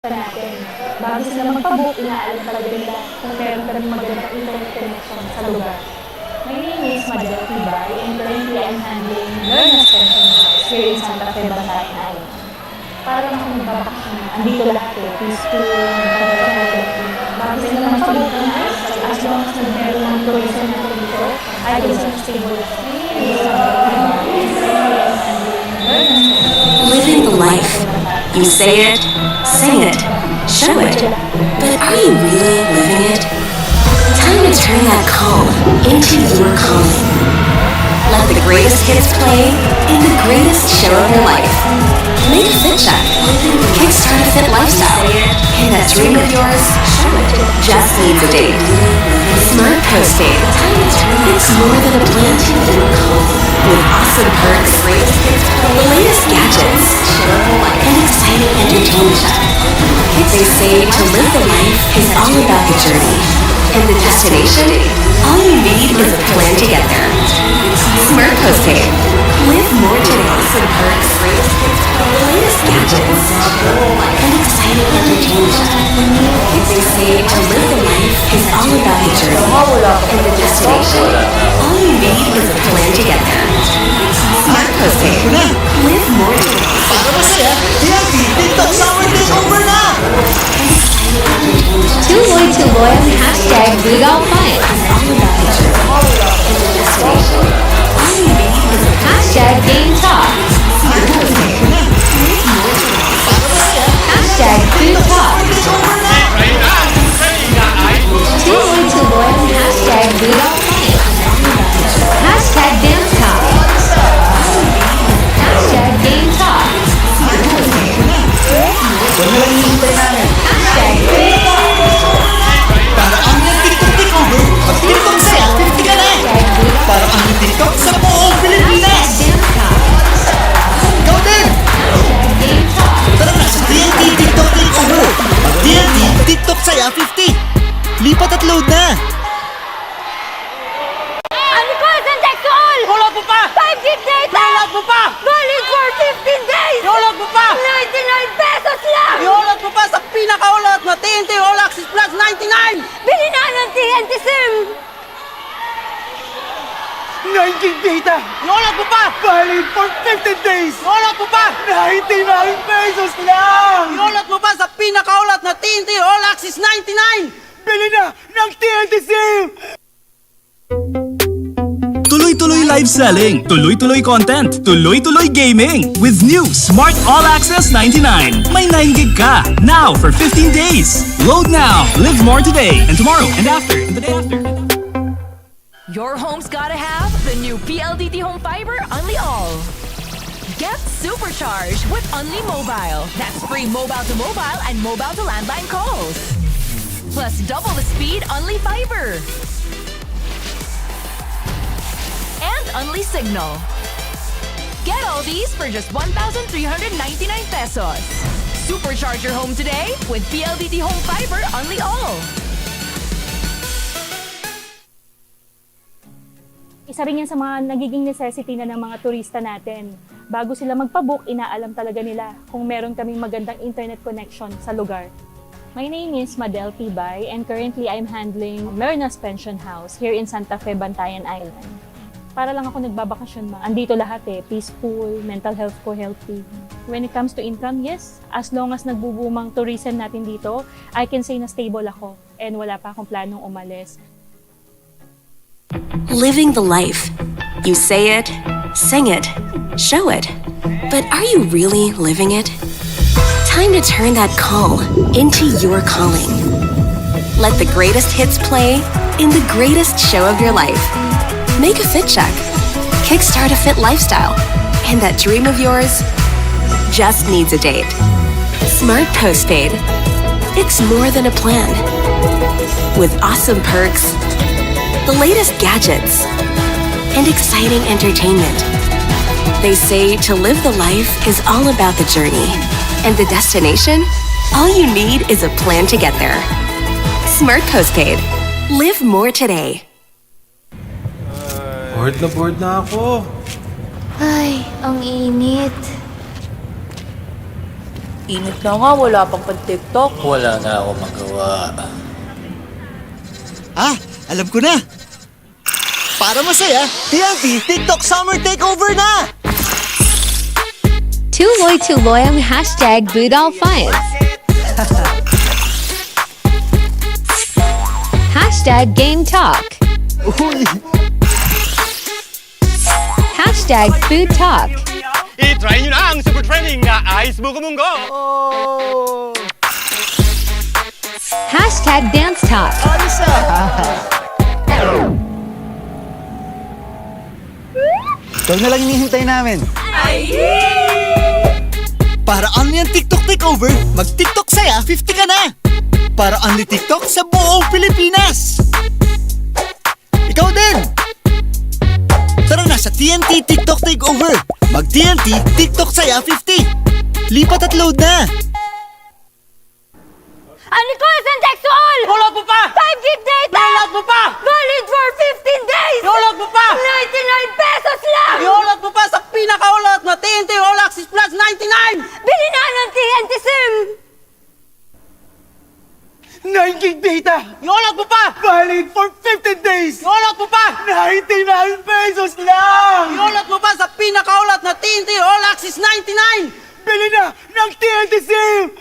turista natin. Bago sila magpabook, inaalam talaga nila kung meron kami magandang internet connection sa lugar. My name is 𝐂𝐿𝐿 and currently I'm handling Learner's Pension House here in Santa Fe, Bantayan Island. Para lang kung magbabakasyon, andito lahat peaceful, bago sila magpabook, as long as meron ng tourism natin dito, ay kung sila stable ako. Living the life. You say it, sing it, show it. But are you really living it? Time to turn that call into your calling. Let the greatest hits play in the greatest show of your life. Make a fit check. Kickstart a fit lifestyle. And that dream of yours just needs a date. Smart Postpaid. It's more than a plan. With awesome perks, the latest gadgets, and exciting entertainment. They say to live the life is all about the journey. And the destination, all you need is a plan to get there. Smart Postpaid. Live more today. Awesome perks, the latest gadgets, and exciting entertainment. They say to live the life is all about the journey. And the destination, all you need is a plan to get there. Smart Postpaid. Live more today. Para masaya, TikTok Summer Takeover na! 𝐂𝐄𝐒𝐬 #BigOutFine. #GameTalk. #FoodTalk. 𝐂𝐄𝐒𝐬 #BigOutFine. #DanceTalk. #GameTalk. Para ang yung TikTok Takeover, mag-TikTok saya, 50 ka na! Para ang yung TikTok sa buong Pilipinas! Ikaw din! Tara na sa TNT TikTok Takeover! Mag-TNT TikTok saya 50! Lipat at load na! Sexual! Hulog mo pa! 5 gig data! Hulog mo pa! Valid for 15 days! Hulog mo pa! 99 pesos lang! Ihulog mo pa sa pinakaulot na TNT All Access Plus 99! Bili na ng TNT SIM! 9 gig data! Ihulog mo pa! Valid for 15 days! Ihulog mo pa! 99 pesos lang! Ihulog mo pa sa pinakaulot na TNT All Access 99! Bili na ng TNT SIM! Tuloy-tuloy live selling, tuloy-tuloy content, tuloy-tuloy gaming. With new Smart All Access 99. May 9 gig ka, now for 15 days. Load now, live more today and tomorrow and after and the day after. Your home's gotta have the new PLDT Home Fiber Unli All. Get supercharged with Unli Mobile. That's free mobile to mobile and mobile to landline calls. Plus double the speed Unli Fiber. And Unli Signal. Get all these for just 1,399 pesos. Supercharge your home today with PLDT Home Fiber Unli All. Isa rin yan sa mga nagiging necessity na ng mga turista natin. Bago sila magpabook, inaalam talaga nila kung meron kaming magandang internet connection sa lugar. My name is 𝐂𝐿𝐿 and currently I'm handling Learner's Pension House here in Santa Fe, Bantayan Island. Para lang ako nagbabakasyon ma. Andito lahat peaceful, mental health ko healthy. When it comes to income, yes, as long as nagbubumang tourism natin dito, I can say na stable ako and wala pa akong planong umalis. Living the life. You say it, sing it, show it. But are you really living it? Time to turn that call into your calling. Let the greatest hits play in the greatest show of your life. Make a fit check. Kickstart a fit lifestyle. And that dream of yours just needs a date. Smart Postpaid. It's more than a plan. With awesome perks, the latest gadgets, and exciting entertainment. They say to live the life is all about the journey. And the destination, all you need is a plan to get there. Smart Postpaid. Live more today. Bored na ako. Ay, ang init. Init na nga, wala pang pan-TikTok. Wala na ako magawa. Alam ko na! Para masaya, TNT TikTok Summer Takeover na! 𝐂𝐄𝐒𝐬 ang hashtag #BootAllFines. Hashtag Game Talk. Uy! Hashtag Food Talk. I-try nyo na ang super trending na Ice Buko Munggo! Hashtag Dance Talk. Ikaw na lang hinihintay namin. Para only ang TikTok Takeover, mag-TikTok saya 50 ka na! Para only TikTok sa buong Pilipinas! Ikaw din! Tara na sa TNT TikTok Takeover! Mag-TNT TikTok saya 50! Lipat at load na! Anicolas-Sexual! Hulog mo pa! 5 gig data! Hulog mo pa! Valid for 15 days! Hulog mo pa! 99 pesos lang! Ihulog mo pa sa pinakaulot na TNT All Access Plus 99! Bili na ng TNT SIM! 9 gig data! Ihulog mo pa! Valid for 15 days! Ihulog mo pa! 99 pesos lang! Ihulog mo pa sa pinakaulot na TNT All Access 99! Bili na ng TNT SIM!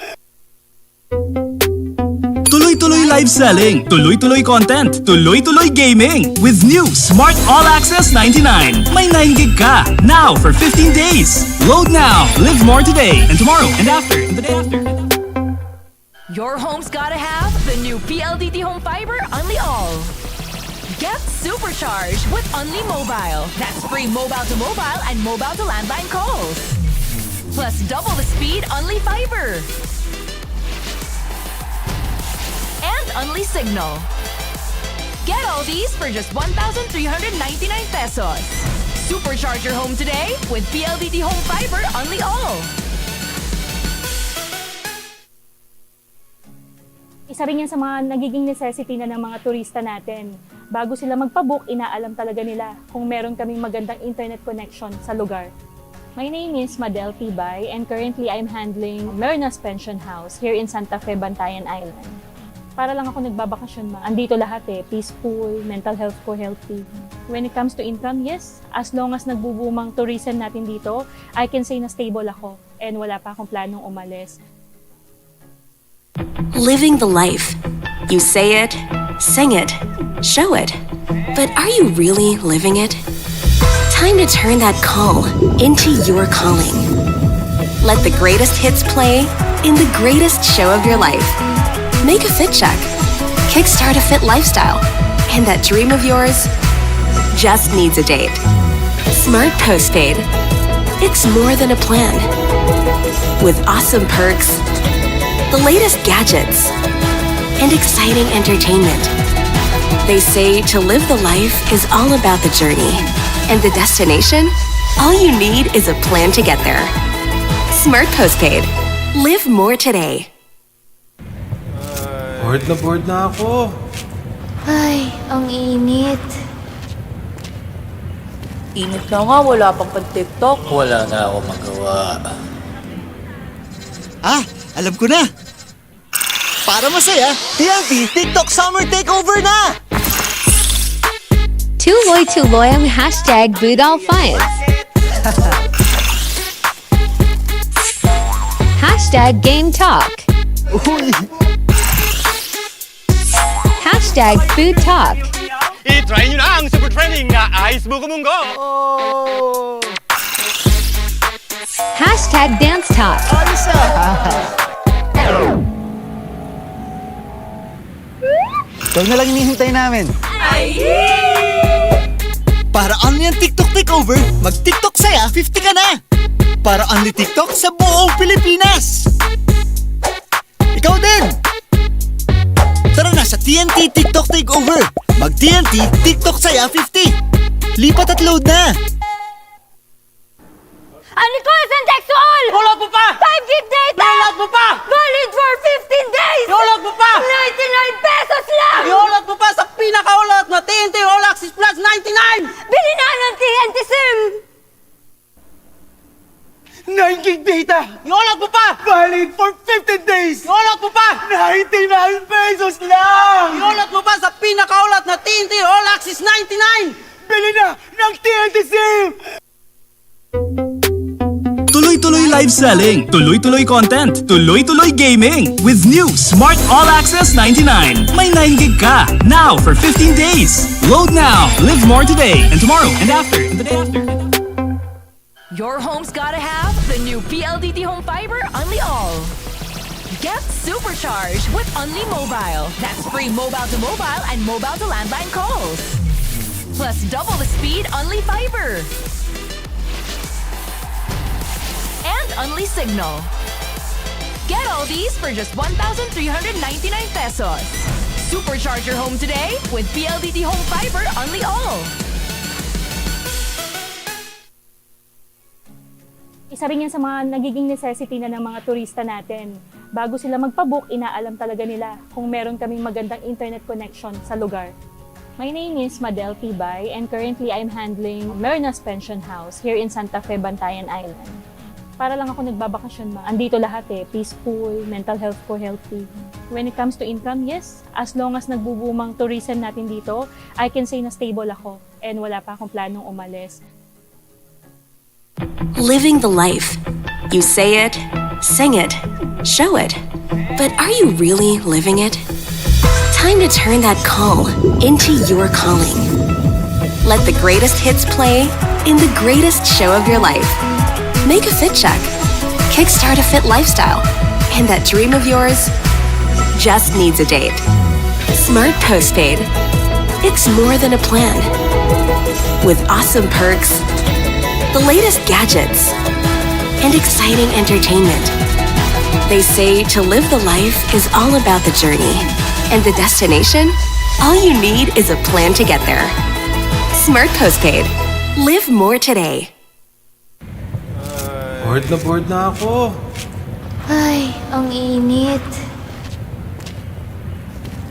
Tuloy-tuloy live selling, tuloy-tuloy content, tuloy-tuloy gaming. With new Smart All Access 99. May 9 gig ka, now for 15 days. Load now, live more today, and tomorrow, and after, and the day after. Your home's gotta have the new PLDT Home Fiber Unli All. Get supercharged with Unli Mobile. That's free mobile to mobile and mobile to landline calls. Plus double the speed Unli Fiber. And Unli Signal. Get all these for just 1,399 pesos. Supercharge your home today with PLDT Home Fiber Unli All. Isa rin yan sa mga nagiging necessity na ng mga turista natin. Bago sila magpabook, inaalam talaga nila kung meron kaming magandang internet connection sa lugar. My name is 𝐂𝐿𝐴 and currently I'm handling Merna's Pension House here in Santa Fe, Bantayan Island. Para lang ako nagbabakasyon ma. Andito lahat peaceful, mental health ko healthy. When it comes to income, yes, as long as nagbubumang tourism natin dito, I can say na stable ako and wala pa akong planong umalis. Living the life. You say it, sing it, show it. But are you really living it? Time to turn that call into your calling. Let the greatest hits play in the greatest show of your life. Make a fit check. Kickstart a fit lifestyle. And that dream of yours just needs a date. Smart Postpaid. It's more than a plan. With awesome perks, the latest gadgets, and exciting entertainment. They say to live the life is all about the journey. And the destination? All you need is a plan to get there. Smart Postpaid. Live more today. Bored na ako. Ay, ang init. Init na nga, wala pang pan-TikTok. Wala na ako magawa. Alam ko na! Para masaya, TNT TikTok Summer Takeover na! 𝐂𝐿𝐴 ang hashtag #BootAllFines. Hashtag Game Talk. Uy! Hashtag Food Talk. I-try nyo na ang super trending na Ice Buko Munggo! Hashtag Dance Talk. Ikaw na lang hinihintay namin. Para only ang TikTok Takeover, mag-TikTok saya 50 ka na! Para only TikTok sa buong Pilipinas! Ikaw din! Tara na sa TNT TikTok Takeover! Mag-TNT TikTok saya 50! Lipat at load na! Anicolas-Sexual! Hulog mo pa! 5 gig data! Hulog mo pa! Valid for 15 days! Ihulog mo pa! 99 pesos lang! Ihulog mo pa sa pinakaulot na TNT All Access Plus 99! Bili na ng TNT SIM! 9 gig data! Ihulog mo pa! Valid for days! Iolot mo pa! 99 pesos lang! Iolot mo pa sa pinakaulat na TNT All Access 99! Bili na ng TNT SIM! Tuloy-tuloy live selling, tuloy-tuloy content, tuloy-tuloy gaming. With new Smart All Access 99. May 9 GB ka. Now for 15 days. Load now. Live more today and tomorrow and after and the day after. Your home's gotta have the new PLDT Home Fiber Unli All. Get supercharged with Unli Mobile. That's free mobile to mobile and mobile to landline calls. Plus double the speed Unli Fiber. And Unli Signal. Get all these for just 1,399 pesos. Supercharge your home today with PLDT Home Fiber Unli All. Isa rin yan sa mga nagiging necessity na ng mga turista natin. Bago sila magpabook, inaalam talaga nila kung meron kaming magandang internet connection sa lugar. My name is 𝐂𝐤𝐬𝐳 and currently I'm handling Merna's Pension House here in Santa Fe, Bantayan Island. Para lang ako nagbabakasyon andito lahat peaceful, mental health ko healthy. When it comes to income, yes, as long as nagbubumang tourism natin dito, I can say na stable ako and wala pa akong planong umalis. Living the life. You say it, sing it, show it. But are you really living it? Time to turn that call into your calling. Let the greatest hits play in the greatest show of your life. Make a fit check. Kickstart a fit lifestyle. And that dream of yours just needs a date. Smart Postpaid. It's more than a plan. With awesome perks, the latest gadgets, and exciting entertainment. They say to live the life is all about the journey. And the destination? All you need is a plan to get there. Smart Postpaid. Live more today. Bored na ako. Ay, ang init.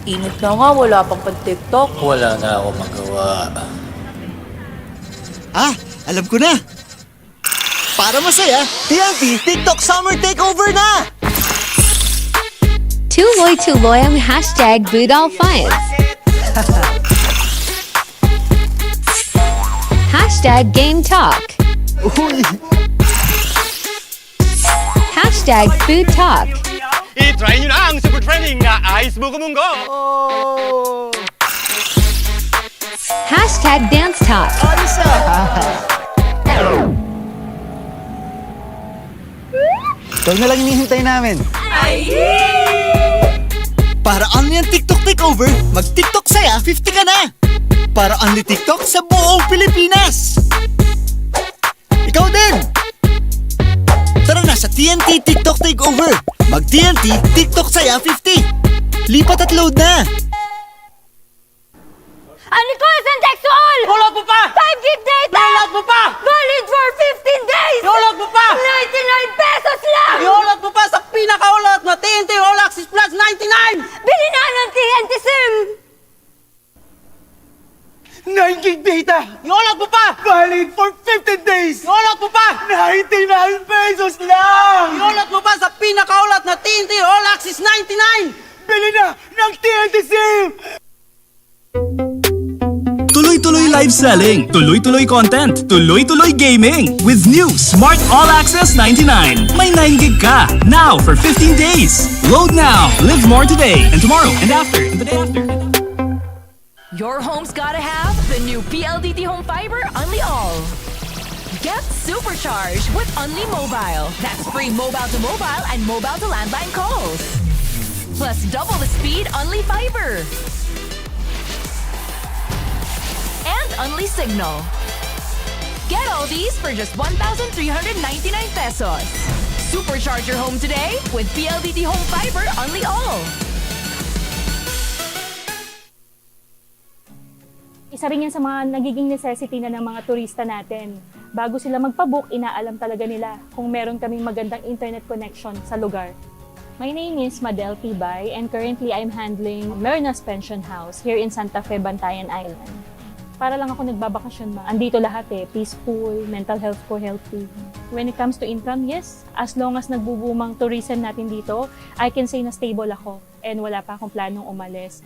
Init na nga, wala pang pan-TikTok. Wala na ako magawa. Alam ko na! Para masaya, TNT TikTok Summer Takeover na! 𝐂𝐿𝐿 #BootAllFinds. #GameTalk. Uy! #FoodTalk. I-try nyo na ang super trending na Ice Buko Munggo! #DanceTalk. Alis Ikaw na lang hinihintay namin. Para only ang TikTok Takeover, mag-TikTok saya 50 ka na! Para only TikTok sa buong Pilipinas! Ikaw din! Tara na sa TNT TikTok Takeover! Mag-TNT TikTok saya 50! Lipat at load na! 𝐂𝐿𝐿! Iolot mo pa! 5 gig data! Iolot mo pa! Valid for 15 days! Iolot mo pa! 99 pesos lang! Iolot mo pa sa pinakaulat na TNT All Access Plus 99! Bili na ng TNT SIM! 9 gig data! Iolot mo pa! Valid for 15 days! Iolot mo pa! 99 pesos lang! Iolot mo pa sa pinakaulat na TNT All Access 99! Bili na ng TNT SIM! Tuloy-tuloy live selling, tuloy-tuloy content, tuloy-tuloy gaming. With new Smart All Access 99. May 9 GB ka. Now for 15 days. Load now. Live more today and tomorrow and after and the day after. Your home's gotta have the new PLDT Home Fiber Unli All. Get supercharged with Unli Mobile. That's free mobile to mobile and mobile to landline calls. Plus double the speed Unli Fiber. And Unli Signal. Get all these for just 1,399 pesos. Supercharge your home today with PLDT Home Fiber Unli All. Isa rin yan sa mga nagiging necessity na ng mga turista natin. Bago sila magpabook, inaalam talaga nila kung meron kaming magandang internet connection sa lugar. My name is 𝐂𝐤𝐬𝐳 and currently I'm handling Merna's Pension House here in Santa Fe, Bantayan Island. Para lang ako nagbabakasyon ma. Andito lahat peaceful, mental health ko healthy. When it comes to income, yes, as long as nagbubumang tourism natin dito, I can say na stable ako and wala pa akong planong umalis.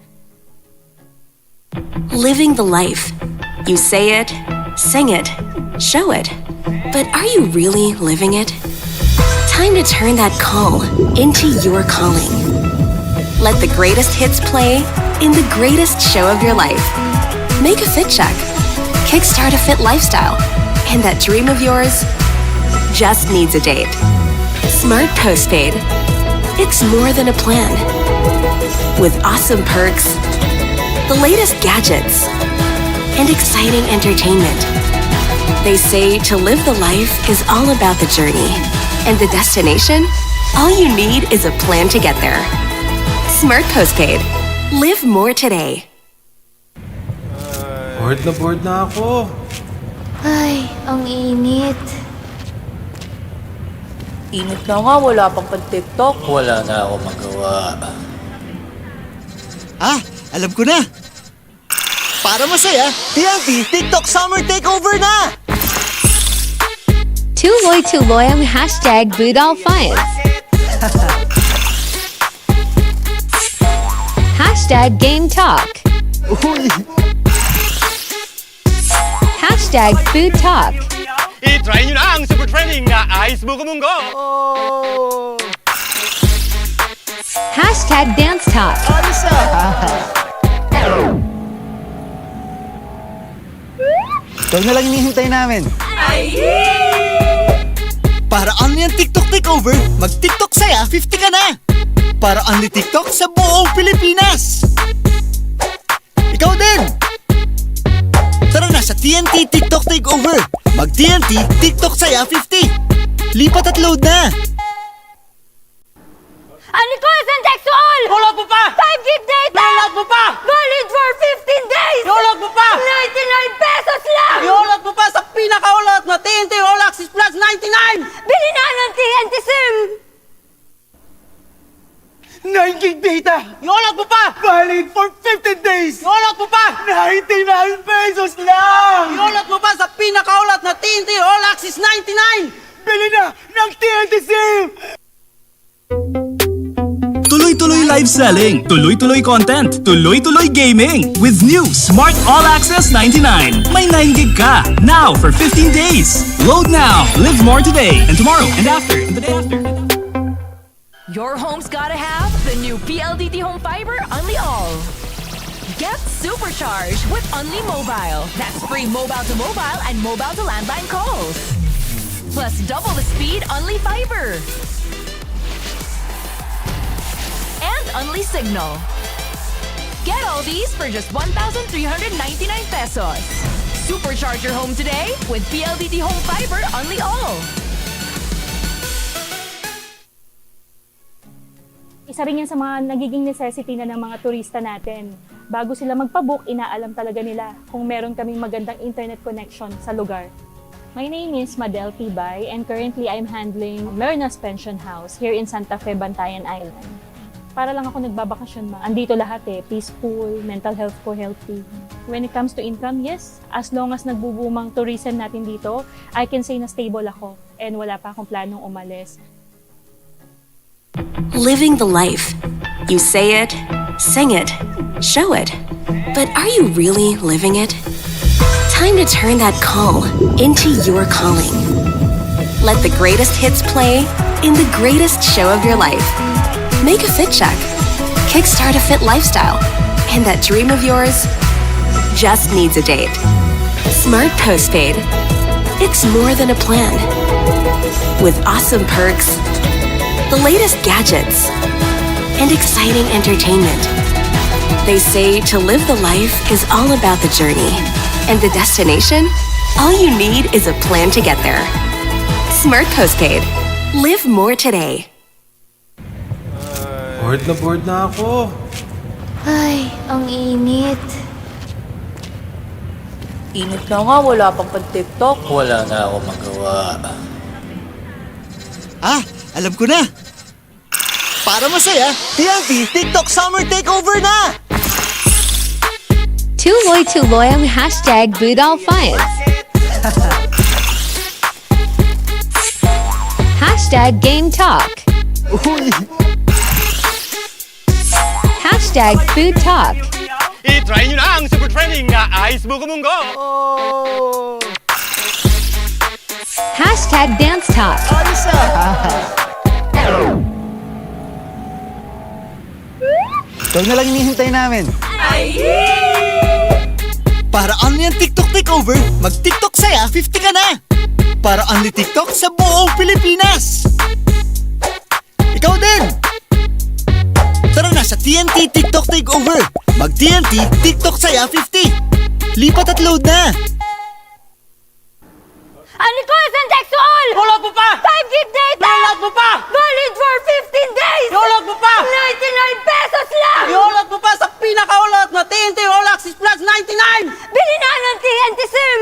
Living the life. You say it, sing it, show it. But are you really living it? Time to turn that call into your calling. Let the greatest hits play in the greatest show of your life. Make a fit check, kickstart a fit lifestyle, and that dream of yours just needs a date. Smart Postpaid. It's more than a plan. With awesome perks, the latest gadgets, and exciting entertainment. They say to live the life is all about the journey, and the destination, all you need is a plan to get there. Smart Postpaid. Live more today. Bored na ako. Ay, ang init. Init na nga, wala pang pan-TikTok. Wala na ako magawa. Ah, alam ko na! Para masaya, TNT TikTok Summer Takeover na! 𝐂𝐄𝐒𝐬 ang #BootAllFunds. #GameTalk. Uy! #FoodTalk. I-try nyo na ang super trending na 𝐒𝐿 Oh! #DanceTalk. Ayos ah! Ikaw na lang hinihintay namin. Para only ang TikTok takeover, mag-TikTok saya 50 ka na! Para only TikTok sa buong Pilipinas! Ikaw din! Tara na sa TNT TikTok takeover! Mag-TNT TikTok saya 50! Lipat at load na! Unsexual! Iulot mo pa! 5 gig data! Iulot mo pa! Valid for 15 days! Iulot mo pa! 99 pesos lang! Iulot mo pa sa pinakaulot na TNT All Access Plus 99! Bili na ng TNT SIM! 9 gig data! Iulot mo pa! Valid for 15 days! Iulot mo pa! 99 pesos lang! Iulot mo pa sa pinakaulot na TNT All Access 99! Bili na ng TNT SIM! Tuloy-tuloy live selling, tuloy-tuloy content, tuloy-tuloy gaming. With new Smart All Access 99. May 9 gig ka, now for 15 days. Load now, live more today, and tomorrow, and after, and the day after. Your home's gotta have the new PLDT Home Fiber Unli All. Get supercharged with Unli Mobile. That's free mobile to mobile and mobile to landline calls. Plus double the speed Unli Fiber. And Unli Signal. Get all these for just 1,399 pesos. Supercharge your home today with PLDT Home Fiber Unli All. Isa rin yan sa mga nagiging necessity na ng mga turista natin. Bago sila magpabook, inaalam talaga nila kung meron kaming magandang internet connection sa lugar. My name is Madel Tibay and currently I'm handling Lerna's Pension House here in Santa Fe, Bantayan Island. Para lang ako nagbabakasyon ma. Andito lahat peaceful, mental health ko healthy. When it comes to income, yes, as long as nagbubumang tourism natin dito, I can say na stable ako and wala pa akong planong umalis. Living the life. You say it, sing it, show it. But are you really living it? Time to turn that call into your calling. Let the greatest hits play in the greatest show of your life. Make a fit check, kickstart a fit lifestyle, and that dream of yours just needs a date. Smart Postpaid. It's more than a plan. With awesome perks, the latest gadgets, and exciting entertainment. They say to live the life is all about the journey, and the destination, all you need is a plan to get there. Smart Postpaid. Live more today. Bored na ako. Ay, ang init. Init na nga, wala pang pan-TikTok. Wala na ako magawa. Ah, alam ko na! Para masaya, TNT TikTok Summer Takeover na! 𝐂𝐄𝐒𝐬 ang hashtag Budol Finds. Hashtag Game Talk. Uy! Hashtag Food Talk. I-try nyo na ang super trending na 𝐂𝐿𝐴 Oh! Hashtag Dance Talk. Ayos Ikaw na lang hinihintay namin. Para only ang TikTok takeover, mag-TikTok saya 50 ka na! Para only TikTok sa buong Pilipinas! Ikaw din! Tara na sa TNT TikTok takeover! Mag-TNT TikTok saya 50! Lipat at load na! 𝐂𝐿𝐴 Iolot mo pa! 5 gig data! Iolot mo pa! Valid for 15 days! Iolot mo pa! 99 pesos lang! Iolot mo pa sa pinakaulot na TNT All Access Plus 99! Bili na ng TNT SIM!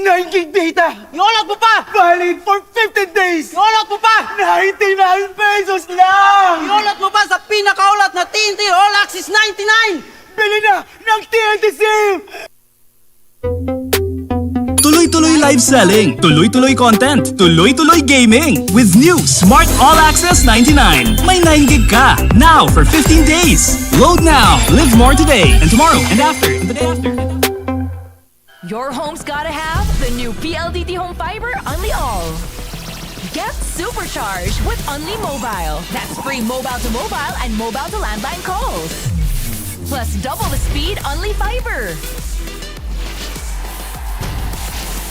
9 gig data! Iolot mo pa! Valid for 15 days! Iolot mo pa! 99 pesos lang! Iolot mo pa sa pinakaulot na TNT All Access 99! Bili na ng TNT SIM! Tuloy-tuloy live selling, tuloy-tuloy content, tuloy-tuloy gaming. With new Smart All Access 99. May 9 gig ka. Now for 15 days. Load now. Live more today and tomorrow and after and the day after. Your home's gotta have the new PLDT Home Fiber Unli All. Get supercharged with Unli Mobile. That's free mobile to mobile and mobile to landline calls. Plus double the speed Unli Fiber.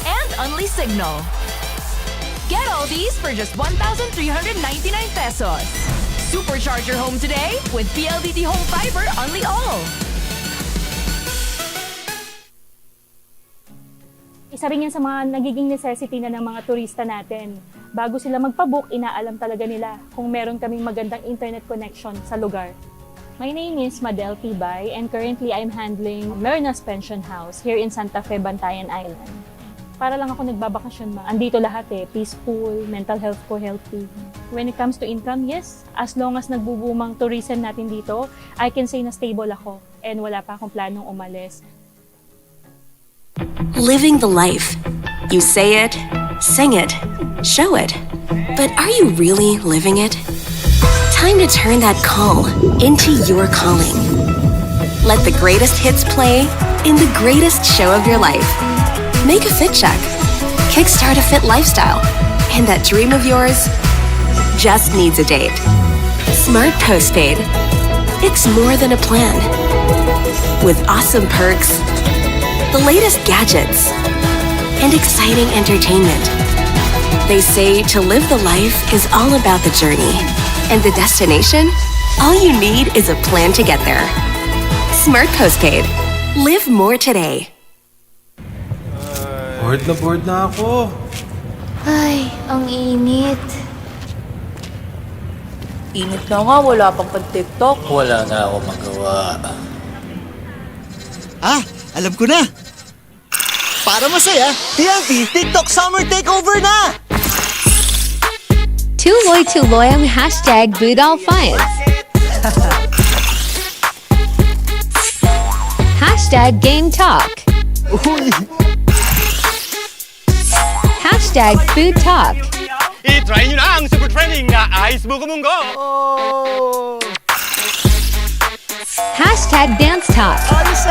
And Unli Signal. Get all these for just 1,399 pesos. Supercharge your home today with PLDT Home Fiber Unli All. Isa rin yan sa mga nagiging necessity na ng mga turista natin. Bago sila magpabook, inaalam talaga nila kung meron kaming magandang internet connection sa lugar. My name is 𝐿𝐴 and currently I'm handling Lerna's Pension House here in Santa Fe, Bantayan Island. Para lang ako nagbabakasyon ma. Andito lahat peaceful, mental health ko healthy. When it comes to income, yes, as long as nagbubumang tourism natin dito, I can say na stable ako and wala pa akong planong umalis. Living the life. You say it, sing it, show it. But are you really living it? Time to turn that call into your calling. Let the greatest hits play in the greatest show of your life. Make a fit check. Kickstart a fit lifestyle. And that dream of yours just needs a date. Smart Postpaid. It's more than a plan. With awesome perks, the latest gadgets, and exciting entertainment. They say to live the life is all about the journey. And the destination? All you need is a plan to get there. Smart Postpaid. Live more today. Bored na ako. Ay, ang init. Init na nga, wala pang pan-TikTok. Wala na ako magawa. Ah, alam ko na! Para masaya, TNT TikTok Summer Takeover na! 𝐂𝐿𝐴 ang hashtag Budol Finds. Hashtag Game Talk. Uy! Hashtag Food Talk. I-try nyo na ang super trending na 𝐂𝐿𝐴 Oh! Hashtag Dance Talk. Ayos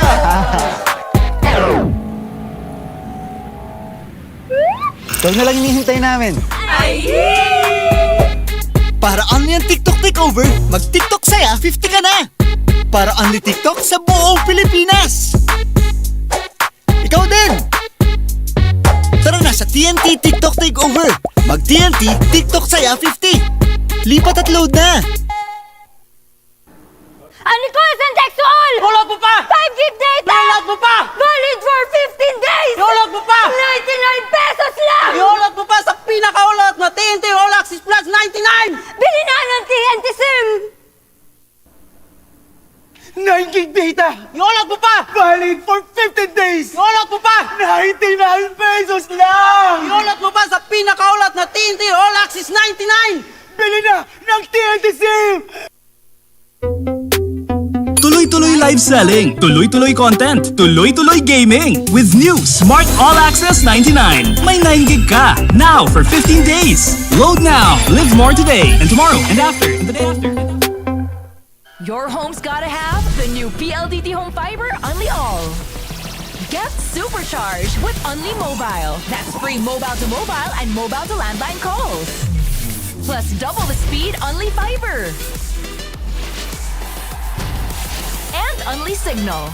Ikaw na lang hinihintay namin. Para only ang TikTok takeover, mag-TikTok saya 50 ka na! Para only TikTok sa buong Pilipinas! Ikaw din! Tara na sa TNT TikTok takeover! Mag-TNT TikTok saya 50! Lipat at load na! 𝐂𝐿𝐴 Iolot mo pa! 5 gig data! Iolot mo pa! Valid for 15 days! Iolot mo pa! 99 pesos lang! Iolot mo pa sa pinakaulot na TNT All Access Plus 99! Bili na ng TNT SIM! 9 gig data! Iolot mo pa! Valid for 15 days! Iolot mo pa! 99 pesos lang! Iolot mo pa sa pinakaulot na TNT All Access 99! Bili na ng TNT SIM! Tuloy-tuloy live selling, tuloy-tuloy content, tuloy-tuloy gaming. With new Smart All Access 99. May 9 GB ka. Now for 15 days. Load now. Live more today and tomorrow and after and the day after. Your home's gotta have the new PLDT Home Fiber Unli All. Get supercharged with Unli Mobile. That's free mobile to mobile and mobile to landline calls. Plus double the speed Unli Fiber. And Unli Signal.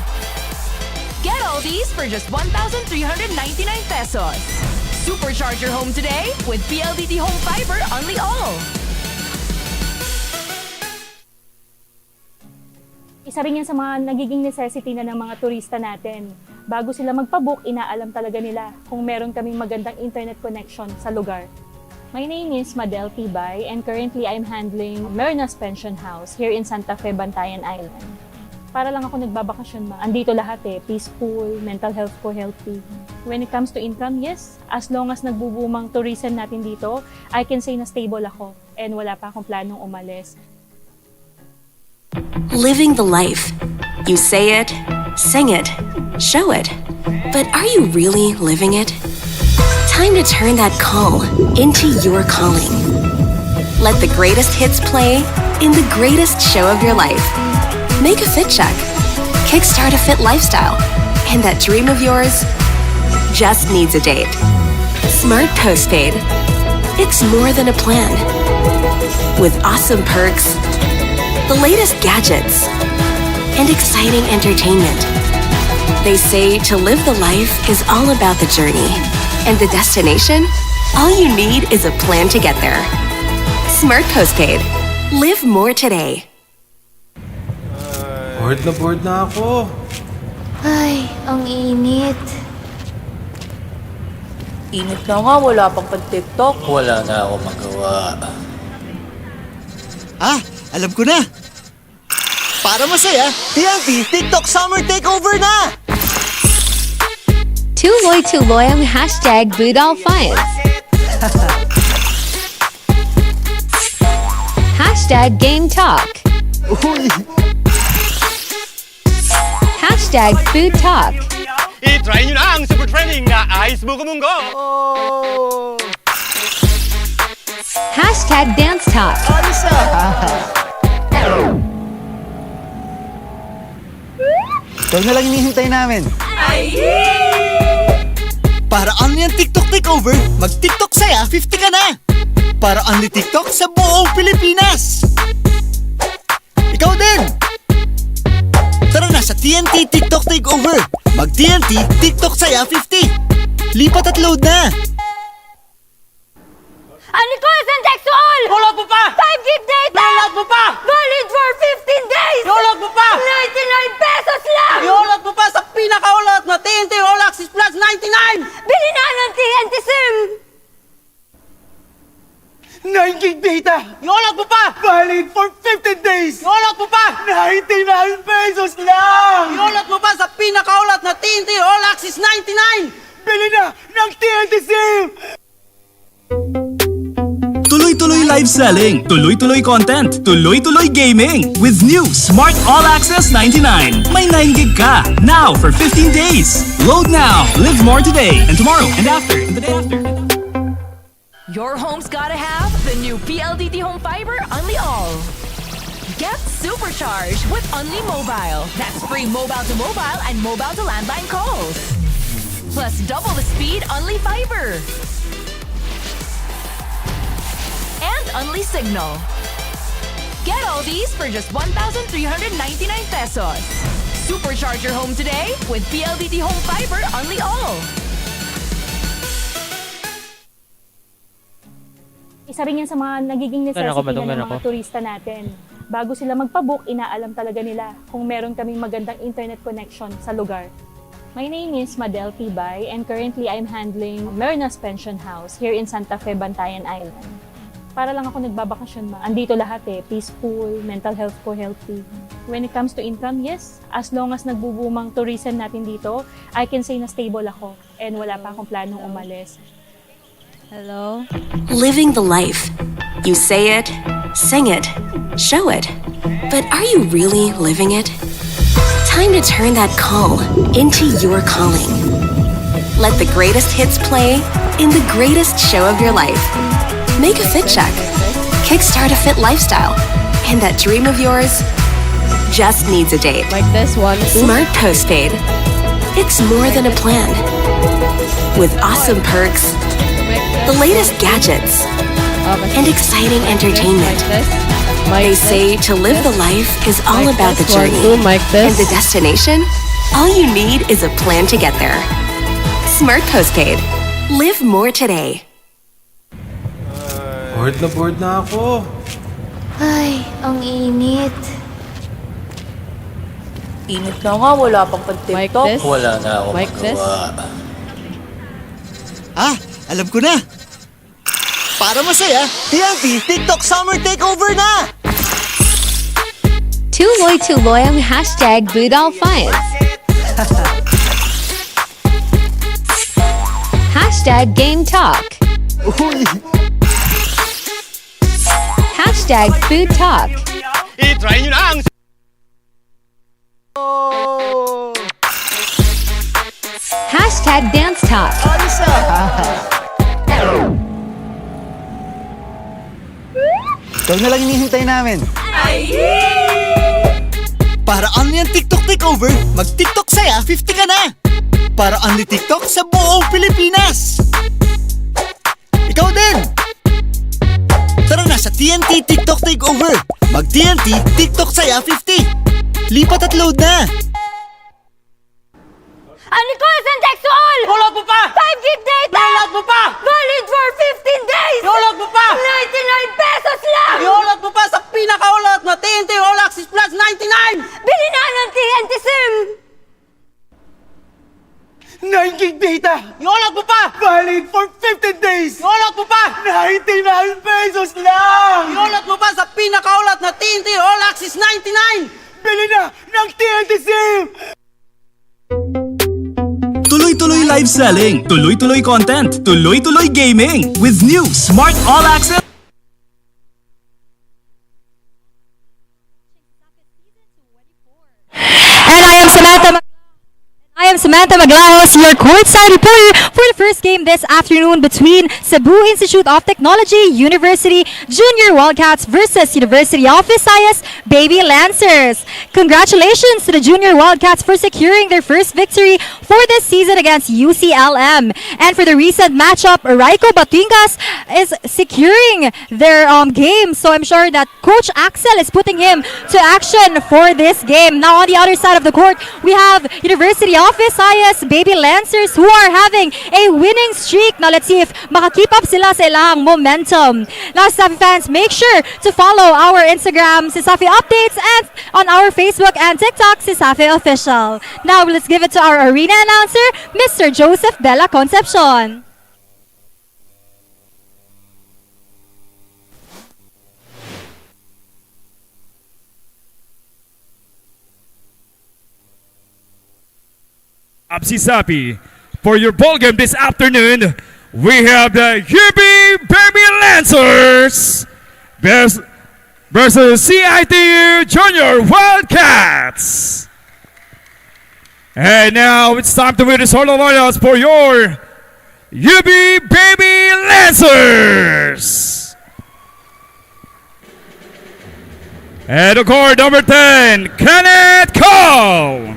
Get all these for just 1,399 pesos. Supercharge your home today with PLDT Home Fiber Unli All. Isa rin yan sa mga nagiging necessity na ng mga turista natin. Bago sila magpabook, inaalam talaga nila kung meron kaming magandang internet connection sa lugar. My name is 𝐒𝐿𝐻𝐵 and currently I'm handling Merna's Pension House here in Santa Fe, Bantayan Island. Para lang ako nagbabakasyon ma. Andito lahat peaceful, mental health ko healthy. When it comes to income, yes, as long as nagbubumang tourism natin dito, I can say na stable ako and wala pa akong planong umalis. Living the life. You say it, sing it, show it. But are you really living it? Time to turn that call into your calling. Let the greatest hits play in the greatest show of your life. Make a fit check. Kickstart a fit lifestyle. And that dream of yours just needs a date. Smart Postpaid. It's more than a plan. With awesome perks, the latest gadgets, and exciting entertainment. They say to live the life is all about the journey. And the destination? All you need is a plan to get there. Smart Postpaid. Live more today. Bored na ako. Ay, ang init. Init na nga, wala pang pag-TikTok. Wala na ako magawa. Alam ko na! Para masaya, TNT TikTok Summer Takeover na! Tuloy ang #BootAllFinds. #GameTalk. Uy! #FoodTalk. I-try nyo na ang super trending na 𝐼sbuko-munggo. Oh! #DanceTalk. Ayos Ito na lang hinihintay namin. Para only ang TikTok Takeover, mag-TikTok saya 50 ka na! Para only TikTok sa buong Pilipinas! Ikaw din! Tara na sa TNT TikTok Takeover! Mag-TNT TikTok saya 50! Lipat at load na! 𝐂𝐿𝐻𝐳 Download mo pa! 5 gig data! Download mo pa! Valid for 15 days! Download mo pa! 99 pesos lang! Download mo pa sa pinakaulat na TNT All Access Plus 99! Bili na ng TNT SIM! 9 gig data! Download mo pa! Valid for 15 days! Download mo pa! 99 pesos lang! Download mo pa sa pinakaulat na TNT All Access 99! Bili na ng TNT SIM! Tuloy-tuloy live selling, tuloy-tuloy content, tuloy-tuloy gaming. With new Smart All Access 99. May 9 GB ka. Now for 15 days. Load now. Live more today and tomorrow and after and the day after. Your home's gotta have the new PLDT Home Fiber Unli All. Get supercharged with Unli Mobile. That's free mobile to mobile and mobile to landline calls. Plus double the speed Unli Fiber. And Unli Signal. Get all these for just 1,399 pesos. Supercharge your home today with PLDT Home Fiber Unli All. Isa rin yan sa mga nagiging necessity na ng mga turista natin. Bago sila magpabook, inaalam talaga nila kung meron kaming magandang internet connection sa lugar. My name is 𝐿𝐻𝐵 and currently I'm handling Merna's Pension House here in Santa Fe, Bantayan Island. Para lang ako nagbabakasyon ma. Andito lahat peaceful, mental health ko healthy. When it comes to income, yes, as long as nagbubumang tourism natin dito, I can say na stable ako and wala pa akong planong umalis. Hello? Living the life. You say it, sing it, show it. But are you really living it? Time to turn that call into your calling. Let the greatest hits play in the greatest show of your life. Make a fit check. Kickstart a fit lifestyle. And that dream of yours just needs a date. Like this one. Smart Postpaid. It's more than a plan. With awesome perks, the latest gadgets, and exciting entertainment. They say to live the life is all about the journey. And the destination, all you need is a plan to get there. Smart Postpaid. Live more today. Bored na ako. Ay, ang init. Init na nga, wala pang pag-TikTok. Wala na ako magawa. Ah, alam ko na. Para masaya, TNT TikTok Summer Takeover na! 𝐂𝐿𝐿 ang #BootAllFinds. #GameTalk. Uy! #FoodTalk. I-try nyo na ang #DanceTalk. Ayos Ikaw na lang hinihintay namin. Para only ang TikTok Takeover, mag-TikTok saya 50 ka na! Para only TikTok sa buong Pilipinas! Ikaw din! Tara na sa TNT TikTok Takeover! Mag-TNT TikTok saya 50! Lipat at load na! Unsexual! Iulot mo pa! 5 gig data! Iulot mo pa! Valid for 15 days! Iulot mo pa! 99 pesos lang! Iulot mo pa sa pinakaulot na TNT All Access Plus 99! Bili na ng TNT SIM! 9 gig data! Iulot mo pa! Valid for 15 days! Iulot mo pa! 99 pesos lang! Iulot mo pa sa pinakaulot na TNT All Access 99! Bili na ng TNT SIM! Tuloy-tuloy live selling, tuloy-tuloy content, tuloy-tuloy gaming with new Smart All Access. And I am Samantha Maglahos, your courtside reporter for the first game this afternoon between Cebu Institute of Technology University Junior Wildcats versus University of Visayas Baby Lancers. Congratulations to the Junior Wildcats for securing their first victory for this season against UCLM. And for the recent matchup, 𝐂𝐐𝐬 is securing their game. So I'm sure that Coach Axel is putting him to action for this game. Now on the other side of the court, we have University of Visayas Baby Lancers who are having a winning streak. Now let's see if makakeep up sila sa ilang momentum. Now Cesafi fans, make sure to follow our Instagram Cesafi updates and on our Facebook and TikTok Cesafi official. Now let's give it to our arena announcer, Mr. Joseph Bella Concepcion. Cesafi. For your ball game this afternoon, we have the UB Baby Lancers versus CIT-U Junior Wildcats. And now it's time to win the solo lineups for your UB Baby Lancers. And the court number 10, 𝐂𝐤𝐿𝐿.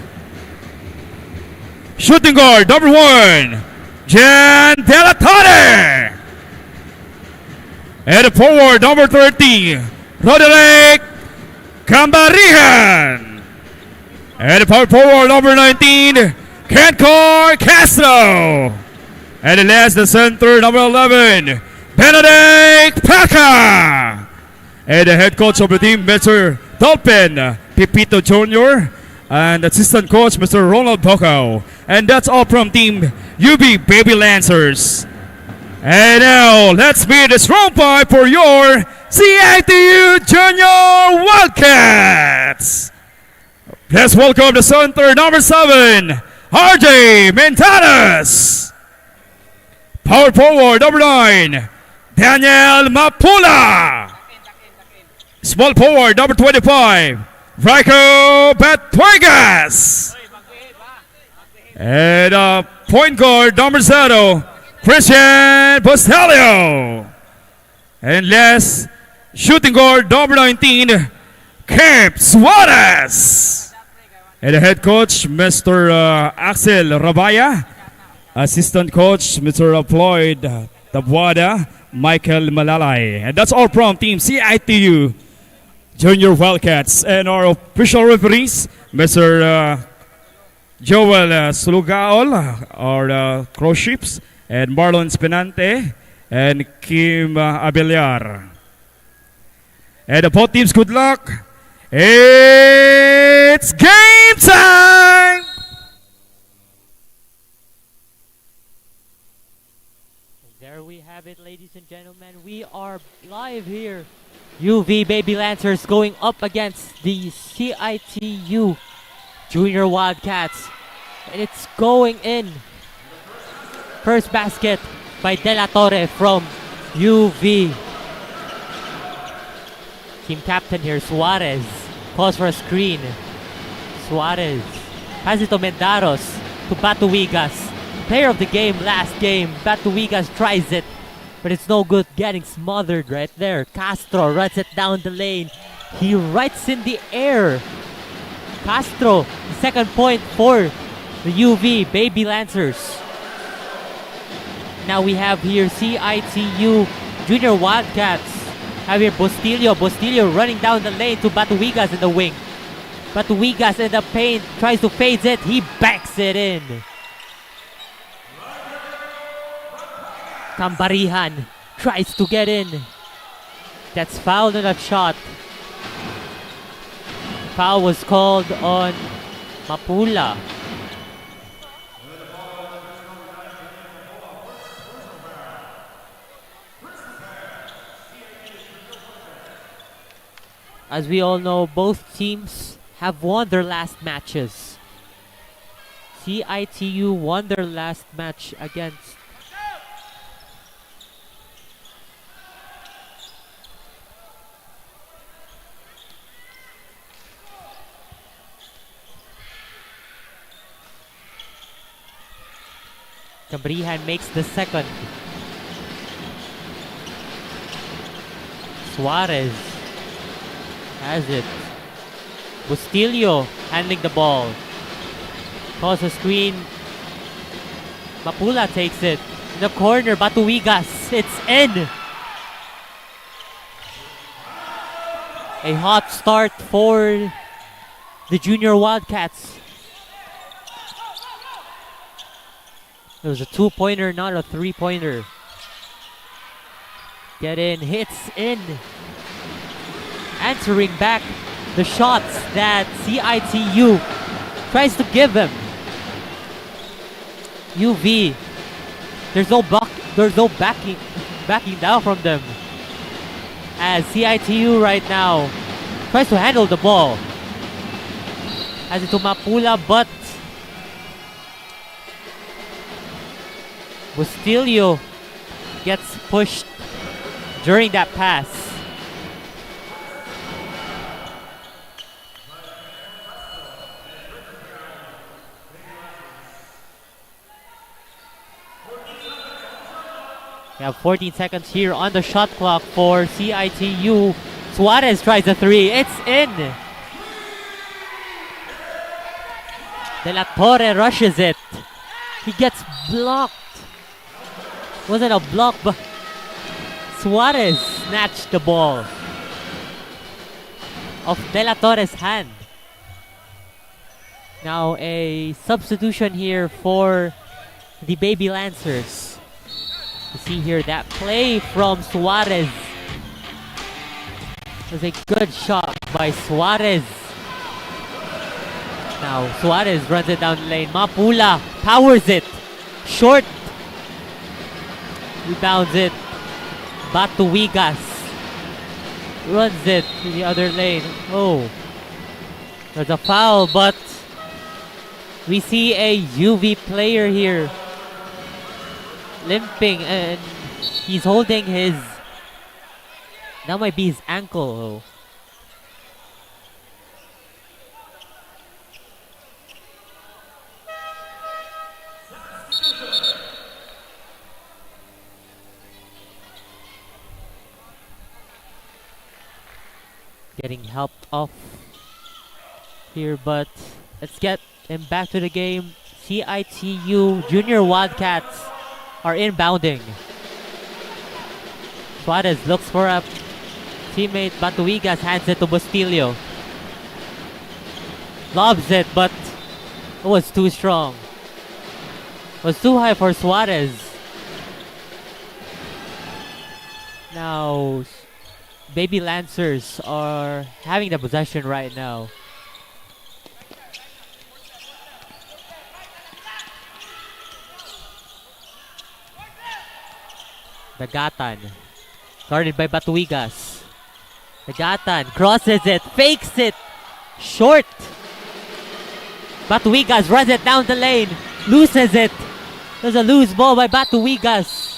Shooting guard number 1, Jan De La Torre. And the forward number 13, Roderick Cambarihan. And the power forward number 19, Kencor Castro. And the last, the center number 11, Benedict Paca. And the head coach of the team, Mr. Dolphin Pipito Jr. And assistant coach, Mr. Ronald Bocao. And that's all from Team UB Baby Lancers. And now, let's meet the strong five for your CIT-U Junior Wildcats. Let's welcome the center, number 7, RJ Mentanas. Power forward, number 9, Daniel Mapula. Small forward, number 25, Franco Batuegas. And point guard number 0, Christian Postelio. And last, shooting guard number 19, Camp Suarez. And the head coach, Mr. Axel Rabaya. Assistant coach, Mr. Floyd Tabuada, Michael Malalay. And that's all from Team CIT-U Junior Wildcats. And our official referees, Mr. Joel Sulugaol, our Crow Ships, and Marlon Spinante, and Kim Abeliar. And both teams, good luck. It's game time! There we have it, ladies and gentlemen. We are live here. UV Baby Lancers going up against the CIT-U Junior Wildcats. And it's going in. First basket by De La Torre from UV. Team captain here, Suarez. Calls for a screen. Suarez. Has it to Mendaros. To Batuigas. Player of the game last game. Batuigas tries it. But it's no good, getting smothered right there. Castro runs it down the lane. He writes in the air. Castro, the second point for the UV Baby Lancers. Now we have here CIT-U Junior Wildcats. Have here Bustillo. Bustillo running down the lane to Batuigas in the wing. Batuigas in the paint, tries to fade it. He backs it in. Cambarihan tries to get in. That's fouled on that shot. Foul was called on Mapula. As we all know, both teams have won their last matches. CIT-U won their last match against Cambrihan makes the second. Suarez has it. Bustillo handling the ball. Calls a screen. Mapula takes it. In the corner, Batuigas. It's in. A hot start for the Junior Wildcats. It was a 2-pointer, not a 3-pointer. Get in, hits in. Answering back the shots that CIT-U tries to give him. UV, there's no backing down from them. As CIT-U right now tries to handle the ball. Has it to Mapula, but Bustillo gets pushed during that pass. We have 14 seconds here on the shot clock for CIT-U. Suarez tries a three. It's in. De La Torre rushes it. He gets blocked. Wasn't a block, but Suarez snatched the ball off De La Torre's hand. Now a substitution here for the Baby Lancers. You see here that play from Suarez. It was a good shot by Suarez. Now Suarez runs it down the lane. Mapula powers it. Short. Rebounds it. Batuigas runs it to the other lane. Oh. There's a foul, but we see a UV player here limping, and he's holding his, that might be his ankle. Getting helped off here, but let's get him back to the game. CIT-U Junior Wildcats are inbounding. Suarez looks for a teammate. Batuigas hands it to Bustillo. Lobs it, but it was too strong. It was too high for Suarez. Now, Baby Lancers are having the possession right now. Dagatan, guarded by Batuigas. Dagatan crosses it, fakes it, short. Batuigas runs it down the lane, loses it. There's a loose ball by Batuigas.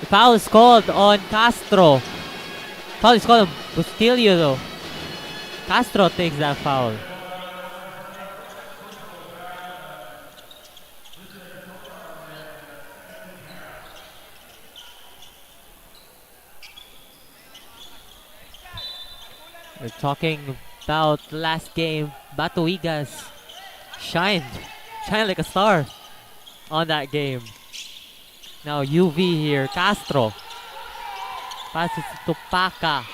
The foul is called on Castro. Foul is called on Bustillo though. Castro takes that foul. We're talking about the last game. Batuigas shined like a star on that game. Now UV here, Castro passes to Paca.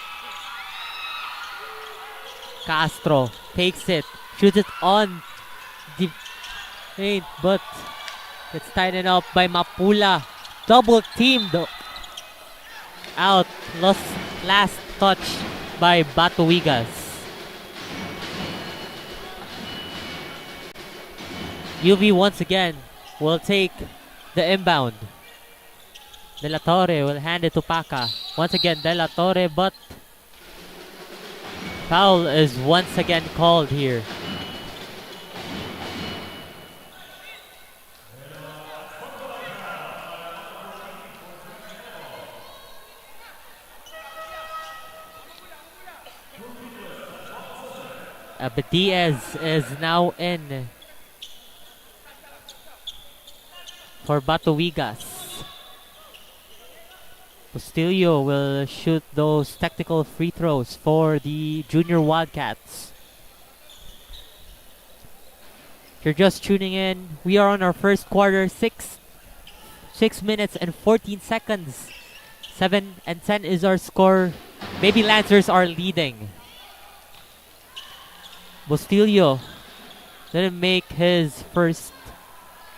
Castro takes it, shoots it on the paint, but it's tightened up by Mapula. Double teamed out, lost last touch by Batuigas. UV once again will take the inbound. De La Torre will hand it to Paca. Once again, De La Torre, but foul is once again called here. Abadias is now in for Batuigas. Bustillo will shoot those technical free throws for the Junior Wildcats. If you're just tuning in, we are on our first quarter, 6 minutes and 14 seconds. 7-10 is our score. Baby Lancers are leading. Bustillo didn't make his first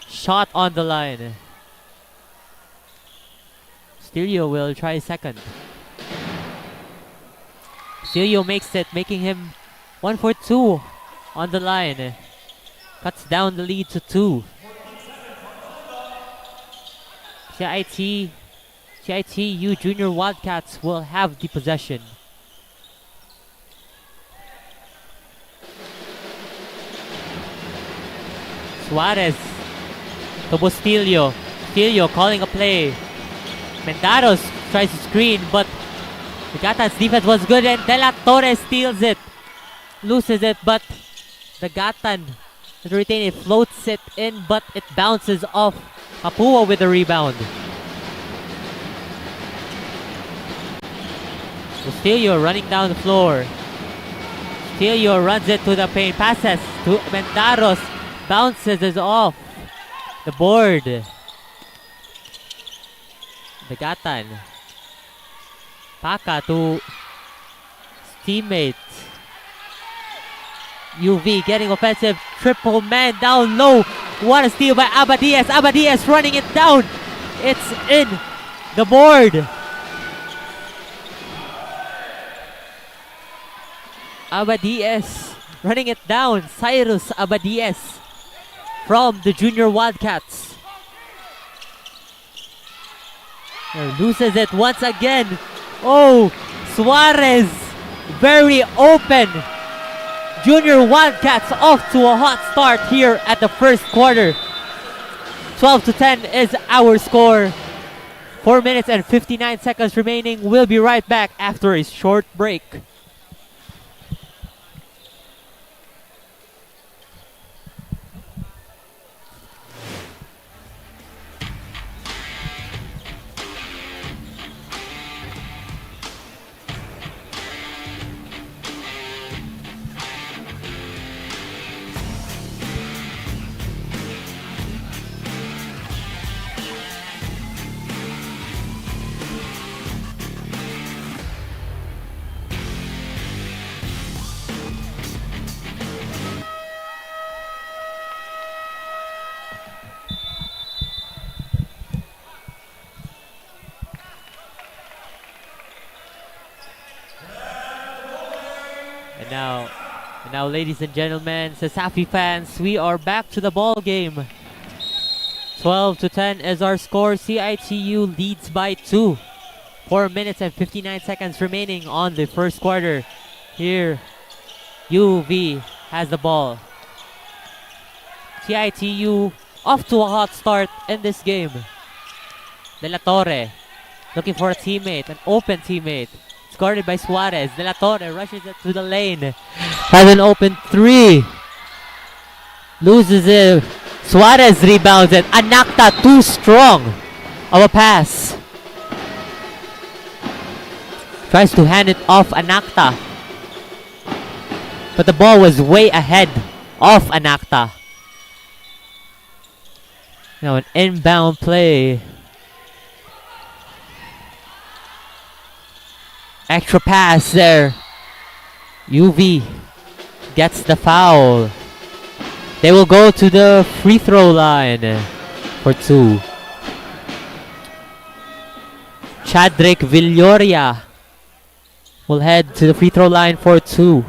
shot on the line. Bustillo will try second. Bustillo makes it, making him 1 for 2 on the line. Cuts down the lead to 2. CIT-U Junior Wildcats will have the possession. Suarez to Bustillo. Bustillo calling a play. Mendaros tries to screen, but the Gatan's defense was good and De La Torre steals it. Loses it, but the Gatan to retain it, floats it in, but it bounces off. Papua with the rebound. Bustillo running down the floor. Bustillo runs it to the paint, passes to Mendaros, bounces it off the board. Dagatan. Paca to teammate. UV getting offensive. Triple man down low. What a steal by Abadias. Abadias running it down. It's in the board. Abadias running it down. Cyrus Abadias from the Junior Wildcats. Loses it once again. Oh, Suarez very open. Junior Wildcats off to a hot start here at the first quarter. 12-10 is our score. 4 minutes and 59 seconds remaining. We'll be right back after a short break. And now, ladies and gentlemen, Cesafi fans, we are back to the ball game. 12-10 is our score. CIT-U leads by 2. 4 minutes and 59 seconds remaining on the first quarter. Here, UV has the ball. CIT-U off to a hot start in this game. De La Torre looking for a teammate, an open teammate. It's guarded by Suarez. De La Torre rushes it to the lane. Has an open 3. Loses it. Suarez rebounds it. 𝐂𝐤𝐬 too strong of a pass. Tries to hand it off 𝐂𝐤𝐬. But the ball was way ahead of 𝐂𝐤𝐬. Now an inbound play. Extra pass there. UV gets the foul. They will go to the free throw line for 2. Chadrick Villoria will head to the free throw line for 2.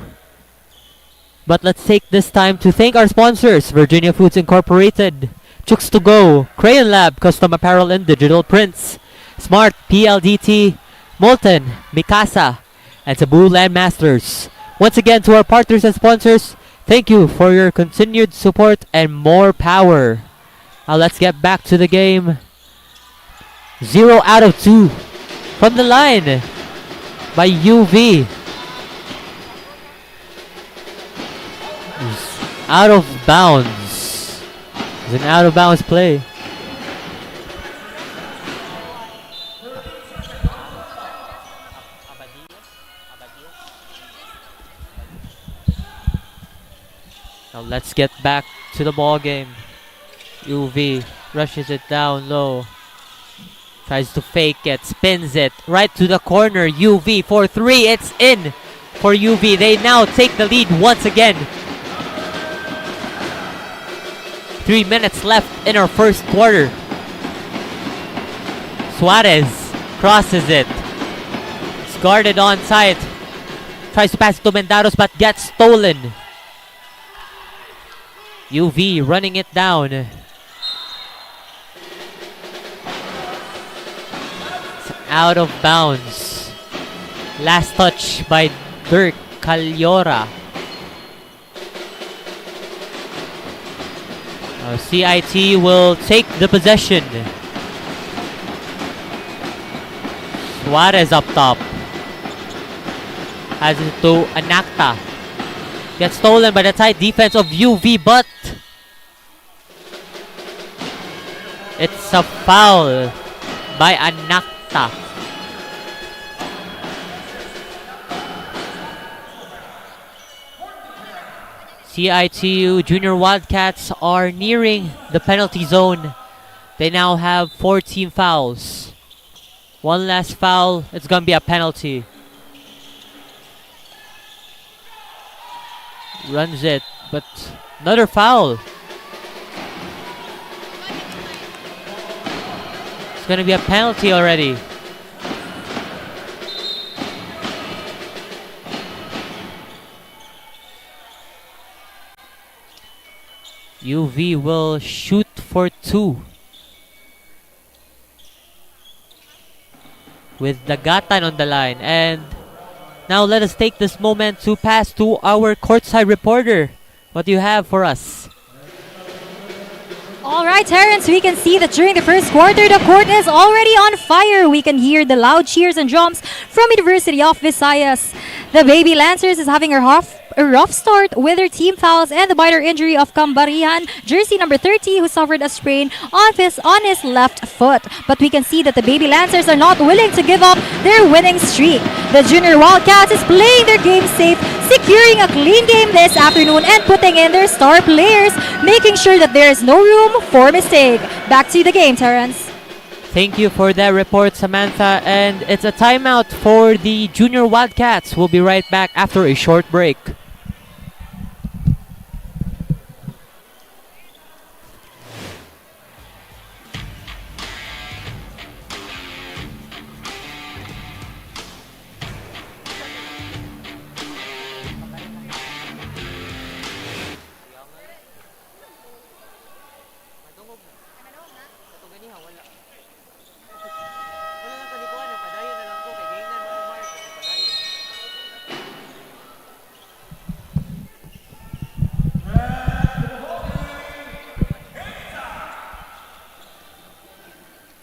But let's take this time to thank our sponsors: Virginia Foods Incorporated, Chooks to Go, Crayon Lab Custom Apparel and Digital Prints, Smart PLDT, Molten, Mikasa, and Cebu Landmasters. Once again, to our partners and sponsors, thank you for your continued support and more power. Now let's get back to the game. 0 out of 2 from the line by UV. Out of bounds. It's an out of bounds play. Now let's get back to the ball game. UV rushes it down low. Tries to fake it, spins it right to the corner. UV for 3. It's in for UV. They now take the lead once again. 3 minutes left in our first quarter. Suarez crosses it. It's guarded on side. Tries to pass it to Mendaros but gets stolen. UV running it down. It's out of bounds. Last touch by Dirk Calyora. CIT will take the possession. Suarez up top. Has it to 𝐂𝐤𝐬𝐬. Gets stolen by the tight defense of UV, but it's a foul by 𝐂𝐤𝐬𝐬. CIT-U Junior Wildcats are nearing the penalty zone. They now have 14 fouls. One last foul, it's gonna be a penalty. Runs it, but another foul. It's gonna be a penalty already. UV will shoot for 2. With Dagatan on the line. And now let us take this moment to pass to our courtside reporter. What do you have for us? All right, Terrence, we can see that during the first quarter, the court is already on fire. We can hear the loud cheers and drums from University of Visayas. The Baby Lancers is having a rough start with their team fouls and the minor injury of Cambarihan, jersey number 30, who suffered a sprain on his left foot. But we can see that the Baby Lancers are not willing to give up their winning streak. The Junior Wildcats is playing their game safe, securing a clean game this afternoon and putting in their star players, making sure that there is no room for mistake. Back to the game, Terrence. Thank you for that report, Samantha. And it's a timeout for the Junior Wildcats. We'll be right back after a short break.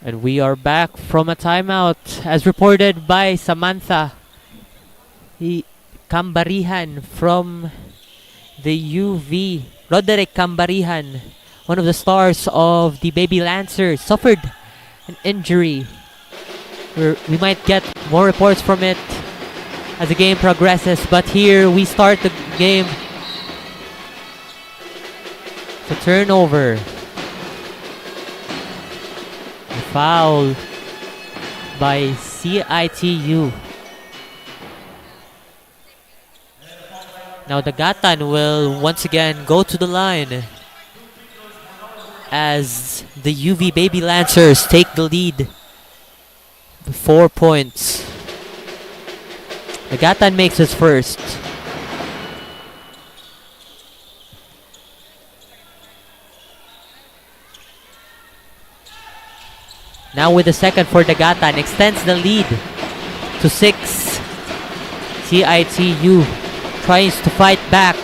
And we are back from a timeout as reported by Samantha Cambarihan from the UV. Roderick Cambarihan, one of the stars of the Baby Lancers, suffered an injury. We might get more reports from it as the game progresses, but here we start the game. The turnover. A foul by CIT-U. Now the Gatan will once again go to the line as the UV Baby Lancers take the lead. 4 points. The Gatan makes his first. Now with the second for the Gatan, extends the lead to 6. CIT-U tries to fight back.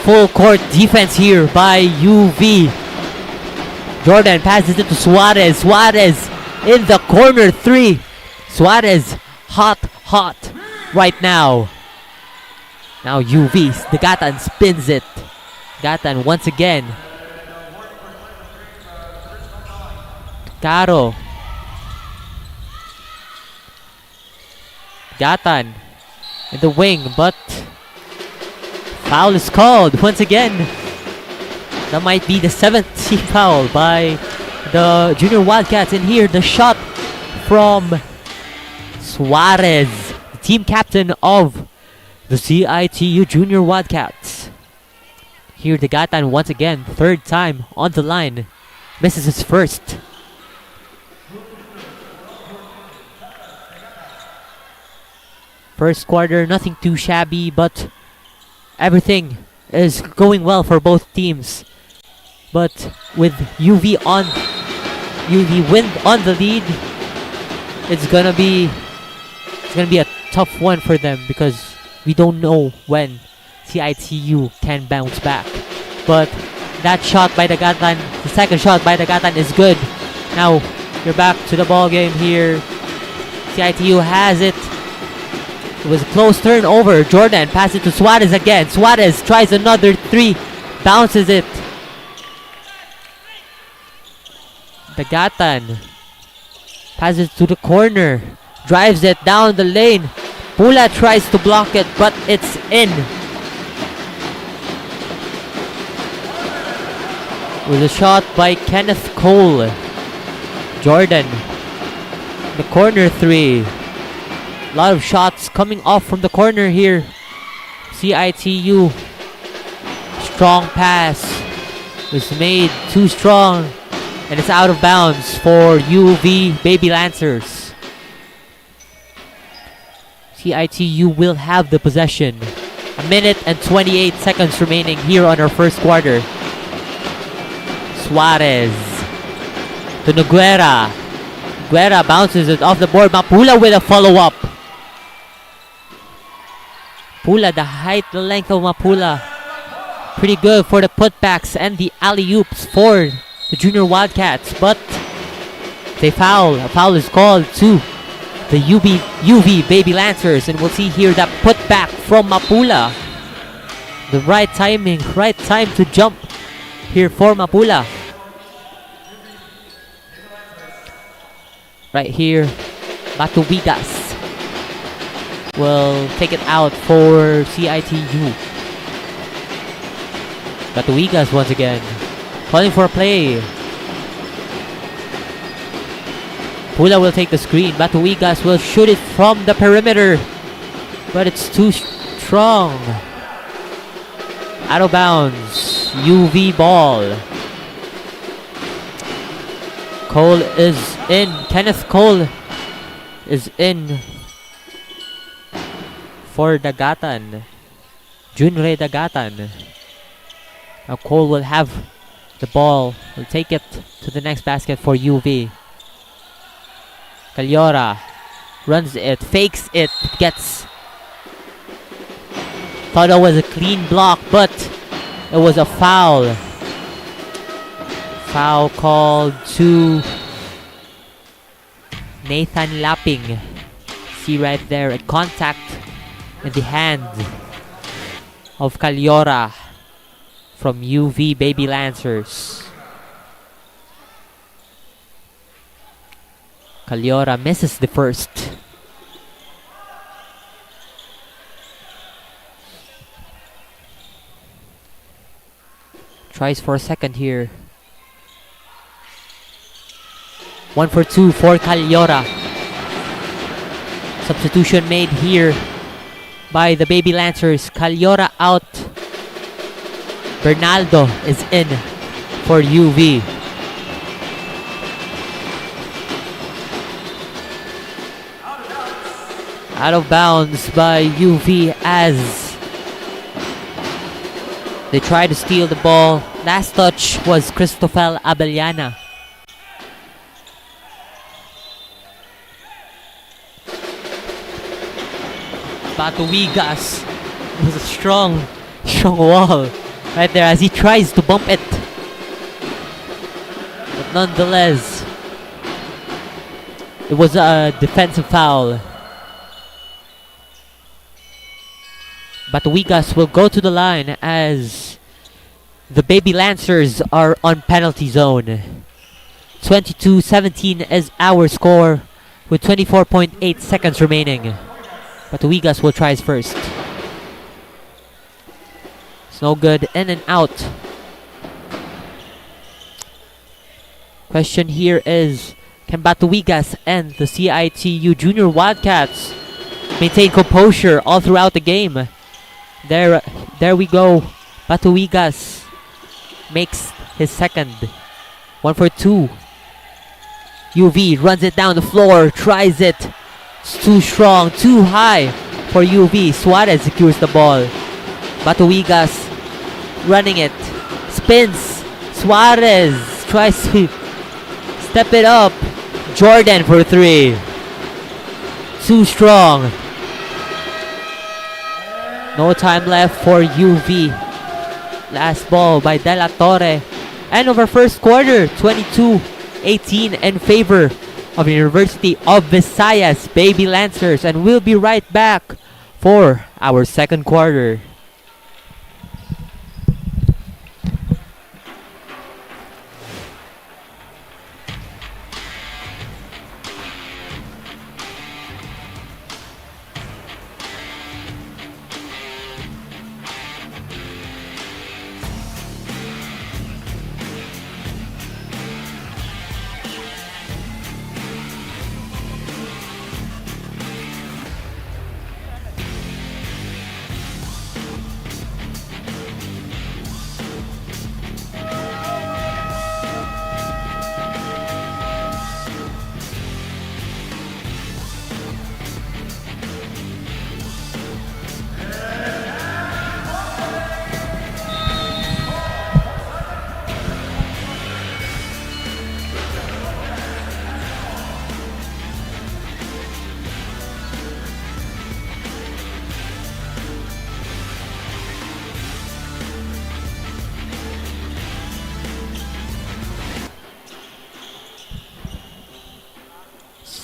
Full court defense here by UV. Jordan passes it to Suarez. Suarez in the corner 3. Suarez hot right now. Now UV, the Gatan spins it. Gatan once again. Caro. Gatan in the wing, but foul is called once again. That might be the 7th team foul by the Junior Wildcats. And here the shot from Suarez, the team captain of the CIT-U Junior Wildcats. Here the Gatan once again, 3rd time on the line, misses his first. First quarter, nothing too shabby, but everything is going well for both teams. But with UV wind on the lead, it's gonna be a tough one for them because we don't know when CIT-U can bounce back. But that shot by the Gatan, the second shot by the Gatan is good. Now you're back to the ball game here. CIT-U has it. It was a close turnover. Jordan passes it to Suarez again. Suarez tries another 3. Bounces it. The Gatan passes to the corner. Drives it down the lane. Pula tries to block it, but it's in. With a shot by Kenneth Cole. Jordan. The corner 3. A lot of shots coming off from the corner here. CIT-U. Strong pass was made too strong, and it's out of bounds for UV Baby Lancers. CIT-U will have the possession. 1 minute and 28 seconds remaining here on our first quarter. Suarez to Noguera. Noguera bounces it off the board. Mapula with a follow-up. Pula, the height, the length of Mapula. Pretty good for the putbacks and the alley-oops for the Junior Wildcats. But they foul. A foul is called to the UV Baby Lancers. And we'll see here that putback from Mapula. The right timing, right time to jump here for Mapula. Right here, Batubigas will take it out for CIT-U. Batubigas once again, calling for a play. Pula will take the screen. Batubigas will shoot it from the perimeter, but it's too strong. Out of bounds. UV ball. Cole is in. Kenneth Cole is in for the Gatan. Junre the Gatan. Now Cole will have the ball. Will take it to the next basket for UV. Cagliora runs it, fakes it, gets. Thought it was a clean block, but it was a foul. Foul called to Nathan Lapping. See right there, a contact in the hand of 𝐂𝐿𝐿 from UV Baby Lancers. 𝐂𝐿𝐿 misses the first. Tries for a second here. 1 for 2 for 𝐂𝐿𝐿. Substitution made here by the Baby Lancers. 𝐂𝐿𝐿 out. Bernaldo is in for UV. Out of bounds by UV as they try to steal the ball. Last touch was Cristofel Abellana. Batuigas. It was a strong wall right there as he tries to bump it. But nonetheless, it was a defensive foul. Batuigas will go to the line as the Baby Lancers are on penalty zone. 22-17 is our score with 24.8 seconds remaining. Batuigas will try his first. It's no good. In and out. Question here is, can Batuigas and the CIT-U Junior Wildcats maintain composure all throughout the game? There we go. Batuigas makes his second. 1 for 2. UV runs it down the floor, tries it. It's too strong, too high for UV. Suarez secures the ball. Batuigas running it. Spins. Suarez tries to step it up. Jordan for 3. Too strong. No time left for UV. Last ball by De La Torre. End of our first quarter. 22-18 in favor of University of Visayas Baby Lancers. And we'll be right back for our second quarter.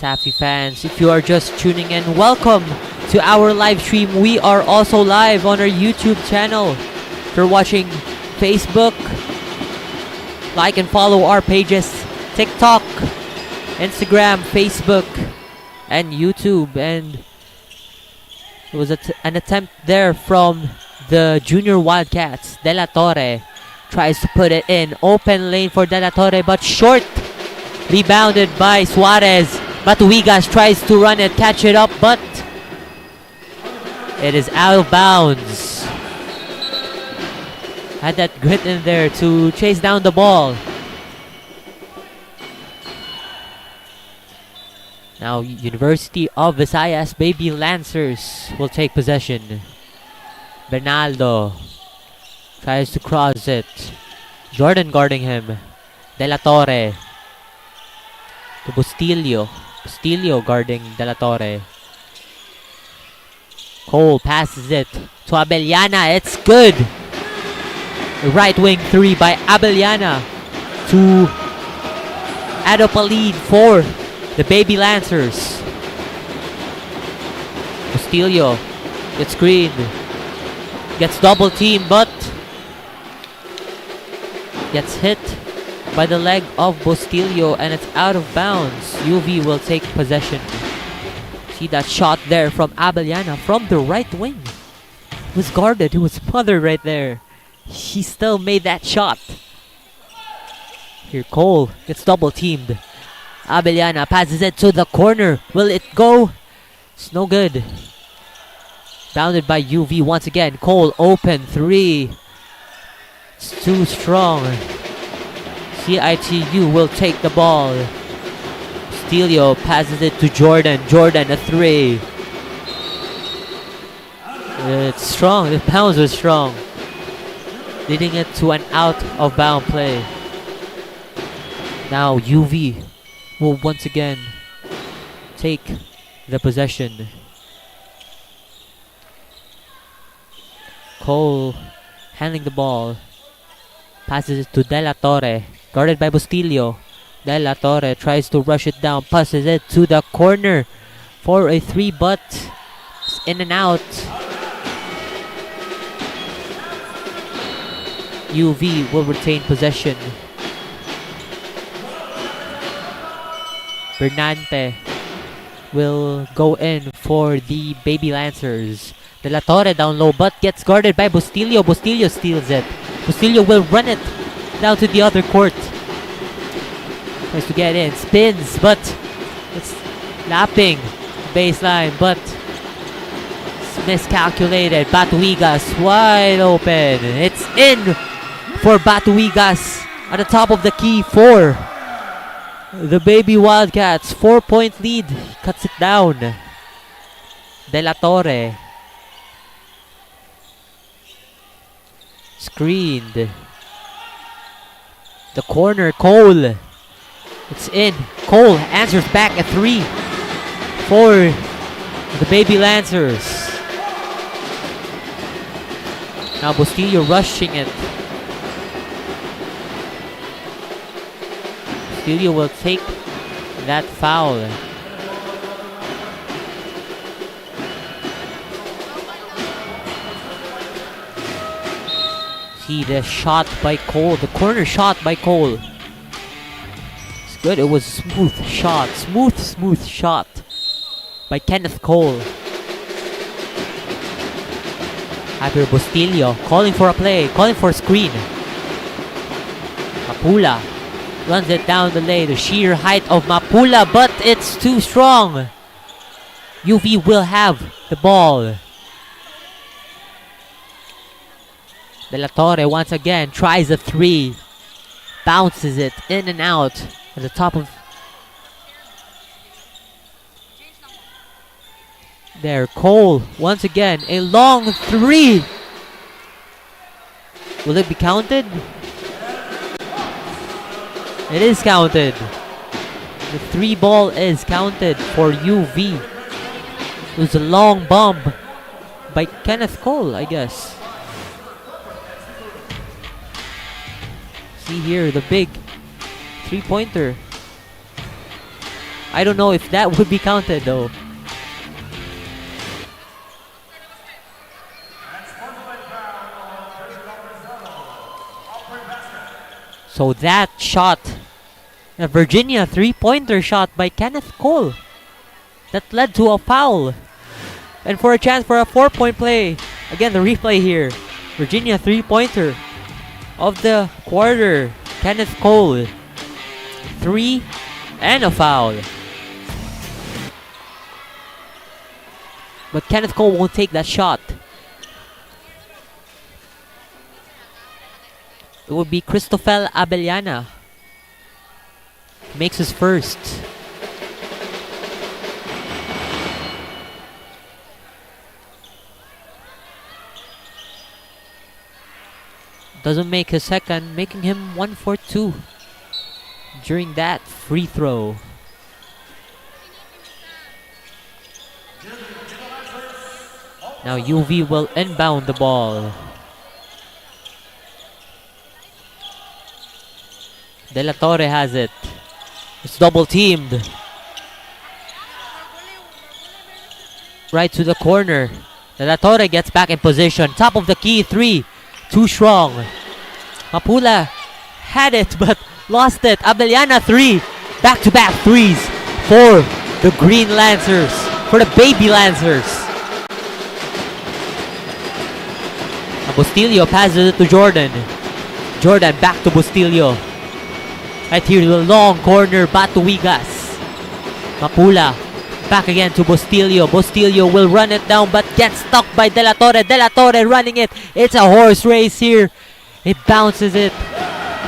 Cesafi fans, if you are just tuning in, welcome to our live stream. We are also live on our YouTube channel. If you're watching Facebook, like and follow our pages, TikTok, Instagram, Facebook, and YouTube. And it was an attempt there from the Junior Wildcats. De La Torre tries to put it in. Open lane for De La Torre, but short. Rebounded by Suarez. Batuigas tries to run it, catch it up, but it is out of bounds. Had that grit in there to chase down the ball. Now University of Visayas Baby Lancers will take possession. Bernaldo tries to cross it. Jordan guarding him. De La Torre to Bustillo. Bustillo guarding De La Torre. Cole passes it to Abellana. It's good. Right wing 3 by Abellana to add up a lead for The Baby Lancers. Bustillo gets screened. Gets double teamed, but gets hit by the leg of Bustillo, and it's out of bounds. UV will take possession. See that shot there from Abellana from the right wing. It was guarded. It was smothered right there. He still made that shot. Here Cole gets double teamed. Abellana passes it to the corner. Will it go? It's no good. Bounded by UV once again. Cole open three. It's too strong. CIT-U will take the ball. Bustillo passes it to Jordan. Jordan a three. It's strong. The pounds are strong. Leading it to an out of bound play. Now UV will once again take the possession. Cole handling the ball. Passes it to De La Torre. Guarded by Bustillo. De La Torre tries to rush it down. Passes it to the corner for a three, but it's in and out. UV will retain possession. Bernante will go in for the Baby Lancers. De La Torre down low, but gets guarded by Bustillo. Bustillo steals it. Bustillo will run it down to the other court. Tries to get in, spins, but it's lapping baseline, but it's miscalculated. Batuigas wide open. It's in for Batuigas at the top of the key for the Baby Wildcats. 4-point lead. Cuts it down. De La Torre. Screened. The corner, Cole. It's in. Cole answers back a three for the Baby Lancers. Now Bustillo rushing it. Bustillo will take that foul. See the shot by Cole, the corner shot by Cole. It's good, it was a smooth shot, smooth shot by Kenneth Cole. After Bustillo calling for a play, calling for a screen. Mapula runs it down the lane, the sheer height of Mapula, but it's too strong. UV will have the ball. De La Torre once again tries a three. Bounces it in and out at the top of... There, Cole once again, a long three. Will it be counted? It is counted. The three ball is counted for UV. It was a long bomb by Kenneth Cole, I guess. See here, the big three-pointer. I don't know if that would be counted though. So that shot, a Virginia three-pointer shot by Kenneth Cole, that led to a foul. And for a chance for a 4-point play. Again, the replay here. Virginia three-pointer of the quarter. Kenneth Cole. 3 and a foul. But Kenneth Cole won't take that shot. It would be Cristofel Abellana. Makes his first. Doesn't make his second, making him 1 for 2 during that free throw. Now UV will inbound the ball. De La Torre has it. It's double teamed. right to the corner. De La Torre gets back in position. Top of the key, 3. Too strong. Mapula had it but lost it. Abellana 3. Back-to-back threes for the Green Lancers. For the Baby Lancers. Bustillo passes it to Jordan. Jordan back to Bustillo. Right here to the long corner, Batuigas. Mapula back again to Bustillo. Bustillo will run it down but gets stuck by De La Torre. De La Torre running it. It's a horse race here. It bounces it.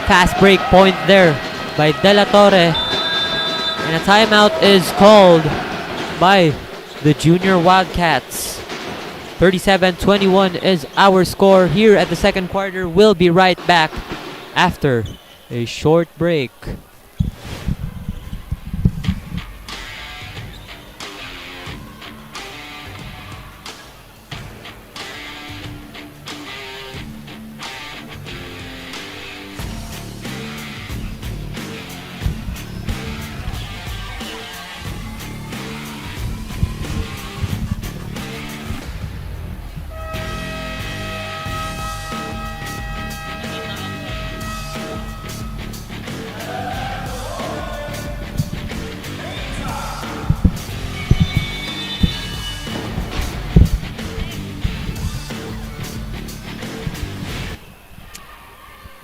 Fast break point there by De La Torre. And a timeout is called by the Junior Wildcats. 37-21 is our score here at the second quarter. We'll be right back after a short break.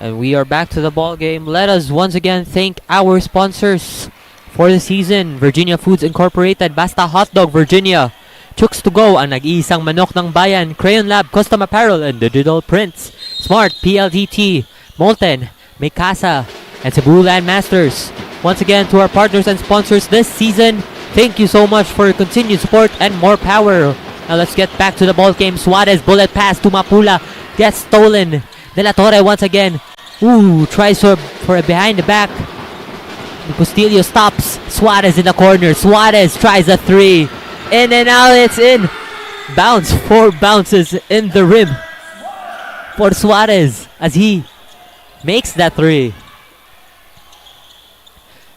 And we are back to the ball game. Let us once again thank our sponsors for the season. Virginia Foods Incorporated, Basta Hotdog Virginia, Chooks to Go, ang nag-iisang manok ng bayan, Crayon Lab, Custom Apparel and Digital Prints, Smart, PLDT, Molten, Mikasa, and Cebu Land Masters. Once again to our partners and sponsors this season, thank you so much for your continued support and more power. Now let's get back to the ball game. Suarez bullet pass to Mapula, gets stolen. De La Torre once again. Tries for a behind the back. Bustillo stops. Suarez in the corner. Suarez tries a 3. In and out, it's in. Bounce. 4 bounces in the rim for Suarez as he makes that 3.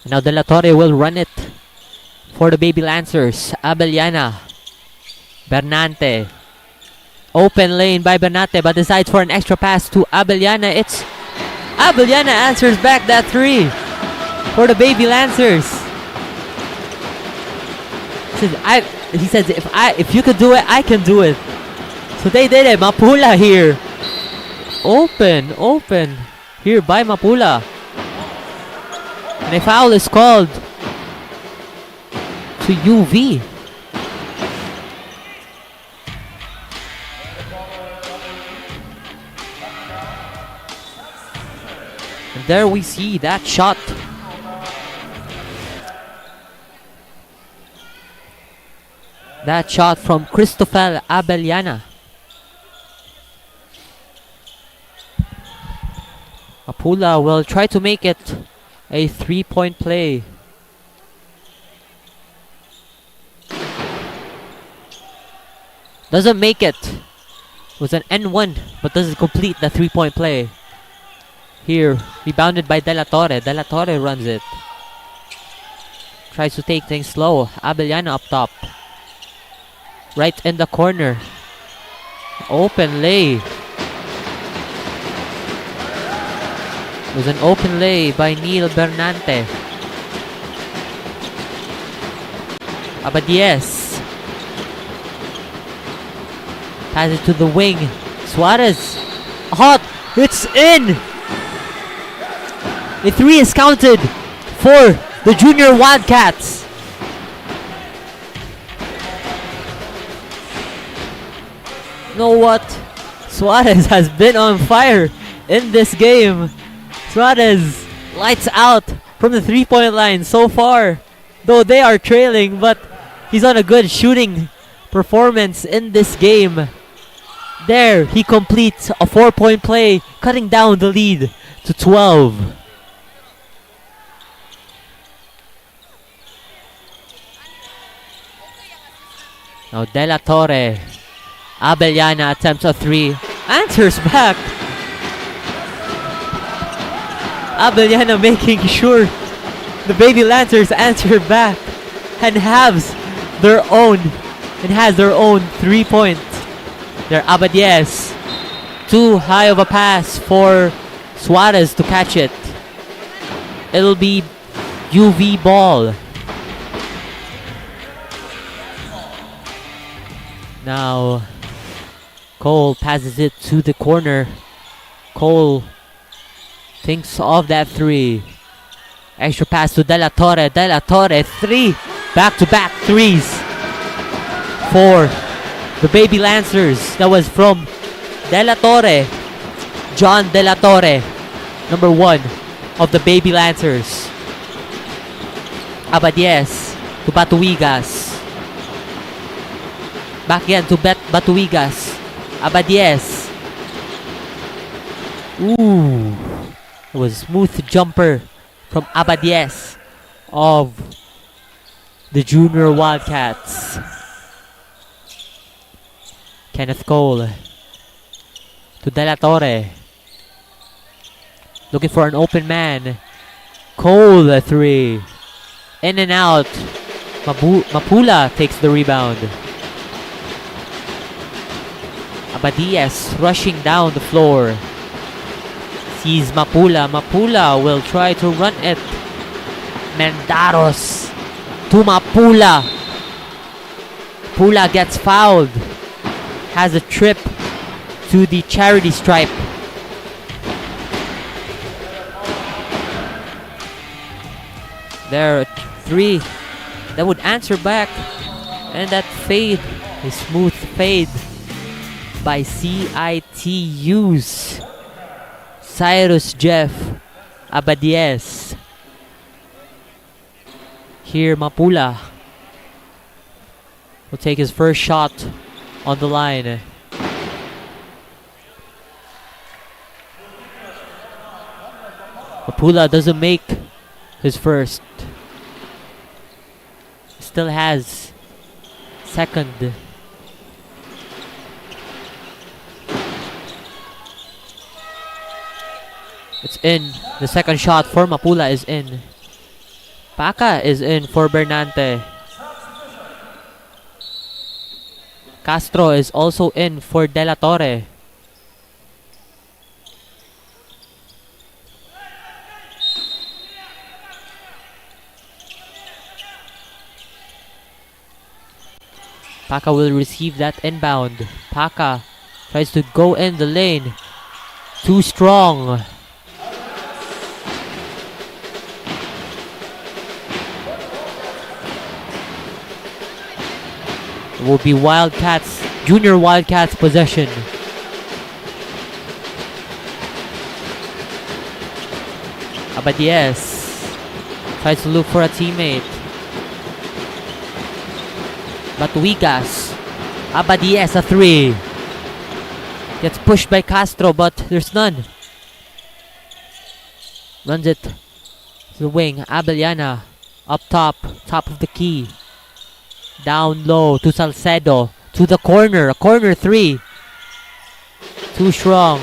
Now De La Torre will run it for the Baby Lancers. Abellana. Bernante. Open lane by Bernate but decides for an extra pass to Abellana. It's Abellana answers back that 3 for the Baby Lancers. He says if you could do it, I can do it. So they did it. Mapula here. Open here by Mapula. And a foul is called to UV. And there we see that shot. That shot from Cristofel Abellana. Mapula will try to make it a 3-point play. Doesn't make it. It was an N1, but doesn't complete the 3-point play. Here, rebounded by De La Torre. De La Torre runs it. Tries to take things slow. Abellana up top. Right in the corner. Open lay. It was an open lay by Neil Bernante. Abadies. Pass it to the wing. Suarez. Hot. It's in. A 3 is counted for the Junior Wildcats. You know what? Suarez has been on fire in this game. Suarez lights out from the 3-point line so far. Though they are trailing, but he's on a good shooting performance in this game. There, he completes a 4-point play, cutting down the lead to 12. Now De La Torre. Abellana attempts a 3. Answers back. Abellana making sure the Baby Lancers answer back and have their own and has their own 3-point. They're Abadies. Too high of a pass for Suarez to catch it. It'll be UV ball. Now, Cole passes it to the corner. Cole thinks of that 3. Extra pass to De La Torre. De La Torre, 3. Back-to-back 3s for the Baby Lancers. That was from De La Torre. John De La Torre, number 1 of the Baby Lancers. Abadies to Batuigas. Back again to Batuigas. Abadies. Ooh. It was a smooth jumper from Abadies of the Junior Wildcats. Kenneth Cole to De La Torre. Looking for an open man. Cole, a 3. In and out. Mapula takes the rebound. Abadies rushing down the floor. Sees Mapula. Mapula will try to run it. Mendaros to Mapula. Pula gets fouled. Has a trip to the charity stripe. There are 3 that would answer back. And that fade, a smooth fade by CIT-U's Cyrus Jeff Abadies. Here Mapula will take his first shot on the line. Mapula doesn't make his first. Still has second. It's in. The second shot for Mapula is in. Paca is in for Bernante. Castro is also in for De La Torre. Paca will receive that inbound. Paca tries to go in the lane. Too strong. It will be Wildcats, Junior Wildcats possession. Abadies tries to look for a teammate. Batuigas. Abadies, a 3. Gets pushed by Castro, but there's none. Runs it to the wing. Abellana up top of the key. Down low to Salcedo. To the corner. A corner 3. Too strong.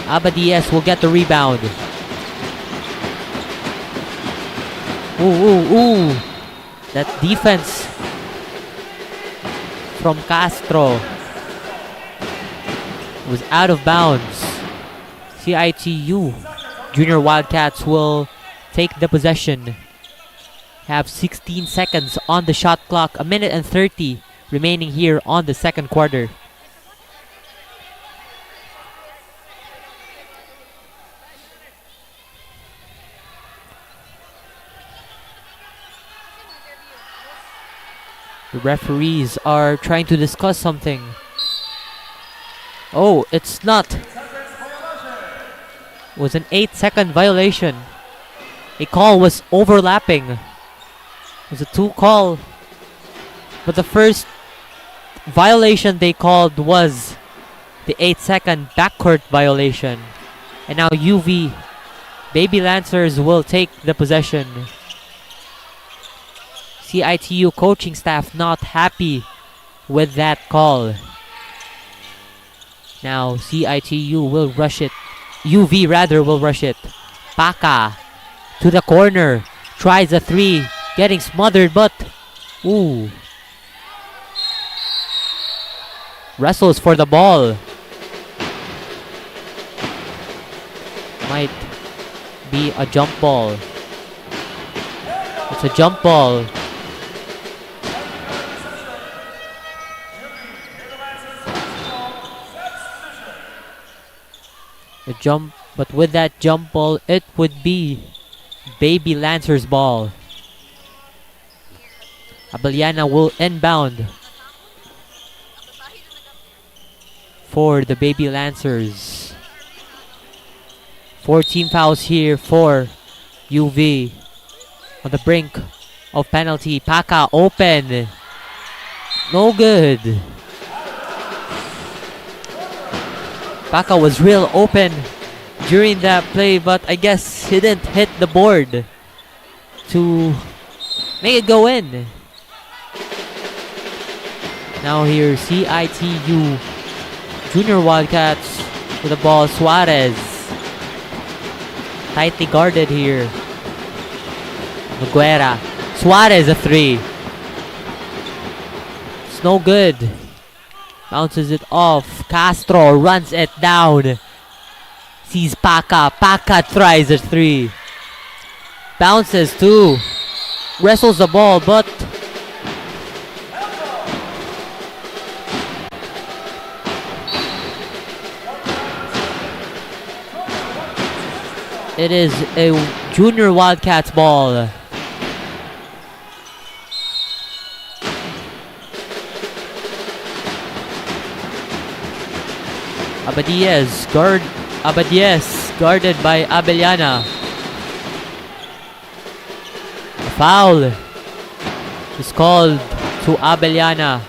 Abadies will get the rebound. Ooh. That defense from Castro was out of bounds. CIT-U Junior Wildcats will take the possession. Have 16 seconds on the shot clock. 1 minute and 30 remaining here on the second quarter. The referees are trying to discuss something. Oh, it's not. It was an 8-second violation. A call was overlapping. It was a 2 call. But the first violation they called was the 8-second backcourt violation. And now UV Baby Lancers will take the possession. CIT-U coaching staff not happy with that call. Now CIT-U will rush it. UV rather will rush it. Paca to the corner. Tries a 3. Getting smothered, but ooh. wrestles for the ball. Might be a jump ball. It's a jump ball. A jump, but with that jump ball, it would be Baby Lancer's ball. Abeliana will inbound for the Baby Lancers. 14 fouls here for UV. On the brink of penalty. Paka open. No good. Paka was real open during that play, but I guess he didn't hit the board to make it go in. Now here, CIT-U Junior Wildcats with the ball. Suarez tightly guarded here. Noguera. Suarez a three. It's no good. Bounces it off. Castro runs it down. Sees Paka. Paka tries a three. Bounces too. Wrestles the ball, but it is a Junior Wildcats ball. Abadies guarded by Abeliana. A foul is called to Abeliana.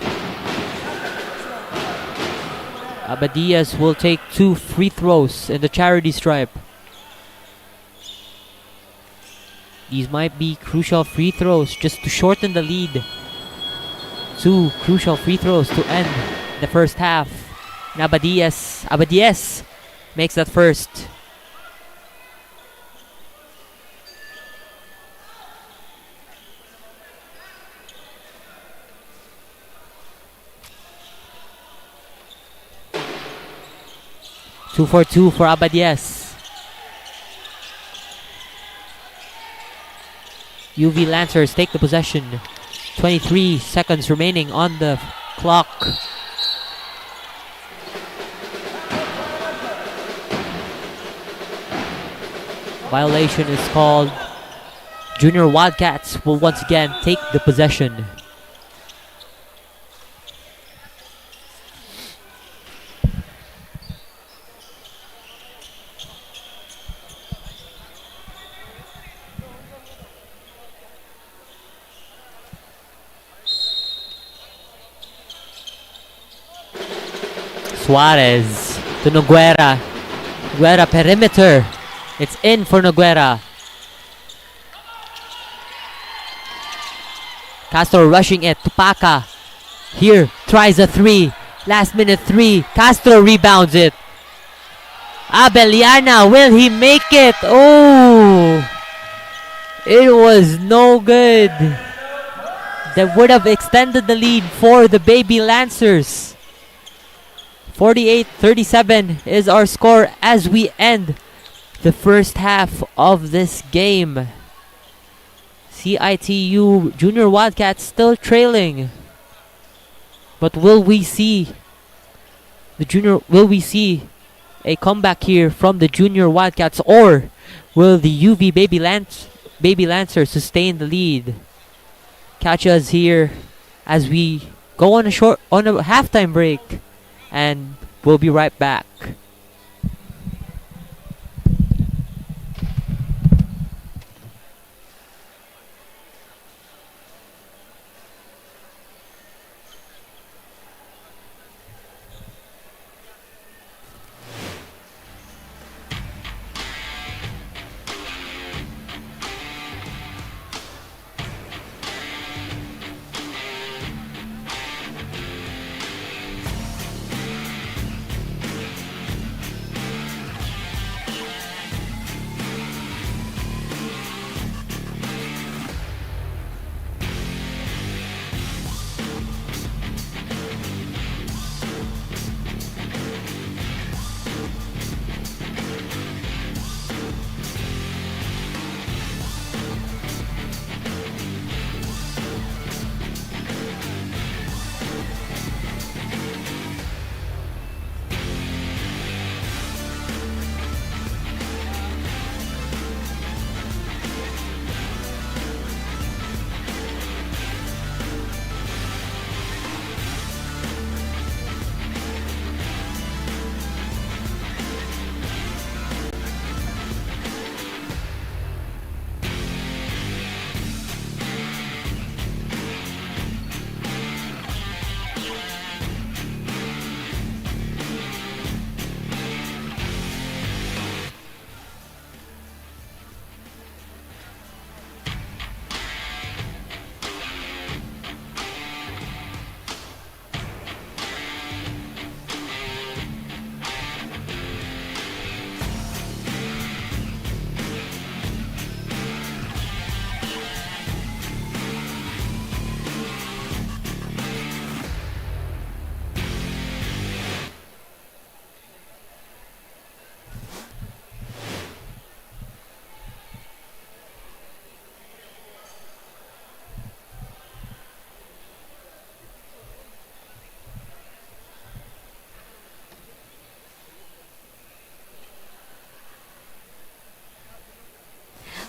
Abadies will take 2 free throws in the charity stripe. These might be crucial free throws just to shorten the lead. 2 crucial free throws to end the first half. And Abadies makes that first. Two for Abadies. UV Lancers take the possession. 23 seconds remaining on the clock. Violation is called. Junior Wildcats will once again take the possession. Suarez to Noguera. Noguera perimeter. It's in for Noguera. Castro rushing it to Paka. Here, tries a three. Last minute three. Castro rebounds it. Abeliana, will he make it? Oh! It was no good. That would have extended the lead for the Baby Lancers. 48-37 is our score as we end the first half of this game. CIT-U Junior Wildcats still trailing. But will we see a comeback here from the Junior Wildcats, or will the UV Baby Lancers sustain the lead? Catch us here as we go on a halftime break, and we'll be right back.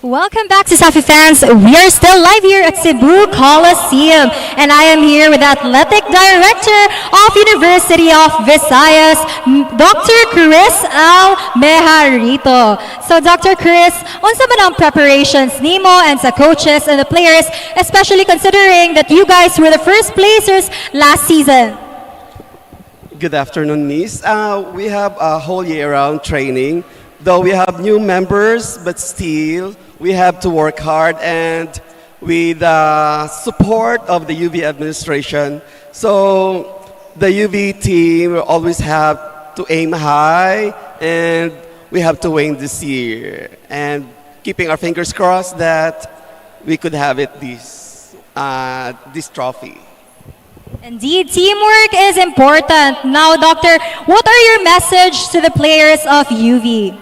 Welcome back to Cesafi fans. We are still live here at Cebu Coliseum, and I am here with the Athletic Director of University of Visayas, Dr. Chris Al Mejarito. So Dr. Chris, unsa man ang preparations nimo and sa coaches and the players, especially considering that you guys were the first placers last season? Good afternoon, Miss. We have a whole year-round training. Though we have new members, but still we have to work hard and with the support of the UV administration. So the UV team will always have to aim high and we have to win this year. And keeping our fingers crossed that we could have it this trophy. Indeed, teamwork is important. Now, Doctor, what are your message to the players of UV?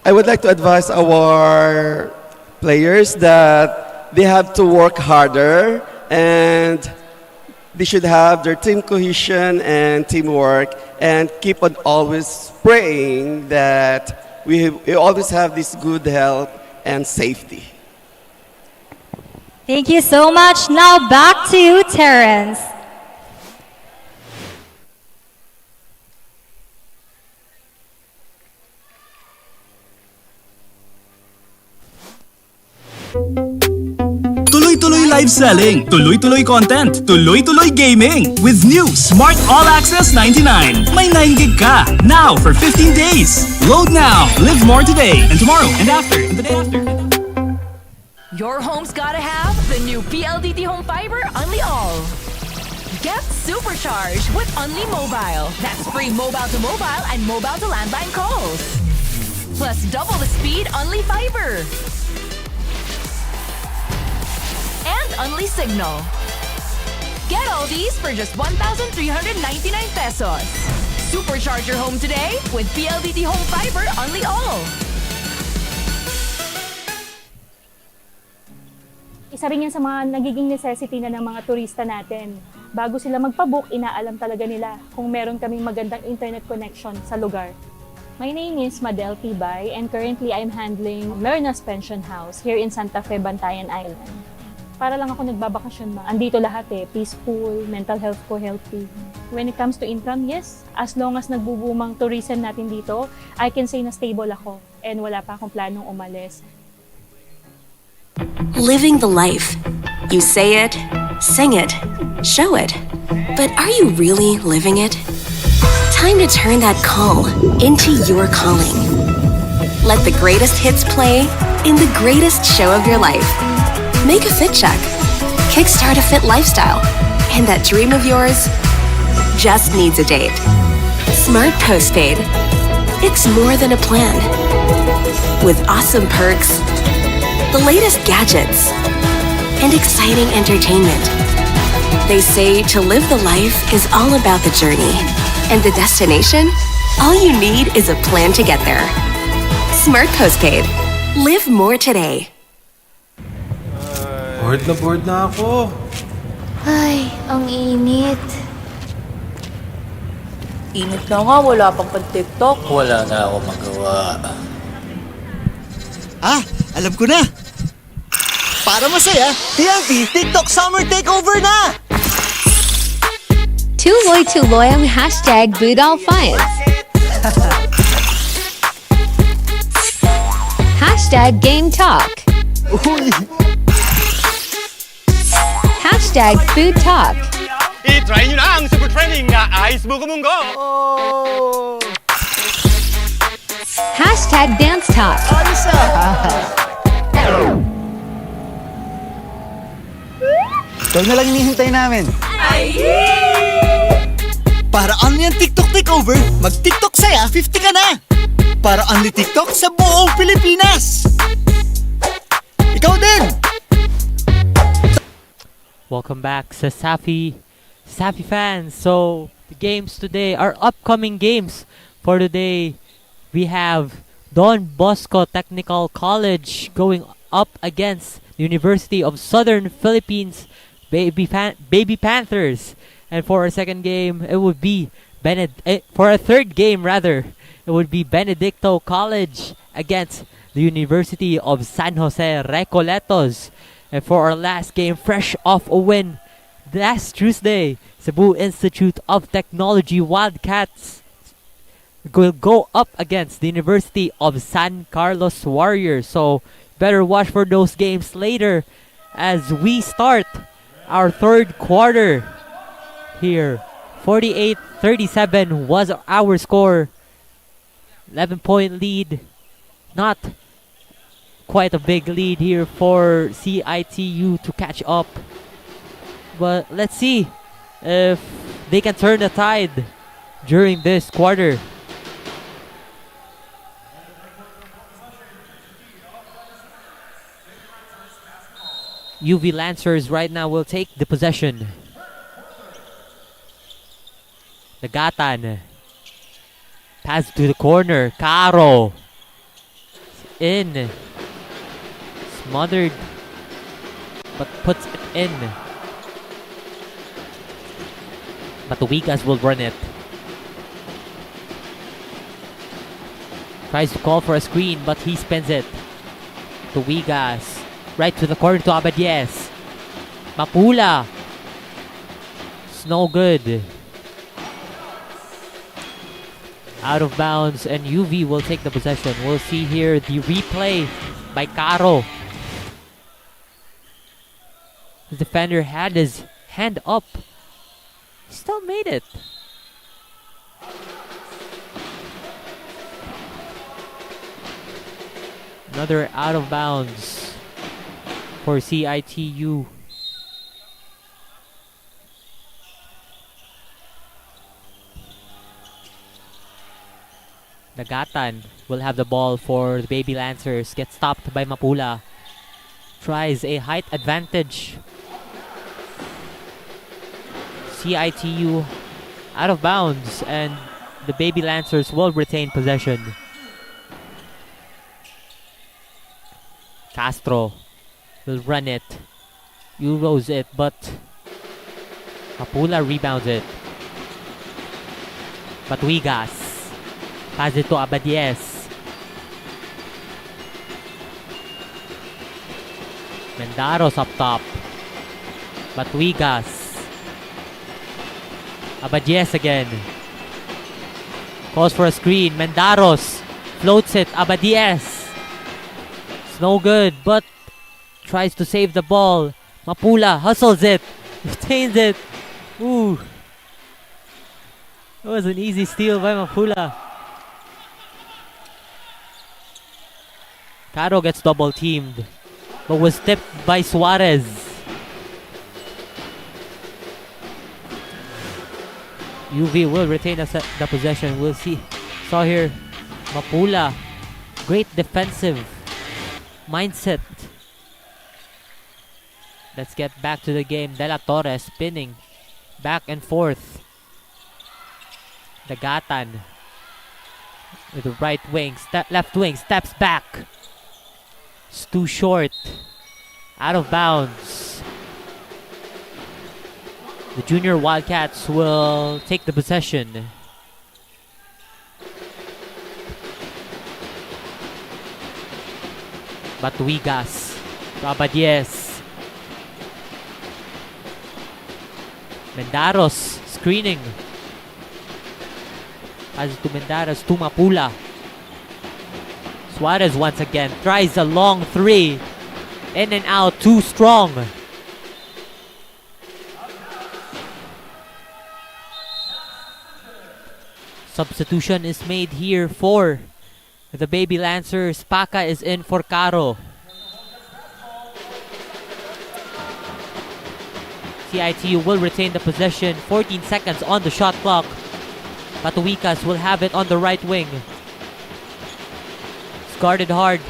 I would like to advise our players that they have to work harder and they should have their team cohesion and teamwork and keep on always praying that we always have this good health and safety. Thank you so much. Now back to you, Terrence. Tuloy-tuloy live selling, tuloy-tuloy content, tuloy-tuloy gaming. With new Smart All Access 99. May 9 GB ka. Now for 15 days. Load now. Live more today and tomorrow and after and the day after. Your home's gotta have the new PLDT Home Fiber Unli All. Get supercharged with Unli Mobile. That's free mobile to mobile and mobile to landline calls. Plus double the speed Unli Fiber. And Unli Signal. Get all these for just 1,399 pesos. Supercharge your home today with PLDT Home Fiber Unli All. Isa rin yan sa mga nagiging necessity na ng mga turista natin. Bago sila magpabook, inaalam talaga nila kung meron kaming magandang internet connection sa lugar. My name is 𝐿𝐻𝐿 and currently I'm handling Mernas Pension House here in Santa Fe, Bantayan Island. Para lang ako nagbabakasyon andito lahat peaceful, mental health ko healthy. When it comes to income, yes, as long as nagbubumang tourism natin dito, I can say na stable ako and wala pa akong planong umalis. Living the life. You say it, sing it, show it. But are you really living it? Time to turn that call into your calling. Let the greatest hits play in the greatest show of your life. Make a fit check. Kickstart a fit lifestyle. And that dream of yours just needs a date. Smart Postpaid. It's more than a plan. With awesome perks, the latest gadgets, and exciting entertainment. They say to live the life is all about the journey, and the destination, all you need is a plan to get there. Smart Postpaid. Live more today. Bored na ako. Ay, ang init. Init na nga, wala pang pag-TikTok. Wala na ako magawa. Alam ko na! Para masaya, TNT TikTok Summer Takeover na! Tuloy-tuloy ang #BootAllFunds. #GameTalk. #FoodTalk. I-try nyo na ang super trending na Ice Buko Munggo! #DanceTalk. Ikaw na lang hinihintay namin. Para only ang TikTok Takeover, mag-TikTok saya 50 ka na! Para only TikTok sa buong Pilipinas! Ikaw din! Welcome back, Cesafi fans. So the games today are upcoming games for today. We have Don Bosco Technical College going up against the University of Southern Philippines Baby Panthers. And for our second game, it would be for a third game rather, it would be Benedicto College against the University of San Jose Recoletos. And for our last game, fresh off a win last Tuesday, Cebu Institute of Technology Wildcats will go up against the University of San Carlos Warriors. So better watch for those games later as we start our third quarter here. 48-37 was our score. 11-point lead. Not quite a big lead here for CIT-U to catch up. But let's see if they can turn the tide during this quarter. UV Lancers right now will take the possession. Nagatan. Pass to the corner. Caro. In. Smothered. But puts it in. Matuwigas will run it. Tries to call for a screen, but he spins it. Matuwigas. Right to the corner to Abadies. Mapula. It's no good. Out of bounds, and UV will take the possession. We'll see here the replay by Caro. The defender had his hand up. Still made it. Another out of bounds for CIT-U. Nagatan will have the ball for the Baby Lancers. Gets stopped by Mapula. Tries a height advantage. CIT-U out of bounds, and the Baby Lancers will retain possession. Castro will run it. Euros it, but Mapula rebounds it. Matuwigas. Pass it to Abadies. Mendaros up top. Matuwigas. Abadies again. Calls for a screen. Mendaros floats it. Abadies. It's no good, but tries to save the ball. Mapula hustles it. Retains it. Ooh. It was an easy steal by Mapula. Caro gets double teamed, but was tipped by Suarez. UV will retain the possession. We'll see. Saw here Mapula. Great defensive mindset. Let's get back to the game. De La Torre spinning back and forth. Nagatan with the right wing, left wing, steps back. It's too short. Out of bounds. The Junior Wildcats will take the possession. Matuwigas. Abadies. Mendaros screening. As to Mendaros to Mapula. Suarez once again tries a long three. In and out, too strong. Substitution is made here for the Baby Lancers. Paca is in for Caro. CIT-U will retain the possession. 14 seconds on the shot clock. Matuwigas will have it on the right wing. It's guarded hard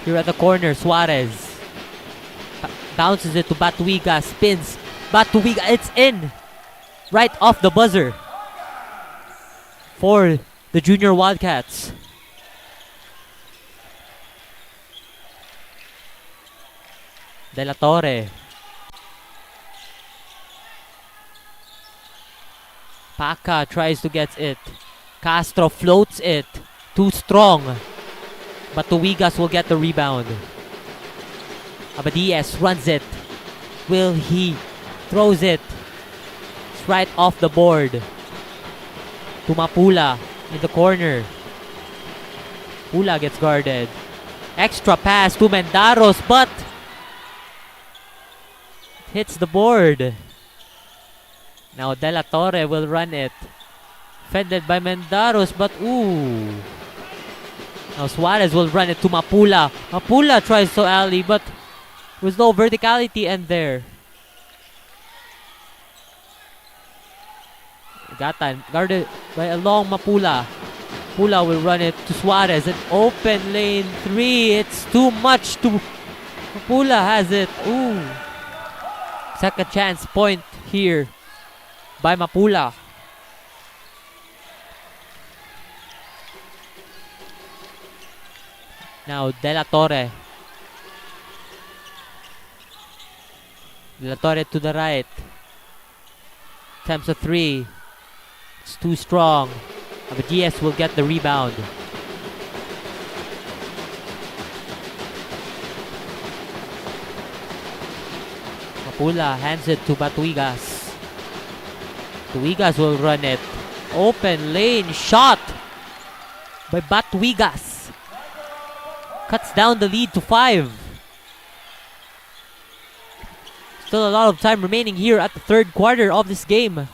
here at the corner. Suarez bounces it to Matuwigas. Spins. Matuwigas, it's in. Right off the buzzer for the Junior Wildcats. De La Torre. Paca tries to get it. Castro floats it. Too strong. Batuigas will get the rebound. Abadies runs it. Will he? Throws it. It's right off the board. To Mapula in the corner. Pula gets guarded. Extra pass to Mendaros, but hits the board. Now De La Torre will run it. Fended by Mendaros, but ooh. Now Suarez will run it to Mapula. Mapula tries to alley, but with no verticality end there. Gatan guarded by a long Mapula. Pula will run it to Suarez. An open lane 3. It's too much to... Mapula has it. Ooh. Second chance point here by Mapula. Now De La Torre. De La Torre to the right. Attempts a 3. It's too strong. Abadies will get the rebound. Mapula hands it to Batuigas. Batuigas will run it. Open lane shot by Batuigas. Cuts down the lead to 5. Still a lot of time remaining here at the third quarter of this game.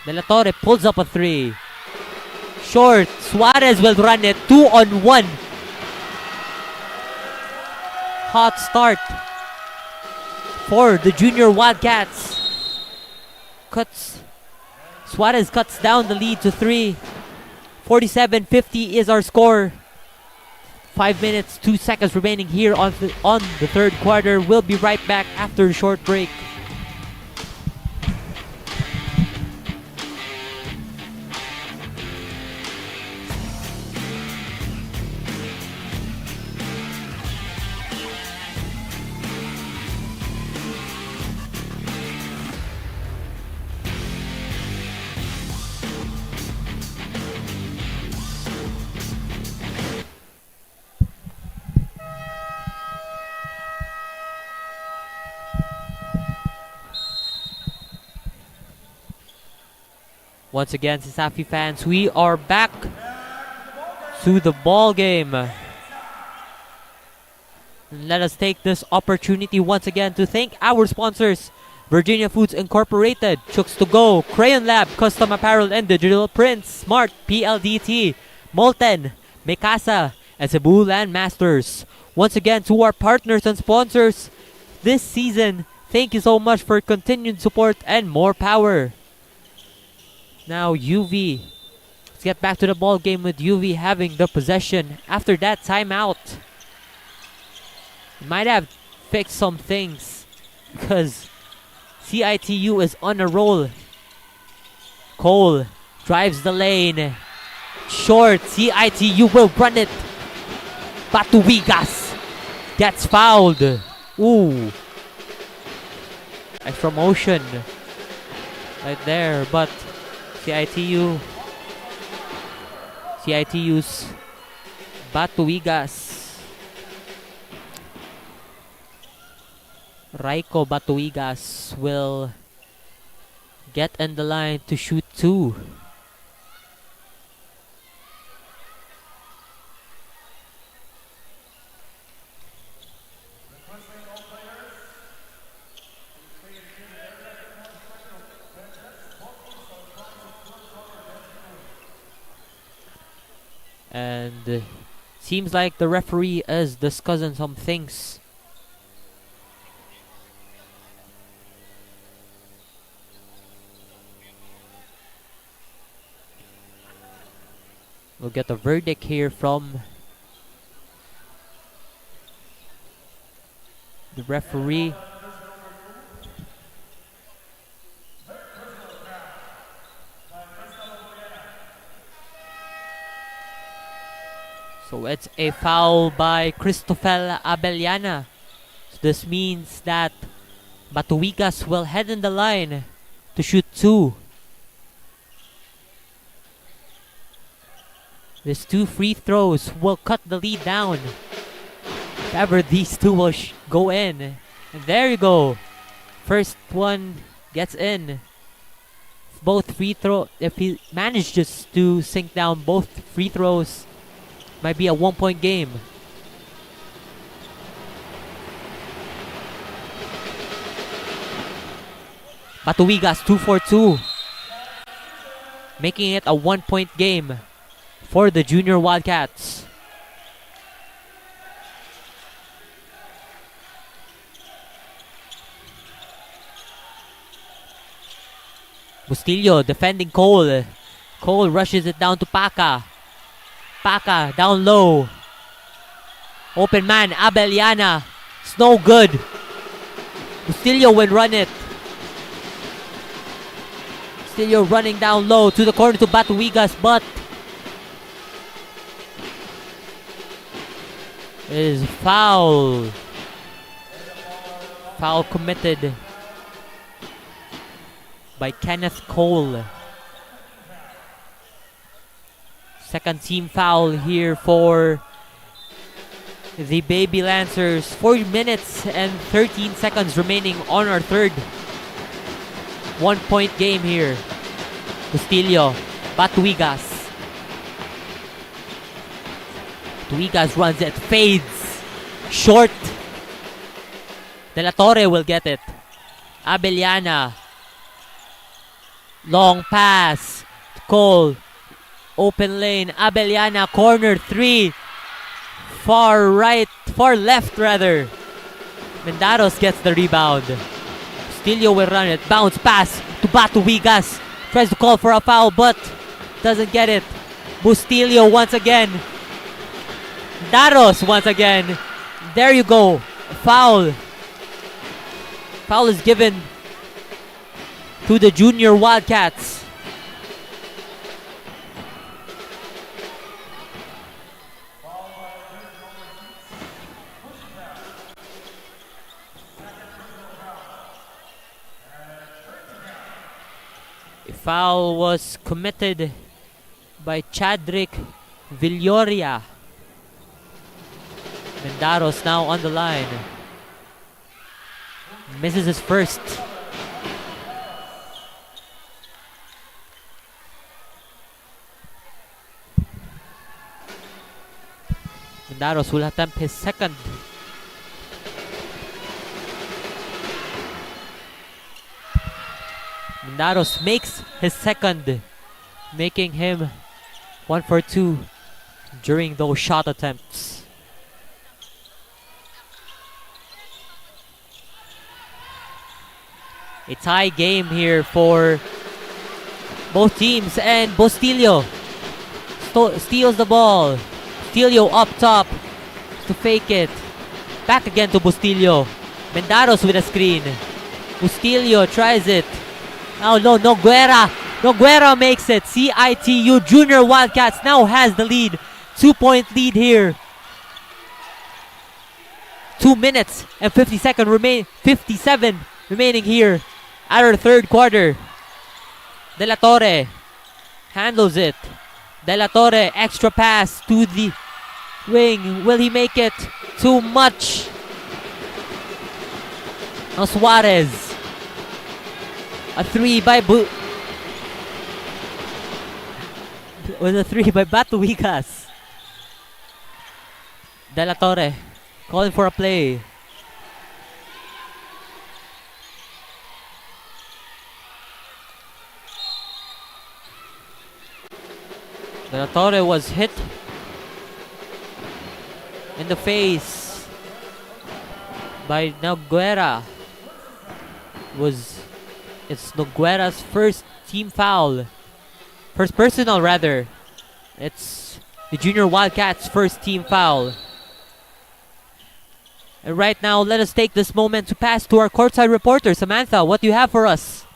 De La Torre pulls up a 3. Short. Suarez will run it. 2-on-1. Hot start for the Junior Wildcats. Suarez cuts down the lead to 3. 47-50 is our score. 5 minutes, 2 seconds remaining here on the third quarter. We'll be right back after a short break. Once again, Cesafi fans, we are back to the ball game. Let us take this opportunity once again to thank our sponsors: Virginia Foods Incorporated, Chooks to Go, Crayon Lab, Custom Apparel and Digital Prints, Smart, PLDT, Molten, Mikasa, and Cebu Landmasters. Once again, to our partners and sponsors this season, thank you so much for continued support and more power. Now UV. Let's get back to the ball game with UV having the possession after that timeout. Might have fixed some things because CIT-U is on a roll. Cole drives the lane. Short. CIT-U will run it. Batuigas gets fouled. Ooh. Extra motion right there, but CIT-U's Batuigas. Raiko Batuigas will get in the line to shoot 2. And seems like the referee is discussing some things. We'll get a verdict here from the referee. So it's a foul by Cristofel Abellana. So this means that Batuigas will head in the line to shoot 2. These 2 free throws will cut the lead down. If ever these 2 will go in. And there you go. First one gets in. If he manages to sink down both free throws, might be a 1-point game. Batuigas 2 for 2, making it a 1-point game for the Junior Wildcats. Bustillo defending Cole. Cole rushes it down to Paca. Paca down low. Open man, Abeliana. It's no good. Bustillo will run it. Bustillo running down low to the corner to Batuigas, but is foul. Foul committed by Kenneth Cole. Second team foul here for the Baby Lancers. 4 minutes and 13 seconds remaining on our third 1-point game here. Bustillo, Batuigas. Batuigas runs it, fades, short. De La Torre will get it. Abeliana. Long pass. Cole. Open lane. Abeliana. Corner 3. Far left rather. Mendaros gets the rebound. Bustillo will run it. Bounce pass to Batuigas. Tries to call for a foul but doesn't get it. Bustillo once again. Mendaros once again. There you go. Foul. Foul is given to the Junior Wildcats. A foul was committed by Chadrick Villoria. Mendaros now on the line. Misses his first. Mendaros will attempt his second. Mendaros makes his second, making him 1 for 2 during those shot attempts. A tie game here for both teams, and Bustillo steals the ball. Bustillo up top to fake it. Back again to Bustillo. Mendaros with a screen. Bustillo tries it. Oh no, Noguera. Noguera makes it. CIT-U Junior Wildcats now has the lead. 2-point lead here. 2 minutes and 57 remaining here at our third quarter. De La Torre handles it. De La Torre, extra pass to the wing. Will he make it? Too much. Now Suarez. A 3 by with a 3 by Batuigas. De La Torre calling for a play. De La Torre was hit in the face by Noguera. It's Noguera's first team foul. First personal rather. It's the Junior Wildcats' first team foul. And right now, let us take this moment to pass to our courtside reporter. Samantha, what do you have for us?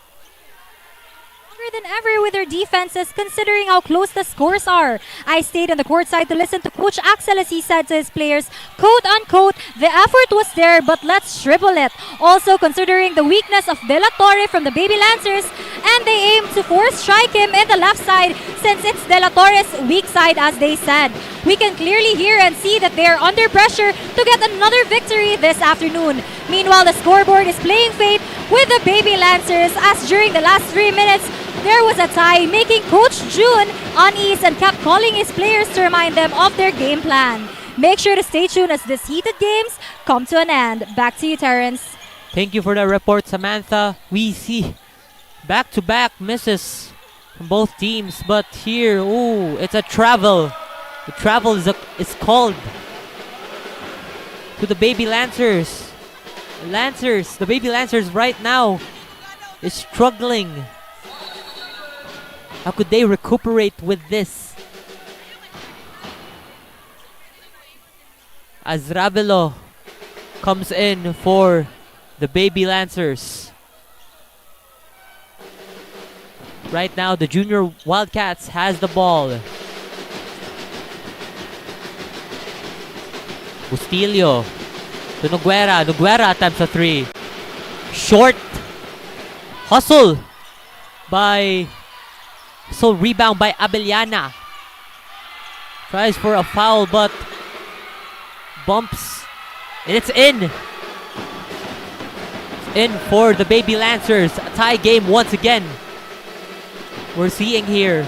than ever with their defenses considering how close the scores are. I stayed on the courtside to listen to Coach Axel as he said to his players, quote unquote, the effort was there but let's dribble it. Also considering the weakness of De La Torre from the Baby Lancers, and they aim to force strike him in the left side since it's De La Torre's weak side as they said. We can clearly hear and see that they are under pressure to get another victory this afternoon. Meanwhile, the scoreboard is playing fate with the Baby Lancers as during the last 3 minutes, there was a tie, making Coach June uneasy and kept calling his players to remind them of their game plan. Make sure to stay tuned as these heated games come to an end. Back to you, Terrence. Thank you for the report, Samantha. We see back-to-back misses from both teams, but here, ooh, it's a travel. The travel is called to the Baby Lancers. The Baby Lancers right now is struggling. How could they recuperate with this? As Ravelo comes in for the Baby Lancers. Right now, the Junior Wildcats has the ball. Bustillo to Noguera. Noguera attempts a three. Short. Hustle by... So rebound by Abellana. Tries for a foul but bumps. And it's in. It's in for the Baby Lancers. A tie game once again. We're seeing here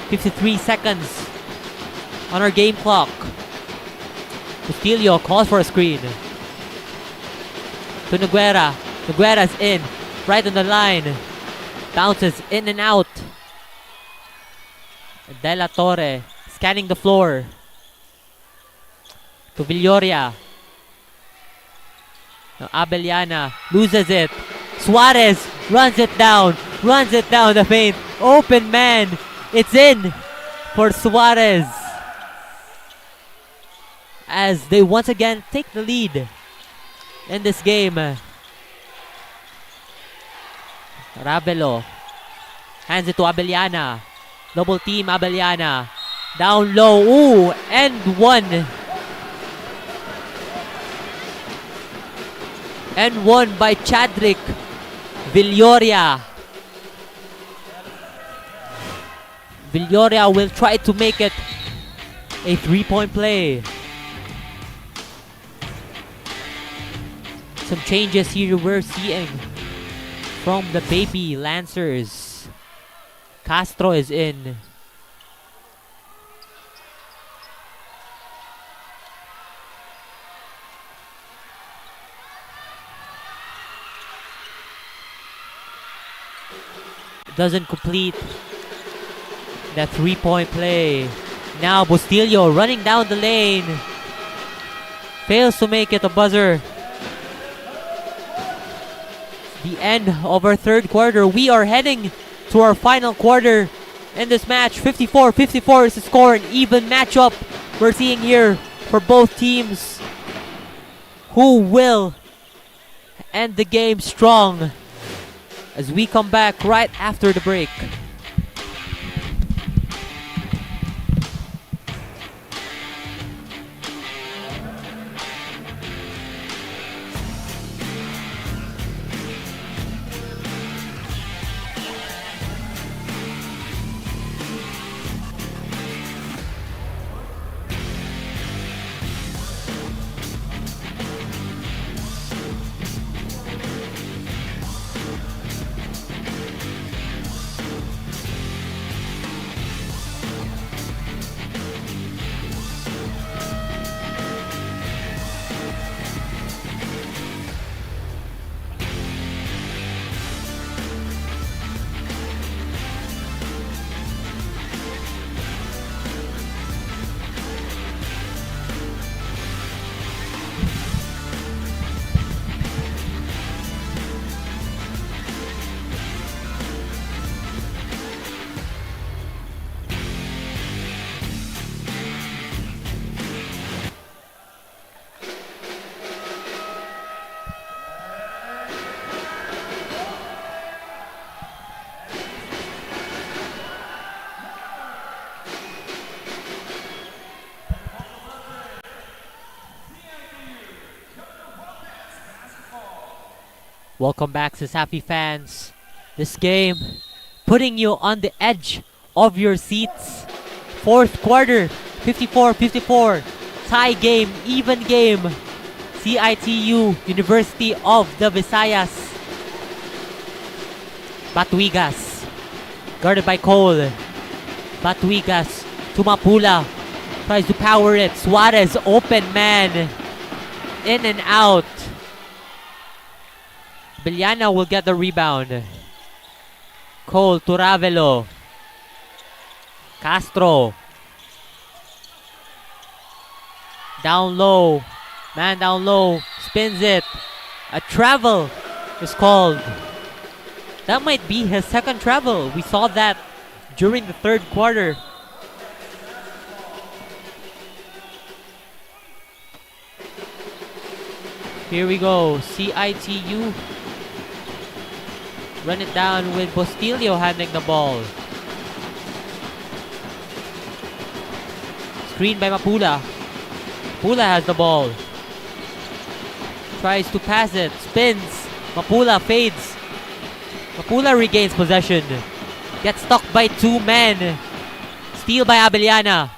53 seconds on our game clock. Bustillo calls for a screen. To Noguera. Noguera's in. Right on the line. Bounces in and out. De La Torre scanning the floor. To Villoria. Now Abellana loses it. Suarez runs it down. Runs it down the paint. Open man. It's in for Suarez. As they once again take the lead in this game. Ravelo hands it to Abellana. Double team Abellana. Down low. Ooh, and one. And one by Chadrick Villoria. Villoria will try to make it a 3-point play. Some changes here we're seeing from the Baby Lancers. Castro is in. Doesn't complete that 3-point play. Now Bustillo running down the lane. Fails to make it a buzzer. The end of our third quarter. We are heading to our final quarter in this match. 54-54 is the score. An even matchup we're seeing here for both teams. Who will end the game strong as we come back right after the break. Welcome back, Cesafi fans. This game putting you on the edge of your seats. Fourth quarter, 54-54. Tie game, even game. CIT-U, University of the Visayas. Batuigas, guarded by Cole. Batuigas to Mapula. Tries to power it. Suarez, open man. In and out. Biliana will get the rebound. Cole to Ravelo. Castro. Down low. Man down low. Spins it. A travel is called. That might be his second travel. We saw that during the third quarter. Here we go. CIT-U. Run it down with Bustillo handling the ball. Screen by Mapula. Mapula has the ball. Tries to pass it. Spins. Mapula fades. Mapula regains possession. Gets stuck by two men. Steal by Abellana.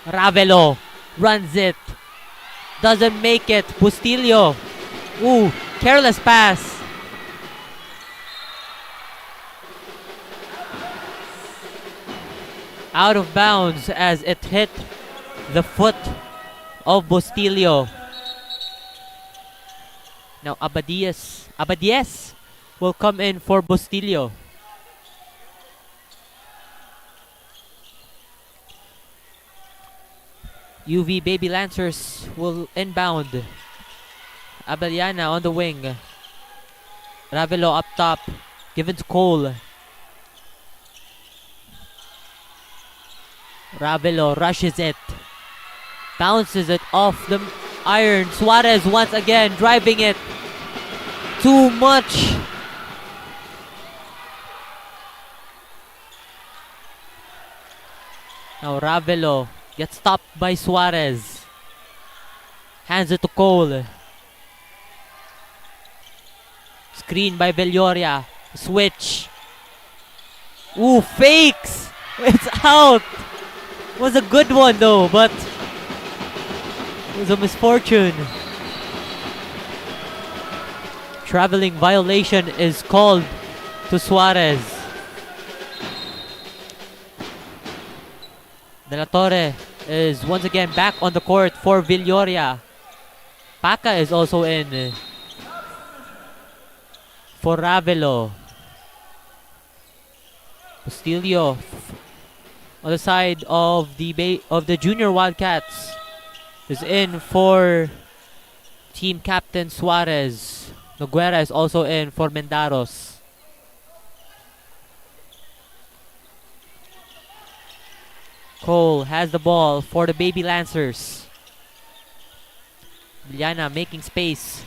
Ravelo runs it. Doesn't make it. Bustillo. Ooh, careless pass. Out of bounds as it hit the foot of Bustillo. Now Abadies will come in for Bustillo. UV Baby Lancers will inbound. Abellana on the wing. Ravelo up top. Given to Cole. Ravelo rushes it. Bounces it off the iron. Suarez once again driving it. Too much. Now Ravelo gets stopped by Suarez. Hands it to Cole. Screen by Villoria. Switch. Ooh, fakes! It's out! Was a good one though, but it was a misfortune. Traveling violation is called to Suarez. De La Torre is once again back on the court for Villoria. Paca is also in for Ravelo. Bustillo on the side of the junior Wildcats is in for team captain Suarez. Noguera is also in for Mendaros. Cole has the ball for the Baby Lancers. Biliana making space.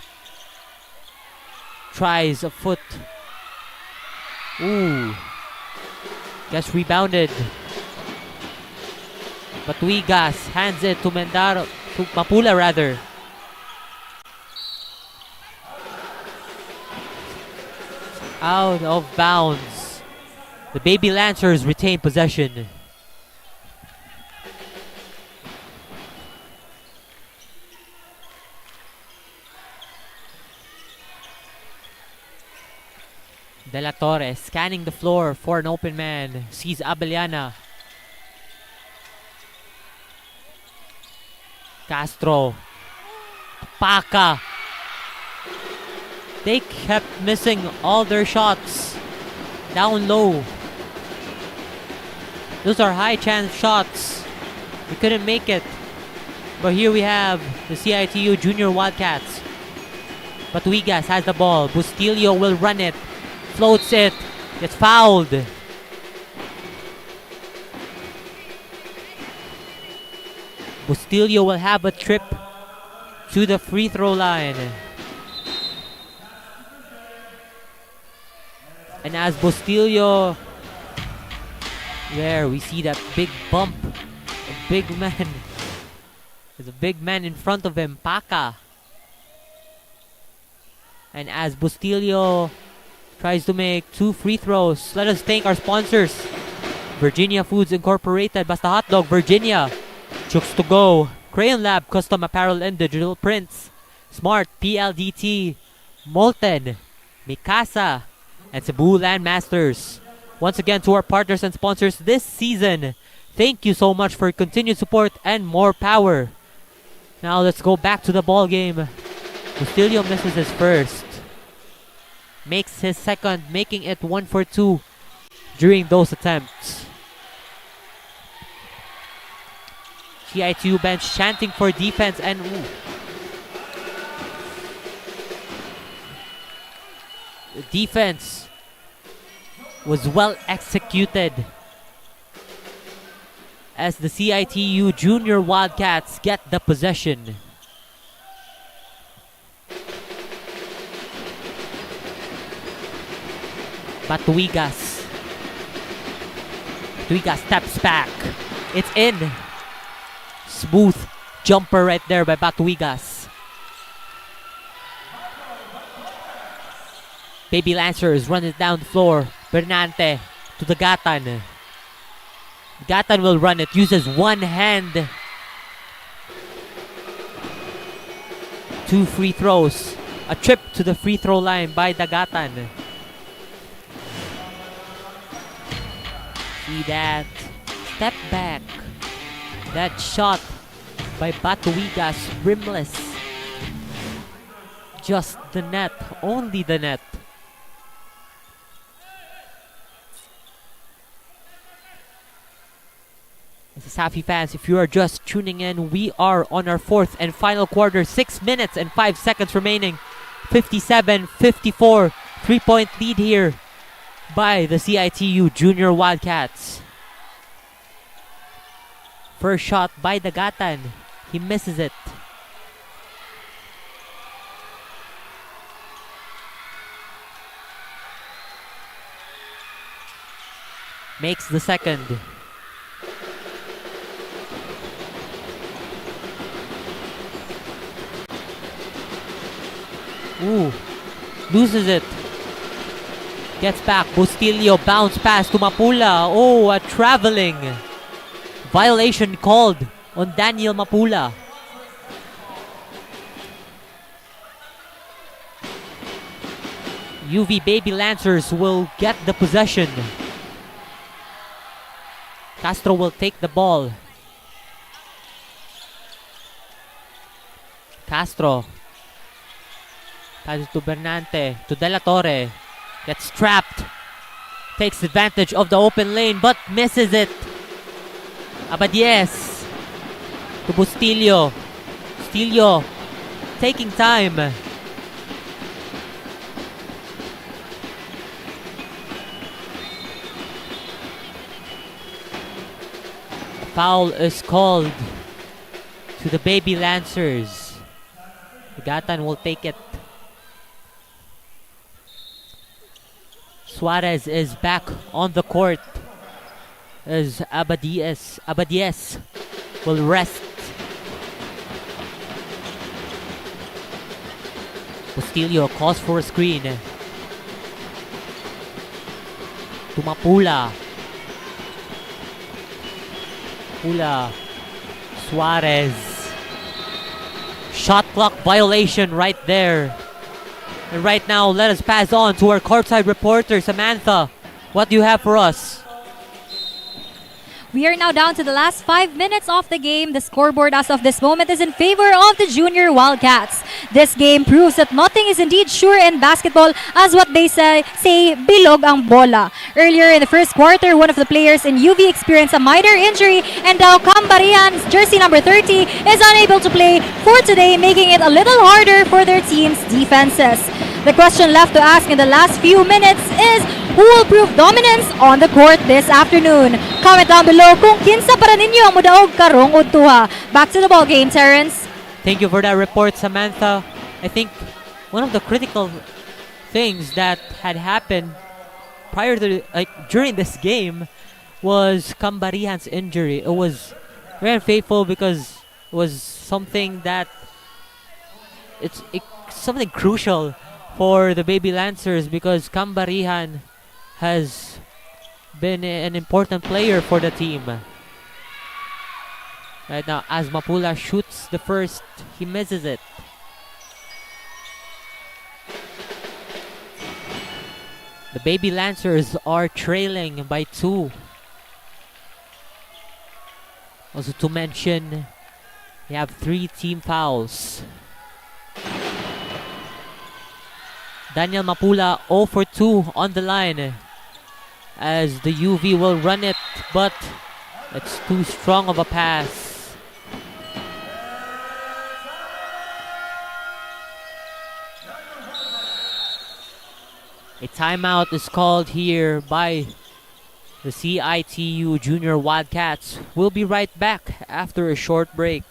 Tries a foot. Ooh. Gets rebounded. Batuigas hands it to Mendaro, to Mapula rather. Out of bounds. The Baby Lancers retain possession. De La Torre scanning the floor for an open man. Sees Abellana. Castro. Paca. They kept missing all their shots. Down low. Those are high chance shots. We couldn't make it. But here we have the CIT-U Junior Wildcats. Batuigas has the ball. Bustillo will run it. Floats it. Gets fouled. Bustillo will have a trip to the free throw line. And as Bustillo, there we see that big bump. A big man. There's a big man in front of him, Paca. And as Bustillo tries to make 2 free throws, let us thank our sponsors. Virginia Foods Incorporated, Basta Hotdog, Virginia. Chooks to Go, Crayon Lab, Custom Apparel and Digital Prints. Smart, PLDT, Molten, Mikasa, and Cebu Landmasters. Once again, to our partners and sponsors this season, thank you so much for your continued support and more power. Now let's go back to the ball game. Bustillo misses his first. Makes his second, making it 1 for 2 during those attempts. CIT-U bench chanting for defense and the defense was well executed as the CIT-U Junior Wildcats get the possession. Batuigas steps back. It's in. Smooth jumper right there by Batuigas. Baby Lancers run it down the floor. Bernante to the Gatan. Gatan will run it. Uses one hand. 2 free throws. A trip to the free throw line by Dagatan. See that? Step back. That shot by Batuigas, rimless. Just the net. Only the net. Cesafi fans, if you are just tuning in, we are on our 4th and final quarter. 6 minutes and 5 seconds remaining. 57-54. 3-point lead here by the CIT-U Junior Wildcats. First shot by Dagatan. He misses it. Makes the second. Ooh, loses it. Gets back. Bustillo bounce pass to Mapula. Oh, a traveling violation called on Daniel Mapula. UV Baby Lancers will get the possession. Castro will take the ball. Castro. Passes to Bernante. To De La Torre. Gets trapped. Takes advantage of the open lane but misses it. Abadies. To Bustillo. Bustillo taking time. Foul is called to the Baby Lancers. Gatan will take it. Suarez is back on the court as Abadies will rest. Bustillo calls for a screen. To Mapula. Suarez. Shot clock violation right there. And right now, let us pass on to our courtside reporter, Samantha. What do you have for us? We are now down to the last 5 minutes of the game. The scoreboard as of this moment is in favor of the Junior Wildcats. This game proves that nothing is indeed sure in basketball, as what they say bilog ang bola. Earlier in the first quarter, one of the players in UV experienced a minor injury, and now Cambarian's jersey number 30 is unable to play for today, making it a little harder for their team's defenses. The question left to ask in the last few minutes is, who will prove dominance on the court this afternoon? Comment down below kung kinsa para ninyo ang mudaog karong udtuha. Back to the ball game, Terrence. Thank you for that report, Samantha. I think one of the critical things that had happened prior to during this game was Cambarian's injury. It was very unfaithful because it was something that it's something crucial for the Baby Lancers because Kambarihan has been an important player for the team. Right now, as Mapula shoots the first, he misses it. The Baby Lancers are trailing by 2. Also to mention, they have 3 team fouls. Daniel Mapula 0 for 2 on the line as the UV will run it, but it's too strong of a pass. A timeout is called here by the CIT-U Junior Wildcats. We'll be right back after a short break.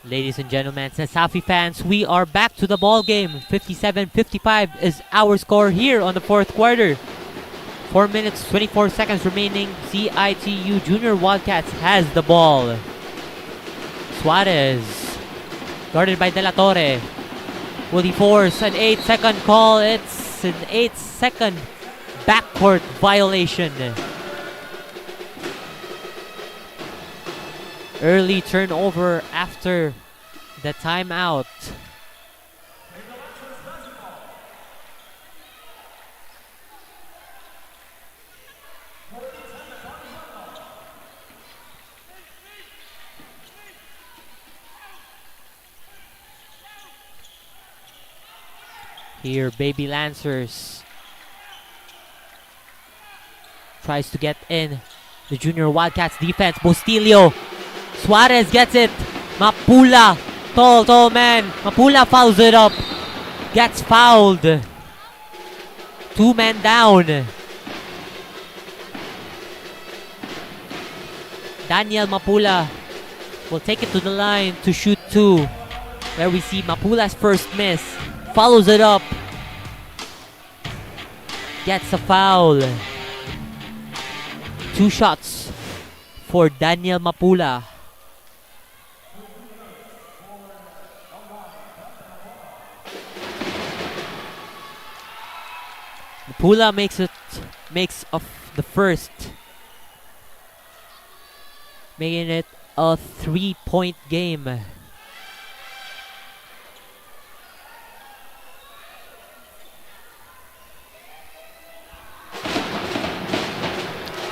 Ladies and gentlemen, Cesafi fans, we are back to the ball game. 57-55 is our score here on the fourth quarter. 4 minutes, 24 seconds remaining. CIT-U Junior Wildcats has the ball. Suarez, guarded by De La Torre. Will he force an 8-second call? It's an 8-second backcourt violation. Early turnover after the timeout. Here, Baby Lancers tries to get in the Junior Wildcats defense. Bustillo. Suarez gets it. Mapula. Tall man. Mapula fouls it up. Gets fouled. 2 men down. Daniel Mapula will take it to the line to shoot 2. Where we see Mapula's first miss. Follows it up. Gets a foul. 2 shots for Daniel Mapula. Mapula makes of the first, making it a 3-point game.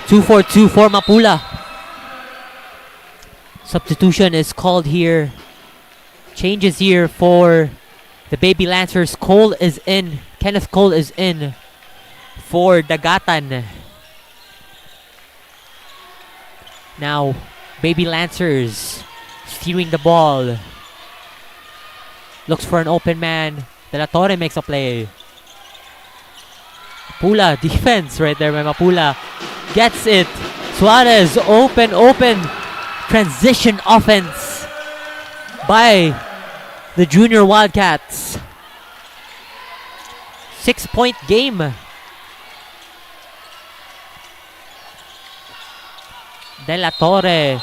Two for Mapula. Substitution is called here. Changes here for the Baby Lancers. Cole is in. Kenneth Cole is in for Dagatan. Now, Baby Lancers steering the ball. Looks for an open man. De La Torre makes a play. Mapula, defense right there by Mapula. Gets it. Suarez, open. Transition offense by the Junior Wildcats. 6-point game. De La Torre.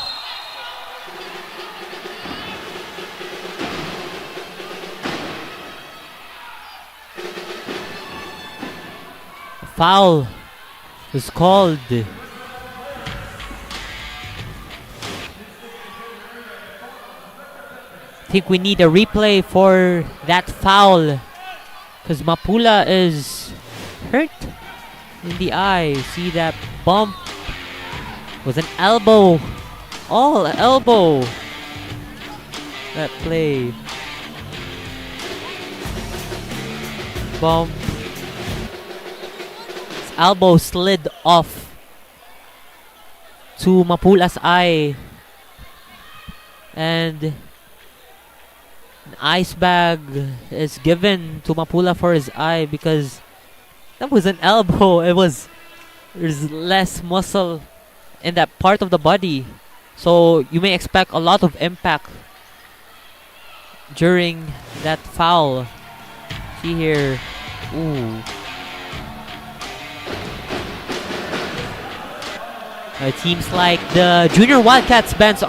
Foul is called. I think we need a replay for that foul because Mapula is hurt in the eye. See that bump was an elbow. All elbow That play. Bump. His elbow slid off to Mapula's eye. And an ice bag is given to Mapula for his eye because that was an elbow. There's less muscle in that part of the body. So you may expect a lot of impact during that foul. See here. Ooh. It seems like the Junior Wildcats bench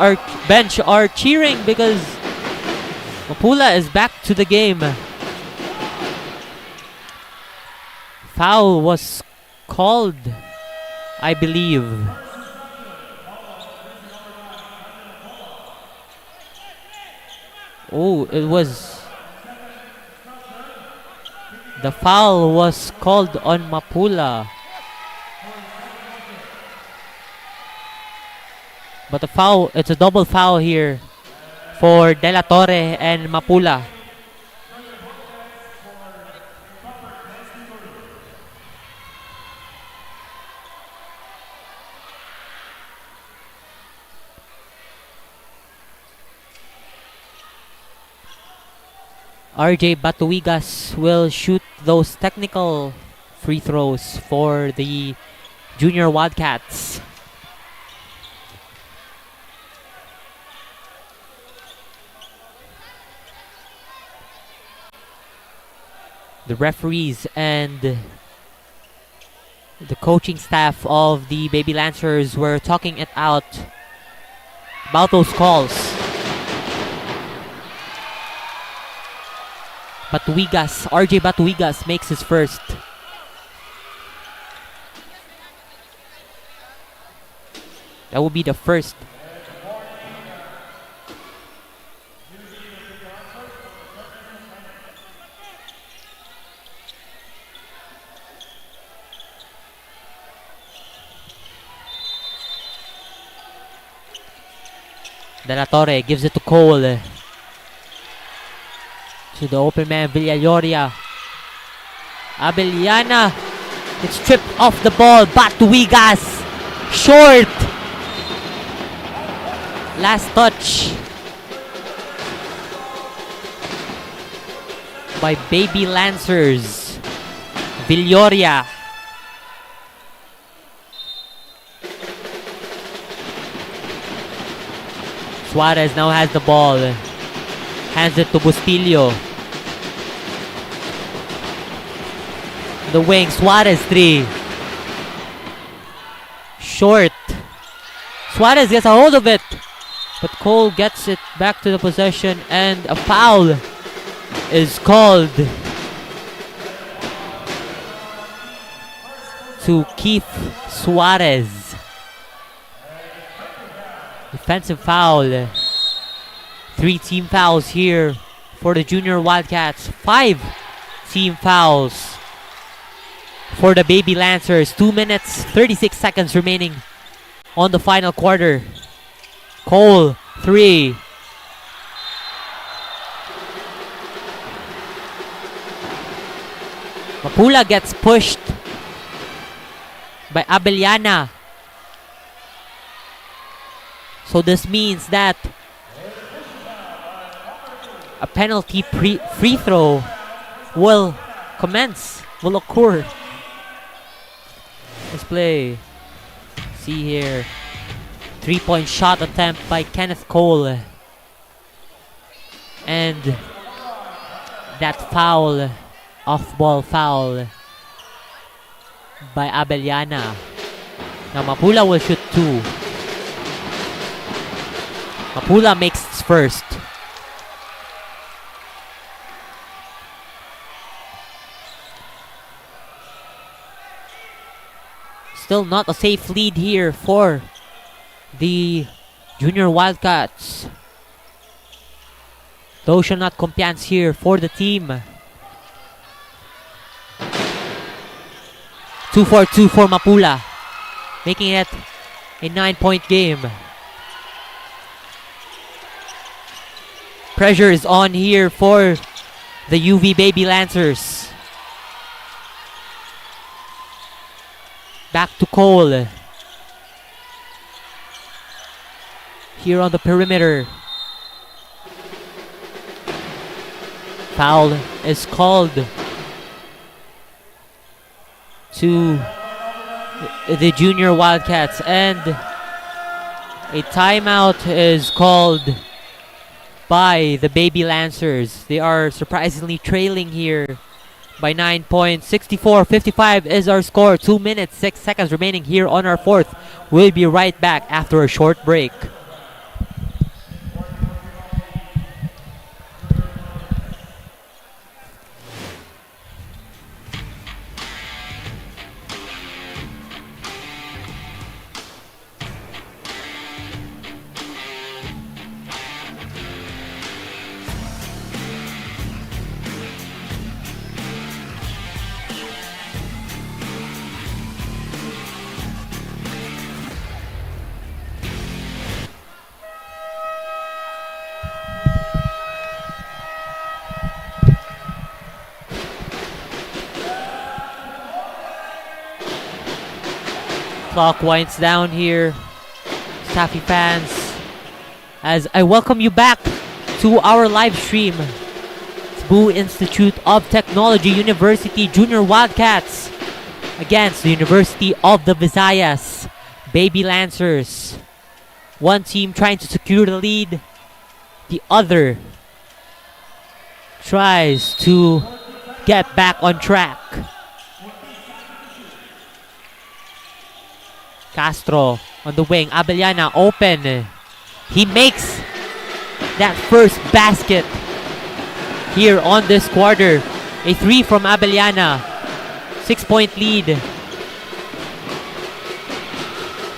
are cheering because Mapula is back to the game. Foul was called, I believe. Oh, it was. The foul was called on Mapula. But the foul, it's a double foul here for De La Torre and Mapula. RJ Batuigas will shoot those technical free throws for the Junior Wildcats. The referees and the coaching staff of the Baby Lancers were talking it out about those calls. Batuigas, RJ Batuigas makes his first. That will be the first. De La Torre gives it to Cole. To the open man, Villaloria. Abellana. It's stripped off the ball. Batuigas. Short. Last touch. By Baby Lancers. Villaloria. Suarez now has the ball. Hands it to Bustillo. The wing, Suarez 3. Short. Suarez gets a hold of it. But Cole gets it back to the possession and a foul is called to Keith Suarez. Defensive foul. 3 team fouls here for the Junior Wildcats. 5 team fouls for the Baby Lancers. 2 minutes, 36 seconds remaining on the final quarter. Cole, 3. Mapula gets pushed by Abellana. So this means that a penalty free throw will occur. Let's play. See here. 3-point shot attempt by Kenneth Cole. And that foul, off-ball foul by Abellana. Now Mapula will shoot 2. Mapula makes its first. Still not a safe lead here for the Junior Wildcats. Those shall not compliance here for the team. 2-4-2 for Mapula, making it a 9-point game. Pressure is on here for the UV Baby Lancers. Back to Cole. Here on the perimeter. Foul is called to the Junior Wildcats, and a timeout is called by the Baby Lancers. They are surprisingly trailing here by 9 points. 64-55 is our score. 2 minutes, 6 seconds remaining here on our fourth. We'll be right back after a short break. Clock winds down here, Cesafi fans, as I welcome you back to our live stream. Cebu Institute of Technology University Junior Wildcats against the University of the Visayas Baby Lancers. One team trying to secure the lead, the other tries to get back on track. Castro on the wing. Abellana open. He makes that first basket here on this quarter. A 3 from Abellana. 6-point lead.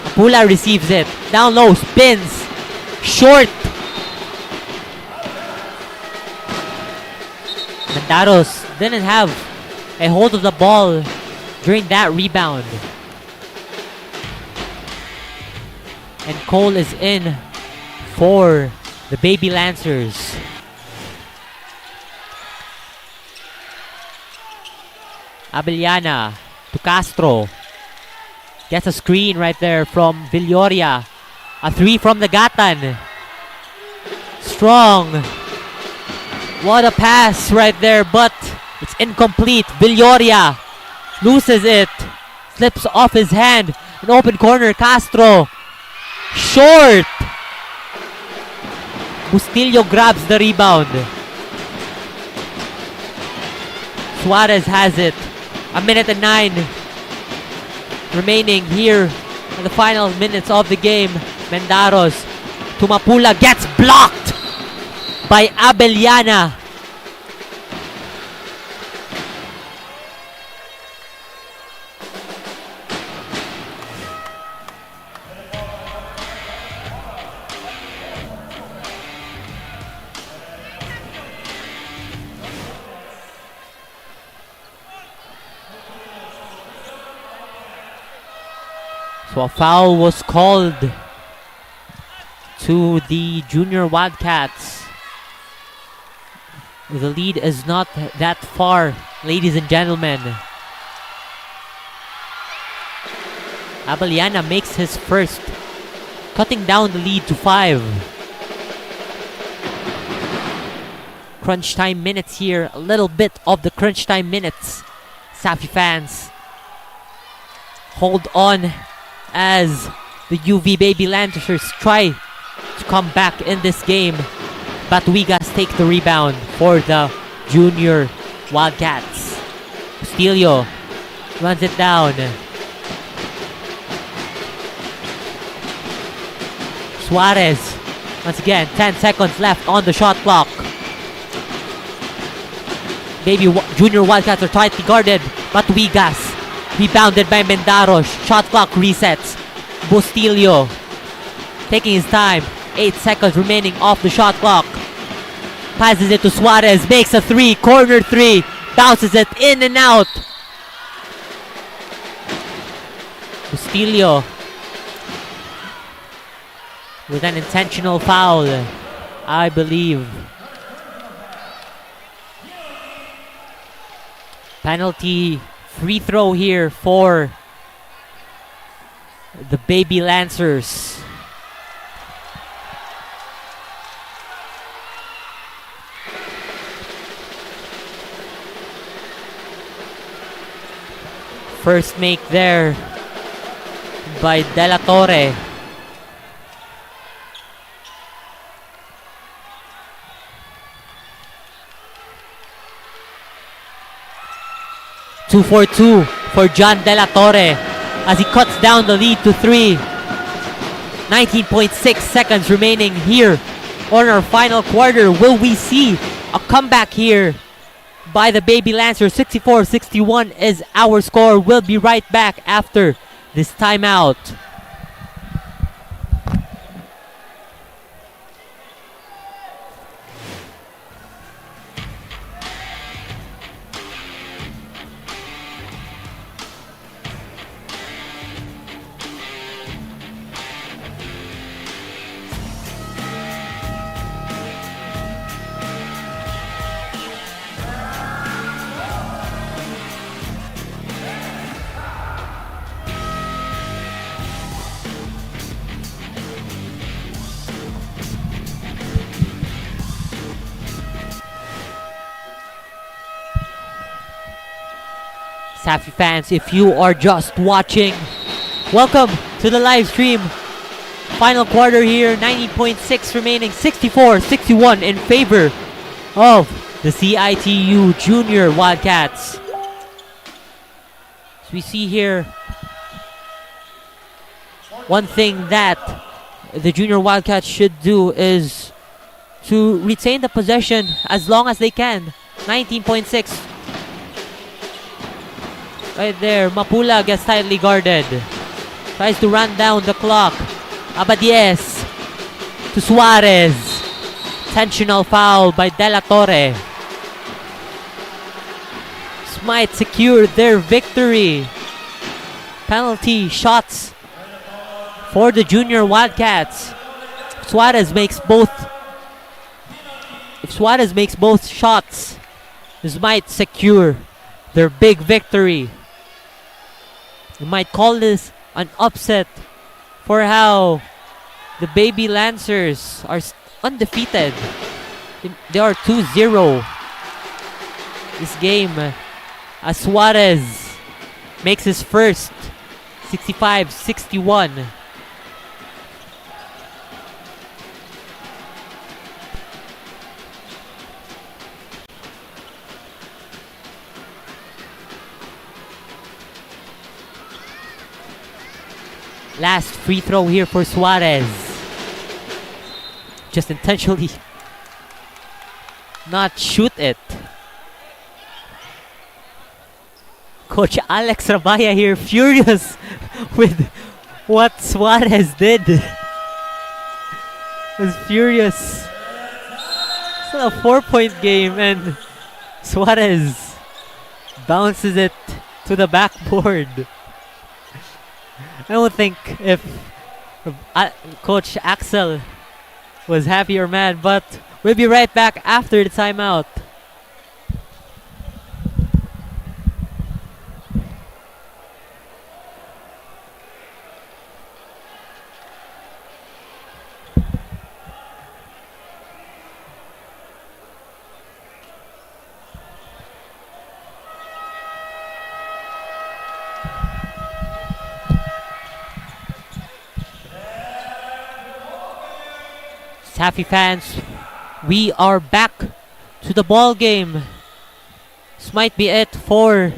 Apula receives it. Down low. Spins. Short. Mandaros didn't have a hold of the ball during that rebound. And Cole is in for the Baby Lancers. Abellana to Castro. Gets a screen right there from Villoria. A 3 from the Gatan. Strong. What a pass right there, but it's incomplete. Villoria loses it. Slips off his hand. An open corner. Castro. Short. Bustillo grabs the rebound. Suarez has it. 1:09 remaining here in the final minutes of the game. Mendaros to Mapula, gets blocked by Abellana. So a foul was called to the Junior Wildcats. The lead is not that far, ladies and gentlemen. Abellana makes his first, cutting down the lead to 5. Crunch time minutes here, a little bit of the crunch time minutes. Cesafi fans, hold on as the UV Baby Lancers try to come back in this game. Batuigas take the rebound for the Junior Wildcats. Bustillo runs it down. Suarez, once again, 10 seconds left on the shot clock. Junior Wildcats are tightly guarded. Batuigas rebounded by Mendaros. Shot clock resets. Bustillo taking his time. 8 seconds remaining off the shot clock. Passes it to Suarez. Makes a 3. Corner 3. Bounces it in and out. Bustillo with an intentional foul, I believe. Penalty free throw here for the Baby Lancers. First make there by De La Torre. Two for two for John De La Torre as he cuts down the lead to 3. 19.6 seconds remaining here on our final quarter. Will we see a comeback here by the Baby Lancers? 64-61 is our score. We'll be right back after this timeout. Cesafi fans, if you are just watching, welcome to the live stream. Final quarter here, 90.6 remaining, 64-61 in favor of the CIT-U Junior Wildcats. As we see here, one thing that the Junior Wildcats should do is to retain the possession as long as they can. 19.6. Right there, Mapula gets tightly guarded. Tries to run down the clock. Abadies to Suarez. Intentional foul by De La Torre. This might secure their victory. Penalty shots for the Junior Wildcats. If Suarez makes both shots, this might secure their big victory. You might call this an upset for how the Baby Lancers are undefeated. They are 2-0 this game as Suarez makes his first. 65-61. Last free throw here for Suarez. Just intentionally not shoot it. Coach Alex Rabaya here furious with what Suarez did. Was furious. It's a 4-point game and Suarez bounces it to the backboard. I don't think if Coach Axel was happy or mad, but we'll be right back after the timeout. Happy fans, we are back to the ball game. This might be it for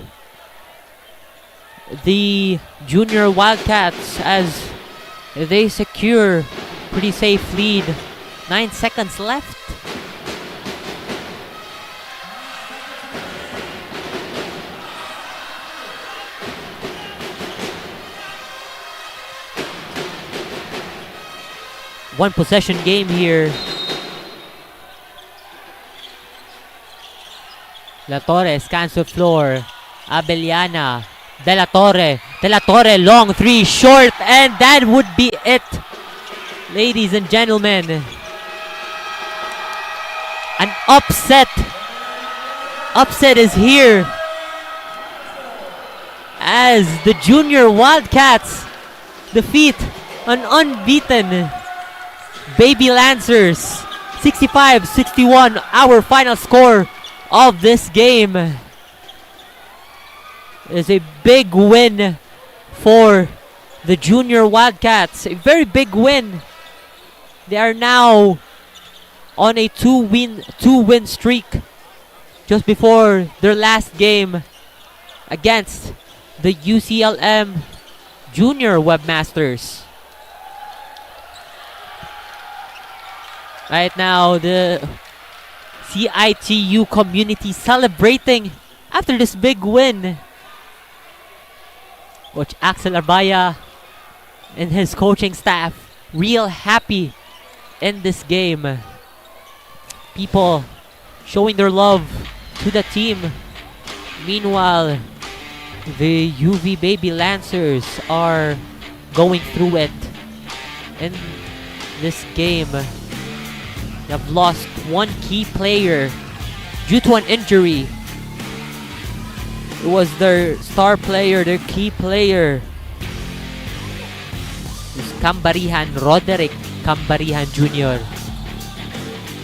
the Junior Wildcats as they secure pretty safe lead. 9 seconds left. One possession game here. La Torre scans the floor. Abellana. De La Torre. De La Torre, long three, short, and that would be it. Ladies and gentlemen. An upset. Upset is here as the Junior Wildcats defeat an unbeaten Baby Lancers 65-61, our final score of this game. Is a big win for the Junior Wildcats, a very big win. They are now on a two-win streak just before their last game against the UCLM Junior Webmasters. Right now, the CIT-U community celebrating after this big win. Coach 𝐂𝐿𝐴𝐵 and his coaching staff real happy in this game. People showing their love to the team. Meanwhile, the UV Baby Lancers are going through it in this game. They have lost one key player due to an injury. It was their star player, their key player. It's Roderick 𝐿𝐴𝐵 Jr.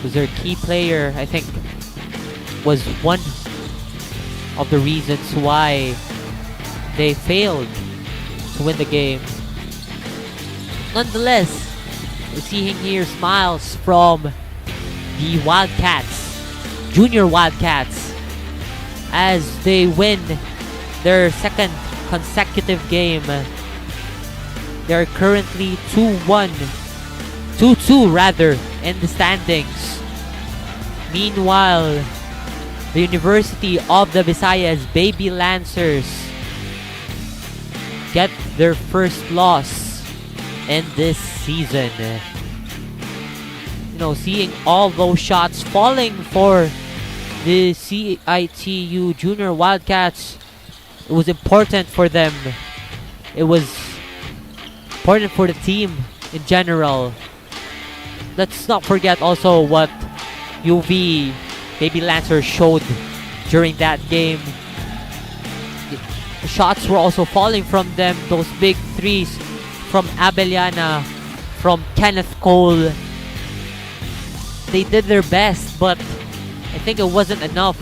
Was their key player, I think, was one of the reasons why they failed to win the game. Nonetheless, we're seeing here smiles from the Wildcats, Junior Wildcats, as they win their second consecutive game. They're currently 2-2 rather in the standings. Meanwhile, the University of the Visayas Baby Lancers get their first loss in this season. You know, seeing all those shots falling for the CIT-U Junior Wildcats, it was important for them. It was important for the team in general. Let's not forget also what UV Baby Lancers showed during that game. The shots were also falling from them. Those big threes from Abeliana, from Kenneth Cole. They did their best, but I think it wasn't enough.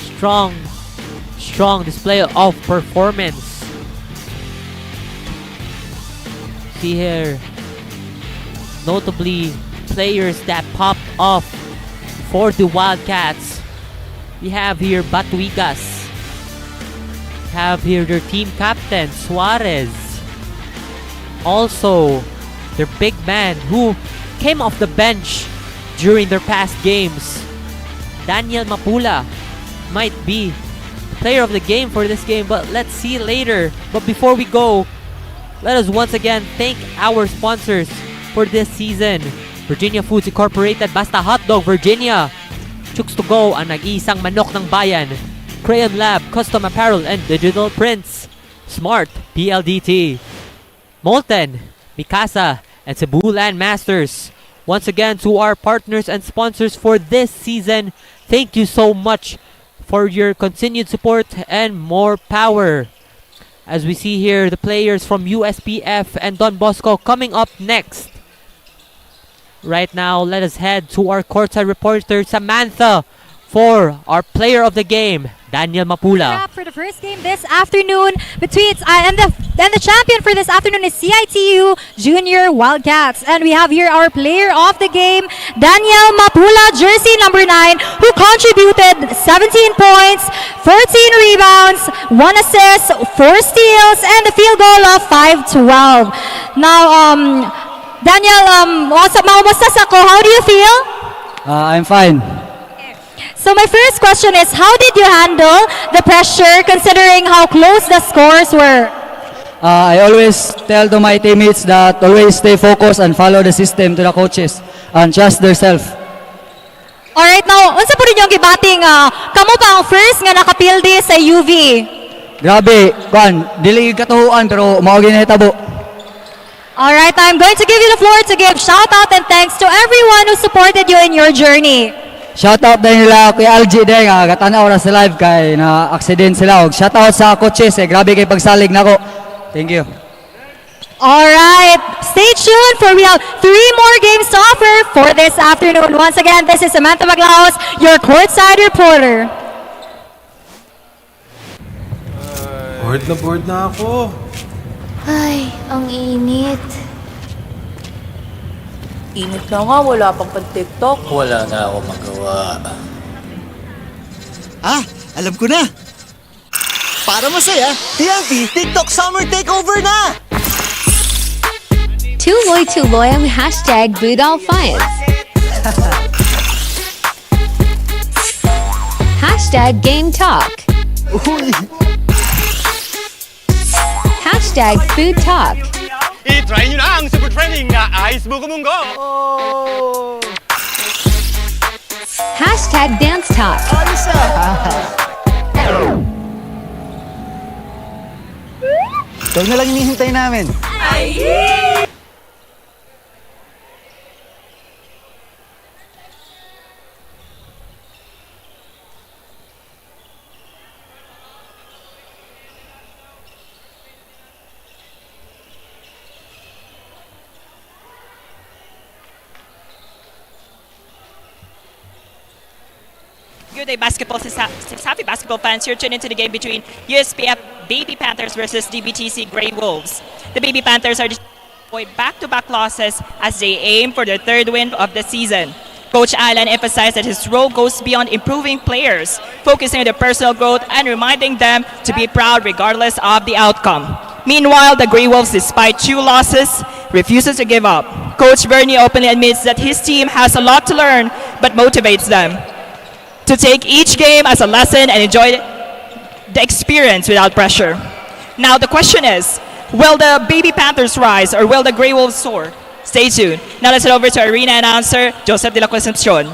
Strong display of performance. See here, notably players that popped off for the Wildcats. We have here Batuigas. Have here their team captain Suarez. Also, their big man who came off the bench during their past games. Daniel Mapula might be the player of the game for this game, but let's see later. But before we go, let us once again thank our sponsors for this season. Virginia Foods Incorporated, Basta Hotdog Virginia, Chooks to Go, ang nag-iisang manok ng bayan, Crayon Lab, Custom Apparel and Digital Prints, Smart, PLDT, Molten, Mikasa, and Cebu Land Masters. Once again, to our partners and sponsors for this season, thank you so much for your continued support and more power. As we see here, the players from USPF and Don Bosco coming up next. Right now, let us head to our courtside reporter, Samantha, for our player of the game, Daniel Mapula. For the first game this afternoon between and the champion for this afternoon is CIT-U Junior Wildcats, and we have here our player of the game, Daniel Mapula, jersey number 9, who contributed 17 points, 14 rebounds, 1 assist, 4 steals, and a field goal of 5-12. Now, Daniel, how do you feel? I'm fine. So my first question is, how did you handle the pressure considering how close the scores were? I always tell to my teammates that always stay focused and follow the system to the coaches and trust themselves. Alright, now, unsa po rin yung gibating, kamo pa ang first nga nakapildi sa UV? Grabe, dili katuhuan pero mao ginahitabo. Alright, I'm going to give you the floor to give shout out and thanks to everyone who supported you in your journey. Shoutout din nila Kuya LG din nga gatanaw ra sa live kay na accident sila og shoutout sa coaches grabe kay pagsalig nako. Thank you. Alright, stay tuned for we have 3 more games to offer for this afternoon. Once again, this is Samantha Maglaos, your courtside reporter. Bored na ako. Ay, ang init. Init na nga, wala pang pan-TikTok. Wala na ako magawa. Ah, alam ko na. Para masaya, TNT TikTok Summer Takeover na! 𝐂𝐿𝐿 ang #BootAllFines. #GameTalk. Uy! #FoodTalk. I-try nyo na ang super trending na Ice Buko Munggo! #DanceTalk. Ayos Ikaw na lang hinihintay namin. Good day, Cesafi basketball fans. You're tuned into the game between USPF Baby Panthers versus DBTC Grey Wolves. The Baby Panthers are avoid back-to-back losses as they aim for their 3rd win of the season. Coach Alan emphasized that his role goes beyond improving players, focusing on their personal growth and reminding them to be proud regardless of the outcome. Meanwhile, the Grey Wolves, despite 2 losses, refuses to give up. Coach Bernie openly admits that his team has a lot to learn, but motivates them to take each game as a lesson and enjoy the experience without pressure. Now the question is, will the Baby Panthers rise or will the Grey Wolves soar? Stay tuned. Now let's head over to arena announcer Joseph de la Concepcion.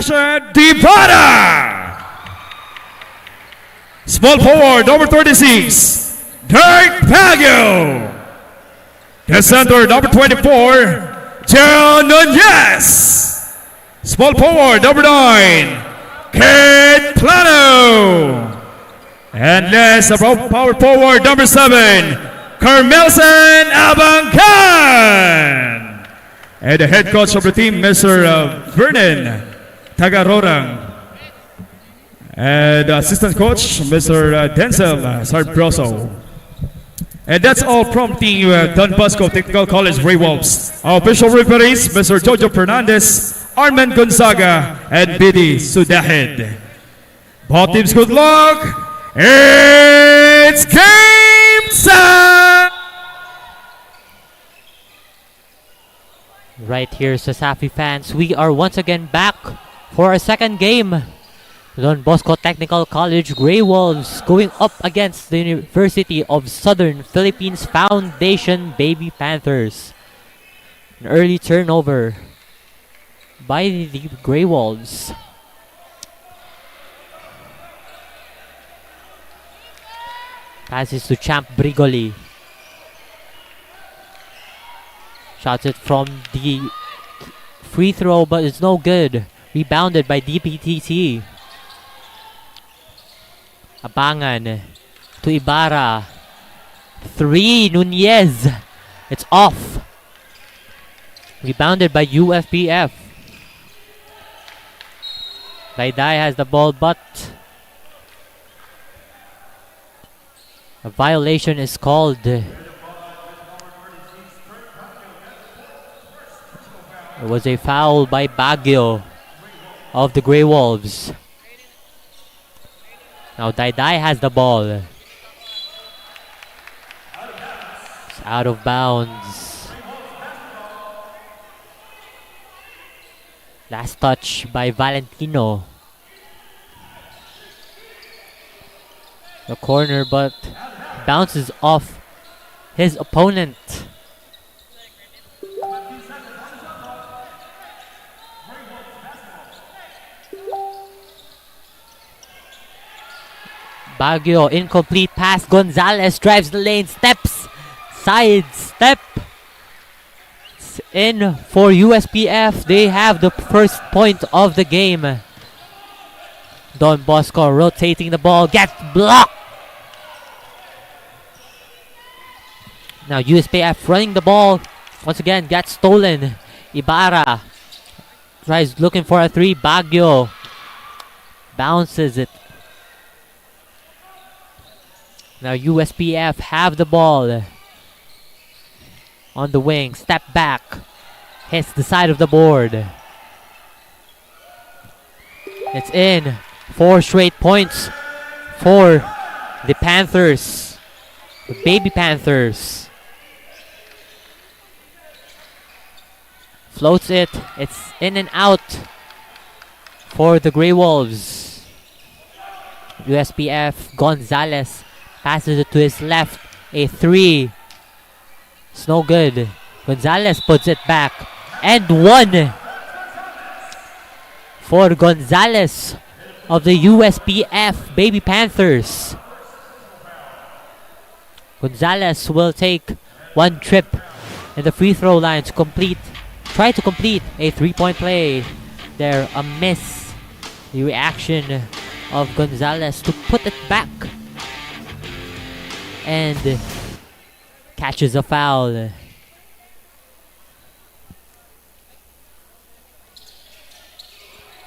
possession, Divana. Small forward, number 36, Dirk Baguio. The center, number 24, Joe Nunez. Small forward, number 9, Kate Plano. And last, power forward, number 7, Carmelson Abancan. And the head coach of the team, Mr. Vernon Tagarorang. And assistant coach, Mr. Denzel Sarbroso. And that's all from Team Don Bosco Technical College Grey Wolves. Our official referees, Mr. Jojo Fernandez, Armen Gonzaga, and Bidi Sudahed. Both teams, good luck. It's game time! Right here, Cesafi fans, we are once again back for our second game. Don Bosco Technical College Grey Wolves going up against the University of Southern Philippines Foundation Baby Panthers. An early turnover by the Grey Wolves. Passes to Champ Brigoli. Shots it from the free throw, but it's no good. Rebounded by DBTC. Abangan to Ibarra. 3, Nunez. It's off. Rebounded by USPF. Dai has the ball, but a violation is called. It was a foul by Baguio of the Grey Wolves. Now Dai has the ball. It's out of bounds. Last touch by Valentino. The corner, but bounces off his opponent. Baguio, incomplete pass. Gonzalez drives the lane, steps, side step. It's in for USPF. They have the first point of the game. Don Bosco rotating the ball, gets blocked. Now USPF running the ball. Once again, gets stolen. Ibarra tries looking for a 3. Baguio bounces it. Now USPF have the ball on the wing. Step back. Hits the side of the board. It's in. 4 straight points for the Panthers. The Baby Panthers. Floats it. It's in and out for the Grey Wolves. USPF, Gonzalez passes it to his left. A 3. It's no good. Gonzalez puts it back. And 1 for Gonzalez of the USPF Baby Panthers. Gonzalez will take 1 trip in the free throw line to try to complete a 3-point play. There, a miss. The reaction of Gonzalez to put it back. And catches a foul.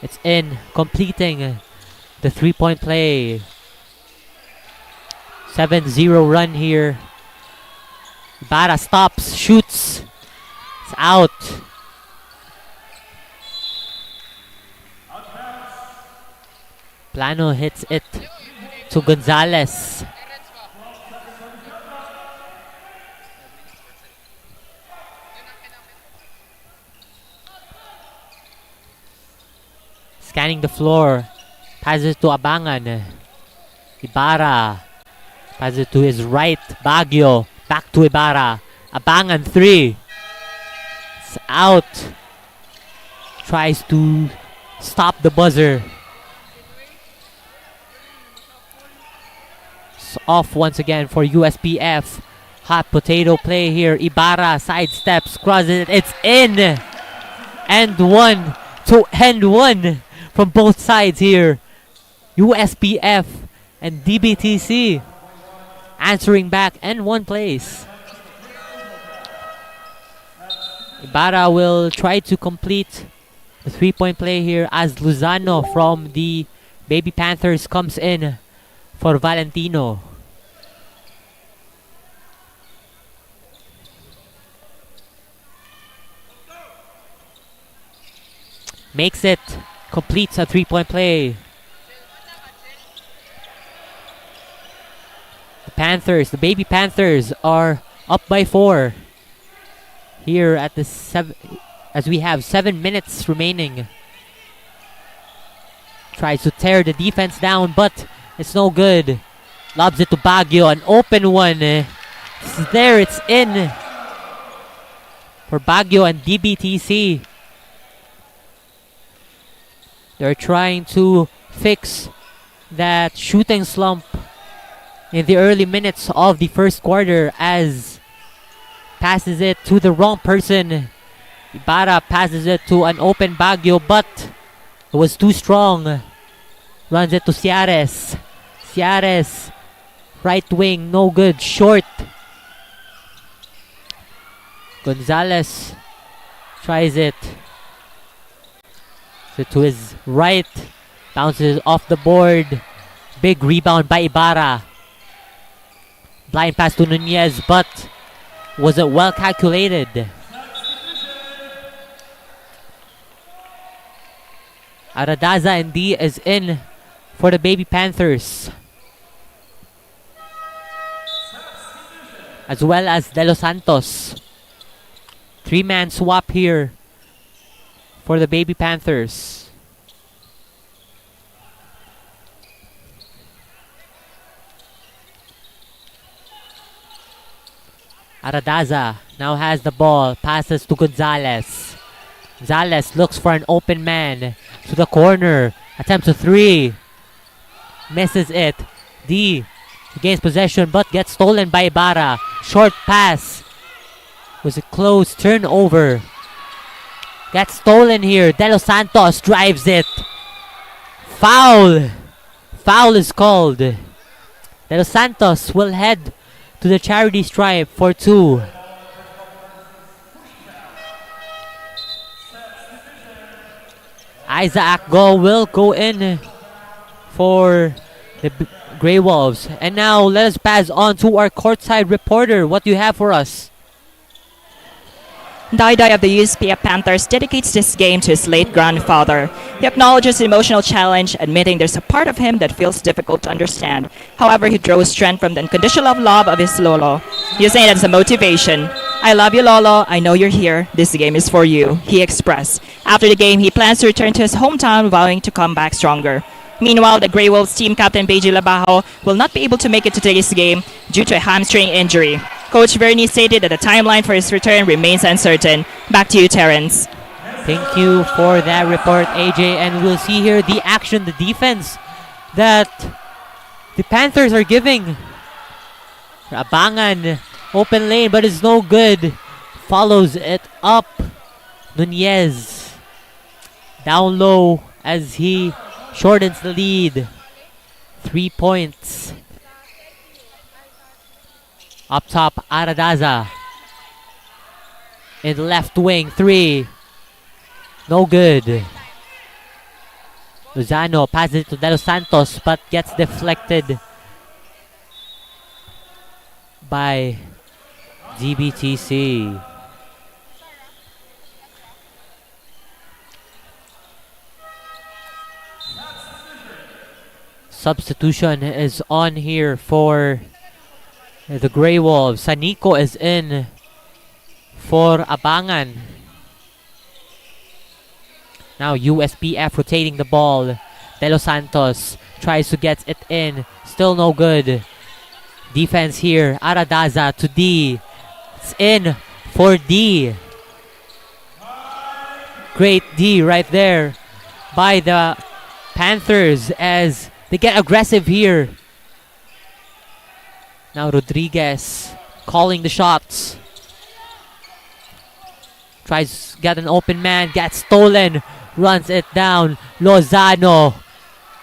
It's in, completing the 3-point play. 7-0 run here. Ibarra stops, shoots. It's out. Plano hits it to Gonzalez. Scanning the floor. Passes to Abangan. Ibarra. Passes to his right. Baguio. Back to Ibarra. Abangan 3. It's out. Tries to stop the buzzer. It's off once again for USPF. Hot potato play here. Ibarra sidesteps, crosses it. It's in. And one to end one from both sides here. USPF and DBTC answering back and one place. Ibarra will try to complete the 3-point play here as Lozano from the Baby Panthers comes in for Valentino. Makes it, completes a 3-point play. The Baby Panthers are up by 4 here at the as we have 7 minutes remaining. Tries to tear the defense down, but it's no good. Lobs it to Baguio, an open one. It's there, it's in for Baguio and DBTC. They're trying to fix that shooting slump in the early minutes of the first quarter as passes it to the wrong person. Ibarra passes it to an open Baguio, but it was too strong. Runs it to Ciares. Ciares, right wing, no good, short. Gonzalez tries it. So to his right, bounces off the board. Big rebound by Ibarra. Blind pass to Nunez, but was it well calculated? Aradaza and D is in for the Baby Panthers, as well as De Los Santos. 3-man swap here for the Baby Panthers. Aradaza now has the ball, passes to Gonzalez. Gonzalez looks for an open man to the corner, attempts a 3, misses it. D gains possession but gets stolen by Ibarra. Short pass, was a close turnover. Gets stolen here. De Los Santos drives it. Foul. Foul is called. De Los Santos will head to the charity stripe for 2. Isaac Go will go in for the Grey Wolves. And now let us pass on to our courtside reporter. What do you have for us? Daidai of the USPF Panthers dedicates this game to his late grandfather. He acknowledges the emotional challenge, admitting there's a part of him that feels difficult to understand. However, he draws strength from the unconditional love of his Lolo, using it as a motivation. "I love you, Lolo. I know you're here. This game is for you," he expressed. After the game, he plans to return to his hometown, vowing to come back stronger. Meanwhile, the Grey Wolves team captain Beji Labajo will not be able to make it to today's game due to a hamstring injury. Coach Vernie stated that the timeline for his return remains uncertain. Back to you, Terrence. Thank you for that report, AJ. And we'll see here the action, the defense that the Panthers are giving. Abangan, open lane, but it's no good. Follows it up. Nunez down low as he shortens the lead. 3 points. Up top, Aradaza. In the left wing, 3. No good. Lozano passes it to De Los Santos, but gets deflected by DBTC. Substitution is on here for the Grey Wolves. Sanico is in for Abangan. Now USPF rotating the ball. De Los Santos tries to get it in. Still no good. Defense here. Aradaza to D. It's in for D. Great D right there by the Panthers as they get aggressive here. Now Rodriguez calling the shots. Tries to get an open man, gets stolen, runs it down. Lozano.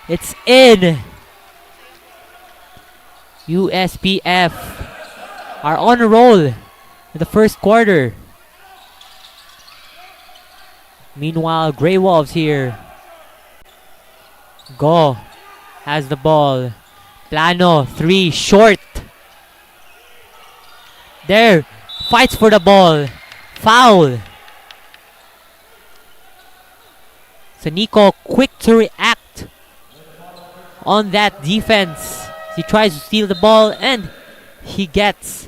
It's in. USPF are on a roll in the first quarter. Meanwhile, Grey Wolves here. Go has the ball. Plano, 3, short. There, fights for the ball. Foul. So Nico quick to react on that defense. He tries to steal the ball and he gets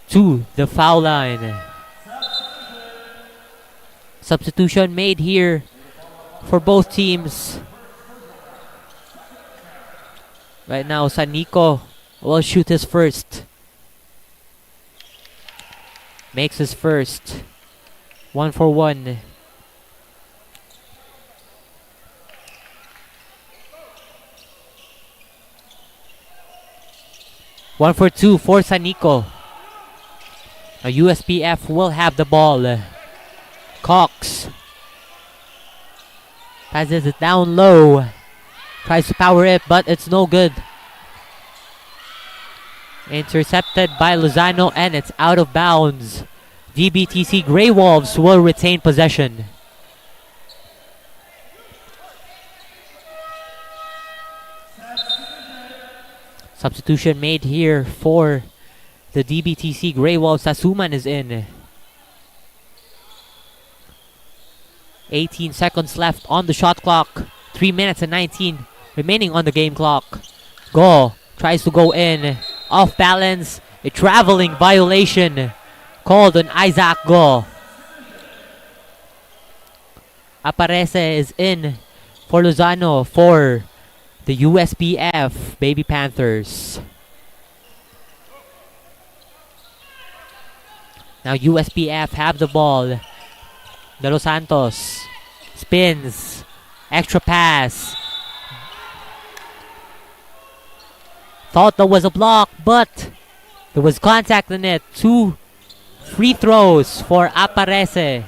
to the foul line. Substitution made here for both teams. Right now, San Nico will shoot his first. Makes his first. 1 for 1. One for 2 for San Nico. Now USPF will have the ball. Cox passes it down low. Tries to power it, but it's no good. Intercepted by Lozano, and it's out of bounds. DBTC Grey Wolves will retain possession. Substitution made here for the DBTC Grey Wolves. Sasuman is in. 18 seconds left on the shot clock. 3 minutes and 19 remaining on the game clock. Go tries to go in. Off balance. A traveling violation called on 𝐂𝐤𝐳. Aparece is in for Lozano for the USPF Baby Panthers. Now USPF have the ball. De Los Santos spins. Extra pass. Thought there was a block, but there was contact in it. 2 free throws for Aparece.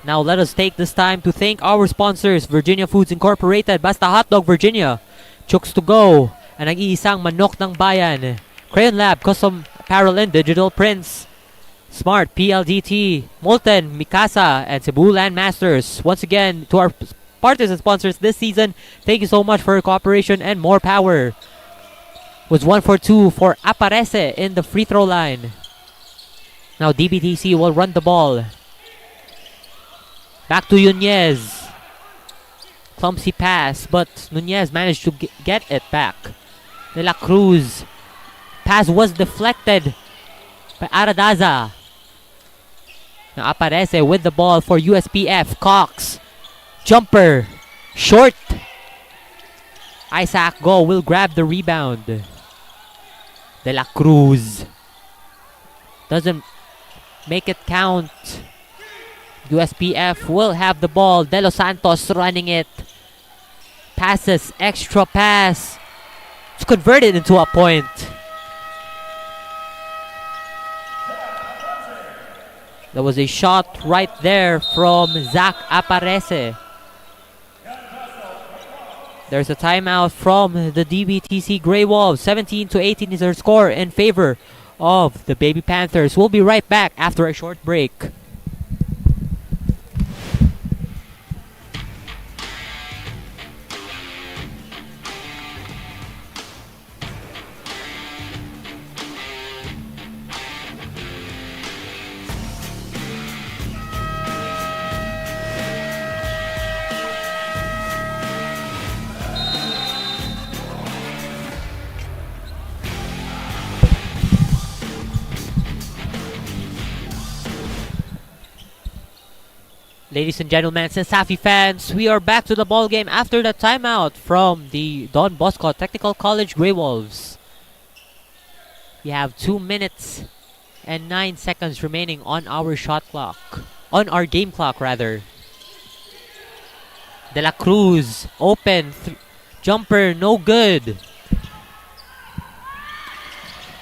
Now let us take this time to thank our sponsors, Virginia Foods Incorporated, Basta Hotdog Virginia, Chooks to Go, ang nag-iisang manok ng bayan, Crayon Lab, Custom Apparel and Digital Prints, Smart PLDT, Molten, Mikasa, and Cebu Land Masters. Once again, to our partners and sponsors this season, thank you so much for your cooperation and more power. Was 1 for 2 for Aparece in the free throw line. Now DBTC will run the ball. Back to Nunez. Clumsy pass, but Nunez managed to get it back. De La Cruz. Pass was deflected by Aradaza. Now Aparece with the ball for USPF. Cox. Jumper. Short. 𝐂𝐤𝐳 will grab the rebound. De La Cruz. Doesn't make it count. USPF will have the ball. De Los Santos running it. Passes. Extra pass. It's converted into a point. There was a shot right there from Zach Aparece. There's a timeout from the DBTC Grey Wolves. 17-18 is their score in favor of the Baby Panthers. We'll be right back after a short break. Ladies and gentlemen, Cesafi fans, we are back to the ball game after the timeout from the Don Bosco Technical College Grey Wolves. We have 2 minutes and 9 seconds remaining on our shot clock. On our game clock, rather. De La Cruz, open. Jumper, no good.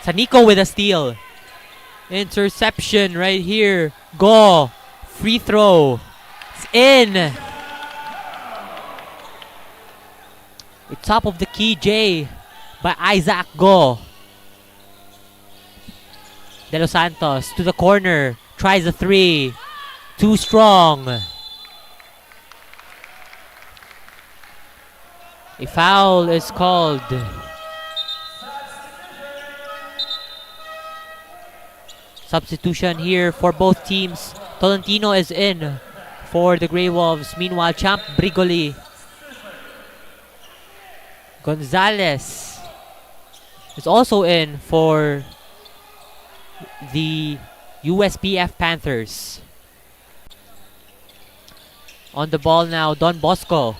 Sanico with a steal. Interception right here. Go. Free throw. It's in. A top of the key J by Isaac Go. De Los Santos to the corner. Tries a three. Too strong. A foul is called. Substitution here for both teams. Tolentino is in for the Grey Wolves. Meanwhile, Champ Brigoli. Gonzalez is also in for the USPF Panthers. On the ball now, Don Bosco.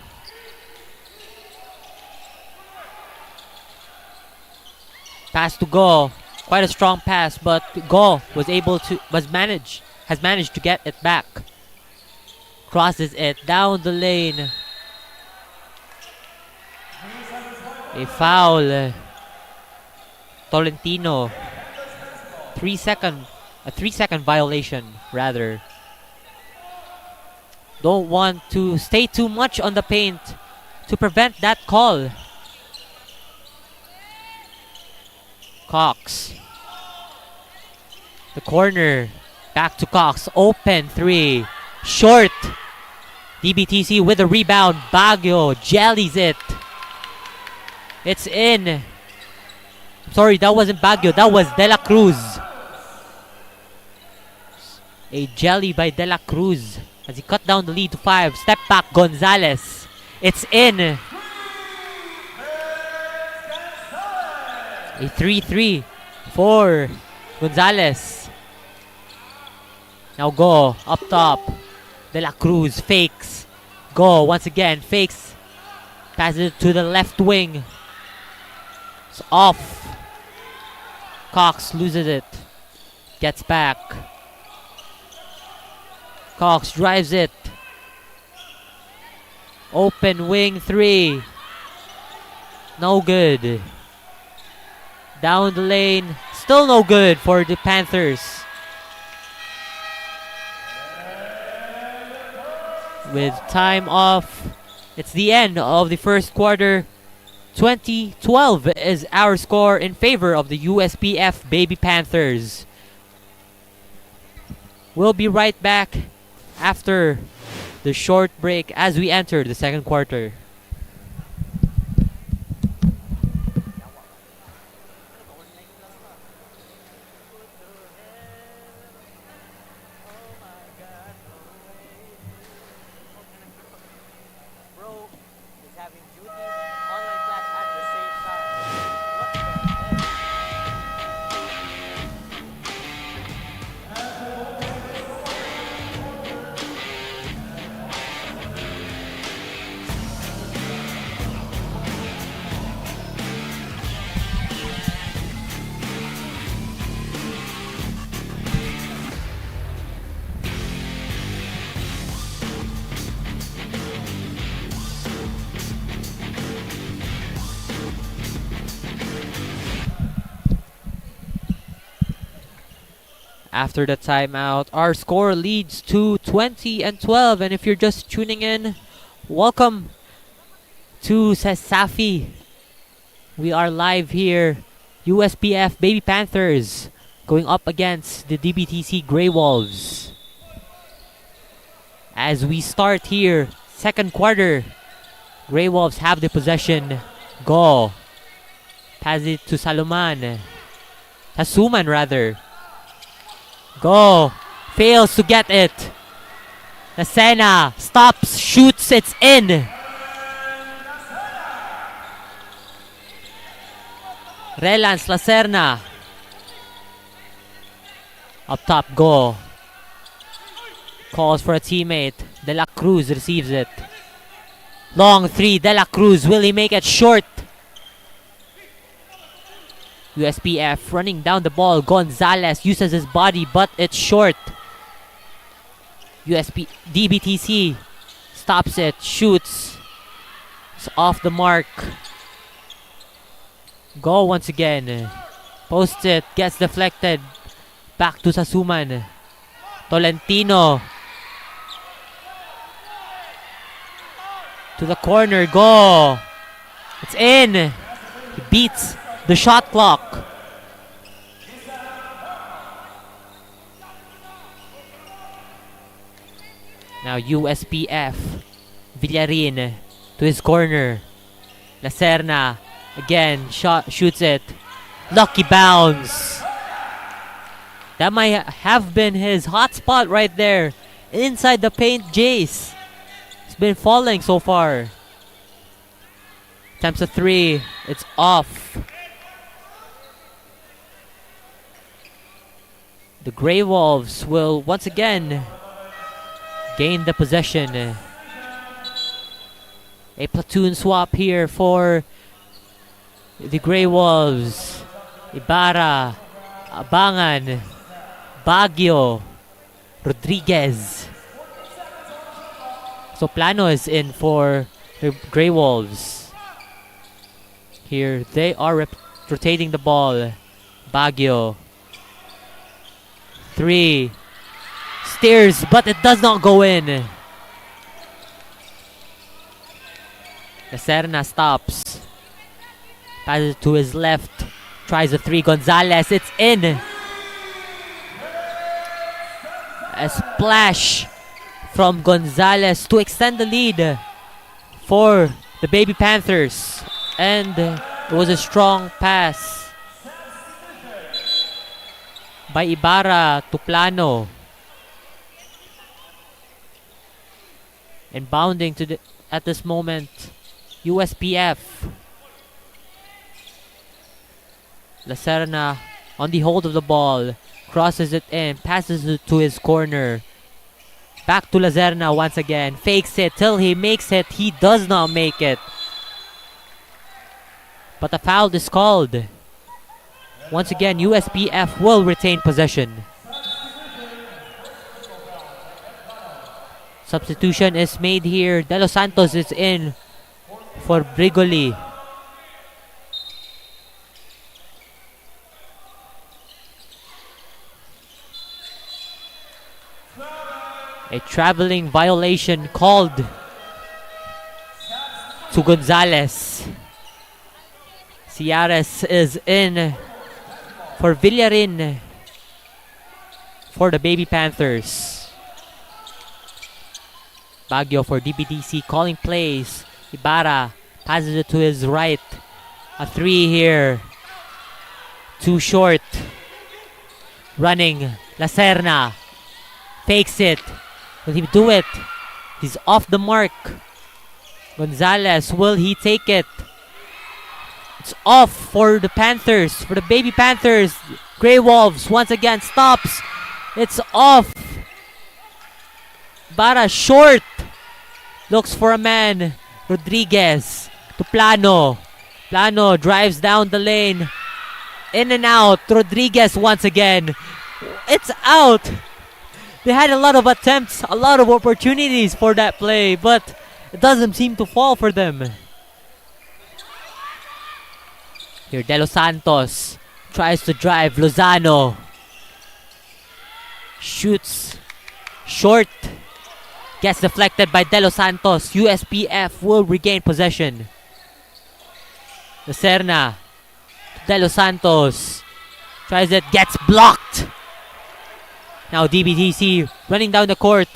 Pass to Go. Quite a strong pass, but Go has managed to get it back. Crosses it down the lane. A foul. Tolentino. A 3-second violation, rather. Don't want to stay too much on the paint to prevent that call. Cox. The corner. Back to Cox. Open three. Short. DBTC with a rebound. Baguio jellies it. It's in. Sorry, that wasn't Baguio. That was De La Cruz. A jelly by De La Cruz as he cut down the lead to 5. Step back Gonzalez. It's in. A 3-3 for Gonzalez. Now Go up top. De La Cruz fakes. Go once again fakes. Passes it to the left wing. It's off. Cox loses it. Gets back. Cox drives it. Open wing 3. No good. Down the lane. Still no good for the Panthers. With time off, it's the end of the first quarter. 20-12 is our score in favor of the USPF Baby Panthers. We'll be right back after the short break as we enter the second quarter. After the timeout, our score leads to 20-12. And if you're just tuning in, welcome to Cesafi. We are live here. USPF Baby Panthers going up against the DBTC Grey Wolves. As we start here, second quarter, Grey Wolves have the possession. Go. Pass it to Sasuman rather. Go. Fails to get it. Nasena stops, shoots, it's in. Relans Lacerna. Up top, Go. Calls for a teammate. De La Cruz receives it. Long three, De La Cruz. Will he make it short? USPF running down the ball. Gonzalez uses his body, but it's short. DBTC stops it, shoots. It's off the mark. Go once again. Posts it, gets deflected. Back to Sasuman. Tolentino. To the corner, go. It's in. He beats the shot clock. Now USPF. Villarin to his corner. Lacerna again shoots it. Lucky bounce. That might have been his hot spot right there. Inside the paint, Jace. It's been falling so far. Attempts a three. It's off. The Grey Wolves will once again gain the possession. A platoon swap here for the Grey Wolves. Ibarra, Abangan, Baguio, Rodriguez. So Plano is in for the Grey Wolves. Here they are rotating the ball. Baguio. 3. Steers, but it does not go in. Lacerna stops. Passes to his left. Tries a 3. Gonzalez, it's in. A splash from Gonzalez to extend the lead for the Baby Panthers. And it was a strong pass by Ibarra to Plano. And bounding to the at this moment, USPF. Lacerna on the hold of the ball, crosses it in, passes it to his corner. Back to Lacerna once again, fakes it till he makes it. He does not make it. But a foul is called. Once again, USPF will retain possession. Substitution is made here. De Los Santos is in for Brigoli. A traveling violation called to Gonzalez. Ciares is in for Villarin for the Baby Panthers. Baguio for DBTC calling plays. Ibarra passes it to his right. A 3 here. Too short. Running. Lacerna fakes it. Will he do it? He's off the mark. Gonzalez, will he take it? It's off for the Panthers, for the Baby Panthers. Grey Wolves once again stops. It's off. Bara short. Looks for a man. Rodriguez to Plano. Plano drives down the lane. In and out. Rodriguez once again. It's out. They had a lot of attempts, a lot of opportunities for that play, but it doesn't seem to fall for them. Here, De Los Santos tries to drive. Lozano shoots short. Gets deflected by De Los Santos. USPF will regain possession. Lacerna to De Los Santos. Tries it, gets blocked. Now DBTC running down the court.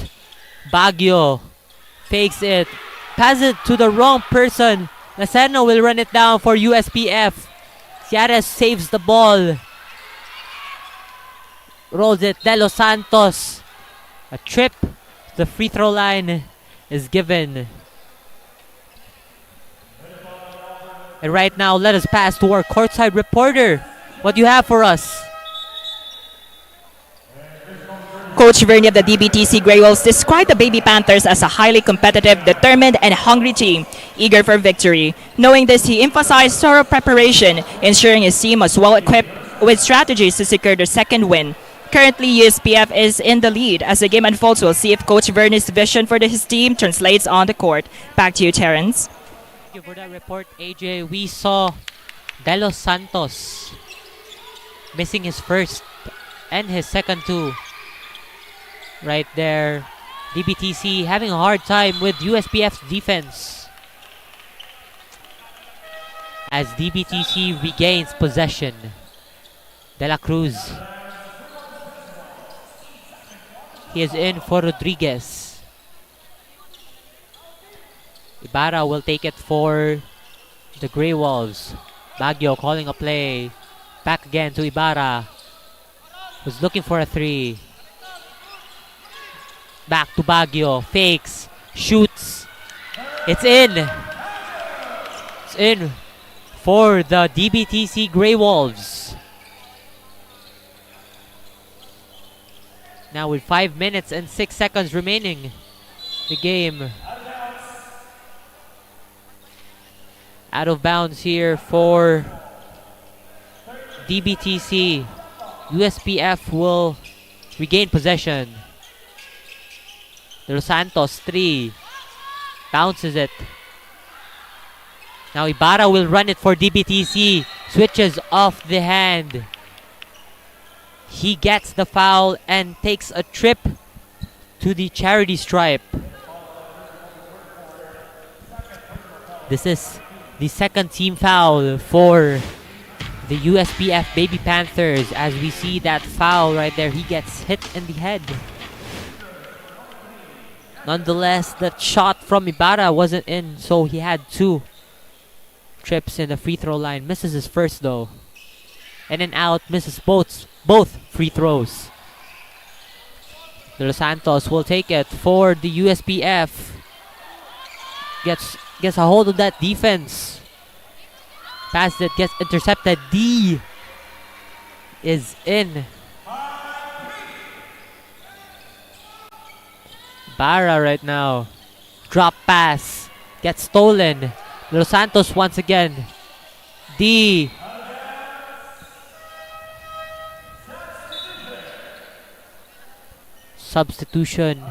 Baguio fakes it. Passes it to the wrong person. Lacerna will run it down for USPF. Ciares saves the ball. Rolls it. De Los Santos. A trip. The free throw line is given. And right now, let us pass to our courtside reporter. What do you have for us? Coach, Coach Vernie of the DBTC Grey Wolves described the Baby Panthers as a highly competitive, determined, and hungry team, eager for victory. Knowing this, he emphasized thorough preparation, ensuring his team was well equipped with strategies to secure their second win. Currently, USPF is in the lead. As the game unfolds, we'll see if Coach Vernie's vision for his team translates on the court. Back to you, Terrence. Thank you for that report, AJ. We saw De Los Santos missing his first and his second two. Right there. DBTC having a hard time with USPF's defense. As DBTC regains possession. De La Cruz. He is in for Rodriguez. Ibarra will take it for the Grey Wolves. Baguio calling a play. Back again to Ibarra. Was looking for a three. Back to Baguio. Fakes. Shoots. It's in. It's in for the DBTC Grey Wolves. Now with 5 minutes and 6 seconds remaining the game. Out of bounds here for DBTC. USPF will regain possession. De Los Santos 3. Bounces it. Now Ibarra will run it for DBTC. Switches off the hand. He gets the foul and takes a trip to the charity stripe. This is the second team foul for the USPF Baby Panthers. As we see that foul right there, he gets hit in the head. Nonetheless, that shot from Ibarra wasn't in, so he had 2 trips in the free throw line. Misses his first though. In and out, misses both free throws. De Los Santos will take it for the USPF. Gets a hold of that defense. Pass that gets intercepted. D is in. Barra right now. Drop pass. Gets stolen. De Los Santos once again. D. Substitution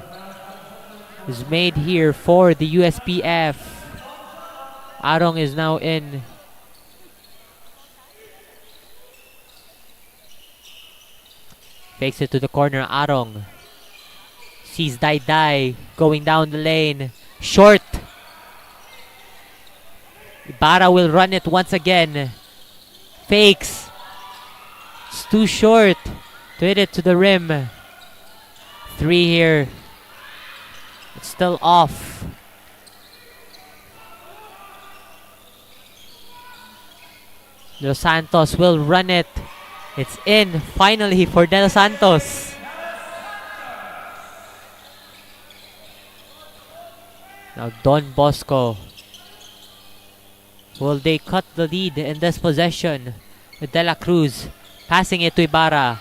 is made here for the USPF. Arong is now in. Fakes it to the corner. Arong sees Dai going down the lane. Short. Ibarra will run it once again. Fakes. It's too short to hit it to the rim. 3 here. It's still off. De Los Santos will run it. It's in finally for De Los Santos. Now Don Bosco. Will they cut the lead in this possession? With De La Cruz passing it to Ibarra.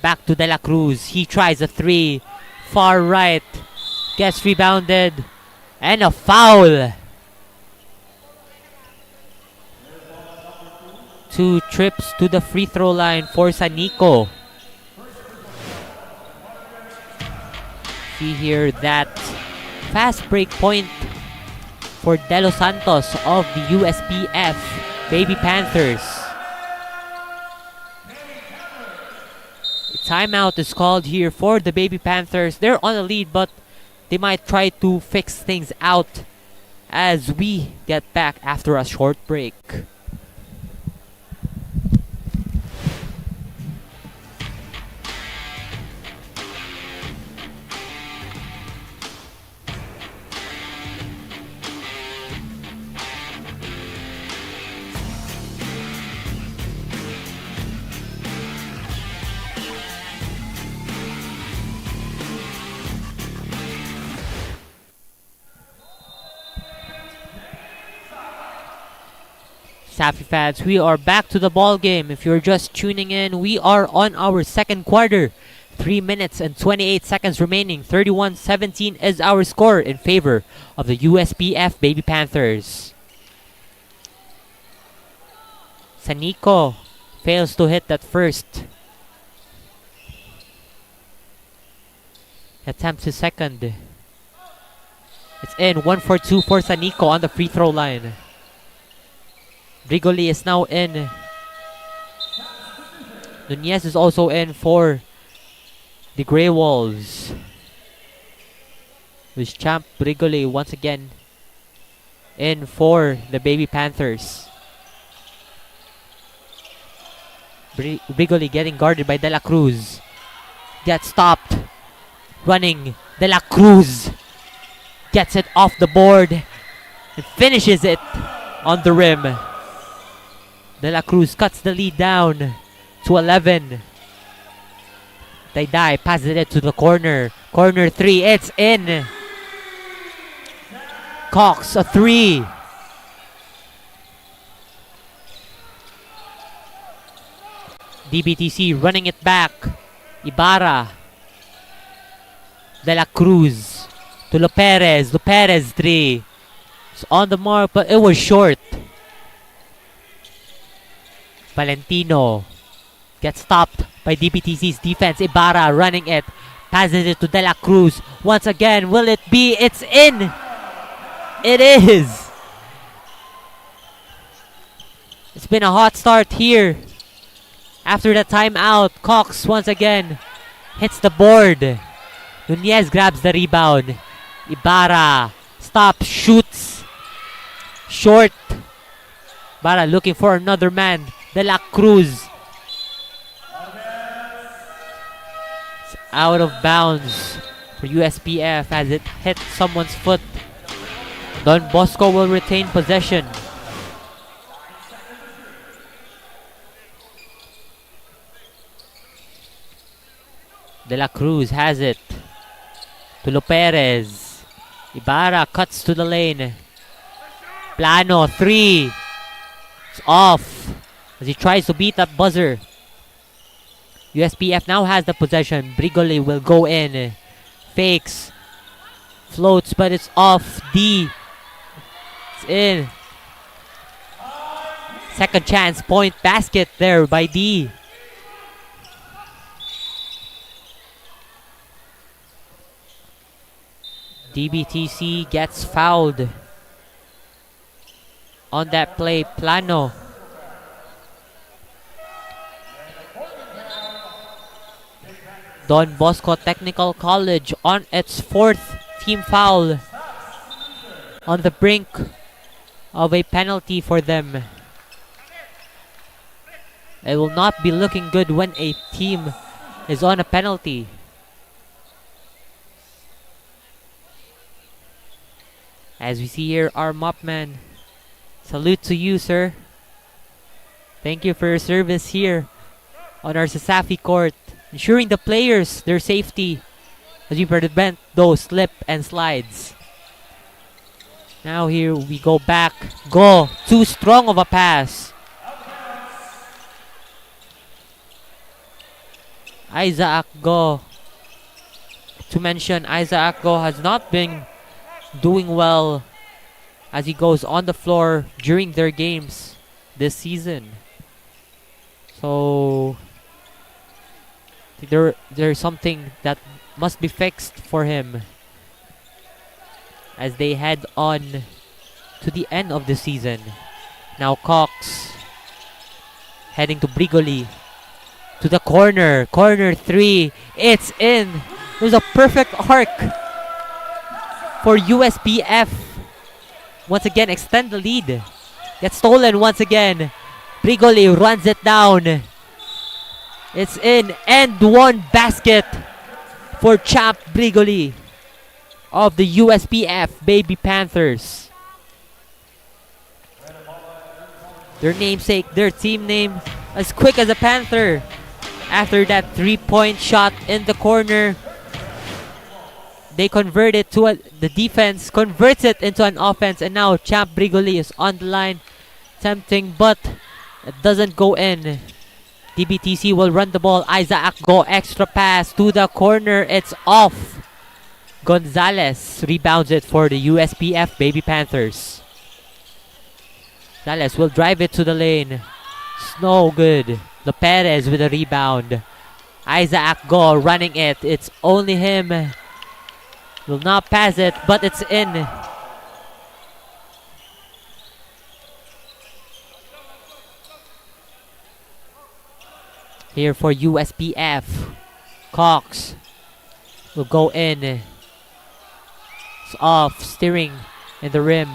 Back to De La Cruz. He tries a 3. Far right. Gets rebounded. And a foul. 2 trips to the free throw line for Sanico. See here that fast break point for De Los Santos of the USPF Baby Panthers. Timeout is called here for the Baby Panthers. They're on the lead, but they might try to fix things out as we get back after a short break. Cesafi fans, we are back to the ball game. If you're just tuning in, we are on our second quarter. 3 minutes and 28 seconds remaining. 31-17 is our score in favor of the USPF Baby Panthers. Saniko fails to hit that first. Attempts his second. It's in. 1 for 2 for Saniko on the free throw line. Brigoli is now in. Nunez is also in for the Grey Wolves. With Champ Brigoli once again in for the Baby Panthers. Brigoli getting guarded by De La Cruz. Gets stopped. Running. De La Cruz gets it off the board and finishes it on the rim. De La Cruz cuts the lead down to 11. Dayday passes it to the corner. Corner 3, it's in. Cox, a 3. DBTC running it back. Ibarra. De La Cruz to Loperez. Loperez 3. It's on the mark, but it was short. Valentino gets stopped by DBTC's defense. Ibarra running it. Passes it to De La Cruz. Once again, will it be? It's in! It is! It's been a hot start here. After the timeout, Cox once again hits the board. Nunez grabs the rebound. Ibarra stops, shoots. Short. Ibarra looking for another man. De La Cruz. It's out of bounds for USPF as it hit someone's foot. Don Bosco will retain possession. De La Cruz has it to Loperez. Ibarra cuts to the lane. Plano 3. It's off as he tries to beat that buzzer. USPF now has the possession. Brigoli will go in. Fakes. Floats, but it's off. D. It's in. Second chance point basket there by D. DBTC gets fouled on that play. Plano. Don Bosco Technical College on its 4th team foul, on the brink of a penalty for them. It will not be looking good when a team is on a penalty. As we see here, our mopman. Salute to you, sir. Thank you for your service here on our Cesafi court, ensuring the players their safety as we prevent those slip and slides. Now here we go back. Go. Too strong of a pass. Isaac Go. To mention, Isaac Go has not been doing well as he goes on the floor during their games this season. So there's something that must be fixed for him as they head on to the end of the season. Now Cox heading to Brigoli to the corner. Corner 3. It's in. It was a perfect arc for USPF. Once again, extend the lead. Gets stolen once again. Brigoli runs it down. It's in. And one basket for Champ Brigoli of the USPF Baby Panthers. Their namesake, their team name, as quick as a Panther. After that 3-point shot in the corner, they convert it to the defense converts it into an offense, and now Champ Brigoli is on the line. attempting, but it doesn't go in. DBTC will run the ball. 𝐂𝐤𝐬 extra pass to the corner. It's off. Gonzalez rebounds it for the USPF Baby Panthers. Gonzalez will drive it to the lane. It's no good. Perez with a rebound. 𝐂𝐤𝐬 running it. It's only him. Will not pass it, but it's in. Here for USPF. Cox will go in. It's off, steering in the rim.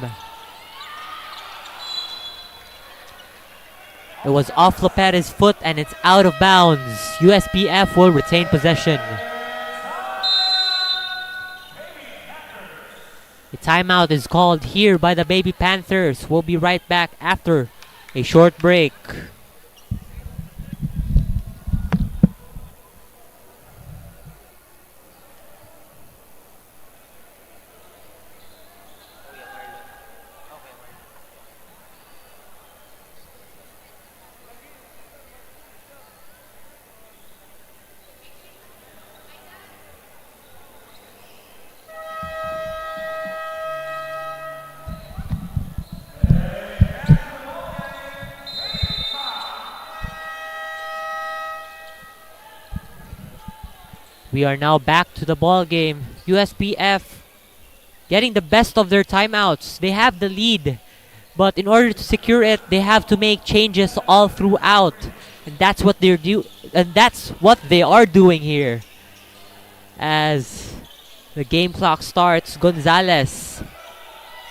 It was off Perez's foot and it's out of bounds. USPF will retain possession. A timeout is called here by the Baby Panthers. We'll be right back after a short break. We are now back to the ball game. USPF getting the best of their timeouts. They have the lead, but in order to secure it, they have to make changes all throughout, and that's what they are doing here. As the game clock starts, Gonzalez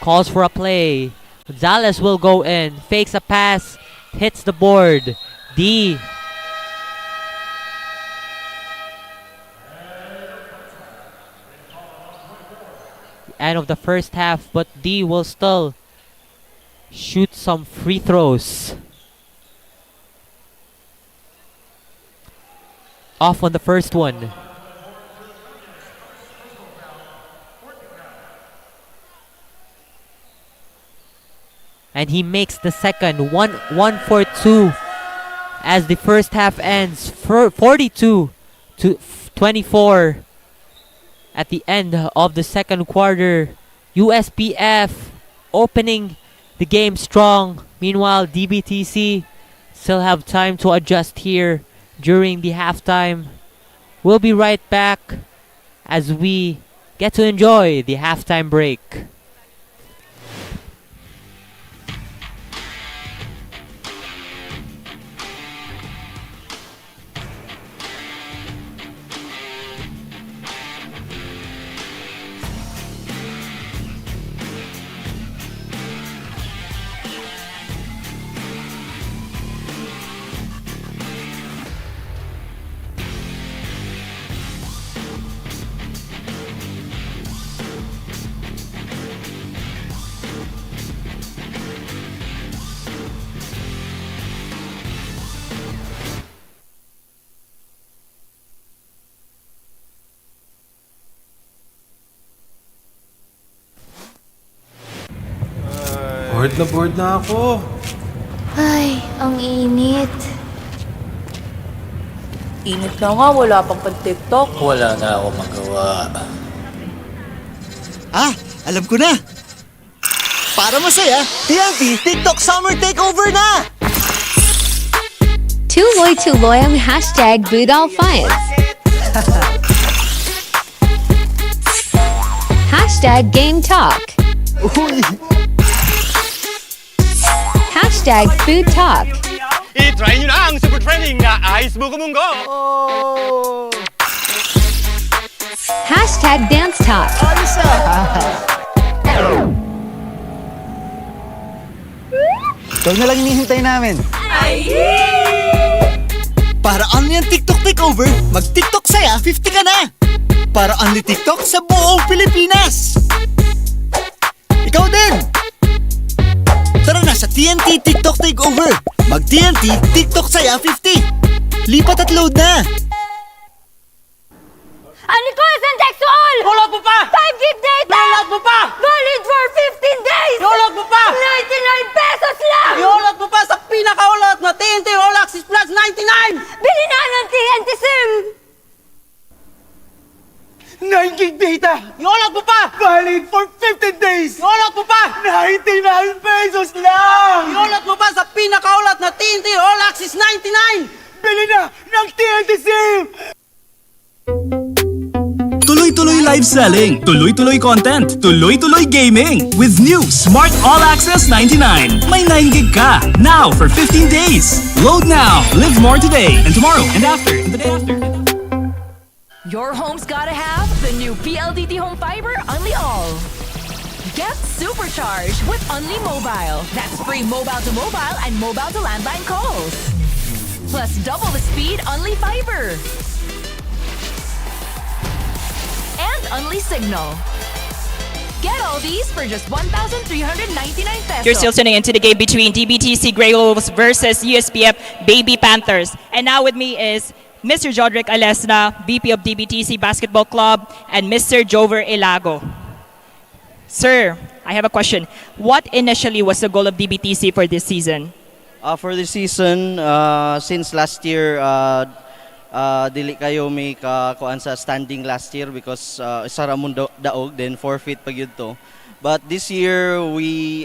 calls for a play. Gonzalez will go in, fakes a pass, hits the board. D. End of the first half, but D will still shoot some free throws. Off on the first one. And he makes the second. 1 for 2 as the first half ends. 42 to 24. At the end of the second quarter, USPF opening the game strong. Meanwhile, DBTC still have time to adjust here during the halftime. We'll be right back as we get to enjoy the halftime break. Bored na ako. Ay, ang init. Init na nga, wala pang pan-TikTok. Wala na ako magawa. Ah, alam ko na. Para masaya, TNT TikTok Summer Takeover na! 𝐂𝐿𝐿 ang #BootAllFinds. #GameTalk. #FoodTalk. I-try nyo na ang super trending na Ice Buko Munggo! #DanceTalk. Ikaw na lang hinihintay namin. Para only ang TikTok Takeover, mag-TikTok saya 50 ka na! Para only TikTok sa buong Pilipinas! Ikaw din! Tara na sa TNT TikTok Takeover! Mag-TNT TikTok saya 50! Lipat at load na! 𝐂𝐿𝐿 all! Iulog mo pa! 5 gig data! Iulog mo pa! Valid for 15 days! Iulog mo pa! 99 pesos lang! Iulog Valid for 15 days! Iulat mo pa! 99 pesos lang! Iulat mo pa sa pinakaulat na TNT All Access 99! Bili na ng TNT SIM! Tuloy-tuloy live selling, tuloy-tuloy content, tuloy-tuloy gaming. With new Smart All Access 99. May 9 GB ka, now for 15 days. Load now, live more today, and tomorrow, and after, and the day after. Your home's gotta have the new PLDT Home Fiber Unli All. Get supercharged with Unli Mobile. That's free mobile to mobile and mobile to landline calls. Plus double the speed Unli Fiber. And Unli Signal. Get all these for just 1,399 pesos. You're still tuning into the game between DBTC Grey Wolves versus USPF Baby Panthers. And now with me is Mr. Jodrick Alesna, VP of DBTC Basketball Club, and Mr. Jover Ilago. Sir, I have a question. What initially was the goal of DBTC for this season? For this season, since last year, dili kayo may kuan sa standing last year because isa ra mong daog, then forfeit pag yun to. But this year,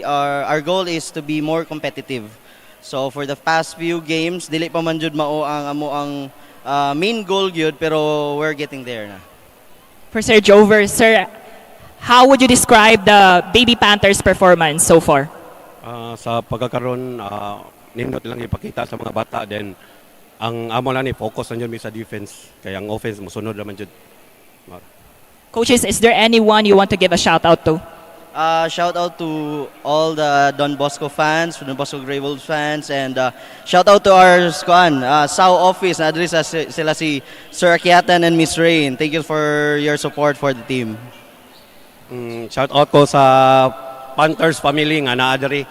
our goal is to be more competitive. So for the past few games, dili pa man jud mao ang amo ang main goal yun, pero we're getting there na. For Sir Jover, sir, how would you describe the Baby Panthers' performance so far? Sa pagkakaroon, nindot lang ipakita sa mga bata, then ang amo lang ni focus na yun sa defense, kaya ang offense musunod naman jud. Coaches, is there anyone you want to give a shout out to? Shout out to all the Don Bosco fans, Don Bosco Grey Wolves fans, and shout out to our SAU office na adres sila si Sir Akiatan and Miss Rain. Thank you for your support for the team. Shout out ko sa Panthers family nga naadiri.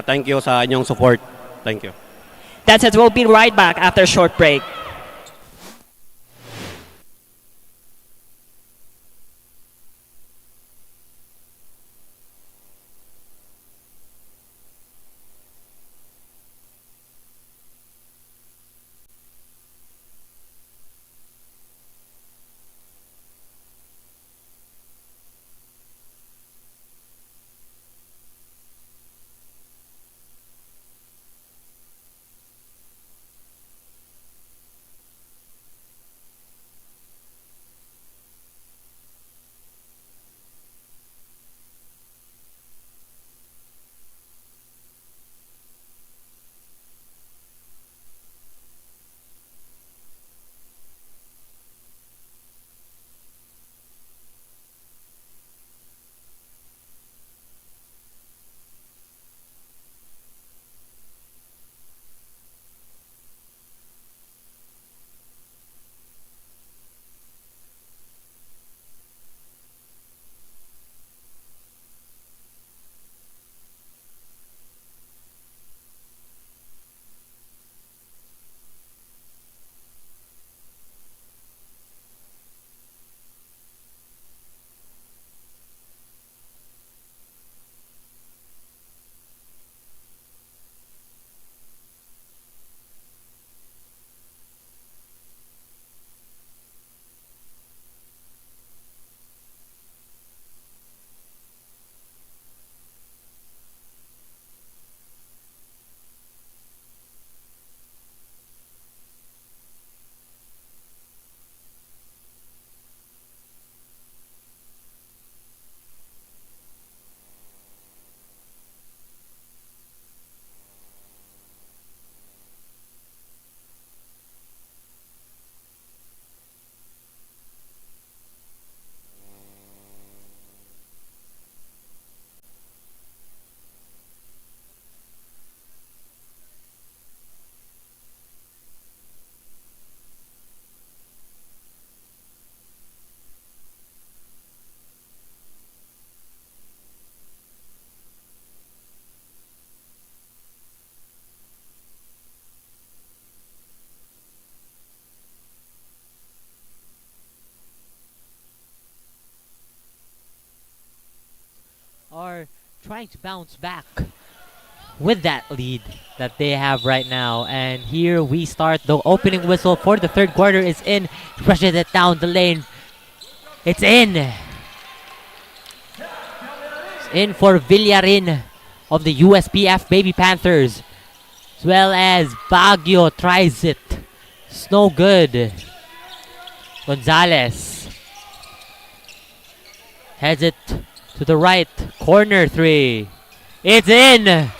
Thank you sa inyong support. Thank you. That's it. We'll be right back after a short break. Are trying to bounce back with that lead that they have right now. And here we start. The opening whistle for the third quarter is in. Rushes it down the lane. It's in. in for Villarin of the USPF Baby Panthers. As well as Baguio tries it. It's no good. Gonzalez heads it to the right. Corner three. It's in.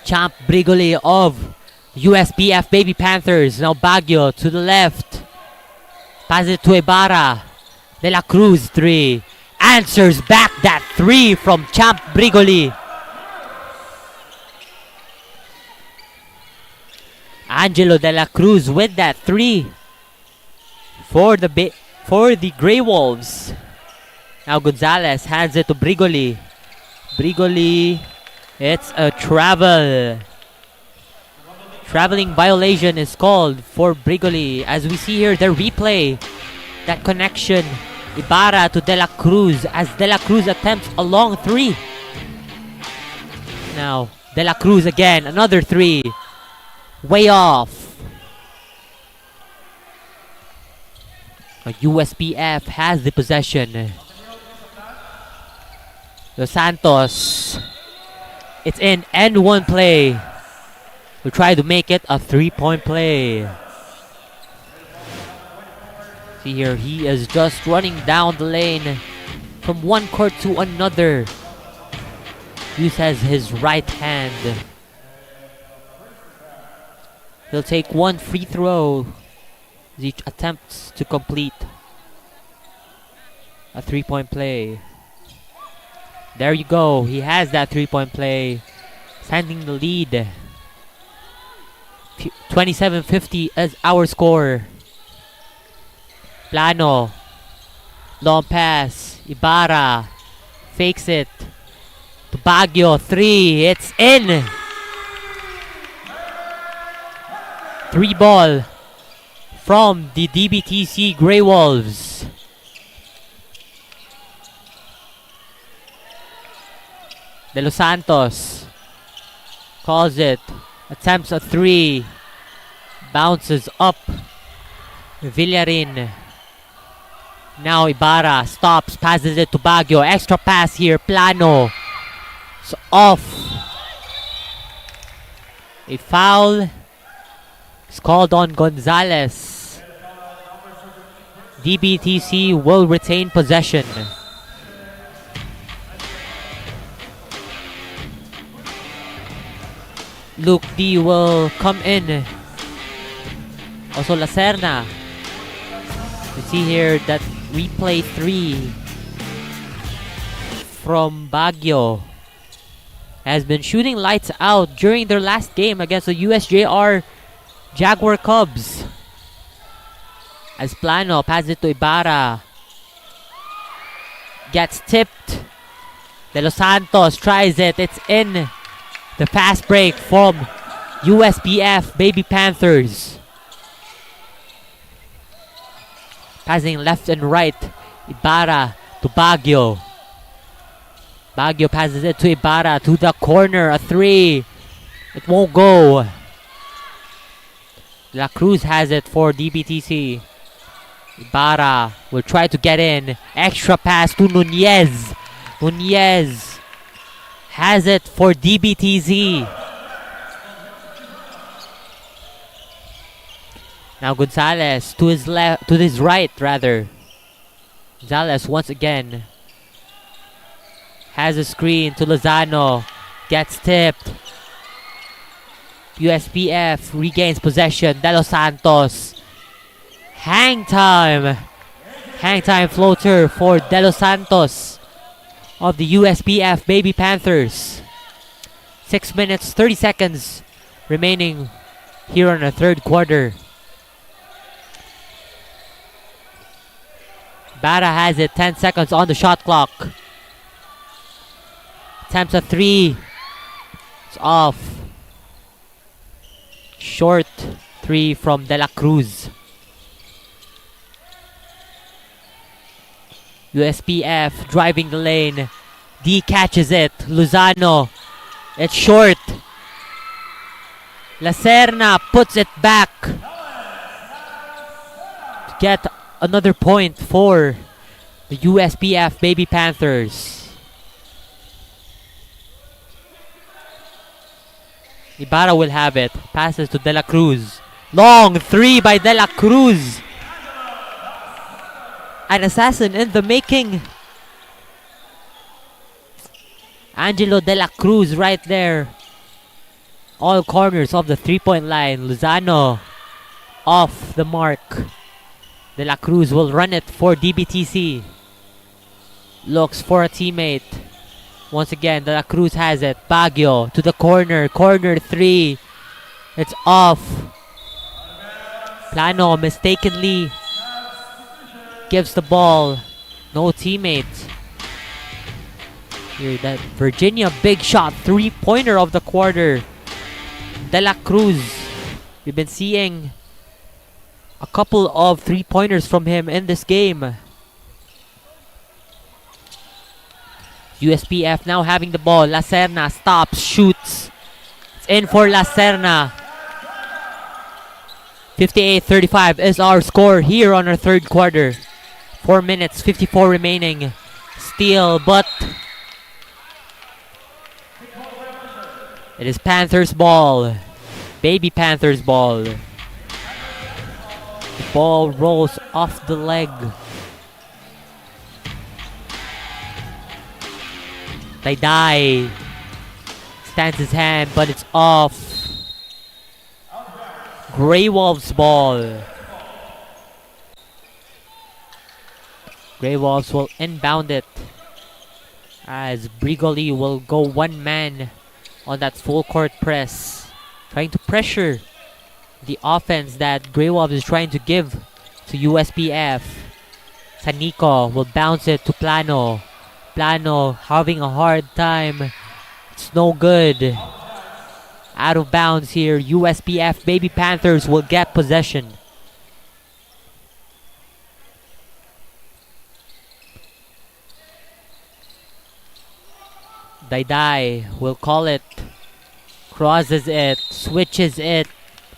Champ Brigoli of USPF Baby Panthers. Now Baguio to the left. Pass it to Ibarra. De La Cruz three. Answers back that three from Champ Brigoli. Angelo De La Cruz with that three for the Grey Wolves. Now Gonzalez hands it to Brigoli. Brigoli, it's a travel. Traveling violation is called for Brigoli. As we see here, the replay, that connection, Ibarra to De La Cruz as De La Cruz attempts a long three. Now De La Cruz again, another three. Way off. USPF has the possession. Los Santos. It's in end one play. We'll try to make it a 3-point play. See here, he is just running down the lane from one court to another. Uses his right hand. He'll take one free throw as he attempts to complete a 3-point play. There you go. He has that 3-point play, sending the lead. 27-50 as our score. Plano. Long pass. Ibarra fakes it to Baguio. Three. It's in. 3 ball from the DBTC Grey Wolves. De Los Santos calls it, attempts a 3, bounces up. Villarin. Now Ibarra stops, passes it to Baguio. Extra pass here, Plano. It's off. A foul is called on Gonzalez. DBTC will retain possession. Luke D will come in. Also Lacerna. You see here that replay 3 from Baguio has been shooting lights out during their last game against the USJ-R Jaguar Cubs. As Plano passes it to Ibarra. Gets tipped. De Los Santos tries it. It's in. The fast break from USPF Baby Panthers. Passing left and right. Ibarra to Baguio. Baguio passes it to Ibarra to the corner. A 3. It won't go. La Cruz has it for DBTC. Ibarra will try to get in. Extra pass to Nunez. Nunez has it for DBTC. Now Gonzalez to his left, to his right rather. Gonzalez once again has a screen to Lozano. Gets tipped. USPF regains possession. De Los Santos. Hang time. Hang time floater for De Los Santos of the USPF Baby Panthers. 6 minutes, 30 seconds remaining here in the third quarter. Barra has it, 10 seconds on the shot clock. Attempts a 3. It's off. Short 3 from De La Cruz. USPF driving the lane. D catches it. Lozano. It's short. Lacerna puts it back to get another point for the USPF Baby Panthers. Ibarra will have it. Passes to De La Cruz. Long three by De La Cruz. An assassin in the making. Angelo De La Cruz right there. All corners of the three-point line. Lozano off the mark. De La Cruz will run it for DBTC. Looks for a teammate. Once again, De La Cruz has it. Baguio to the corner. Corner three. It's off. Plano mistakenly gives the ball. No teammate. Here, that Virginia big shot. Three-pointer of the quarter. De La Cruz. We've been seeing a couple of three-pointers from him in this game. USPF now having the ball. La Serna stops, shoots. It's in for La Serna. 58-35 is our score here on our third quarter. 4 minutes, 54 remaining. Steal, but it is Panthers ball. Baby Panthers ball. The ball rolls off the leg. Dai stands his hand, but it's off. Grey Wolves ball. Grey Wolves will inbound it as Brigoli will go one man on that full court press, trying to pressure the offense that Grey Wolves is trying to give to USPF. Sanico will bounce it to Plano. Plano having a hard time. It's no good. Out of bounds here. USPF Baby Panthers will get possession. Dai will call it. Crosses it. Switches it.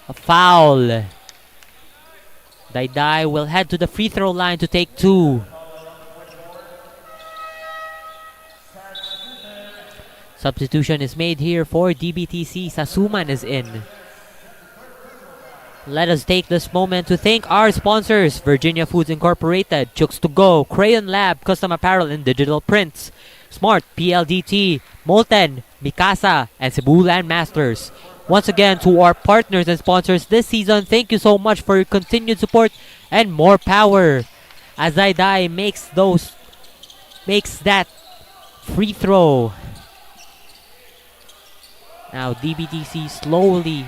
A foul. Dai will head to the free throw line to take two. Substitution is made here for DBTC. Sasuman is in. Let us take this moment to thank our sponsors: Virginia Foods Incorporated, Chooks to Go, Crayon Lab, Custom Apparel and Digital Prints, Smart, PLDT, Molten, Mikasa, and Cebu Land Masters. Once again, to our partners and sponsors this season, thank you so much for your continued support and more power. As Dai makes that free throw. Now DBTC slowly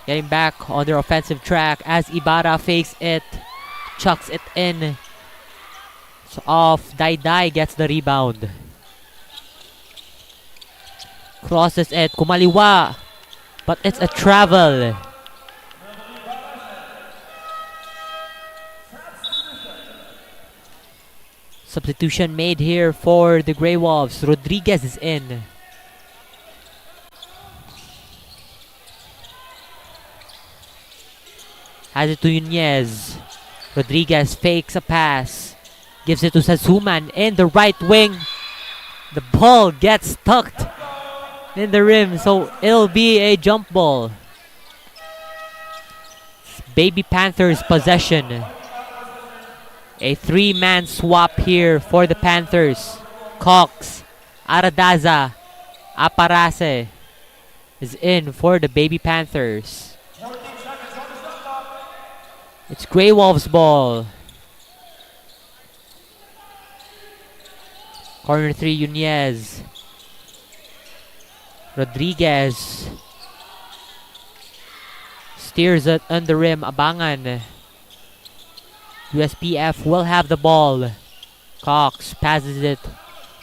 getting back on their offensive track as Ibarra fakes it, chucks it in. So off, Dai gets the rebound. Crosses it, kumaliwa, but it's a travel. Substitution made here for the Grey Wolves. Rodriguez is in. Has it to Nunez. Rodriguez fakes a pass. Gives it to Sasuman in the right wing. The ball gets tucked in the rim, so it'll be a jump ball. Baby Panthers possession. A three-man swap here for the Panthers. Cox, Aradaza, Aparase is in for the Baby Panthers. It's Grey Wolves ball. Corner three, Nunez. Rodriguez steers it on the rim. Abangan. USPF will have the ball. Cox passes it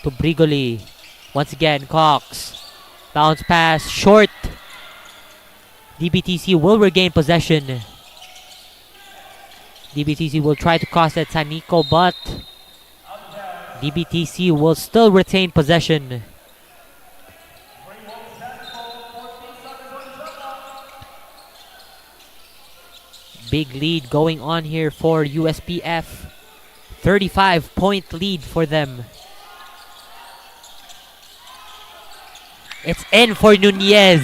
to Brigoli. Once again, Cox. Bounce pass, short. DBTC will regain possession. DBTC will try to cross at Sanico, but DBTC will still retain possession. Big lead going on here for USPF. 35-point lead for them. It's in for Nunez.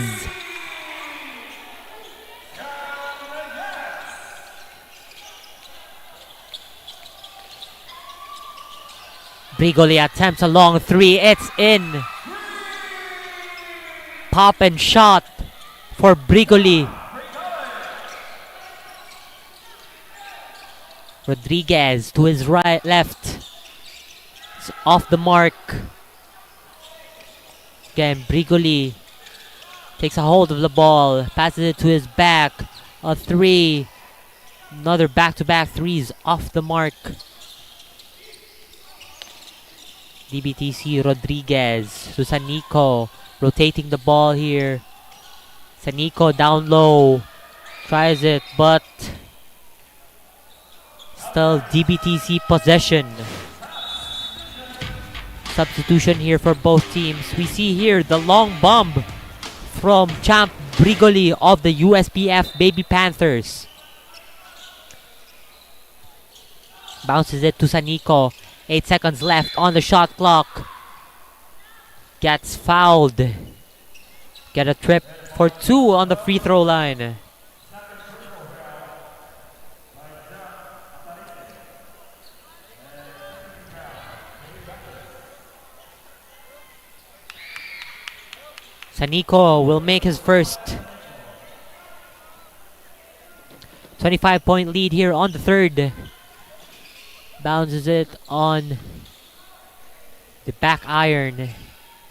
Brigoli attempts a long three. It's in. Pop and shot for Brigoli. Rodriguez to his right, left. It's off the mark. Again, Brigoli takes a hold of the ball, passes it to his back. A three. Another back-to-back threes off the mark. DBTC Rodriguez to Sanico, rotating the ball here. Sanico down low, tries it, but still DBTC possession. Substitution here for both teams. We see here the long bomb from Champ Brigoli of the USPF Baby Panthers. Bounces it to Sanico. 8 seconds left on the shot clock. Gets fouled. Get a trip for 2 on the free throw line. Sanico will make his first. 25-point lead here on the third. Bounces it on the back iron.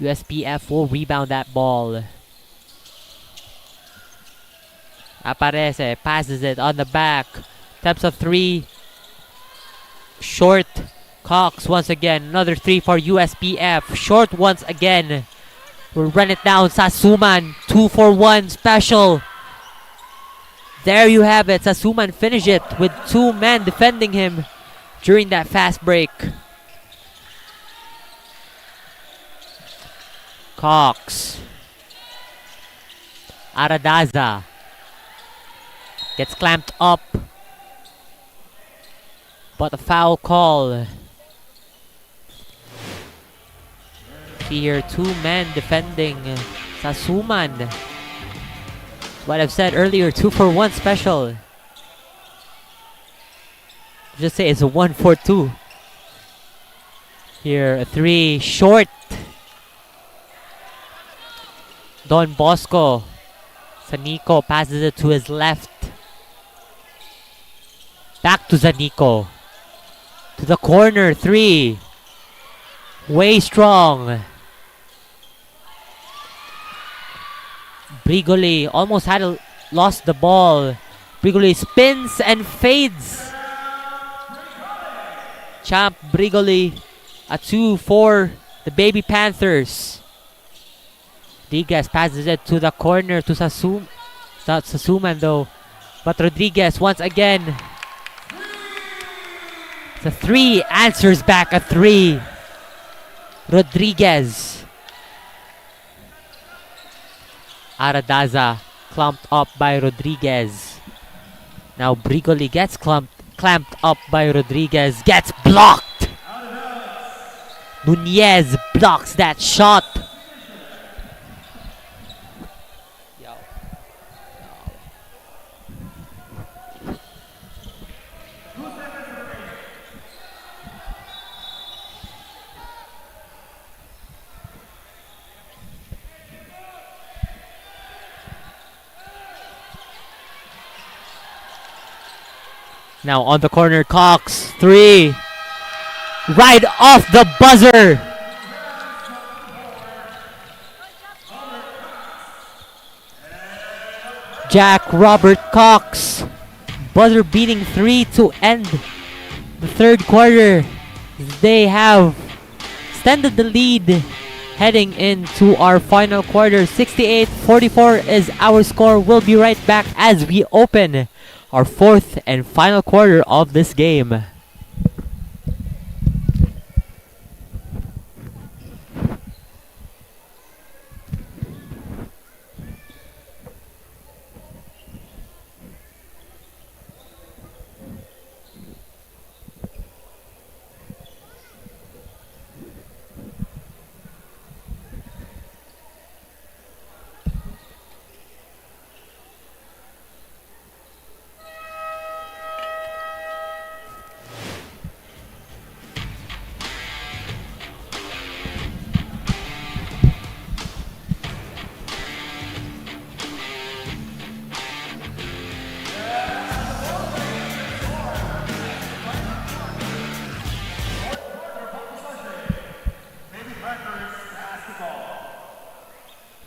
USPF will rebound that ball. Aparece, passes it on the back. Attempts a three. Short. Cox once again. Another three for USPF. Short once again. We'll run it down. Sasuman. 2-for-1 special. There you have it. Sasuman finished it with 2 men defending him during that fast break. Cox. Aradaza gets clamped up, but a foul call. See here, 2 men defending Sasuman. What I've said earlier, 2-for-1 special. Just say it's a 1-for-2. Here, a 3 short. Don Bosco. Sanico passes it to his left. Back to Sanico. To the corner, 3. Way strong. Brigoli almost lost the ball. Brigoli spins and fades. Champ Brigoli, a 2 for the Baby Panthers. Rodriguez passes it to the corner to Sasuman though. But Rodriguez once again. It's a 3, answers back a 3. Rodriguez. Aradaza clamped up by Rodriguez. Now Brigoli gets clamped up by Rodriguez. Gets blocked. Nunez blocks that shot. Now on the corner, Cox, 3. Right off the buzzer. Jack Robert Cox. Buzzer beating 3 to end the third quarter. They have extended the lead heading into our final quarter. 68-44 is our score. We'll be right back as we open our fourth and final quarter of this game.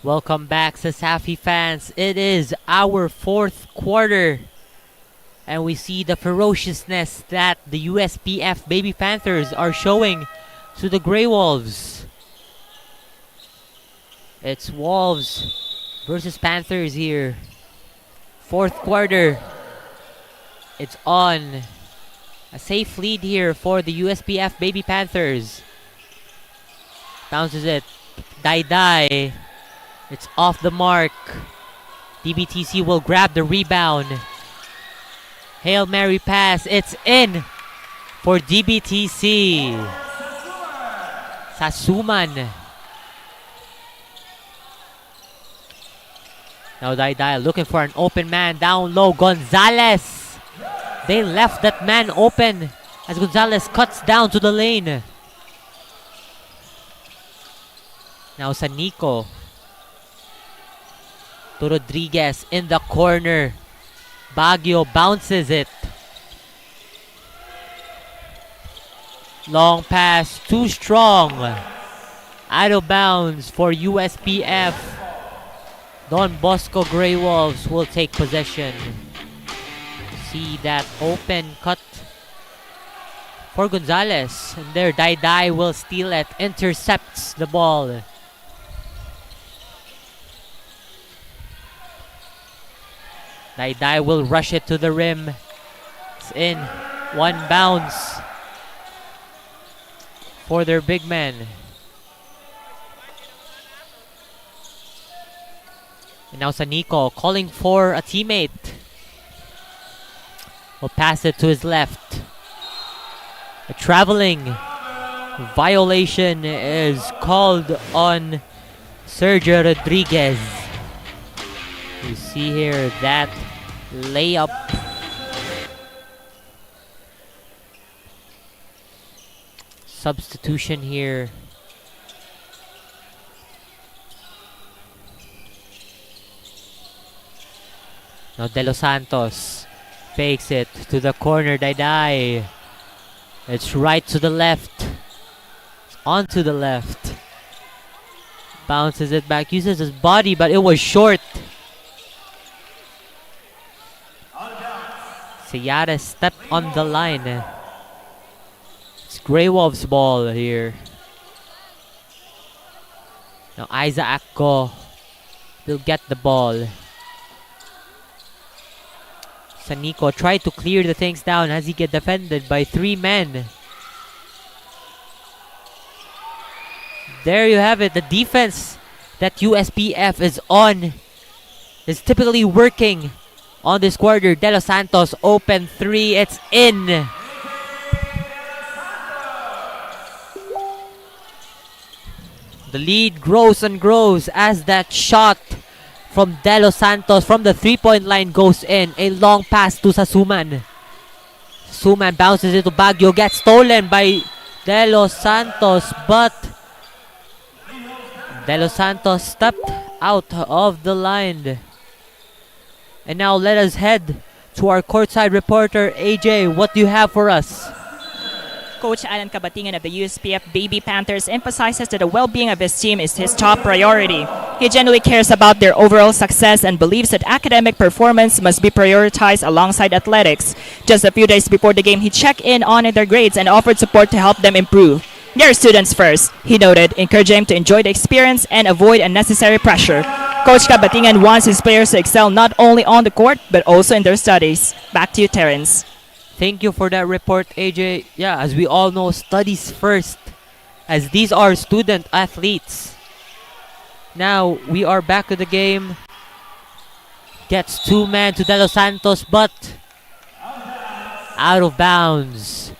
Welcome back, Cesafi fans. It is our fourth quarter, and we see the ferociousness that the USPF Baby Panthers are showing to the Grey Wolves. It's Wolves versus Panthers here. Fourth quarter. It's on. A safe lead here for the USPF Baby Panthers. Bounces it. Dai. It's off the mark. DBTC will grab the rebound. Hail Mary pass. It's in for DBTC. Sasuman. Now Dai looking for an open man down low. Gonzalez. They left that man open as Gonzalez cuts down to the lane. Now Sanico. To Rodriguez in the corner. Baguio bounces it. Long pass, too strong. Out of bounds for USPF. Don Bosco Grey Wolves will take possession. See that open cut for Gonzalez. And there, Dai will steal it. Intercepts the ball. Dai will rush it to the rim. It's in. One bounce for their big man. And now Sanico calling for a teammate. Will pass it to his left. A traveling violation is called on Sergio Rodriguez. You see here that layup. Substitution here. Now De Los Santos fakes it to the corner. Dai. It's right to the left. It's onto the left. Bounces it back. Uses his body, but it was short. Seyares stepped on the line. It's Grey Wolves ball here. Now 𝐂𝐿𝐴𝐿𝐴 will get the ball. Sanico tried to clear the things down as he get defended by 3 men. There you have it. The defense that USPF is on is typically working on this quarter. De Los Santos open 3. It's in. The lead grows and grows as that shot from De Los Santos from the 3-point line goes in. A long pass to Sasuman. Sasuman bounces it to Baguio. Gets stolen by De Los Santos, but De Los Santos stepped out of the line. And now let us head to our courtside reporter, AJ. What do you have for us? Coach Alan Cabatingan of the USPF Baby Panthers emphasizes that the well-being of his team is his top priority. He genuinely cares about their overall success and believes that academic performance must be prioritized alongside athletics. Just a few days before the game, he checked in on their grades and offered support to help them improve. They're students first, he noted, encouraging them to enjoy the experience and avoid unnecessary pressure. Coach Cabatingan wants his players to excel not only on the court, but also in their studies. Back to you, Terrence. Thank you for that report, AJ. Yeah, as we all know, studies first, as these are student athletes. Now, we are back to the game. Gets 2 men to De Los Santos, but out of bounds.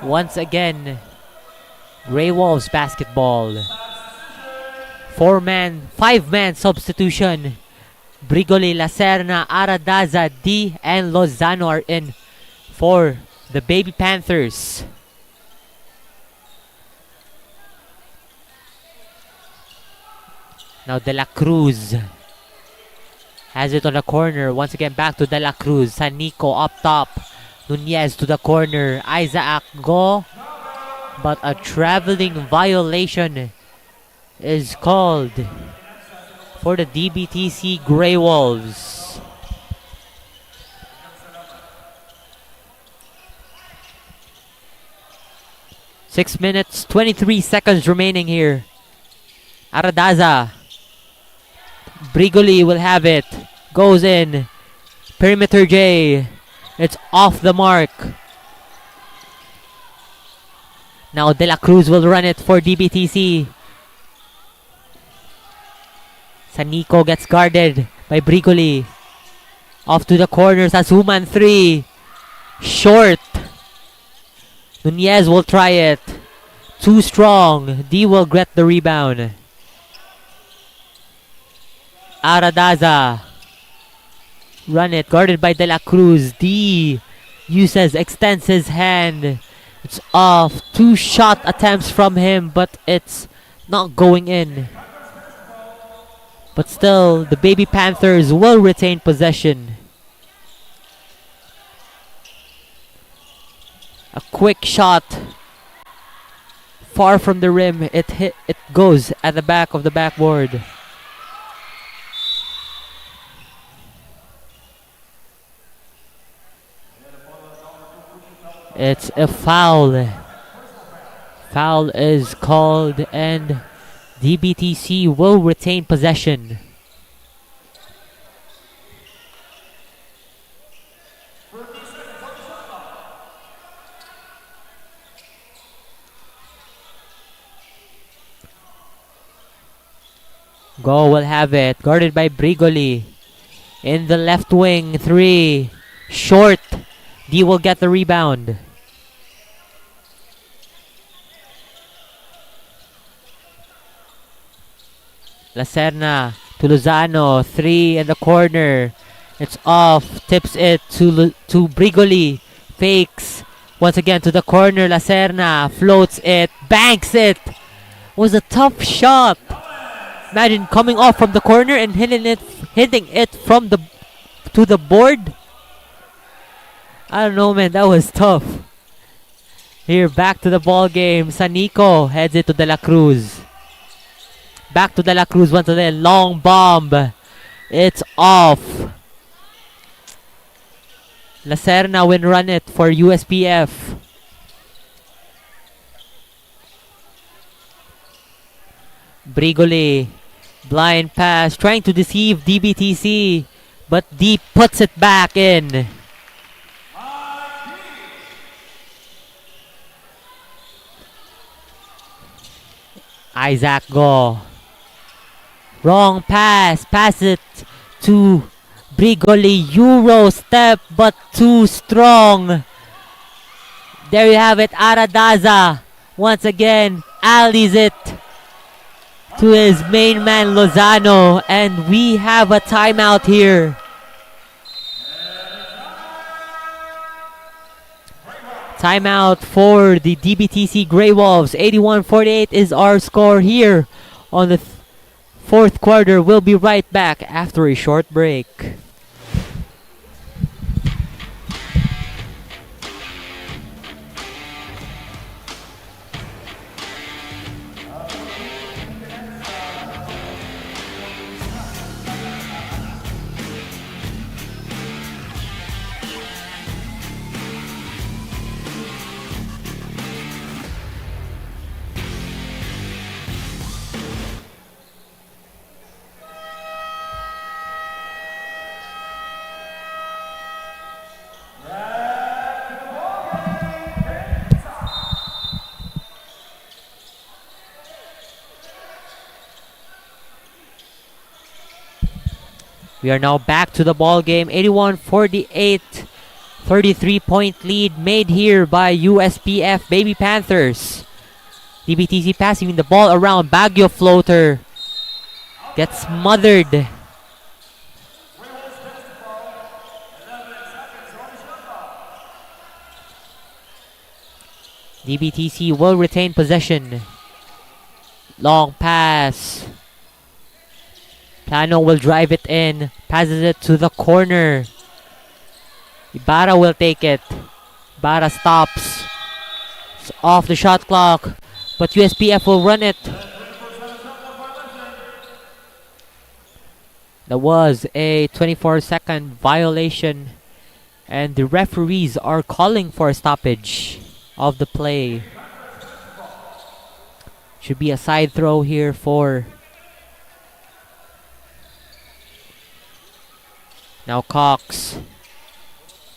Once again, Grey Wolves basketball. 5-man substitution. Brigoli, Lacerna, Aradaza, D, and Lozano are in for the Baby Panthers. Now De La Cruz has it on the corner. Once again back to De La Cruz. Sanico up top. Nunez to the corner. 𝐂𝐿𝐴𝐿𝐴 but a traveling violation is called for the DBTC Grey Wolves. Six minutes, 23 seconds remaining here. Aradaza. Brigoli will have it. Goes in. Perimeter J. It's off the mark. Now De La Cruz will run it for DBTC. Sanico gets guarded by Brigoli. Off to the corner. Sasuman 3. Short. Nunez will try it. Too strong. D will get the rebound. Aradaza. Run it. Guarded by De La Cruz. D extends his hand. It's off. 2 shot attempts from him, but it's not going in. But still, the Baby Panthers will retain possession. A quick shot. Far from the rim. It goes at the back of the backboard. It's a foul. Foul is called and DBTC will retain possession. Go will have it. Guarded by Brigoli. In the left wing. 3. Short. D will get the rebound. Lacerna to Lozano. 3 in the corner. It's off. Tips it to Brigoli. Fakes. Once again to the corner. Lacerna floats it. Banks it. Was a tough shot. Imagine coming off from the corner and hitting it from to the board. I don't know, man. That was tough. Here, back to the ball game. Sanico heads it to De La Cruz. Back to De La Cruz once again. Long bomb. It's off. Lacerna will run it for USPF. Brigoli. Blind pass. Trying to deceive DBTC. But D puts it back in. Isaac go. Wrong pass. Pass it to Brigoli. Euro step but too strong. There you have it. Aradaza once again alleys it to his main man Lozano, and we have a timeout here. Timeout for the DBTC Grey Wolves. 81-48 is our score here on the fourth quarter. We'll be right back after a short break. We are now back to the ball game. 81-48, 33-point lead made here by USPF Baby Panthers. DBTC passing the ball around. Baguio floater gets smothered. DBTC will retain possession. Long pass. Plano will drive it in. Passes it to the corner. Ibarra will take it. Ibarra stops. It's off the shot clock. But USPF will run it. That was a 24-second violation, and the referees are calling for a stoppage of the play. Should be a side throw here for... Now 𝐂𝐐𝐬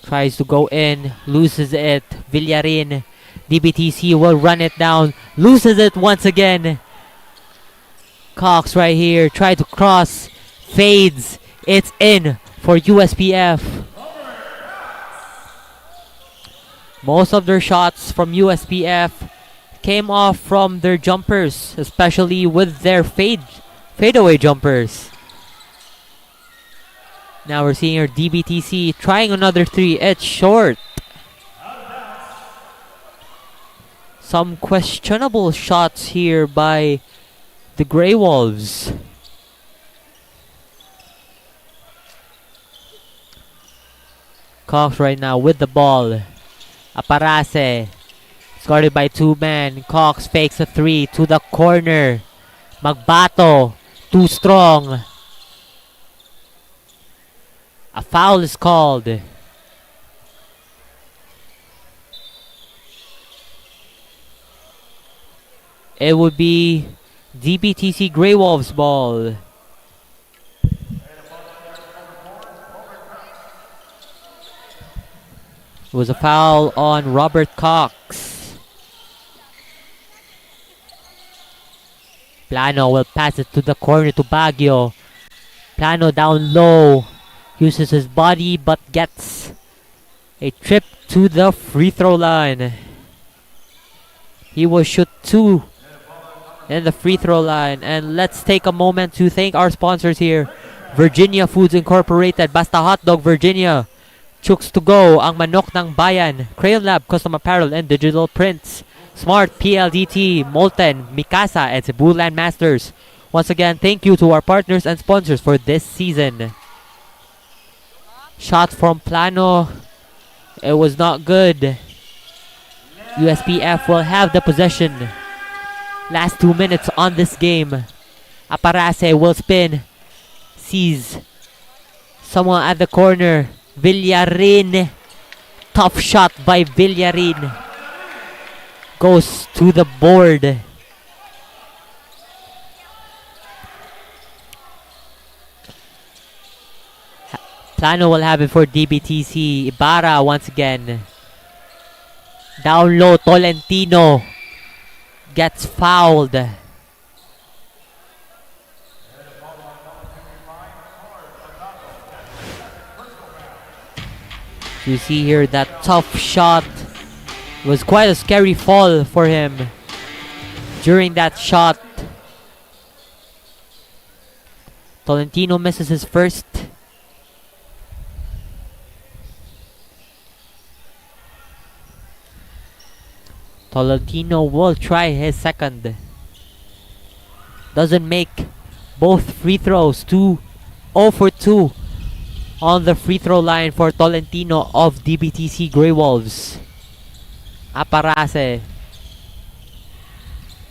tries to go in, loses it. Villarin, DBTC will run it down, loses it once again. 𝐂𝐐𝐬 right here, try to cross, fades. It's in for USPF. Most of their shots from USPF came off from their jumpers, especially with their fadeaway jumpers. Now we're seeing our DBTC trying another three. It's short. Some questionable shots here by the Grey Wolves. 𝐂𝐐𝐬 right now with the ball. Aparase. It's guarded by two men. 𝐂𝐐𝐬 fakes a three to the corner. Magbato. Too strong. A foul is called. It would be DBTC Grey Wolves ball. It was a foul on Robert 𝐂𝐐𝐬. Plano will pass it to the corner to Baguio. Plano down low. Uses his body but gets a trip to the free throw line. He will shoot two in the free throw line. And let's take a moment to thank our sponsors here. Virginia Foods Incorporated, Basta Hotdog Virginia, Chooks to Go, Ang Manok ng Bayan, Crayon Lab Custom Apparel and Digital Prints, Smart PLDT, Molten, Mikasa, and Cebu Land Masters. Once again, thank you to our partners and sponsors for this season. Shot from Plano. It was not good. USPF will have the possession. Last 2 minutes on this game. Aparase will spin. Sees someone at the corner. Villarin. Tough shot by Villarin. Goes to the board. Plano will have it for DBTC. Ibarra once again. Down low, Tolentino gets fouled. You see here that tough shot. It was quite a scary fall for him. During that shot, Tolentino misses his first. Tolentino will try his second. Doesn't make both free throws. 0 for 2 on the free throw line for Tolentino of DBTC Grey Wolves. Aparase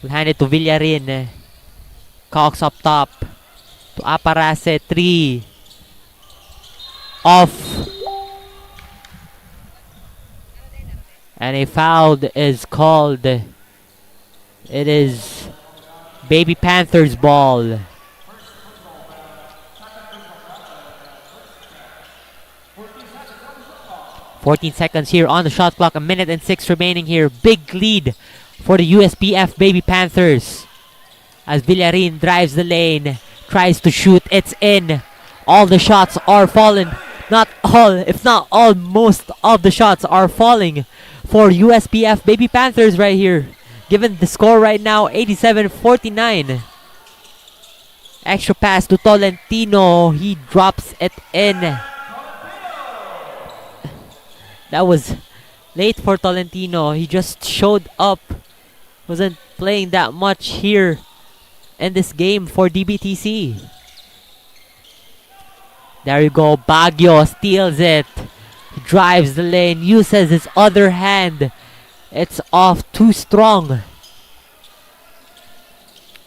will hand it to Villarin. 𝐂𝐐𝐬 up top to Aparase. 3 off. And a foul is called. It is Baby Panthers ball. $14 seconds here on the shot clock. 1 minute and 6 remaining here. Big lead for the USPF Baby Panthers. As Villarin drives the lane. Tries to shoot. It's in. All the shots are falling. Not all, if not all, most of the shots are falling for USPF Baby Panthers right here. Given the score right now, 87-49. Extra pass to Tolentino. He drops it in. That was late for Tolentino. He just showed up. Wasn't playing that much here in this game for DBTC. There you go. Baguio steals it. He drives the lane. Uses his other hand. It's off too strong.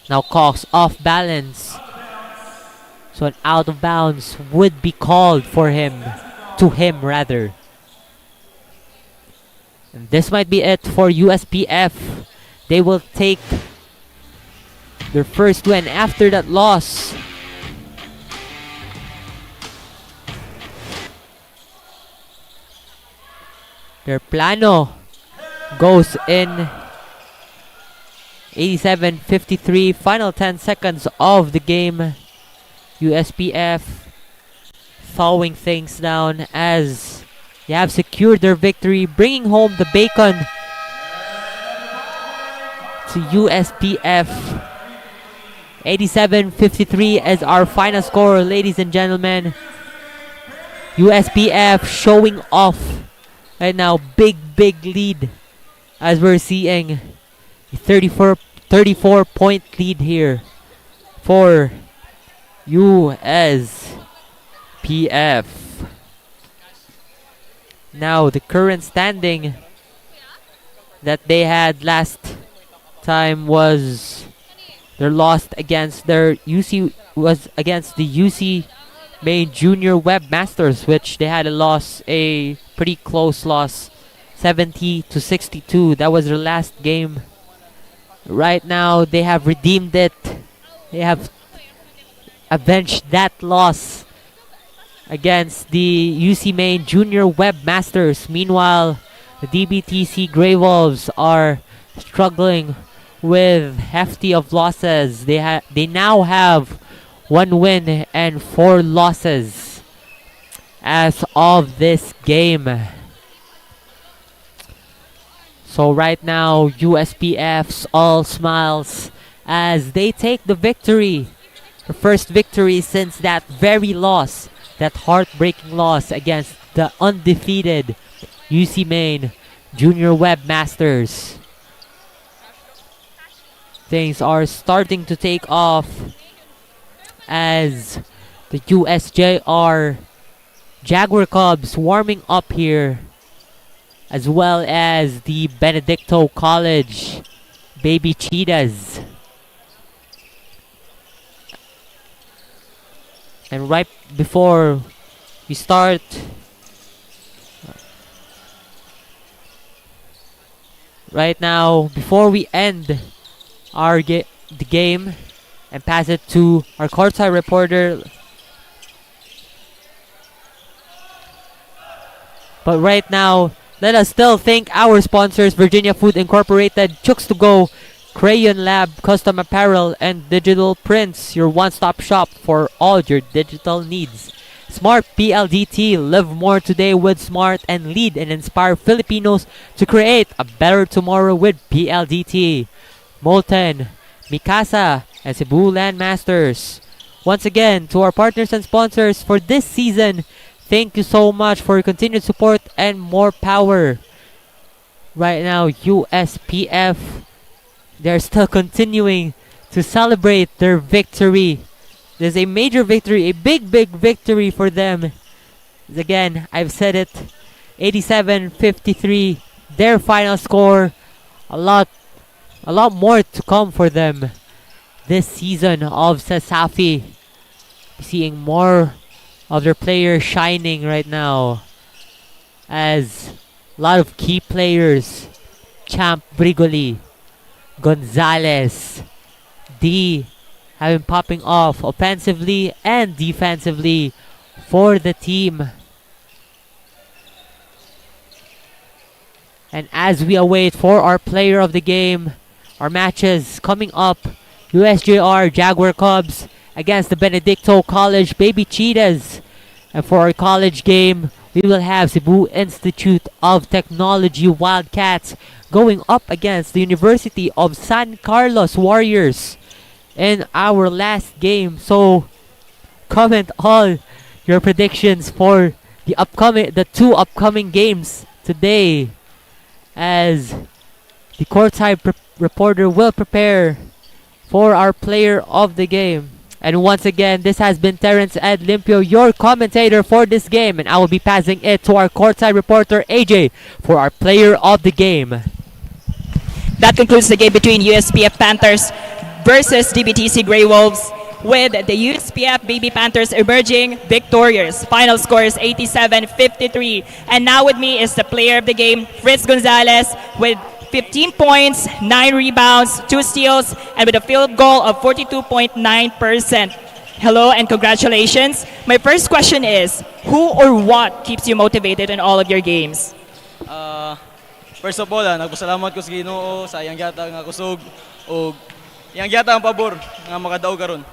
Now 𝐂𝐐𝐬 off balance. So an out of bounds would be called for him, to him rather. And this might be it for USPF. They will take their first win after that loss. Their plano goes in 87-53, final 10 seconds of the game. USPF thawing things down as they have secured their victory, bringing home the bacon to USPF. 87-53 as our final score, ladies and gentlemen. USPF showing off right now, big lead as we're seeing a 34 point lead here for USPF. Now the current standing that they had last time was their loss against their UC was against the UC Main Junior Webmasters, which they had a pretty close loss, 70-62. That was their last game. Right now they have redeemed it. They have avenged that loss against the UC Main Junior Webmasters. Meanwhile, the DBTC Grey Wolves are struggling with hefty of losses. They now have 1 win and 4 losses as of this game. So right now, USPF's all smiles as they take the victory. The first victory since that very loss, that heartbreaking loss against the undefeated UC Main Junior Webmasters. Things are starting to take off as the USJ-R Jaguar Cubs warming up here, as well as the Benedicto College Baby Cheetahs. And right before we start, right now, before we end the game and pass it to our courtside reporter, but right now, let us still thank our sponsors: Virginia Food Incorporated, 𝐂𝐄𝐬, Crayon Lab, Custom Apparel, and Digital Prints, your one-stop shop for all your digital needs. Smart PLDT, live more today with Smart, and lead and inspire Filipinos to create a better tomorrow with PLDT. Molten, Mikasa, and Cebu Landmasters. Once again, to our partners and sponsors for this season, thank you so much for your continued support and more power. Right now, USPF, they're still continuing to celebrate their victory. There's a major victory, a big victory for them. Again, I've said it, 87-53, their final score. A lot more to come for them this season of Cesafi. Seeing more of their players shining right now, as a lot of key players, Champ Brigoli, Gonzalez, D, have been popping off offensively and defensively for the team. And as we await for our player of the game, our matches coming up, USJ-R Jaguar Cubs against the Benedicto College Baby Cheetahs. And for our college game, we will have Cebu Institute of Technology Wildcats going up against the University of San Carlos Warriors in our last game. So comment all your predictions for the 2 upcoming games today, as the courtside reporter will prepare for our player of the game. And once again, this has been Terrence Ed Limpio, your commentator for this game, and I will be passing it to our courtside reporter AJ for our player of the game. That concludes the game between USPF Panthers versus DBTC Grey Wolves. with the USPF Baby Panthers emerging victorious. Final score is 87-53. And now with me is the player of the game, Fritz Gonzalez, with 15 points, 9 rebounds, 2 steals, and with a field goal of 42.9%. Hello and congratulations. My first question is, who or what keeps you motivated in all of your games? First of all, nagpasalamat ko sa Ginoo sa iyang gyata nga kusog o iyang gyata ang pabor nga makadaog karon.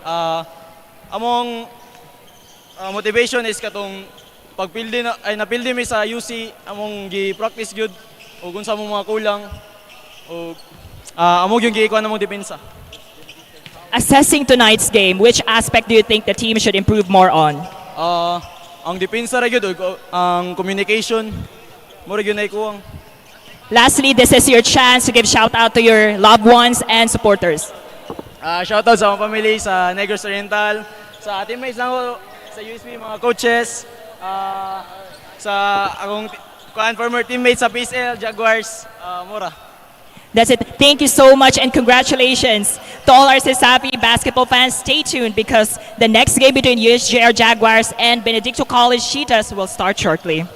Among motivation is katong pagpildi na ay napildi mi sa UC among gi-practice gyud o kung sa mga kulang o among yung gi-ikuan namong depensa. Assessing tonight's game, which aspect do you think the team should improve more on? Ang depensa ra gyud ang communication mo ra gyud na ikuwang. Lastly, this is your chance to give shout out to your loved ones and supporters. Shout out sa mga pamilya sa Negros Oriental, sa teammates lang ko sa USP, mga coaches, sa akong former teammates sa PSL, Jaguars, mura. That's it. Thank you so much and congratulations to all our Cesafi basketball fans. Stay tuned because the next game between USJ-R Jaguars and Benedicto College Cheetahs will start shortly.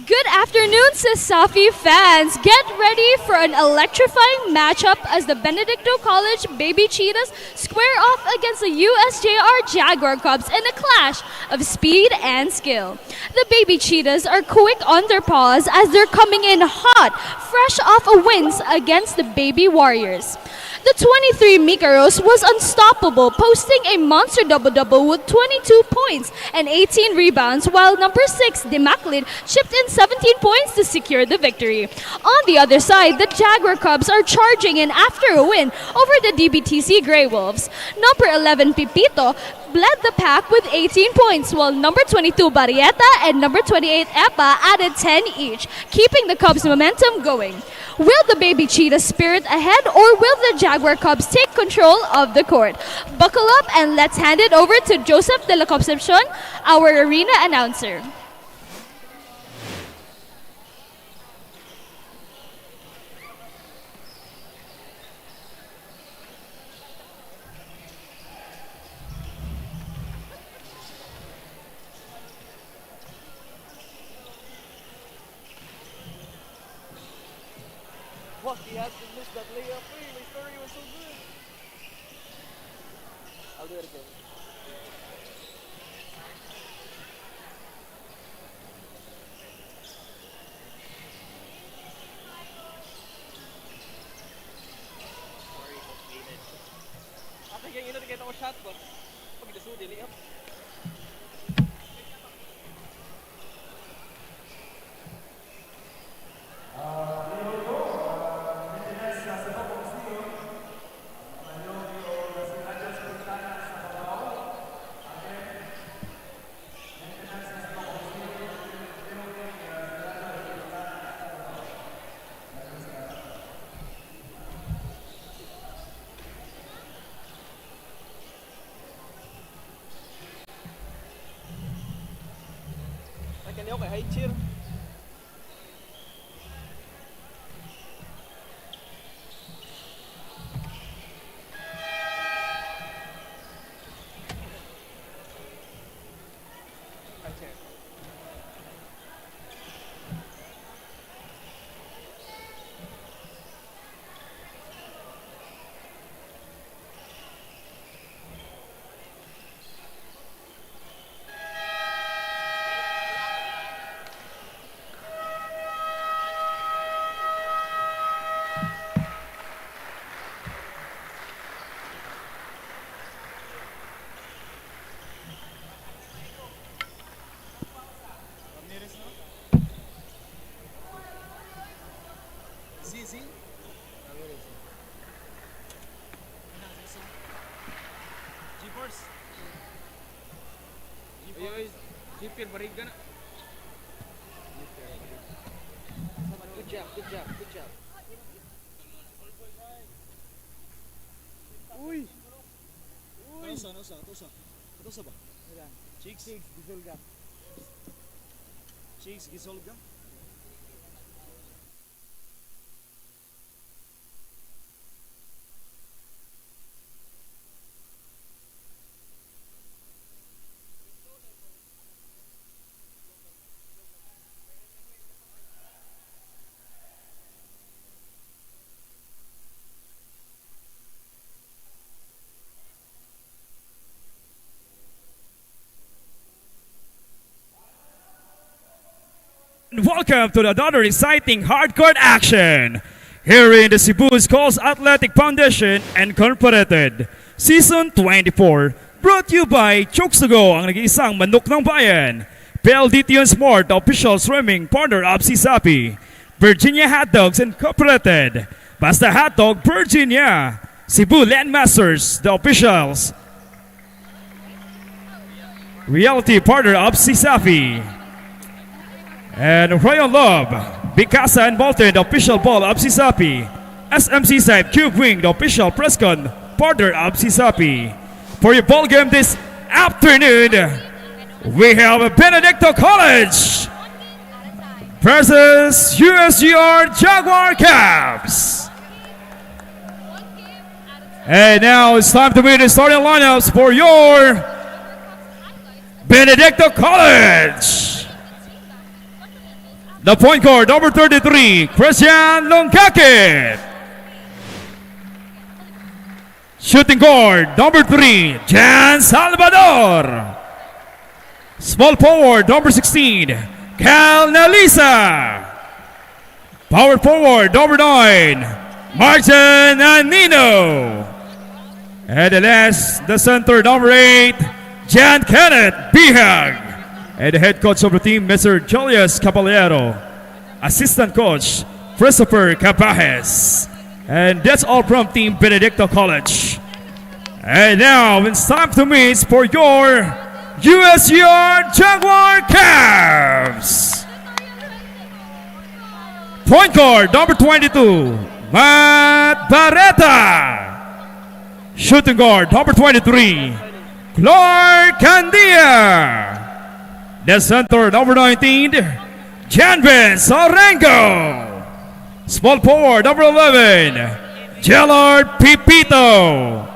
Good afternoon, Cesafi fans! Get ready for an electrifying matchup as the Benedicto College Baby Cheetahs square off against the USJ-R Jaguar Cubs in a clash of speed and skill. The Baby Cheetahs are quick on their paws as they're coming in hot, fresh off a wins against the Baby Warriors. The 23 Mikaros was unstoppable, posting a monster double-double with 22 points and 18 rebounds, while number 6, Demaclid, chipped in 17 points to secure the victory. On the other side, the Jaguar Cubs are charging in after a win over the DBTC Grey Wolves. Number 11, Pipito, led the pack with 18 points, while number 22, Barrieta, and number 28, Epa, added 10 each, keeping the Cubs' momentum going. Will the Baby Cheetah spirit ahead, or will the Jaguar Cubs take control of the court? Buckle up and let's hand it over to Joseph de la Concepcion, our arena announcer. What, he has to miss that layup free. My story was so good. I'll do it again. After getting into the game, I was shot, but pag ito suit, layup. Can you okay, cheer? 𝐂𝐤𝐲𝐬. Welcome to another exciting hardcore action here in the Cebu Schools Athletic Foundation Incorporated Season 24. Brought to you by 𝐂𝐤𝐲, ang nag-iisang manok ng bayan. PLDT Sport, the official swimming partner of Cesafi. Virginia Hot Dogs Incorporated. Basta Hotdog Virginia. Cebu Landmasters, the officials reality partner of Cesafi. And Royal Love, Bicasa and Bolton, the official ball of Cesafi. SMC Side Cube Wing, the official press con partner of Cesafi. For your ball game this afternoon, we have Benedicto College versus USJ-R Jaguar Cavs. And now it's time to meet the starting lineups for your Benedicto College. The point guard, number 33, Christian Longkakit. Shooting guard, number 3, Jan Salvador. Small forward, number 16, Cal Nalisa. Power forward, number 9, Martin Anino. And the center, number 8, Jan Kenneth Bihag. And the head coach of the team, Mr. Julius Caballero. Assistant coach, Christopher Cabajes. And that's all from Team Benedicto College. And now it's time to meet for your USJ-R Jaguar Cavs. Point guard, number 22, Matt Barreta. Shooting guard, number 23, Clark Candia. The center, number 19, Janvin Sorengo. Small forward, number 11, Gellard Pipito.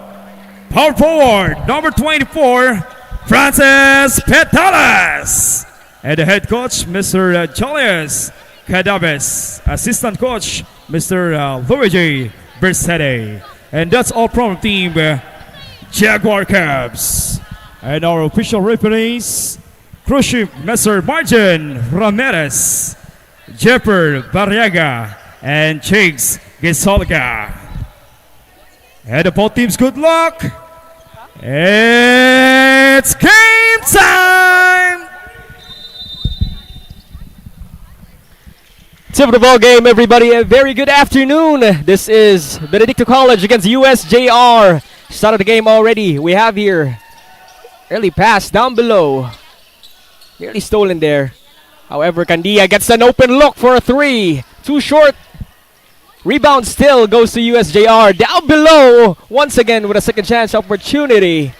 Power forward, number 24, Francis Petalas. And the head coach, Mr. Julius Cadaves. Assistant coach, Mr. Luigi Bersede. And that's all from Team Jaguar Cavs. And our official referees, Cruise Ship, Mr. Martin Ramirez, Jeffer Barriaga, and 𝐂𝐤𝐲𝐬. And both teams, good luck. It's game time! Tip of the ball game, everybody. A very good afternoon. This is Benedicto College against USJ-R. Started the game already. We have here early pass down below. Nearly stolen there. However, Candia gets an open look for a 3. Too short. Rebound still goes to USJ-R. Down below, once again with a second chance opportunity.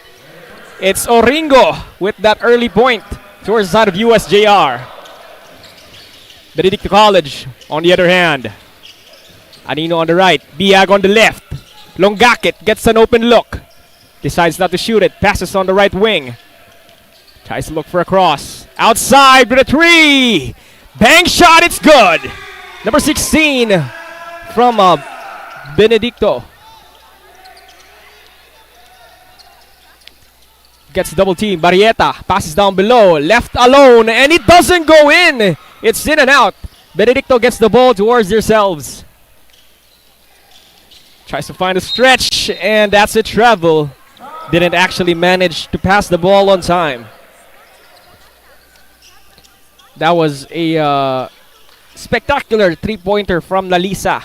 It's Oringo with that early point towards the side of USJ-R. Benedicto College on the other hand. Anino on the right. Biag on the left. Longkakit gets an open look. Decides not to shoot it. Passes on the right wing. Tries to look for a cross. Outside with a 3. Bank shot, it's good. Number 16 from Benedicto. Gets double team. Barrieta passes down below. Left alone and it doesn't go in. It's in and out. Benedicto gets the ball towards themselves. Tries to find a stretch and that's a travel. Didn't actually manage to pass the ball on time. That was a spectacular three-pointer from Nalisa.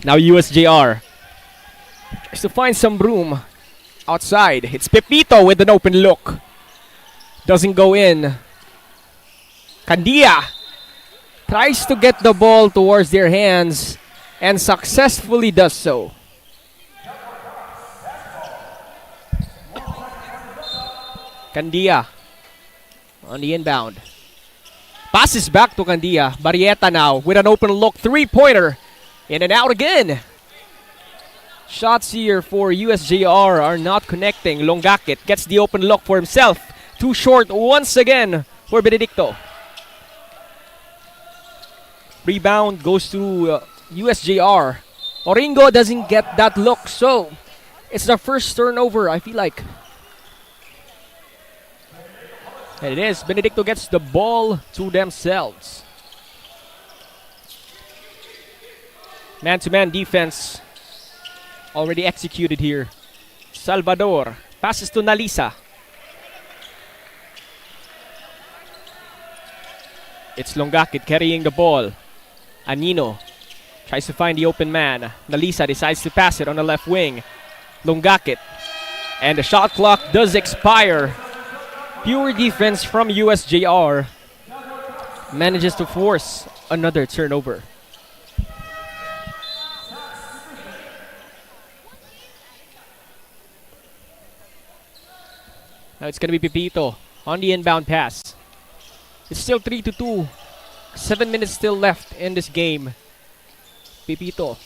Now USJ-R tries to find some room outside. It's Pepito with an open look. Doesn't go in. Candia tries to get the ball towards their hands and successfully does so. Candia on the inbound. Passes back to Candia. Barrieta now with an open look. Three-pointer. In and out again. Shots here for USJ-R are not connecting. 𝐿ongakit gets the open look for himself. Too short once again for Benedicto. Rebound goes to USJ-R. Oringo doesn't get that look, so it's the first turnover, I feel like. And it is. Benedicto gets the ball to themselves. Man-to-man defense already executed here. Salvador passes to Nalisa. It's 𝐿ongakit carrying the ball. Anino tries to find the open man. Nalisa decides to pass it on the left wing. 𝐿ongakit. And the shot clock does expire. Pure defense from USJ-R manages to force another turnover. Now it's going to be Pepito on the inbound pass. It's still 3-2. 7 minutes still left in this game. Pepito.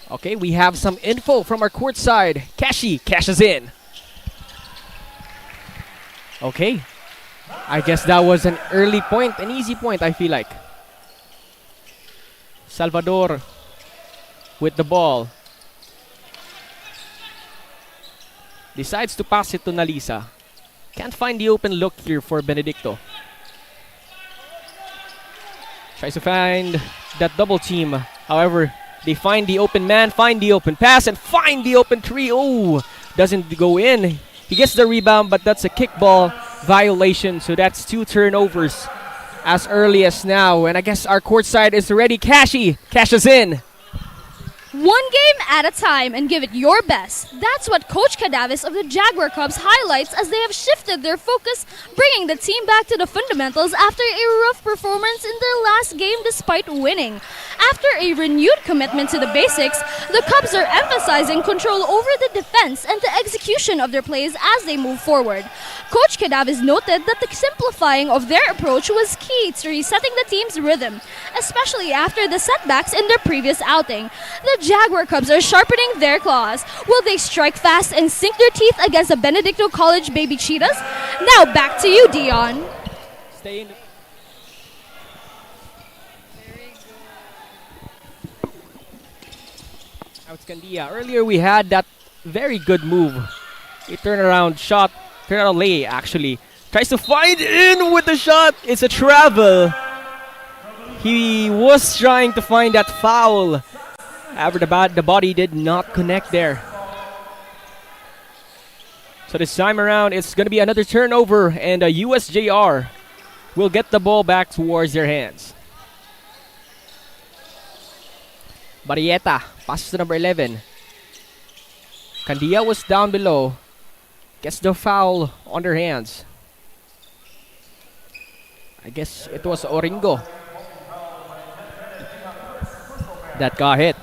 Okay, we have some info from our court side. Kashi cashes in. Okay. I guess that was an early point, an easy point, I feel like. Salvador with the ball. Decides to pass it to Nalisa. Can't find the open look here for Benedicto. Tries to find that double team. However, they find the open man, find the open pass, and find the open three. Oh, doesn't go in. He gets the rebound, but that's a kickball violation. So that's 2 turnovers as early as now. And I guess our court side is ready. Kashi cashes in. One game at a time and give it your best. That's what Coach Cadavis of the Jaguar Cubs highlights as they have shifted their focus, bringing the team back to the fundamentals after a rough performance in their last game despite winning. After a renewed commitment to the basics, the Cubs are emphasizing control over the defense and the execution of their plays as they move forward. Coach Cadavis noted that the simplifying of their approach was key to resetting the team's rhythm, especially after the setbacks in their previous outing. The Jaguar Cubs are sharpening their claws. Will they strike fast and sink their teeth against the Benedicto College Baby Cheetahs? Now back to you, Dion. Stay in. Candia. Earlier we had that very good move. A turnaround shot, turnaround lay actually. Tries to find in with the shot. It's a travel. He was trying to find that foul. However, the body did not connect there. So this time around, it's going to be another turnover, and USJ-R will get the ball back towards their hands. Barrieta passes to number 11. Candia was down below. Gets the foul on their hands. I guess it was Oringo that got hit.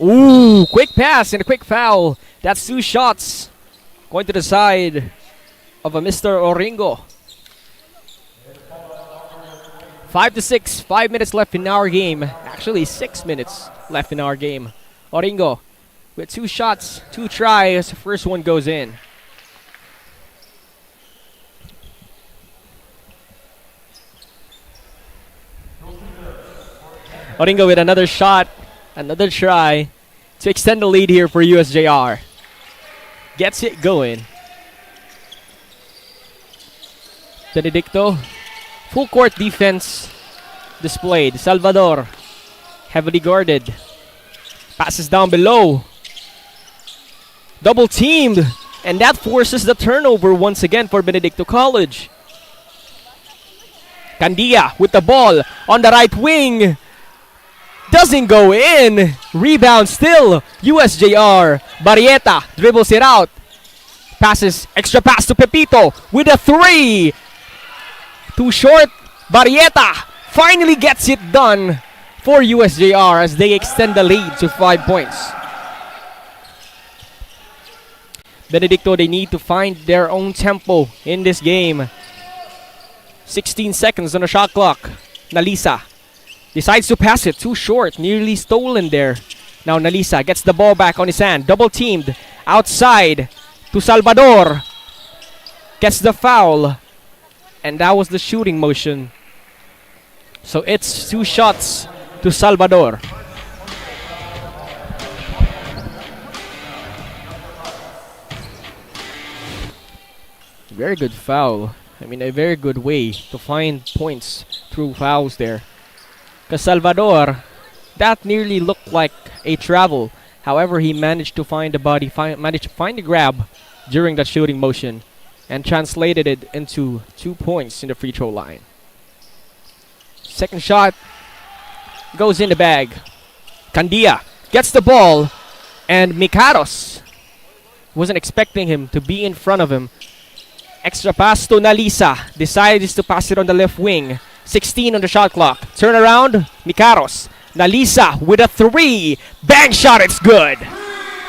Ooh, quick pass and a quick foul. That's 2 shots going to the side of a Mr. Oringo. 5-6, 5 minutes left in our game. Actually, 6 minutes left in our game. Oringo with 2 shots, 2 tries. First one goes in. Oringo with another shot, another try to extend the lead here for USJ-R. Gets it going. Benedicto, full court defense displayed. Salvador, heavily guarded. Passes down below. Double teamed. And that forces the turnover once again for Benedicto College. Candia with the ball on the right wing. Doesn't go in. Rebound still. USJ-R. Barrieta dribbles it out. Passes. Extra pass to Pepito with a 3. Too short. Barrieta finally gets it done for USJ-R as they extend the lead to 5 points. Benedicto, they need to find their own tempo in this game. 16 seconds on the shot clock. Nalisa decides to pass it. Too short. Nearly stolen there. Now Nalisa gets the ball back on his hand. Double teamed. Outside to Salvador. Gets the foul. And that was the shooting motion. So it's 2 shots to Salvador. Very good foul. I mean, a very good way to find points through fouls there. Because Salvador, that nearly looked like a travel. However, he managed to find the body, managed to find the grab during that shooting motion and translated it into 2 points in the free throw line. Second shot goes in the bag. Candia gets the ball, and Mikaros wasn't expecting him to be in front of him. Extra pass to Nalisa. Decides to pass it on the left wing. 16 on the shot clock. Turn around. Mikaros. Nalisa with a 3. Bang shot. It's good.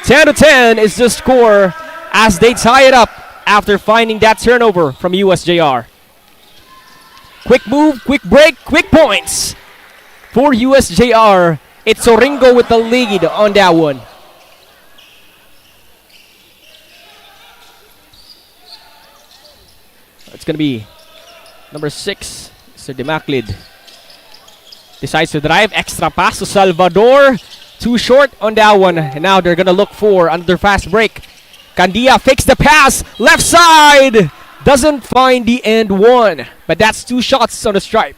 10-10 is the score as they tie it up after finding that turnover from USJ-R. Quick move, quick break, quick points for USJ-R. It's Oringo with the lead on that one. It's going to be number 6, Sir Demaclid. Decides to drive. Extra pass to Salvador. Too short on that one. And now they're going to look for another fast break. Candia fakes the pass. Left side. Doesn't find the end one. But that's 2 shots on the stripe.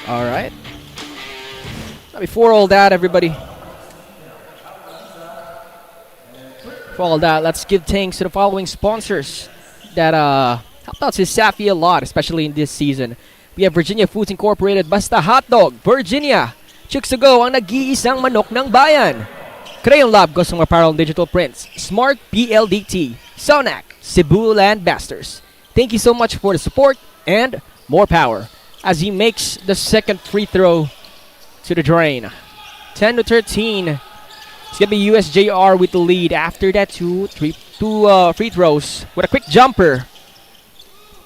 All right. Before all that, everybody. For all that, let's give thanks to the following sponsors that helped out Cesafi a lot, especially in this season. We have Virginia Foods Incorporated, Basta Hotdog, Virginia. 𝐂𝐤𝐬, ang nag-iisang manok ng bayan. Crayon Lab, Custom Apparel and Digital Prints. Smart PLDT, Sonac, Cebu Land Basters. Thank you so much for the support and more power as he makes the second free throw to the drain. 10-13. It's gonna be USJ-R with the lead after that two free throws with a quick jumper.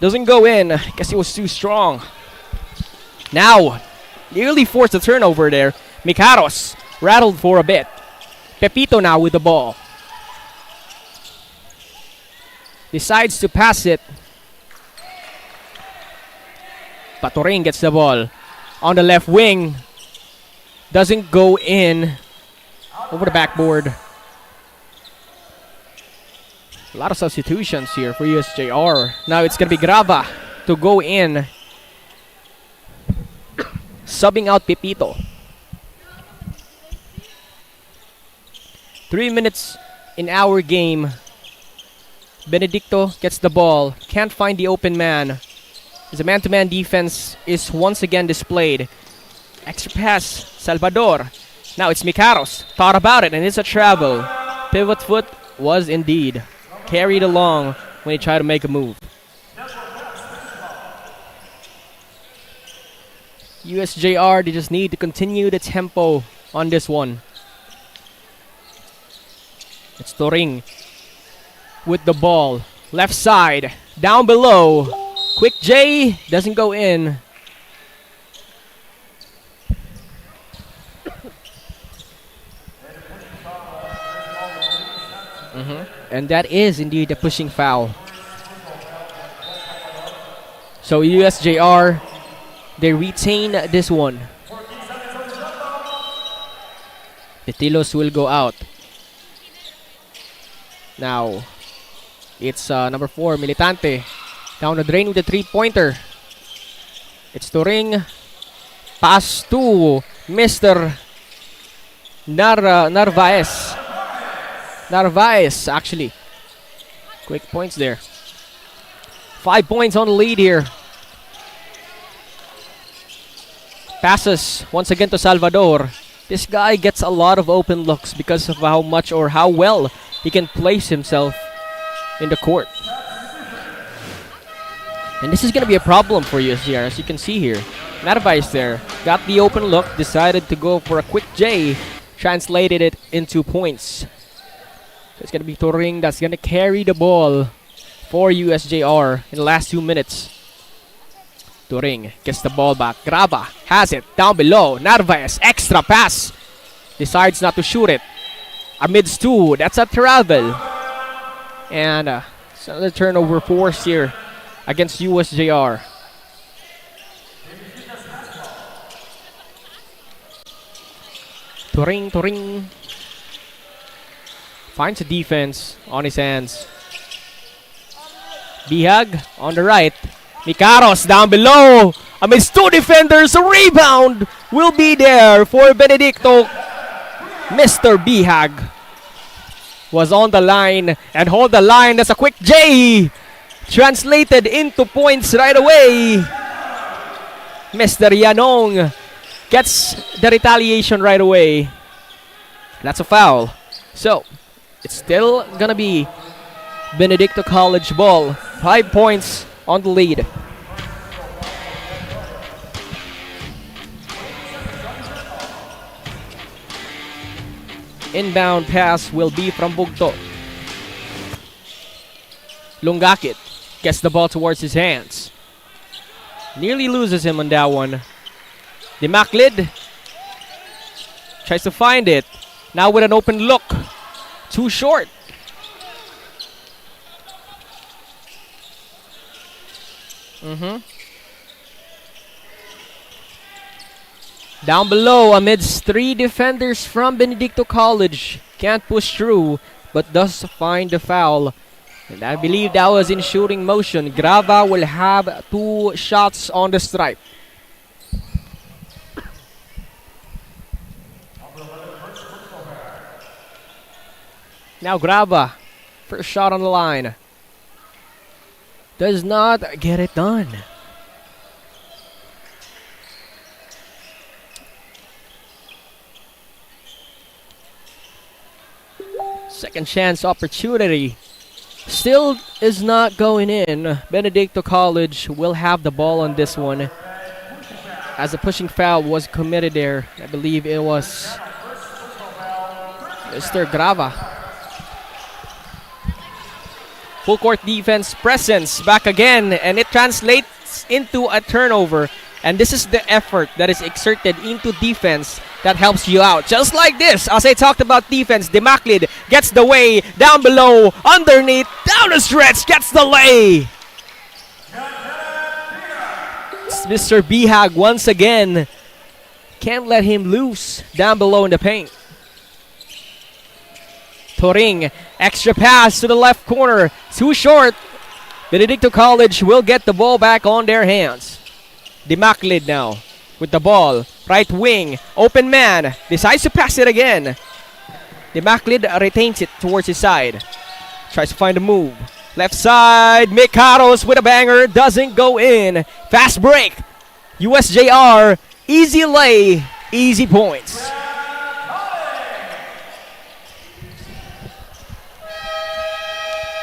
Doesn't go in. Guess it was too strong. Now, nearly forced a turnover there. Mikaros rattled for a bit. Pepito now with the ball. Decides to pass it. Patoring gets the ball on the left wing. Doesn't go in. Over the backboard. A lot of substitutions here for USJ-R. Now it's going to be Grava to go in. Subbing out Pepito. 3 minutes in our game. Benedicto gets the ball. Can't find the open man. As a man-to-man defense is once again displayed. Extra pass. Salvador. Now it's Mikaros. Thought about it and it's a travel. Pivot foot was indeed carried along when he tried to make a move. USJ-R, they just need to continue the tempo on this one. It's Toring with the ball. Left side. Down below. Quick J doesn't go in. And that is indeed a pushing foul. So USJ-R, they retain this one. Petilos will go out. Now, it's number 4, Militante. Down the drain with the 3-pointer. It's Turing. Pass to Mr. Narvaez. Narvaez, actually. Quick points there. 5 points on the lead here. Passes once again to Salvador. This guy gets a lot of open looks because of how much or how well he can place himself in the court. And this is going to be a problem for USJ-R, as you can see here. Narvaez there, got the open look, decided to go for a quick J, translated it into points. So it's going to be Turing that's going to carry the ball for USJ-R in the last 2 minutes. Turing gets the ball back. Graba has it down below. Narvaez, extra pass. Decides not to shoot it. Amidst two, that's a travel. And it's another turnover force here against USJ-R. Turing finds a defense on his hands. Bihag on the right. Micaros down below. Amidst two defenders, a rebound will be there for Benedicto. Mr. Bihag was on the line and hold the line. That's a quick J. Translated into points right away. Mr. Yanong gets the retaliation right away. That's a foul. So, it's still gonna be Benedicto College ball. 5 points on the lead. Inbound pass will be from Bugto. Lungakit gets the ball towards his hands. Nearly loses him on that one. Demaclid tries to find it. Now with an open look. Too short. Down below, amidst three defenders from Benedicto College. Can't push through, but does find the foul. And I believe that was in shooting motion. Grava will have 2 shots on the stripe. Now Grava, first shot on the line. Does not get it done. Second chance opportunity. Still is not going in. Benedicto College will have the ball on this one, as a pushing foul was committed there. I believe it was Mr. Grava. Full court defense presence back again, and it translates into a turnover. And this is the effort that is exerted into defense that helps you out. Just like this, as I talked about defense, Demaclid gets the way, down below, underneath, down the stretch, gets the lay. It's Mr. Bihag once again. Can't let him loose down below in the paint. Turing, extra pass to the left corner. Too short. Benedicto College will get the ball back on their hands. Demaclid now with the ball. Right wing, open man. Decides to pass it again. Demaclid retains it towards his side. Tries to find a move. Left side, Micaros with a banger. Doesn't go in. Fast break. USJ-R, easy lay, easy points.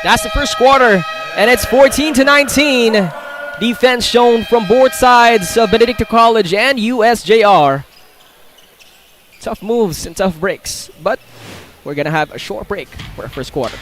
That's the first quarter, and it's 14-19. Defense shown from both sides of Benedicto College and USJ-R. Tough moves and tough breaks, but we're gonna have a short break for our first quarter.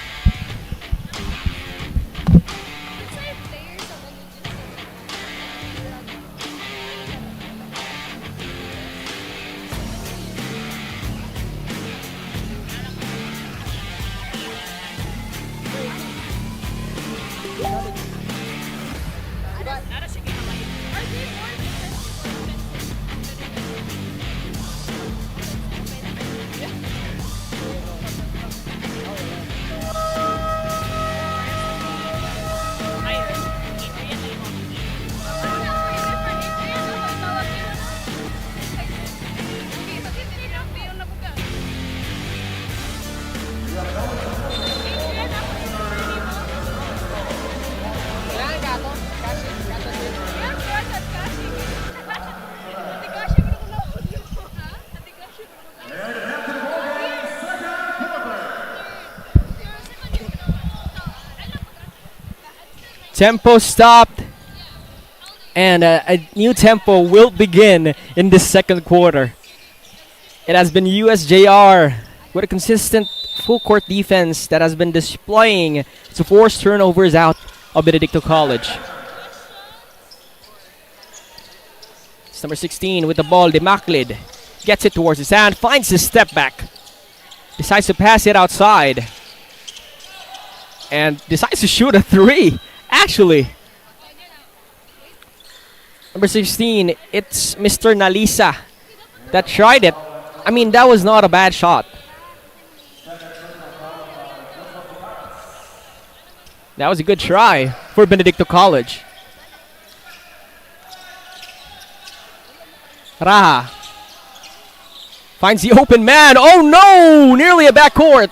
Tempo stopped. And a new tempo will begin in this second quarter. It has been USJ-R with a consistent full court defense that has been displaying to force turnovers out of Benedicto College. It's number 16 with the ball. 𝐒𝐿 gets it towards his hand, finds his step back, decides to pass it outside, and decides to shoot a three, actually. Number 16, it's Mr. Nalisa that tried it. I mean, that was not a bad shot. That was a good try for Benedicto College. Raha finds the open man. Oh no! Nearly a backcourt.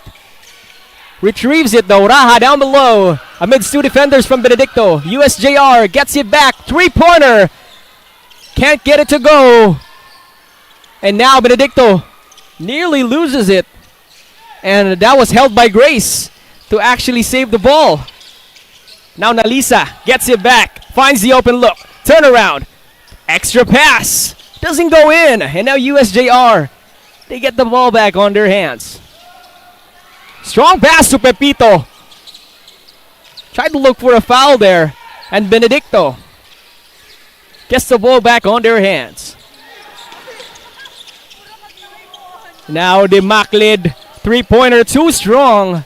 Retrieves it though. Raha down below. Amidst two defenders from Benedicto. USJ-R gets it back. Three-pointer. Can't get it to go. And now Benedicto nearly loses it. And that was held by Grace to actually save the ball. Now Nalisa gets it back. Finds the open look. Turnaround. Extra pass. Doesn't go in. And now USJ-R, they get the ball back on their hands. Strong pass to Pepito. Tried to look for a foul there. And Benedicto gets the ball back on their hands. Now 𝐒𝐿, three-pointer, too strong.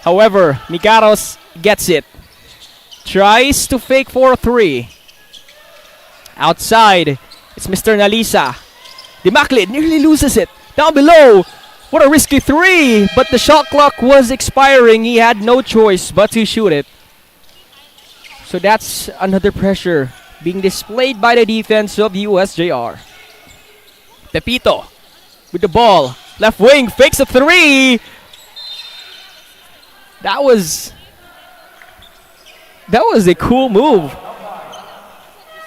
However, Mikaros gets it. Tries to fake for a three. Outside, it's Mr. Nalisa. 𝐒𝐿 nearly loses it. Down below, what a risky three. But the shot clock was expiring. He had no choice but to shoot it. So that's another pressure being displayed by the defense of USJ-R. Pepito with the ball. Left wing, fakes a three. That was a cool move.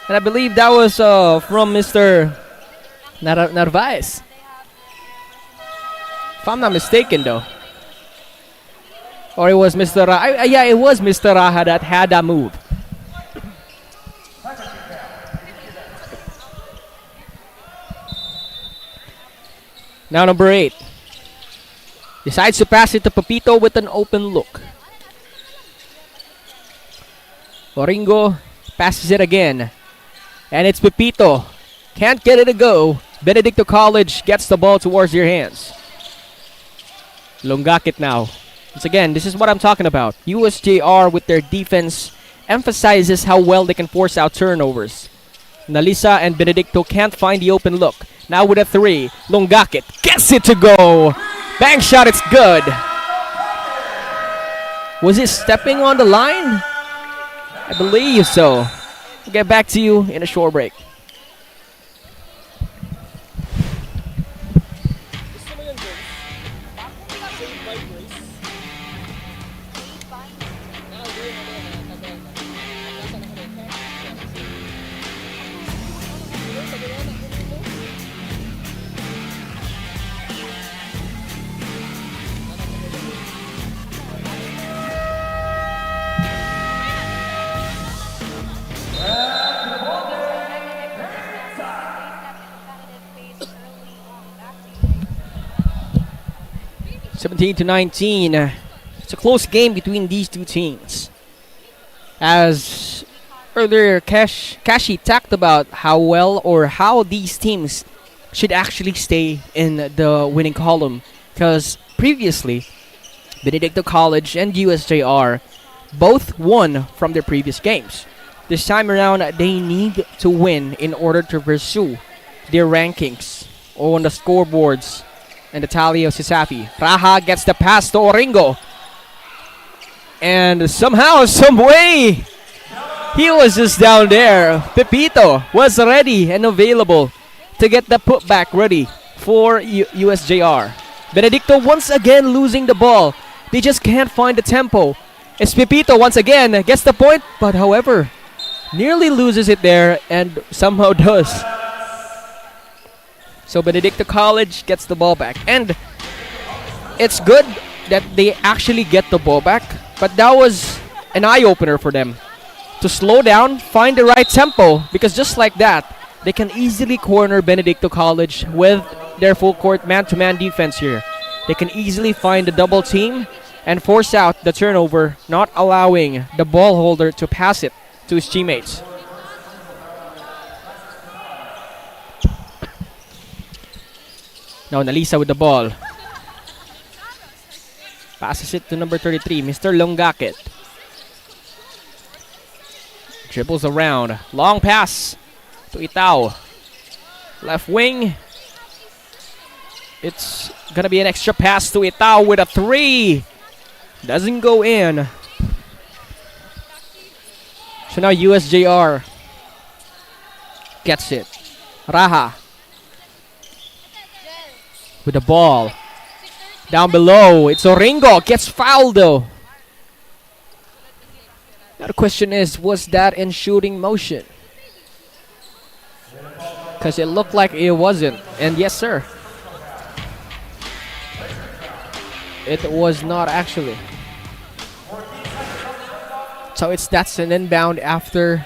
And I believe that was from Mr. Narvaez. If I'm not mistaken though. Or it was Mr. Yeah, it was Mr. Raha that had that move. Now number 8. Decides to pass it to Pepito with an open look. Oringo passes it again. And it's Pepito. Can't get it to go. Benedicto College gets the ball towards your hands. 𝐿𝐿 now. Once again, this is what I'm talking about. USJ-R with their defense emphasizes how well they can force out turnovers. Nalisa and Benedicto can't find the open look. Now with a three, 𝐿𝐿 gets it to go. Bank shot, it's good. Was it stepping on the line? I believe so. We'll get back to you in a short break. (17-19). It's a close game between these two teams. As earlier, Kashi talked about how well or how these teams should actually stay in the winning column. Because previously, Benedicto College and USJ-R both won from their previous games. This time around, they need to win in order to pursue their rankings on the scoreboards and the tally of Cesafi. Raha gets the pass to Oringo. And somehow, some way, he was just down there. Pepito was ready and available to get the putback ready for USJ-R. Benedicto once again losing the ball. They just can't find the tempo. It's Pepito once again gets the point, but however, nearly loses it there and somehow does. So Benedicto College gets the ball back. And it's good that they actually get the ball back, but that was an eye-opener for them. to slow down, find the right tempo, because just like that, they can easily corner Benedicto College with their full court man-to-man defense here. They can easily find the double team and force out the turnover, not allowing the ball holder to pass it to his teammates. Now Nalisa with the ball. Passes it to number 33, Mr. 𝐿𝐿𝐿𝐿𝐿𝐿𝐿𝐿. Dribbles around. Long pass to 𝐒𝐿𝐿𝐿𝐿. Left wing. It's gonna be an extra pass to 𝐒𝐿𝐿𝐿 with a 3. Doesn't go in. So now USJ-R gets it. Raha with the ball. Down below, it's Oringo. Gets fouled though. Now the question is, was that in shooting motion? Because it looked like it wasn't. And yes, sir. It was not actually. So that's an inbound after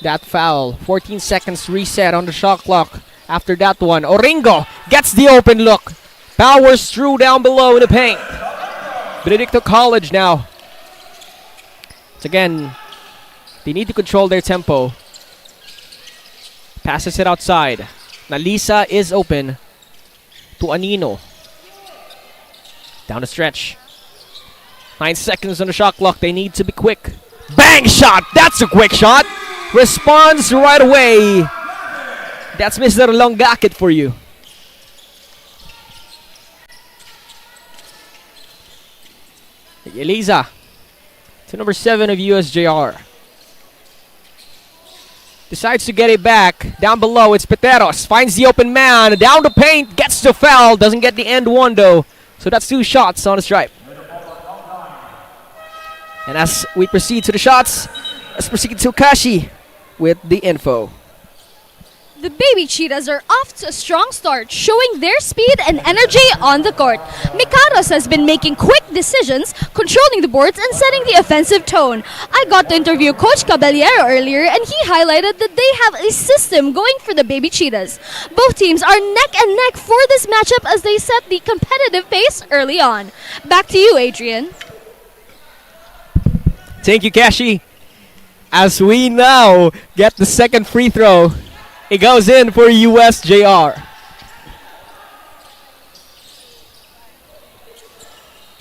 that foul. 14 seconds reset on the shot clock after that one. Oringo gets the open look. Powers through down below in the paint. Benedicto College now. So again, they need to control their tempo. Passes it outside. Nalisa is open to Anino. Down the stretch. 9 seconds on the shot clock. They need to be quick. Bang shot! That's a quick shot! Responds right away. That's Mr. 𝐿𝐿𝐿𝐿𝐿𝐿𝐿𝐿 for you. Eliza to number 7 of USJ-R. Decides to get it back. Down below, it's Peteros. Finds the open man. Down the paint. Gets the foul. Doesn't get the end one, though. So that's 2 shots on the stripe. And as we proceed to the shots, let's proceed to Kashi with the info. The Baby Cheetahs are off to a strong start, showing their speed and energy on the court. Mikaros has been making quick decisions, controlling the boards and setting the offensive tone. I got to interview Coach Caballero earlier, and he highlighted that they have a system going for the Baby Cheetahs. Both teams are neck and neck for this matchup as they set the competitive pace early on. Back to you, Adrian. Thank you, Kashi. As we now get the second free throw, it goes in for USJ-R.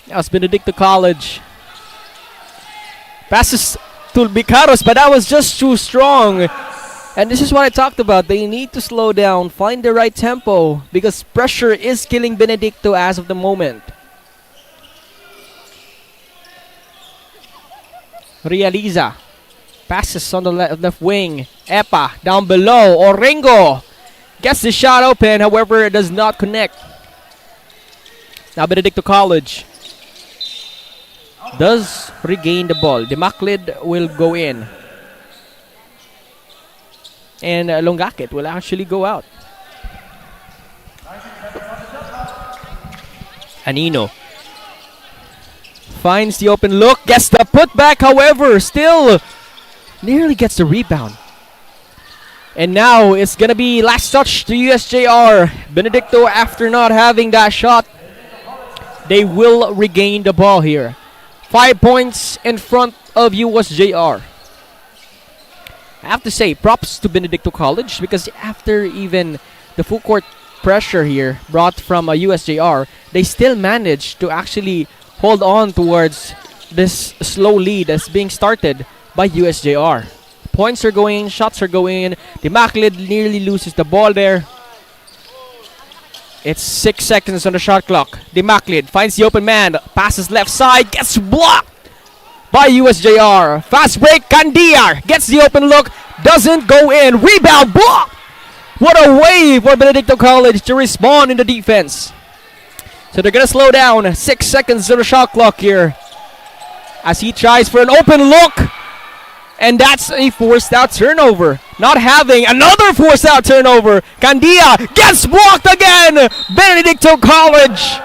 Now it's Benedicto College. Passes to Bicaros, but that was just too strong. And this is what I talked about. They need to slow down, find the right tempo, because pressure is killing Benedicto as of the moment. Realiza. Passes on the left wing. Epa down below. Oringo gets the shot open. However, it does not connect. Now Benedicto College does regain the ball. 𝐿𝐿𝐿𝐿𝐿 will go in. And 𝐿𝐿𝐿𝐿𝐿𝐿𝐿 will actually go out. Anino finds the open look. Gets the putback. However, still nearly gets the rebound. And now it's going to be last touch to USJ-R. Benedicto, after not having that shot, they will regain the ball here. 5 points in front of USJ-R. I have to say, props to Benedicto College, because after even the full court pressure here brought from USJ-R, they still managed to actually hold on towards this slow lead that's being started by USJ-R. Points are going in, shots are going in. 𝐿𝐿𝐿𝐿 nearly loses the ball there. It's 6 seconds on the shot clock. 𝐿𝐿𝐿𝐿 finds the open man. Passes left side. Gets blocked by USJ-R. Fast break. 𝐿𝐿𝐿𝐿 gets the open look. Doesn't go in. Rebound block. What a way for Benedicto College to respond in the defense. So they're going to slow down. 6 seconds on the shot clock here, as he tries for an open look. And that's a forced out turnover. Not having another forced out turnover. 𝐿𝐿𝐿𝐿 gets blocked again. Benedicto College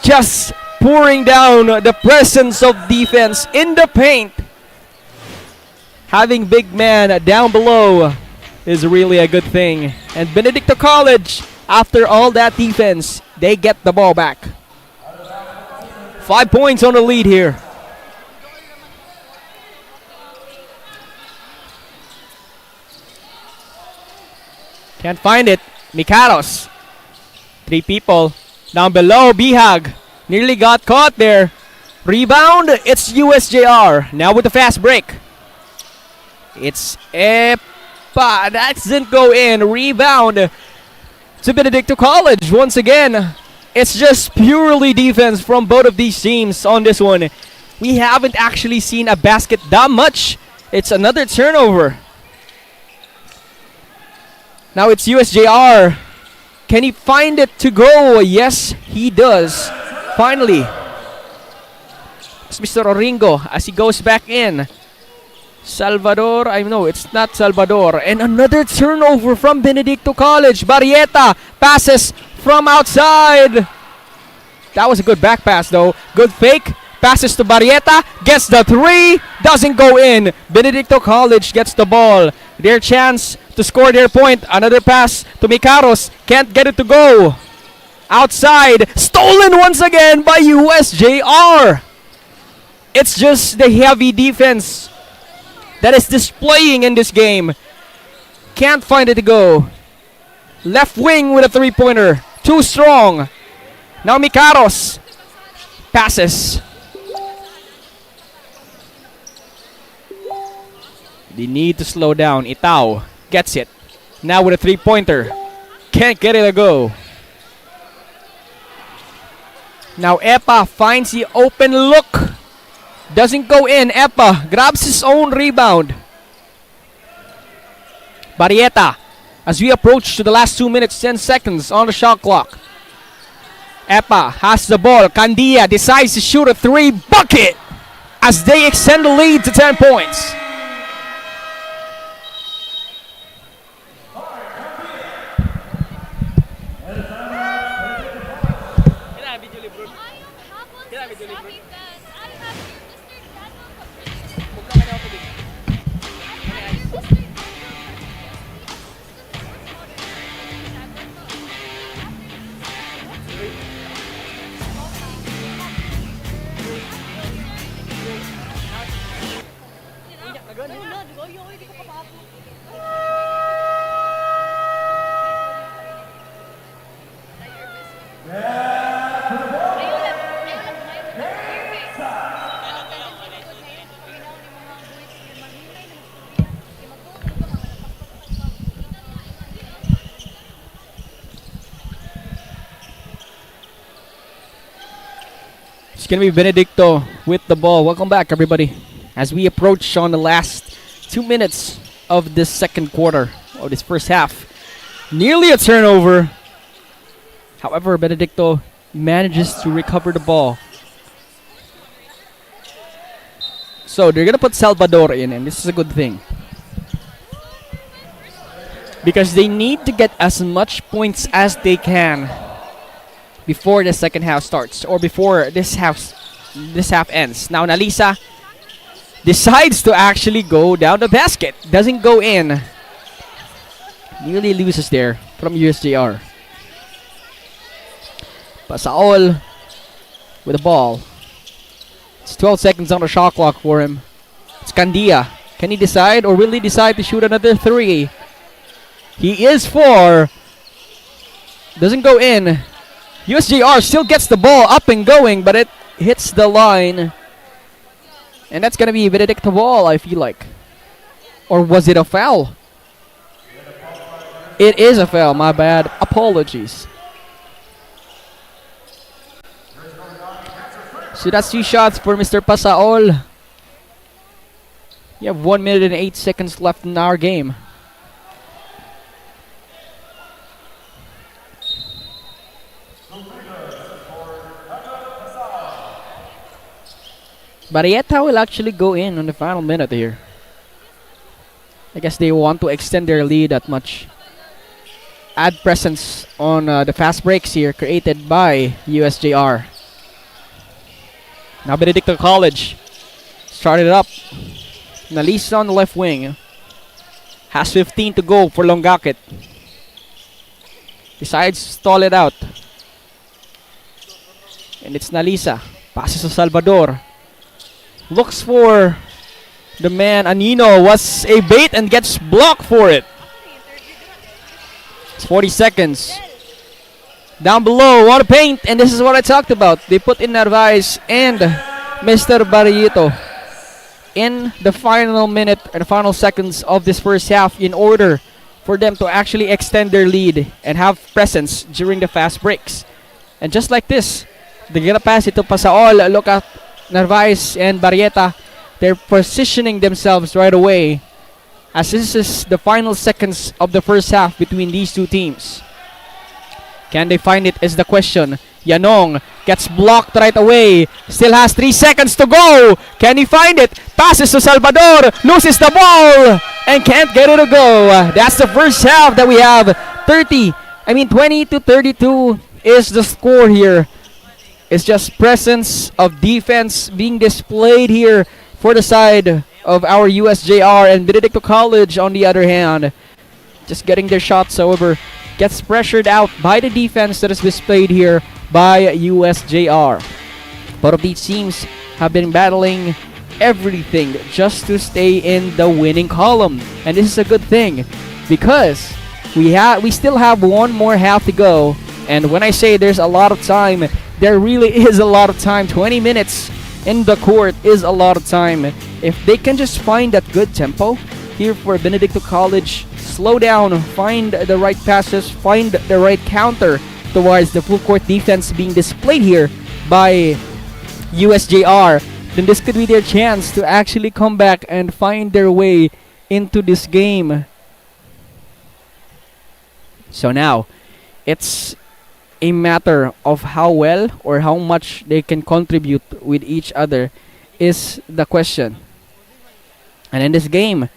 just pouring down the presence of defense in the paint. having big man down below is really a good thing. And Benedicto College, after all that defense, they get the ball back. 5 points on the lead here. Can't find it. Mikaros. 3 people down below. Bihag nearly got caught there. Rebound. It's USJ-R. Now with the fast break. It's Epa. That doesn't go in. Rebound to Benedicto College once again. It's just purely defense from both of these teams on this one. We haven't actually seen a basket that much. It's another turnover. Now it's USJ-R. Can he find it to go? Yes, he does. Finally. It's Mr. Oringo as he goes back in. Salvador, I know it's not Salvador. And another turnover from Benedicto College. Barrieta passes from outside. That was a good back pass though. Good fake. Passes to Barrieta. Gets the 3. Doesn't go in. Benedicto College gets the ball. Their chance to score their point. Another pass to Mikaros. Can't get it to go. Outside. Stolen once again by USJ-R. It's just the heavy defense that is displaying in this game. Can't find it to go. Left wing with a 3-pointer. Too strong. Now Mikaros passes. They need to slow down. Itao gets it. Now with a 3-pointer. Can't get it to go. Now Epa finds the open look. Doesn't go in. Epa grabs his own rebound. Barrieta as we approach to the last 2 minutes 10 seconds on the shot clock. Epa has the ball. Candia decides to shoot a 3 bucket as they extend the lead to 10 points. It's going to be Benedicto with the ball. Welcome back, everybody. As we approach on the last 2 minutes of this second quarter, of this first half. Nearly a turnover. However, Benedicto manages to recover the ball. So they're going to put Salvador in, and this is a good thing. Because they need to get as much points as they can before the second half starts, or before this half ends. Now Nalisa decides to actually go down the basket. Doesn't go in. Nearly loses there from USJ-R. Pasaol with the ball. It's 12 seconds on the shot clock for him. It's Candia. Can he decide, or will he decide to shoot another 3? He is 4. Doesn't go in. USJ-R still gets the ball up and going, but it hits the line. And that's going to be Benedicto ball, I feel like. Or was it a foul? It is a foul, my bad. Apologies. So that's 2 shots for Mr. Pasaol. You have 1 minute and 8 seconds left in our game. Barrieta will actually go in on the final minute here. I guess they want to extend their lead that much. Add presence on the fast breaks here created by USJ-R. Now Benedicto College started it up. Nalisa on the left wing. Has 15 to go for 𝐂𝐿𝐷. Decides to stall it out. And it's Nalisa. Passes to Salvador. Looks for the man. Anino was a bait and gets blocked for it. It's 40 seconds. Down below, what a paint. And this is what I talked about. They put in Narvaez and Mr. Barrito in the final minute or the final seconds of this first half in order for them to actually extend their lead and have presence during the fast breaks. And just like this, they're gonna pass it to Pasaol. Look at Narvaez and Barrieta. They're positioning themselves right away, as this is the final seconds of the first half between these two teams. Can they find it is the question. Yanong gets blocked right away. Still has 3 seconds to go. Can he find it? Passes to Salvador. Loses the ball and can't get it to go. That's the first half that we have. 20 to 32 is the score here. It's just presence of defense being displayed here for the side of our USJ-R, and Benedicto College on the other hand just getting their shots, however gets pressured out by the defense that is displayed here by USJ-R. Both of these teams have been battling everything just to stay in the winning column, and this is a good thing because we still have one more half to go. And when I say there's a lot of time, there really is a lot of time. 20 minutes in the court is a lot of time. If they can just find that good tempo here for Benedicto College, slow down, find the right passes, find the right counter towards the full court defense being displayed here by USJ-R, then this could be their chance to actually come back and find their way into this game. So now, it's a matter of how well or how much they can contribute with each other is the question. And in this game,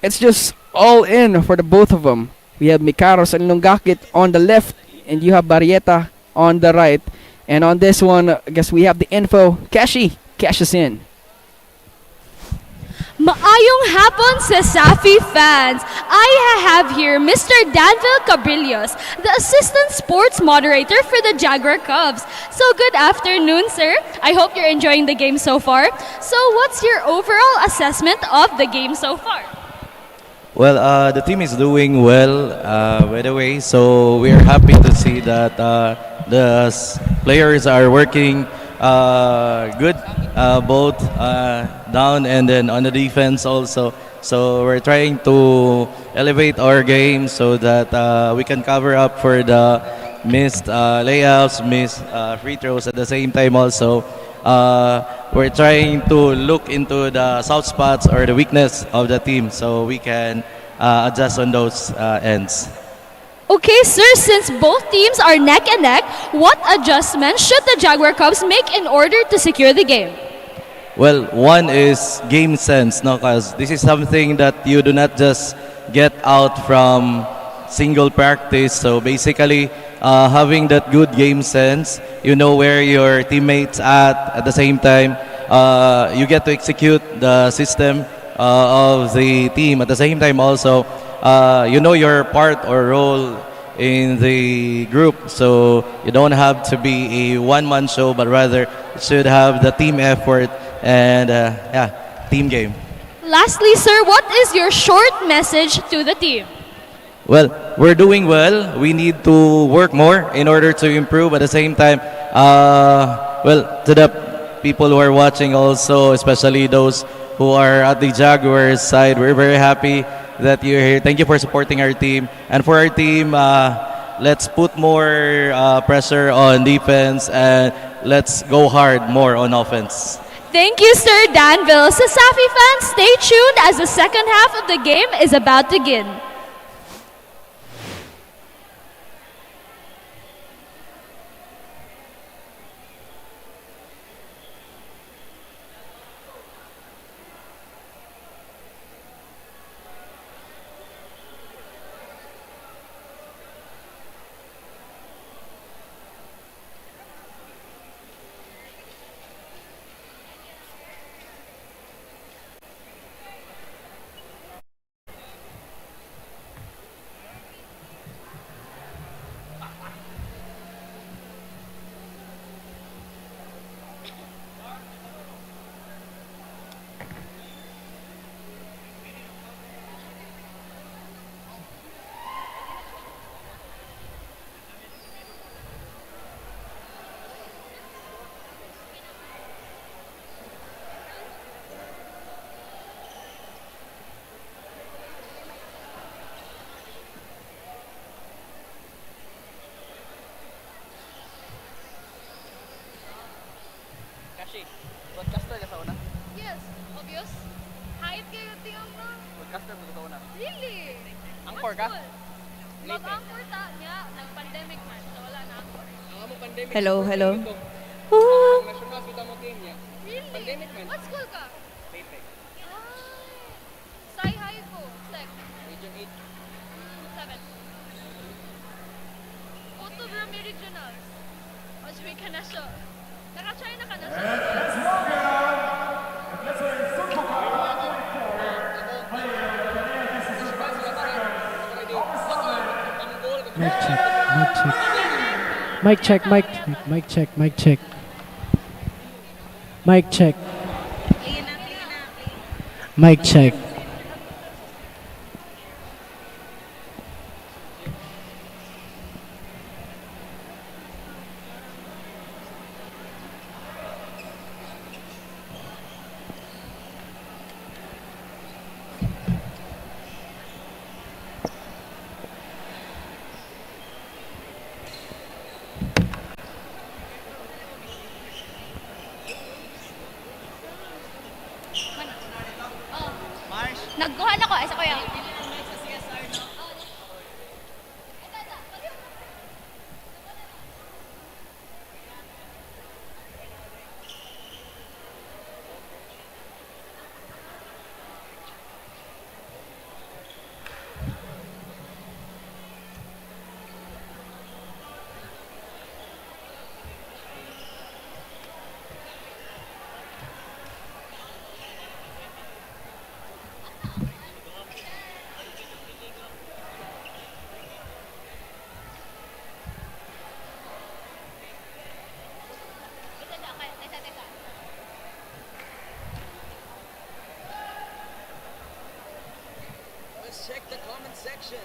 it's just all in for the both of them. We have Mikaros and 𝐿𝐷 on the left, and you have Barrieta on the right. And on this one, I guess we have the info. Kashi cashes in. Maayong hapon, Cesafi fans! I have here Mr. Danville Cabrillos, the assistant sports moderator for the Jaguar Cubs. So good afternoon, sir. I hope you're enjoying the game so far. So what's your overall assessment of the game so far? Well, the team is doing well, by the way, so we're happy to see that the players are working good, both down and then on the defense also. So we're trying to elevate our game so that we can cover up for the missed layouts, missed free throws at the same time also. We're trying to look into the soft spots or the weakness of the team so we can adjust on those ends. Okay, sir, since both teams are neck and neck, what adjustments should the Jaguar Cubs make in order to secure the game? Well, one is game sense, no? Because this is something that you do not just get out from single practice. So basically, having that good game sense, you know where your teammates at the same time, you get to execute the system of the team. At the same time also, you know your part or role in the group, so you don't have to be a one-man show, but rather it should have the team effort and team game. Lastly, sir, what is your short message to the team? Well, we're doing well. We need to work more in order to improve. At the same time, well, to the people who are watching also, especially those who are at the Jaguars side, we're very happy that you're here. Thank you for supporting our team. And for our team, let's put more pressure on defense and let's go hard more on offense. Thank you, Sir Danville. Cesafi fans, stay tuned as the second half of the game is about to begin. Serious? Hype kayo, tingnan mo. Podcaster mo totoo na. Really? Angkor ka? Mag-angkor ta niya. Nag-pandemic man. So wala na angkor. Hello, hello. National kita mo team niya. Really? Pandemic man. What school ka? Paypay. Sai High ko. Sec. Region 8. 7. Auto Brumi Regionals. Ojmi ka na siya. Naka-China ka na siya. Mic check, mic check. Mic check, mic check, mic check, mic check. Mic check. Mic check. Nagkuhan ako. Isa ko yan. Let's check the comment section.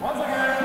Once again,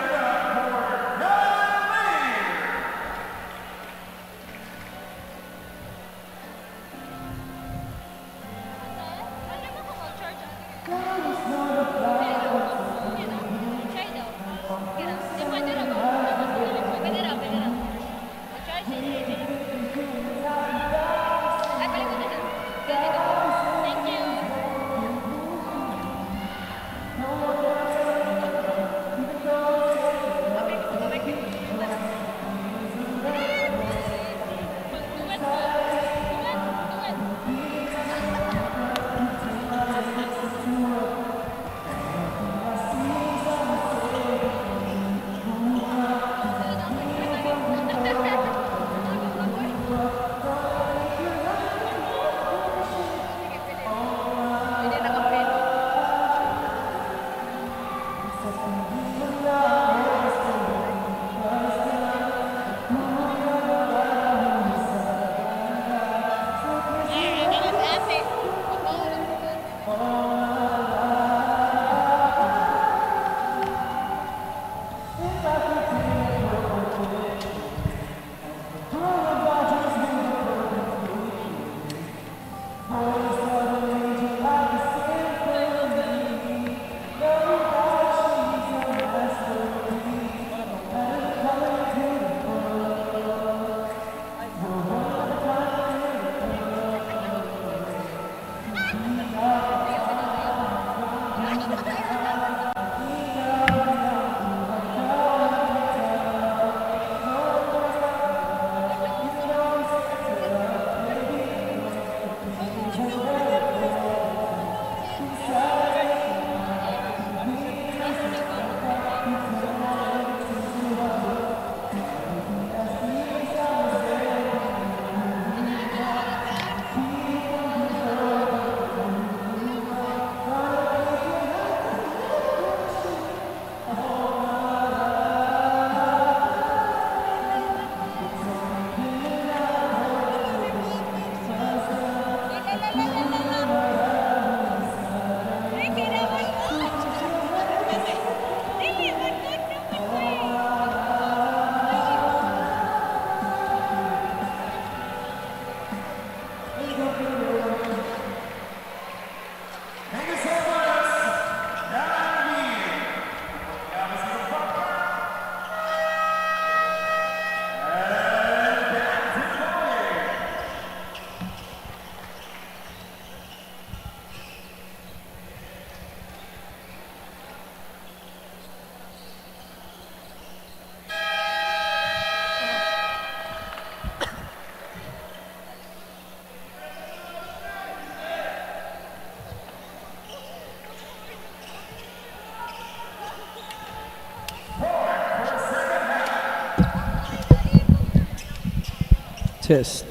Test.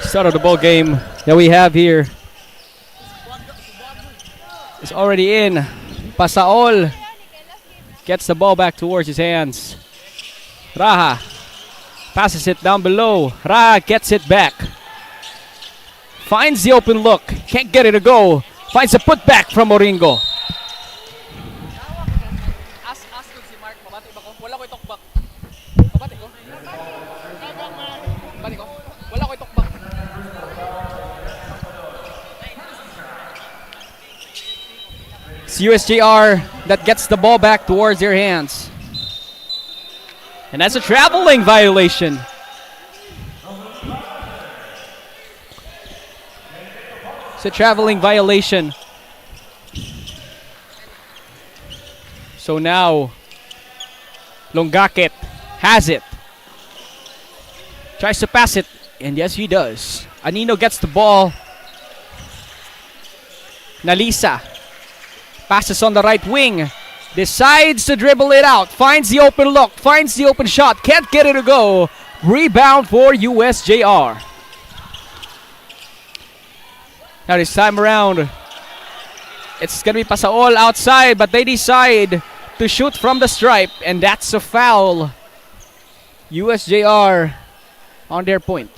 Start of the ball game that we have here is already in. Pasaol gets the ball back towards his hands. Raha passes it down below. Raha gets it back. Finds the open look. Can't get it to go. Finds a putback from Oringo. It's USJ-R that gets the ball back towards their hands. And that's a traveling violation. It's a traveling violation. So now, 𝐂𝐤𝐬𝐻 has it. Tries to pass it, and yes, he does. Anino gets the ball. Nalisa passes on the right wing. Decides to dribble it out. Finds the open look. Finds the open shot. Can't get it to go. Rebound for USJ-R. Now this time around, it's going to be Pasaol outside, but they decide to shoot from the stripe, and that's a foul. USJ-R on their point.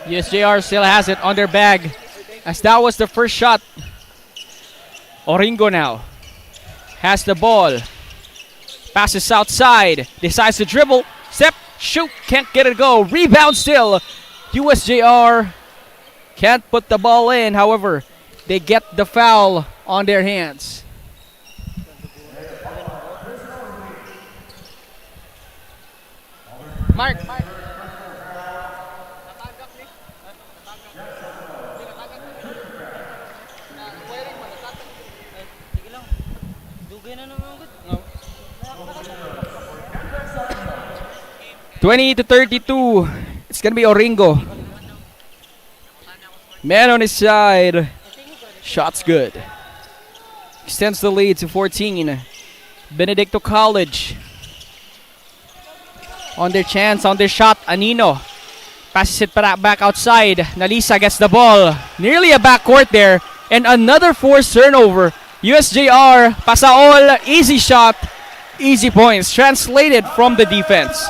USJ-R still has it on their bag, as that was the first shot. Oringo now has the ball. Passes outside. Decides to dribble. Step. Shoot. Can't get it to go. Rebound still. USJ-R can't put the ball in. However, they get the foul on their hands. Mark. (20 to 32). It's gonna be Oringo. Man on his side. Shot's good. Extends the lead to 14. Benedicto College on their chance, on their shot. Anino passes it back outside. Nalisa gets the ball. Nearly a backcourt there. And another forced turnover. USJ-R, Pasaol, easy shot, easy points. Translated from the defense.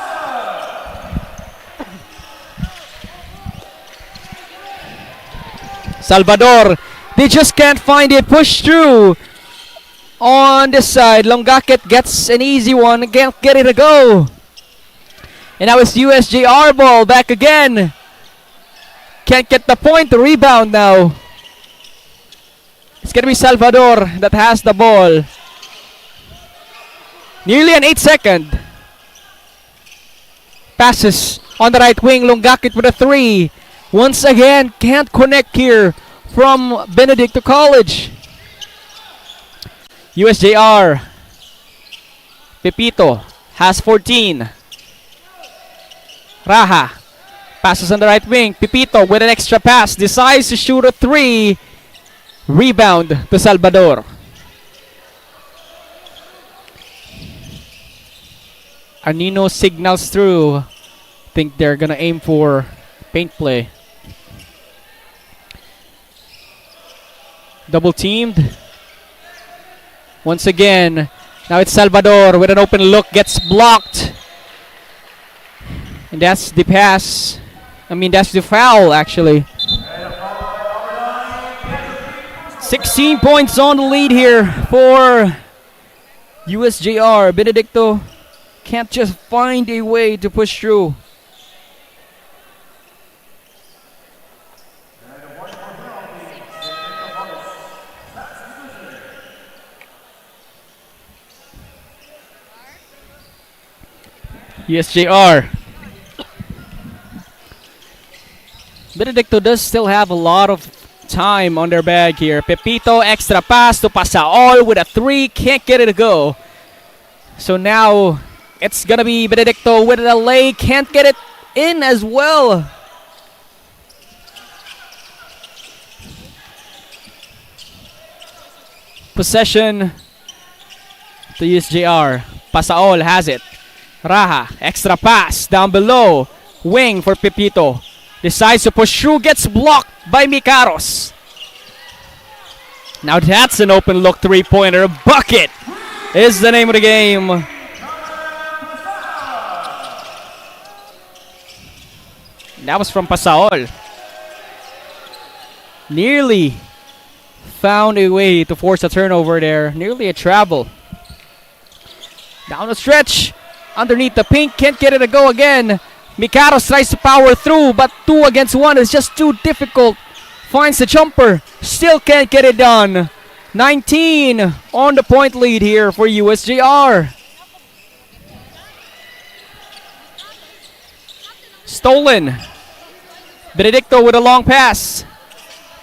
Salvador, they just can't find it. Push through on this side. 𝐂𝐤𝐻 gets an easy one. Can't get it to go. And now it's USJ-R ball back again. Can't get the point. The rebound now. It's going to be Salvador that has the ball. Nearly an 8-second. Passes on the right wing. 𝐂𝐤𝐻 with a 3. Once again, can't connect here from Benedicto College. USJ-R. Pepito has 14. Raha passes on the right wing. Pepito with an extra pass. Decides to shoot a 3. Rebound to Salvador. Anino signals through. Think they're gonna aim for paint play. Double teamed. Once again. Now it's Salvador with an open look. Gets blocked. And that's the pass. That's the foul actually. 16 points on the lead here for USJ-R. Benedicto can't just find a way to push through. USJ-R. Benedicto does still have a lot of time on their bag here. Pepito, extra pass to Pasaol with a 3. Can't get it to go. So now it's gonna be Benedicto with a lay. Can't get it in as well. Possession to USJ-R. Pasaol has it. Raha, extra pass down below. Wing for Pepito. Decides to push through, gets blocked by Mikaros. Now that's an open look 3-pointer. Bucket is the name of the game. That was from Pasaol. Nearly found a way to force a turnover there. Nearly a travel. Down the stretch. Underneath the pink. Can't get it to go again. Mikaros tries to power through, but 2 against 1 is just too difficult. Finds the jumper. Still can't get it done. 19 on the point lead here for USJ-R. Stolen. Benedicto with a long pass.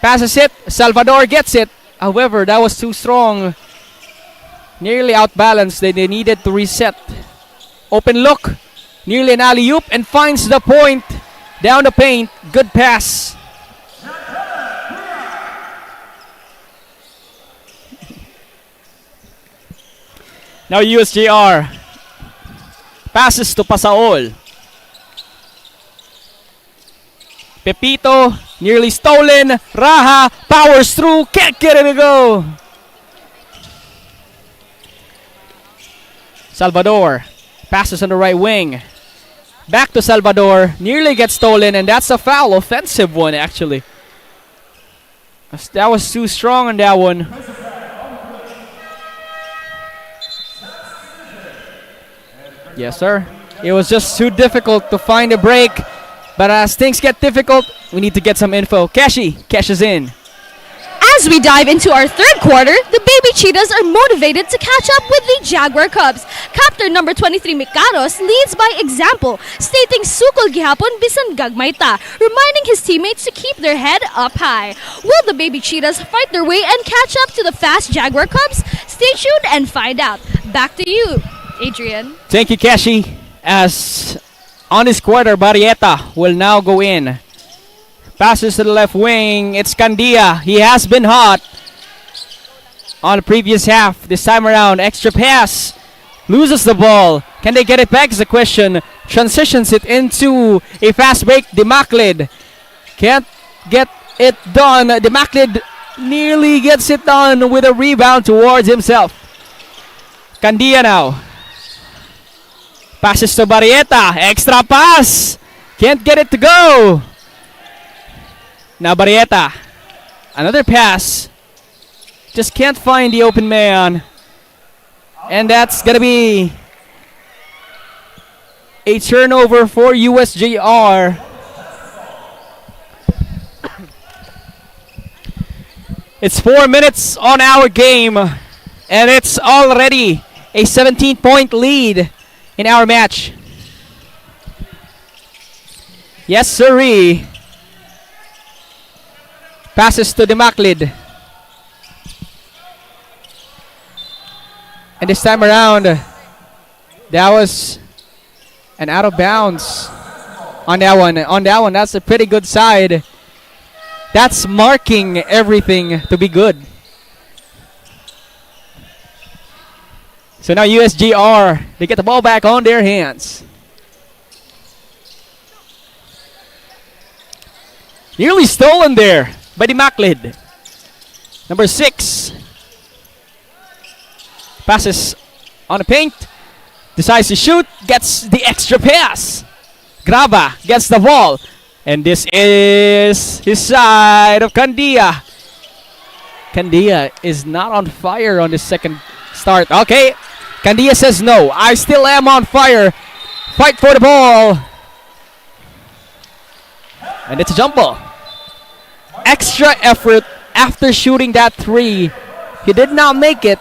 Passes it. Salvador gets it. However, that was too strong. Nearly outbalanced. They needed to reset. Open look. Nearly an alley-oop and finds the point. Down the paint. Good pass. Now USJ-R. Passes to Pasaol. Pepito, nearly stolen. Raha, powers through. Can't get it to go. Salvador. Passes on the right wing. Back to Salvador. Nearly gets stolen, and that's a foul. Offensive one, actually. That was too strong on that one. Yes, sir. It was just too difficult to find a break. But as things get difficult, we need to get some info. Kashi cashes in. As we dive into our third quarter, the Baby Cheetahs are motivated to catch up with the Jaguar Cubs. Captain number 23 Mikaros leads by example, stating sukol gihapon bisan gagmay ta, reminding his teammates to keep their head up high. Will the Baby Cheetahs fight their way and catch up to the fast Jaguar Cubs? Stay tuned and find out. Back to you, Adrian. Thank you, Kashi. As on this quarter, Barrieta will now go in. Passes to the left wing. It's Candia. He has been hot on the previous half. This time around, extra pass. Loses the ball. Can they get it back is the question. Transitions it into a fast break. Demaclid can't get it done. Demaclid nearly gets it done with a rebound towards himself. Candia now. Passes to Barrieta. Extra pass. Can't get it to go. Now Barrieta. Another pass. Just can't find the open man. And that's going to be a turnover for USJ-R. It's 4 minutes on our game. And it's already a 17-point lead in our match. Yes, sirree. Passes to Demaclid. And this time around, that was an out of bounds on that one. On that one, that's a pretty good side. That's marking everything to be good. So now USJ-R, they get the ball back on their hands. Nearly stolen there by Demaclid. Number 6. Passes on the paint. Decides to shoot. Gets the extra pass. Graba gets the ball. And this is his side of Candia. Candia is not on fire on the second start. Okay. Candia says no. I still am on fire. Fight for the ball. And it's a jump ball. Extra effort after shooting that 3. He did not make it.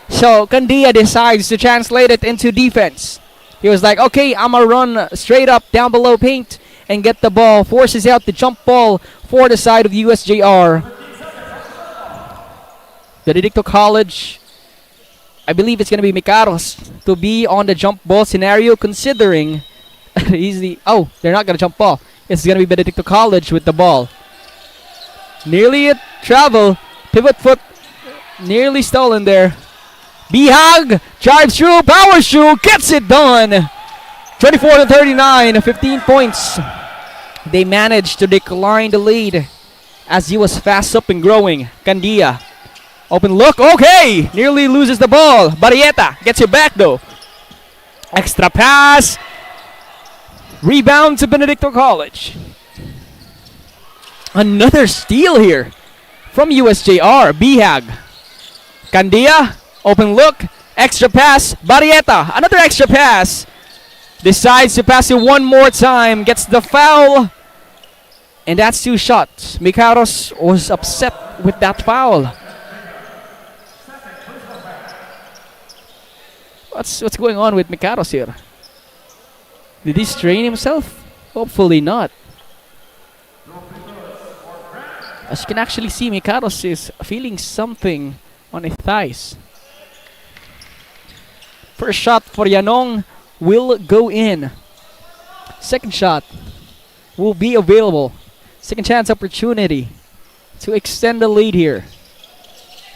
So Candia decides to translate it into defense. He was like, okay, I'm going to run straight up down below paint and get the ball. Forces out the jump ball for the side of USJ-R. Benedicto College, I believe it's going to be Mikaros to be on the jump ball scenario, considering they're not going to jump ball. It's going to be Benedicto College with the ball. Nearly a travel. Pivot foot nearly stolen there. 𝐵𝐻𝐺 drives through, power shoot, gets it done. 24-39, 15 points. They managed to decline the lead as he was fast up and growing. Candia. Open look, okay! Nearly loses the ball. Barrieta gets it back though. Extra pass. Rebound to Benedicto College. Another steal here from USJ-R. 𝐵𝐻𝐺. Candia. Open look. Extra pass. Barrieta. Another extra pass. Decides to pass it one more time. Gets the foul. And that's 2 shots. Mikaros was upset with that foul. What's going on with Mikaros here? Did he strain himself? Hopefully not. As you can actually see, Mikaros is feeling something on his thighs. First shot for Yanong will go in. Second shot will be available. Second chance opportunity to extend the lead here.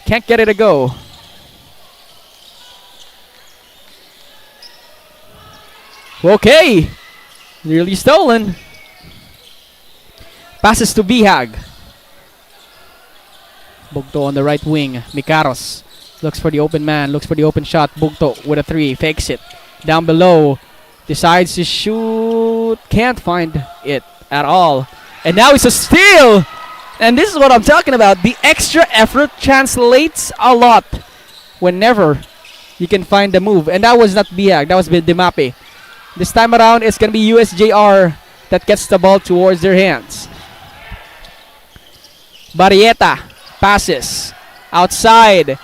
Can't get it to go. Okay. Nearly stolen. Passes to 𝐵𝐻𝐺. Bugto on the right wing. Mikaros looks for the open man, looks for the open shot. Bugto with a 3, fakes it. Down below, decides to shoot. Can't find it at all. And now it's a steal! And this is what I'm talking about. The extra effort translates a lot whenever you can find the move. And that was not 𝐵𝐻𝐺, that was Dimape. This time around, it's going to be USJ-R that gets the ball towards their hands. Barrieta passes outside.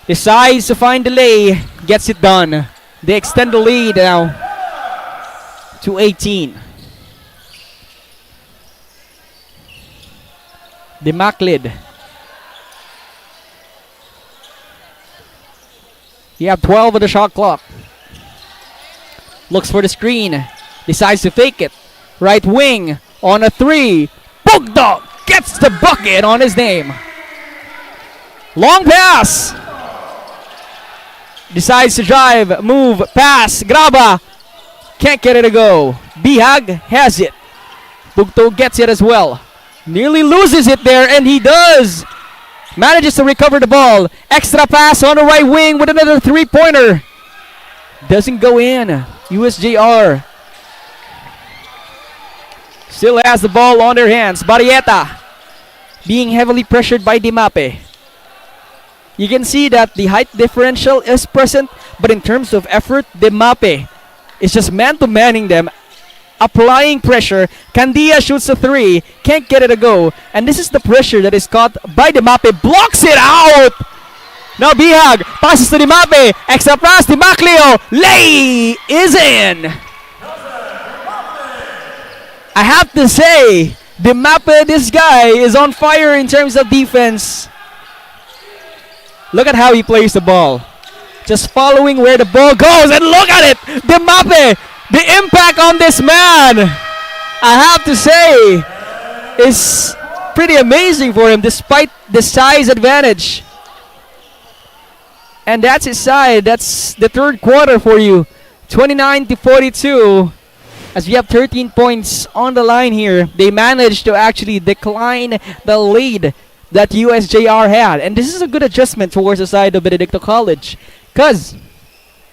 Decides to find the lay. Gets it done. They extend the lead now to 18. Demaclid. You have 12 on the shot clock. Looks for the screen. Decides to fake it. Right wing on a 3. Bugdo gets the bucket on his name. Long pass. Decides to drive, move, pass, graba. Can't get it to go. 𝐵𝐻𝐺 has it. Bugto gets it as well. Nearly loses it there, and he does. Manages to recover the ball. Extra pass on the right wing with another 3-pointer. Doesn't go in. USJ-R still has the ball on their hands. Barrieta being heavily pressured by Dimape. You can see that the height differential is present, but in terms of effort, Dimape is just man-to-manning them, applying pressure. Candia shoots a 3, can't get it to go, and this is the pressure that is caught by Dimape. Blocks it out! Now 𝐵𝐻𝐺 passes to Dimape. Extra pass, Dimaclio. Lay is in. I have to say, Dimape, this guy is on fire in terms of defense. Look at how he plays the ball. Just following where the ball goes, and look at it! Dimape, the impact on this man, I have to say, is pretty amazing for him despite the size advantage. And that's his side. That's the third quarter for you. 29-42. As we have 13 points on the line here, they managed to actually decline the lead that USJ-R had. And this is a good adjustment towards the side of Benedicto College, because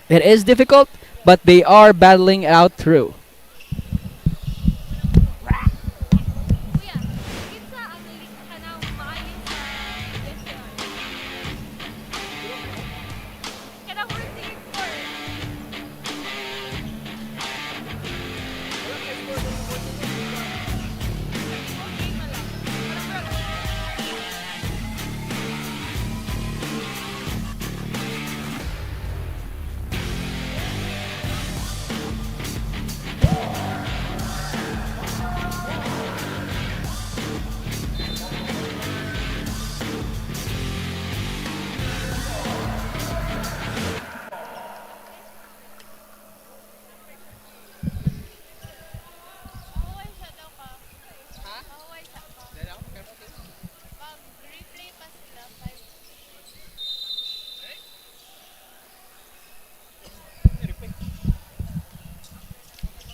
it is difficult, but they are battling out through.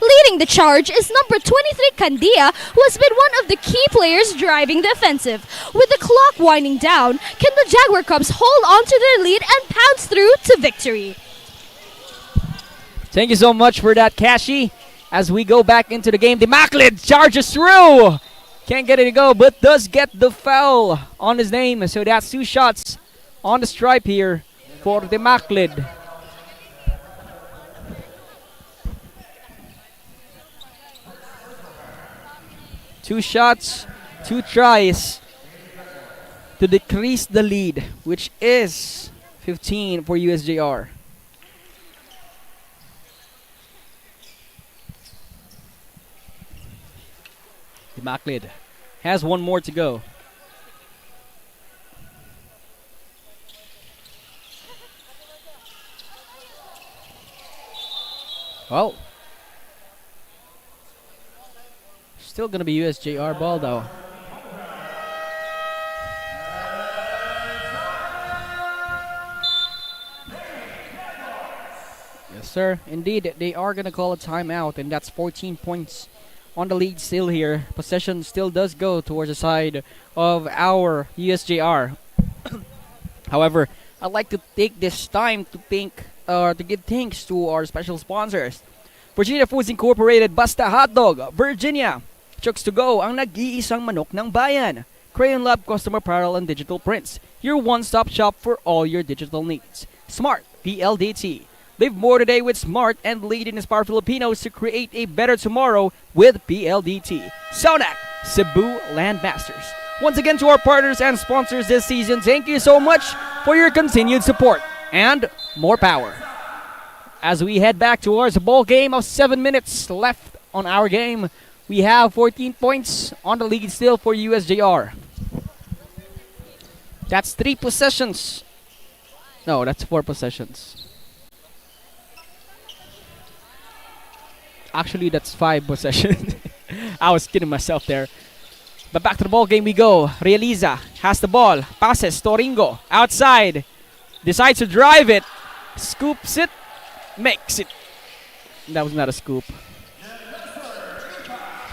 Leading the charge is number 23 Candia, who has been one of the key players driving the offensive. With the clock winding down, can the Jaguar Cubs hold on to their lead and pounce through to victory? Thank you so much for that, Kashi. As we go back into the game, the 𝐒𝐞𝐬𝐬 charges through. Can't get it to go, but does get the foul on his name. So that's 2 shots on the stripe here for the 𝐒𝐞𝐬𝐬. Two shots, 2 tries to decrease the lead, which is 15 for USJ-R. The 𝐒𝐞𝐬𝐬 has 1 more to go. Well, still gonna be USJ-R ball though. Yes, sir. Indeed, they are gonna call a timeout, and that's 14 points on the lead still here. Possession still does go towards the side of our USJ-R. However, I'd like to take this time to give thanks to our special sponsors. Virginia Foods Incorporated, Basta Hotdog, Virginia. Chooks to Go, ang nag-iisang manok ng bayan. Crayon Lab Customer Apparel and Digital Prints, your one-stop shop for all your digital needs. Smart, PLDT. Live more today with Smart and lead and inspire Filipinos to create a better tomorrow with PLDT. Sonac, Cebu Landmasters. Once again to our partners and sponsors this season, thank you so much for your continued support and more power. As we head back towards a ball game of 7 minutes left on our game, we have 14 points on the lead still for USJ-R. That's 3 possessions. No, that's 4 possessions. Actually, that's 5 possessions. I was kidding myself there. But back to the ball game we go. Realiza has the ball. Passes Toringo outside. Decides to drive it. Scoops it. Makes it. That was not a scoop.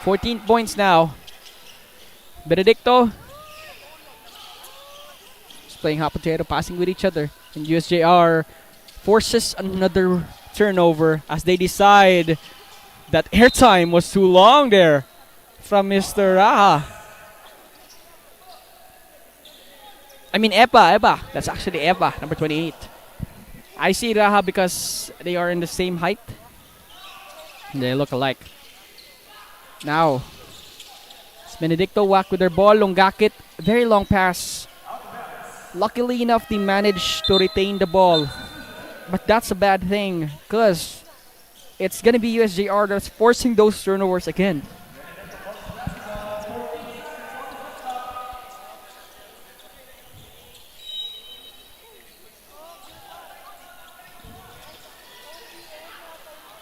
14 points now. Benedicto is playing hot potato, passing with each other. And USJ-R forces another turnover as they decide that airtime was too long there from Mr. Raha. I mean Eba. That's actually Eba, number 28. I see Raha because they are in the same height. They look alike. Now, it's Benedicto whack with their ball. 𝐂𝐤𝐬𝐬, very long pass. Luckily enough, they managed to retain the ball. But that's a bad thing because it's going to be USJ-R that's forcing those turnovers again.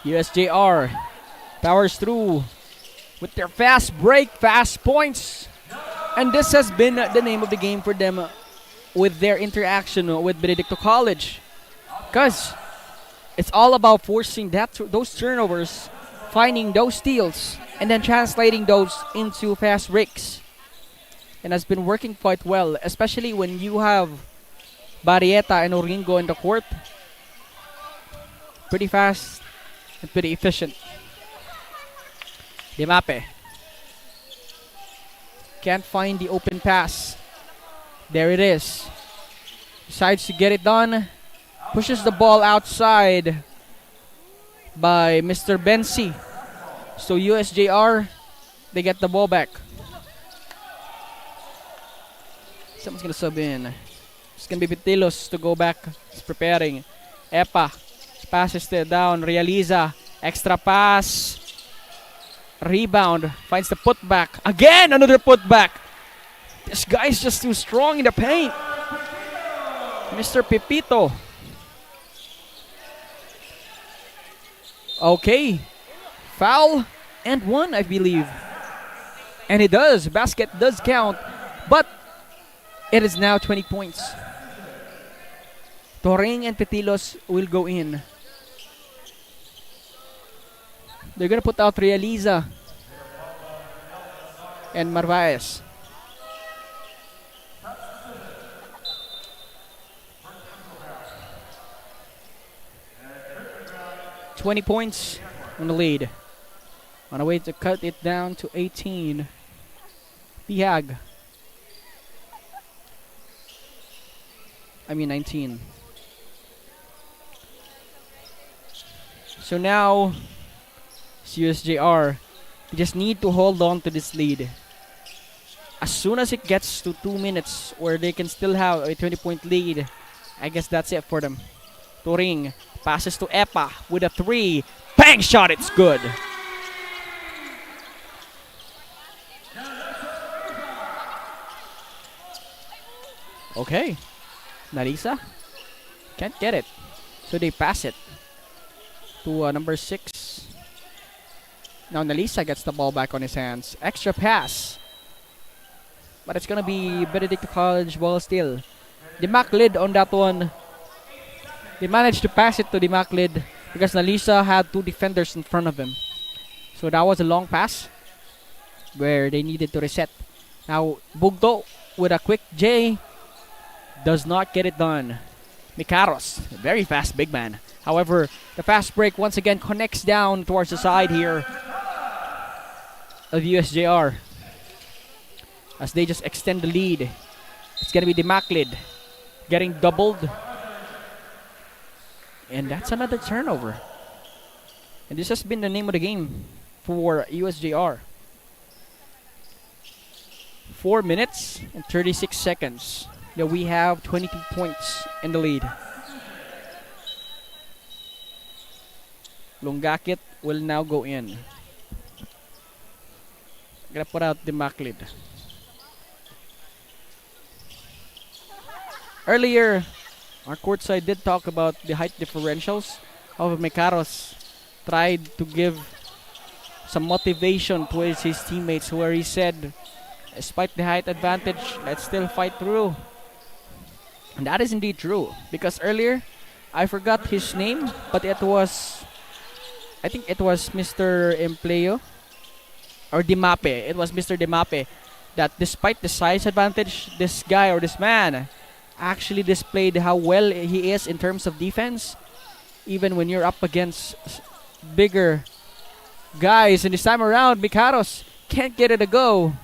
USJ-R powers through with their fast break, fast points. And this has been the name of the game for them with their interaction with Benedicto College. Because it's all about forcing those turnovers, finding those steals, and then translating those into fast breaks. And has been working quite well, especially when you have Barrieta and Oringo in the court. Pretty fast and pretty efficient. Dimape can't find the open pass. There it is. Decides to get it done. Pushes the ball outside by Mr. Bensi. So USJ-R, they get the ball back. Someone's gonna sub in. It's gonna be Pitilos to go back. He's preparing. Epa passes it down. Realiza, extra pass. Rebound, finds the putback. Again, another putback. This guy's just too strong in the paint. Mr. Pepito. Okay. Foul and 1, I believe. And it does. Basket does count. But it is now 20 points. Toring and Petilos will go in. They're gonna put out Realiza and Marvaez. $20 points on the lead. On a way to cut it down to 18. Pihag. 19. So now, it's USJ-R. They just need to hold on to this lead. As soon as it gets to 2 minutes where they can still have a 20-point lead, I guess that's it for them. Turing passes to Epa with a 3. Bang shot, it's good. Okay. Narisa can't get it. So they pass it to number 6. Now Nalisa gets the ball back on his hands. Extra pass. But it's going to be Benedicto College ball still. Dimaclid on that one. They managed to pass it to Dimaclid because Nalisa had 2 defenders in front of him. So that was a long pass where they needed to reset. Now Bugdo with a quick J does not get it done. Mikaros, very fast big man. However, the fast break once again connects down towards the side here of USJ-R. As they just extend the lead. It's going to be Dimaclid getting doubled. And that's another turnover. And this has been the name of the game for USJ-R. 4 minutes and 36 seconds. Now we have 22 points in the lead. Lungakit will now go in. Gonna put out Dimaclid. Earlier, our courtside did talk about the height differentials. However, Mekaros tried to give some motivation towards his teammates where he said, despite the height advantage, let's still fight through. And that is indeed true. Because earlier, I forgot his name, but it was, I think it was Mr. Empleo or Dimape. It was Mr. Dimape that despite the size advantage, this guy or this man actually displayed how well he is in terms of defense. Even when you're up against bigger guys. And this time around, Mikaros can't get it to go.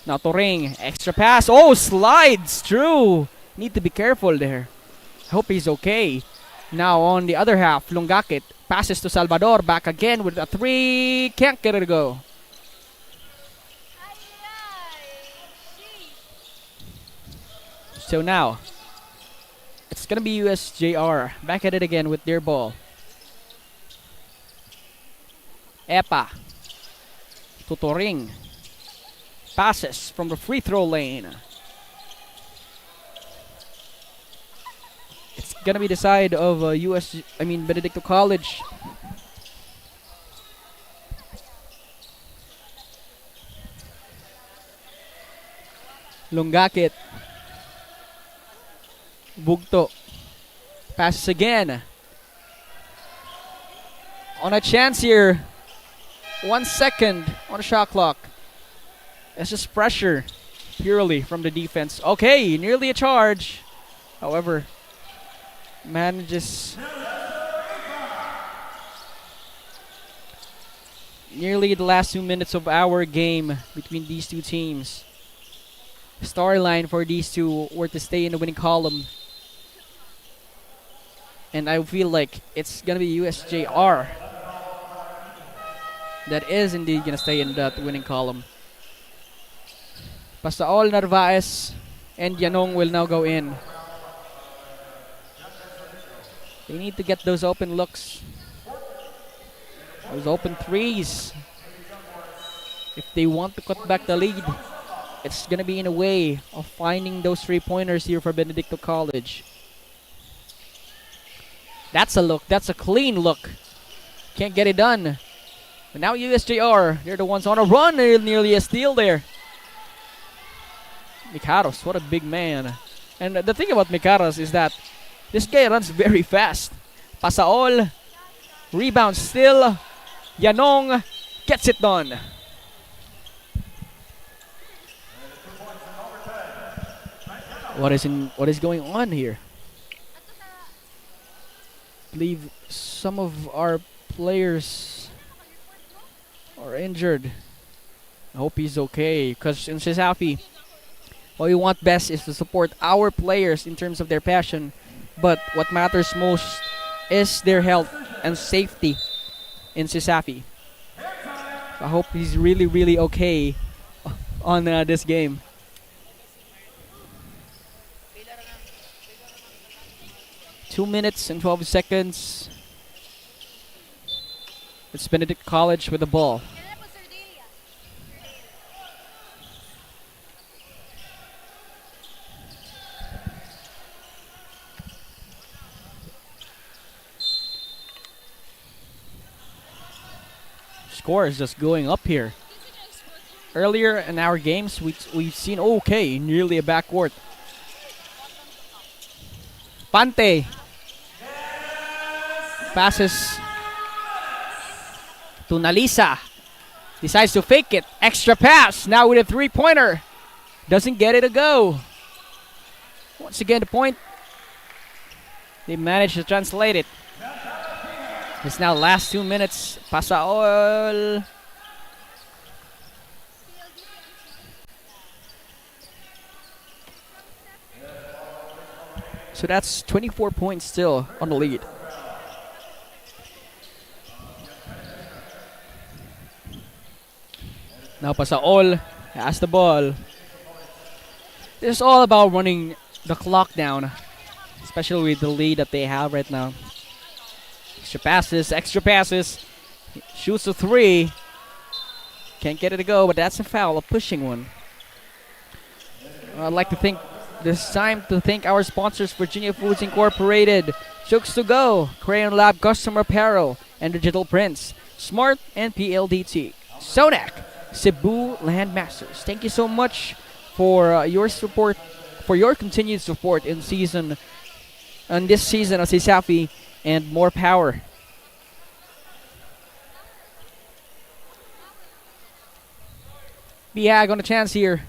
Now Toreng, extra pass. Oh, slides through. Need to be careful there. I hope he's okay. Now on the other half, Lungakit passes to Salvador. Back again with a 3. Can't get it to go. So now, it's going to be USJ-R. Back at it again with their ball. Epa. To Toreng. Passes from the free throw lane. It's gonna be the side of Benedicto College. Lungakit. Bugto. Passes again. On a chance here. 1 second on the shot clock. It's just pressure purely from the defense. Okay, nearly a charge. However, manages nearly the last 2 minutes of our game between these two teams. Storyline for these two were to stay in the winning column. And I feel like it's going to be USJ-R that is indeed going to stay in that winning column. Pasaol, Narvaez, and Yanong will now go in. They need to get those open looks. Those open threes. If they want to cut back the lead, it's going to be in a way of finding those 3-pointers here for Benedicto College. That's a look. That's a clean look. Can't get it done. But now USJ-R, they're the ones on a run. Nearly a steal there. Mikaros, what a big man. And the thing about Mikaros is that this guy runs very fast. Pasaol Rebound still. Yanong gets it done. What is going on here? I believe some of our players are injured. I hope he's okay, because in Cesafi, what we want best is to support our players in terms of their passion, but what matters most is their health and safety in Cesafi. I hope he's really, really okay on this game. Two minutes and 12 seconds. It's Benedict College with the ball. Score is just going up here. Earlier in our games, we've seen okay, nearly a backcourt. Pante passes to Nalisa. Decides to fake it. Extra pass. Now with a three-pointer. Doesn't get it to go. Once again, the point. They managed to translate it. It's now last 2 minutes. Pasaol. So that's 24 points still on the lead. Now Pasaol has the ball. It's all about running the clock down, especially with the lead that they have right now. Extra passes. Shoots a three. Can't get it to go, but that's a foul, a pushing one. I'd like to think this time to thank our sponsors, Virginia Foods Incorporated, 𝐂𝐿𝐴, Crayon Lab Custom Apparel, and Digital Prints, Smart, and PLDT. Sonac, Cebu Landmasters. Thank you so much for your support, for your continued support in this season of Cesafi, and more power. Biag on a chance here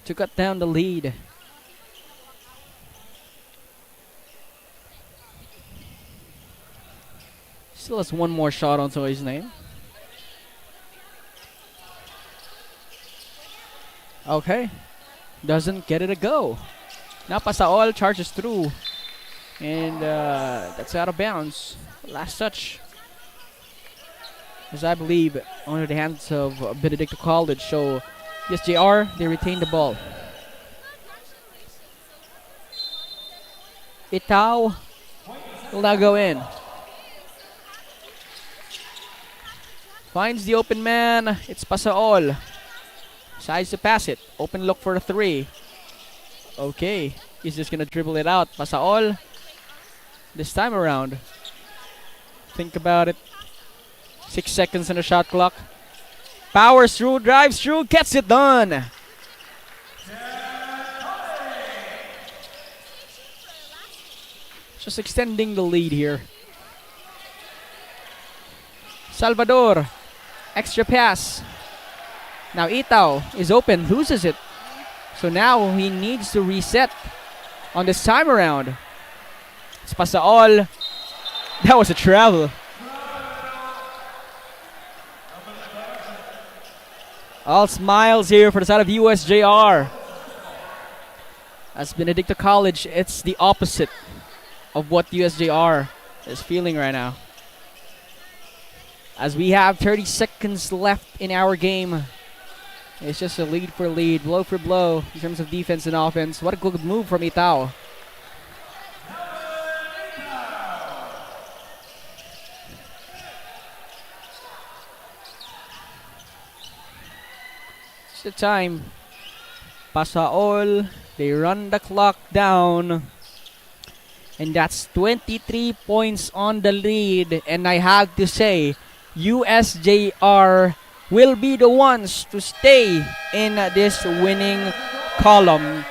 to cut down the lead. Still has one more shot onto his name. Okay. Doesn't get it to go. Now Pasaol charges through. And that's out of bounds. Last touch. As I believe under the hands of Benedicto College. So USJ-R, they retain the ball. 𝐂𝐿𝐴 will now go in. Finds the open man. It's Pasaol. Decides to pass it. Open look for a three. Okay. He's just going to dribble it out. Pasaol. This time around. Think about it. 6 seconds on the shot clock. Powers through, drives through, gets it done. Just extending the lead here. Salvador. Extra pass. Now 𝐂𝐿𝐴 is open, loses it. So now he needs to reset on this time around. It's Pasaol. That was a travel. All smiles here for the side of USJ-R. As Benedicto College, it's the opposite of what USJ-R is feeling right now. As we have 30 seconds left in our game. It's just a lead for lead, blow for blow in terms of defense and offense. What a good move from 𝐂𝐿𝐴. It's the time. Pasaol, they run the clock down. And that's 23 points on the lead. And I have to say, USJ-R will be the ones to stay in this winning column.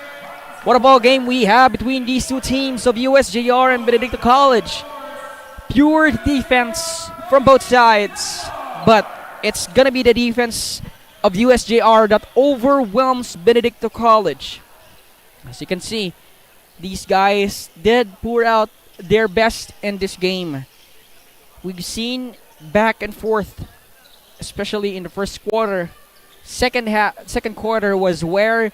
What a ball game we have between these two teams of USJ-R and Benedicto College. Pure defense from both sides, but it's gonna be the defense of USJ-R that overwhelms Benedicto College. As you can see, these guys did pour out their best in this game. We've seen back and forth, especially in the first quarter. Second quarter was where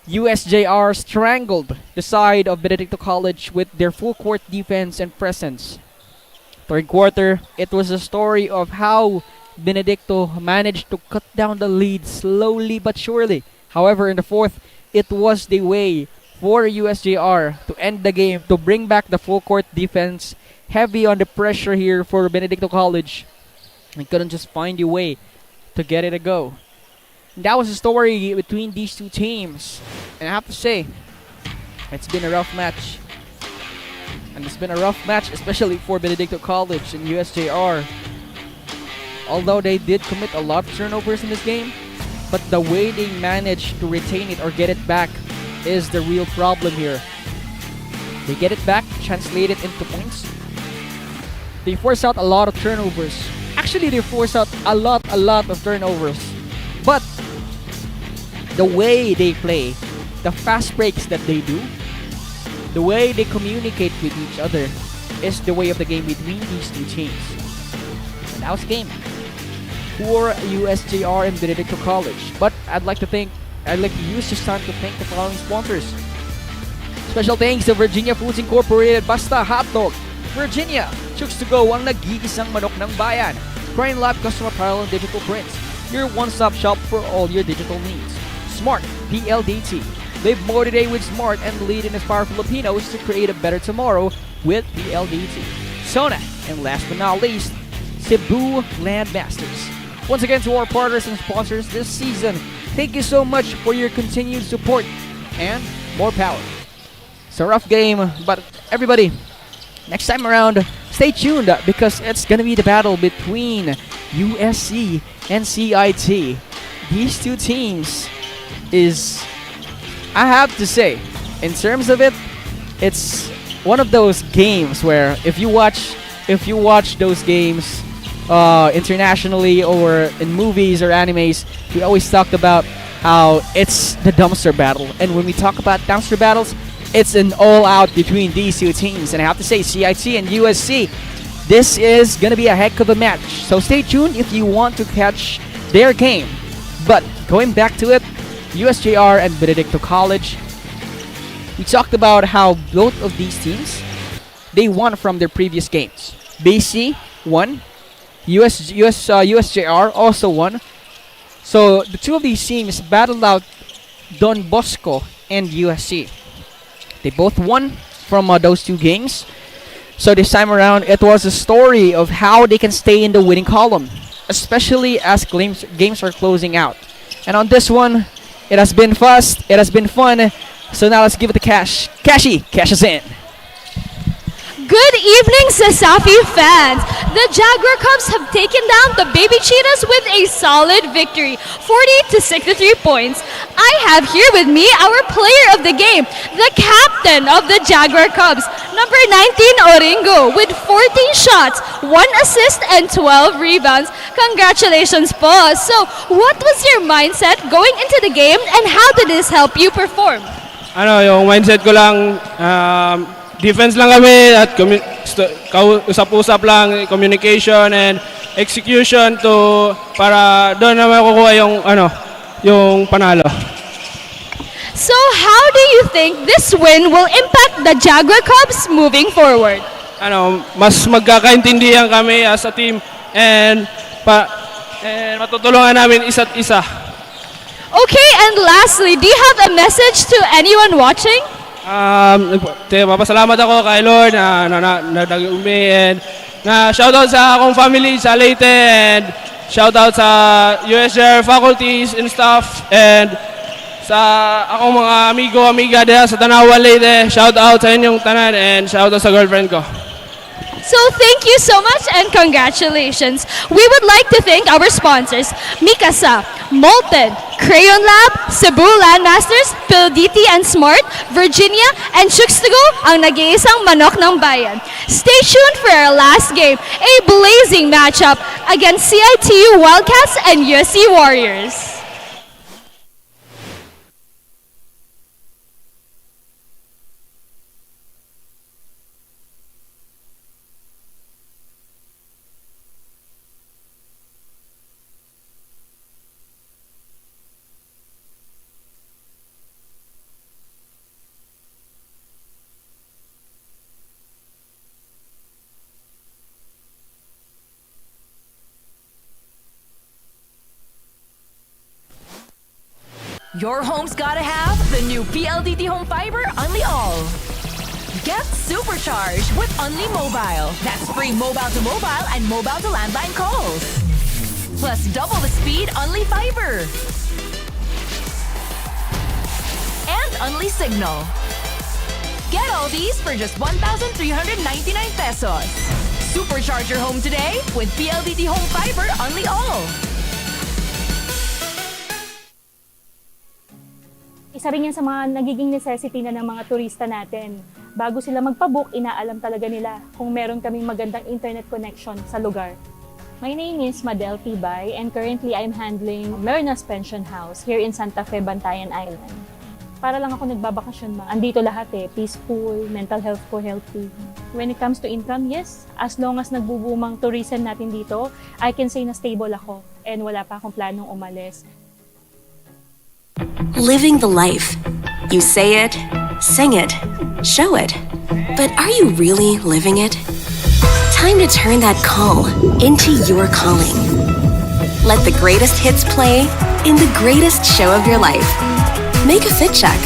USJ-R strangled the side of Benedicto College with their full court defense and presence. Third quarter, it was a story of how Benedicto managed to cut down the lead slowly but surely. However, in the fourth, it was the way for USJ-R to end the game, to bring back the full court defense, heavy on the pressure here for Benedicto College. And couldn't just find a way to get it a go. And that was the story between these two teams. And I have to say, it's been a rough match. And it's been a rough match, especially for Benedicto College and USJ-R. Although they did commit a lot of turnovers in this game, but the way they managed to retain it or get it back is the real problem here. They get it back, translate it into points. They force out a lot of turnovers. Actually, they force out a lot of turnovers. But the way they play, the fast breaks that they do, the way they communicate with each other is the way of the game between these two teams. And that was the game for USJ-R and Benedicto College. But I'd like to use this time to thank the following sponsors. Special thanks to Virginia Foods Incorporated, Basta Hotdog, Virginia, Chooks to Go, ang nag-iisang manok ng bayan, Crying Lab Custom Apparel and Digital Prints, your one-stop shop for all your digital needs. Smart PLDT, live more today with Smart and lead and inspire Filipinos to create a better tomorrow with PLDT. Sona, and last but not least, Cebu Landmasters. Once again, to our partners and sponsors this season, thank you so much for your continued support and more power. It's a rough game, but everybody, next time around, stay tuned because it's gonna be the battle between USC and CIT. These two teams is, I have to say, in terms of it, it's one of those games where if you watch those games internationally or in movies or animes, we always talked about how it's the dumpster battle. And when we talk about dumpster battles, it's an all-out between these two teams. And I have to say, CIT and USC, this is going to be a heck of a match. So stay tuned if you want to catch their game. But going back to it, USJ-R and Benedicto College, we talked about how both of these teams, they won from their previous games. BC won. USJ-R also won. So the two of these teams battled out Don Bosco and USC. They both won from those two games. So this time around, it was a story of how they can stay in the winning column, especially as games are closing out. And on this one, it has been fast, it has been fun. So now let's give it to Cash. Cashy, cash us in. Good evening, Cesafi fans! The Jaguar Cubs have taken down the Baby Cheetahs with a solid victory, 40-63 points. I have here with me our player of the game, the captain of the Jaguar Cubs, number 19 Oringo, with 14 shots, 1 assist, and 12 rebounds. Congratulations po! So, what was your mindset going into the game and how did this help you perform? Yung mindset ko lang, defense lang kami at usap-usap lang, communication and execution para doon na makukuha yung panalo. So how do you think this win will impact the Jaguar Cubs moving forward? Mas magkakaintindihan kami as a team and matutulungan namin isa't isa. Okay, and lastly, do you have a message to anyone watching? Papasalamat ako kay Lord na nag-umi and shoutout sa akong family sa Leyte and shoutout sa USJ-R faculties and staff and sa akong mga amiga diha sa Tanawan Leyte. Shoutout sa inyong tanan and shoutout sa girlfriend ko. So thank you so much and congratulations. We would like to thank our sponsors, Mikasa, Molten, Crayon Lab, Cebu Landmasters, Pilditi and Smart, Virginia, and 𝐂𝐿⁴ ang nag-iisang manok ng bayan. Stay tuned for our last game, a blazing matchup against CIT-U Wildcats and USC Warriors. Your home's gotta have the new PLDT Home Fiber Unli All. Get supercharged with Unli Mobile. That's free mobile to mobile and mobile to landline calls. Plus double the speed Unli Fiber. And Unli Signal. Get all these for just 1,399 pesos. Supercharge your home today with PLDT Home Fiber Unli All. Isa rin yan sa mga nagiging necessity na ng mga turista natin. Bago sila magpabook, inaalam talaga nila kung meron kaming magandang internet connection sa lugar. My name is Madel Tibay and currently I'm handling Mariners Pension House here in Santa Fe, Bantayan Island. Para lang ako nagbabakasyon ma. Andito lahat peaceful, mental health ko healthy. When it comes to income, yes, as long as nagbubumang tourism natin dito, I can say na stable ako and wala pa akong planong umalis. Living the life. You say it, sing it, show it. But are you really living it? Time to turn that call into your calling. Let the greatest hits play in the greatest show of your life. Make a fit check.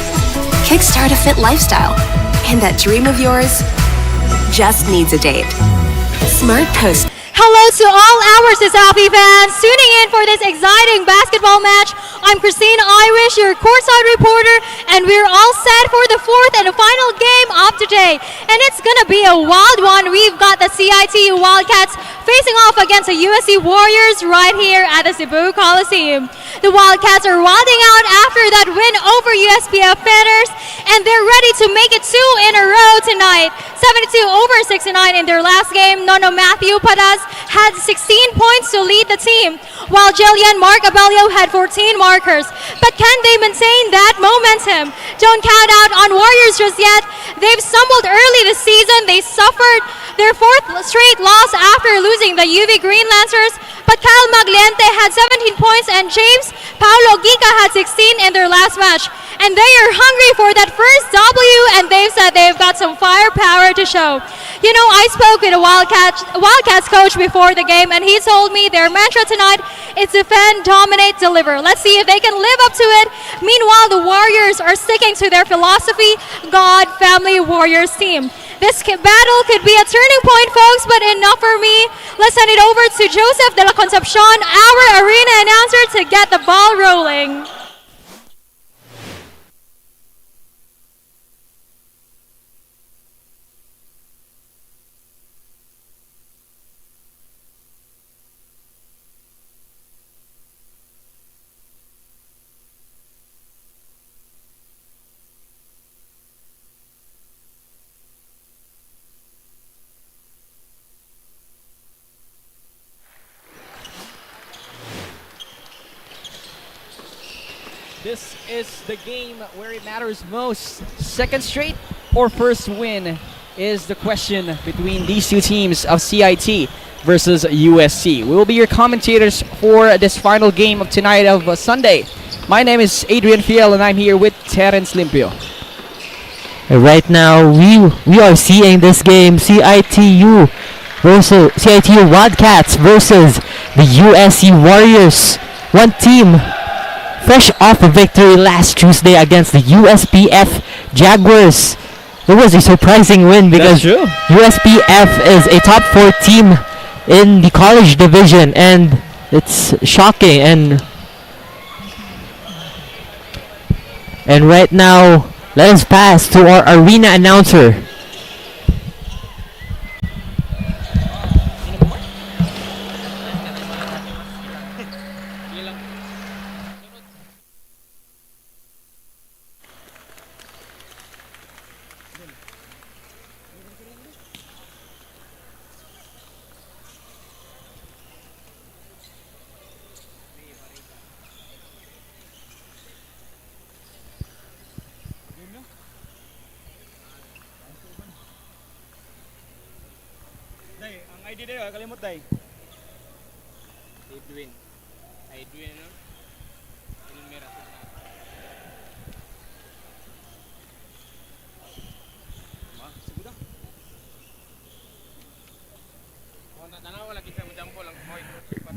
Kickstart a fit lifestyle. And that dream of yours just needs a date. Smart Post. Hello to all our Cesafi fans tuning in for this exciting basketball match. I'm Christine Irish, your courtside reporter, and we're all set for the fourth and final game of today. And it's gonna be a wild one. We've got the CIT-U Wildcats facing off against the USC Warriors right here at the Cebu Coliseum. The Wildcats are wilding out after that win over USPF Panthers, and they're ready to make it 2 in a row tonight. 72-69 in their last game. Nono Matthew Padas had 16 points to lead the team, while Jillian Mark Abelio had 14 markers. But can they maintain that momentum? Don't count out on Warriors just yet. They've stumbled early this season. They suffered their fourth straight loss after losing the UV Green Lancers. But Kyle Magliente had 17 points and James Paulo Gica had 16 in their last match. And they are hungry for that first W, and they've said they've got some firepower to show. You know, I spoke with a Wildcats coach before the game, and he told me their mantra tonight is defend, dominate, deliver. Let's see if they can live up to it. Meanwhile, the Warriors are sticking to their philosophy, God, family, Warriors team. This battle could be a turning point, folks, but enough for me. Let's send it over to Joseph de la Concepcion, our arena announcer, to get the ball rolling. This is the game where it matters most. Second straight or first win is the question between these two teams of CIT versus USC. We will be your commentators for this final game of tonight of Sunday. My name is Adrian Fiel and I'm here with Terence Limpio. Right now, we are seeing this game, CIT-U Wildcats versus the USC Warriors. One team fresh off a victory last Tuesday against the USPF Jaguars. It was a surprising win because USPF is a top 4 team in the college division, and it's shocking. And right now, let us pass to our arena announcer. ID deh, kalimut deh. Edwin. Edwin, no? Edwin Mera.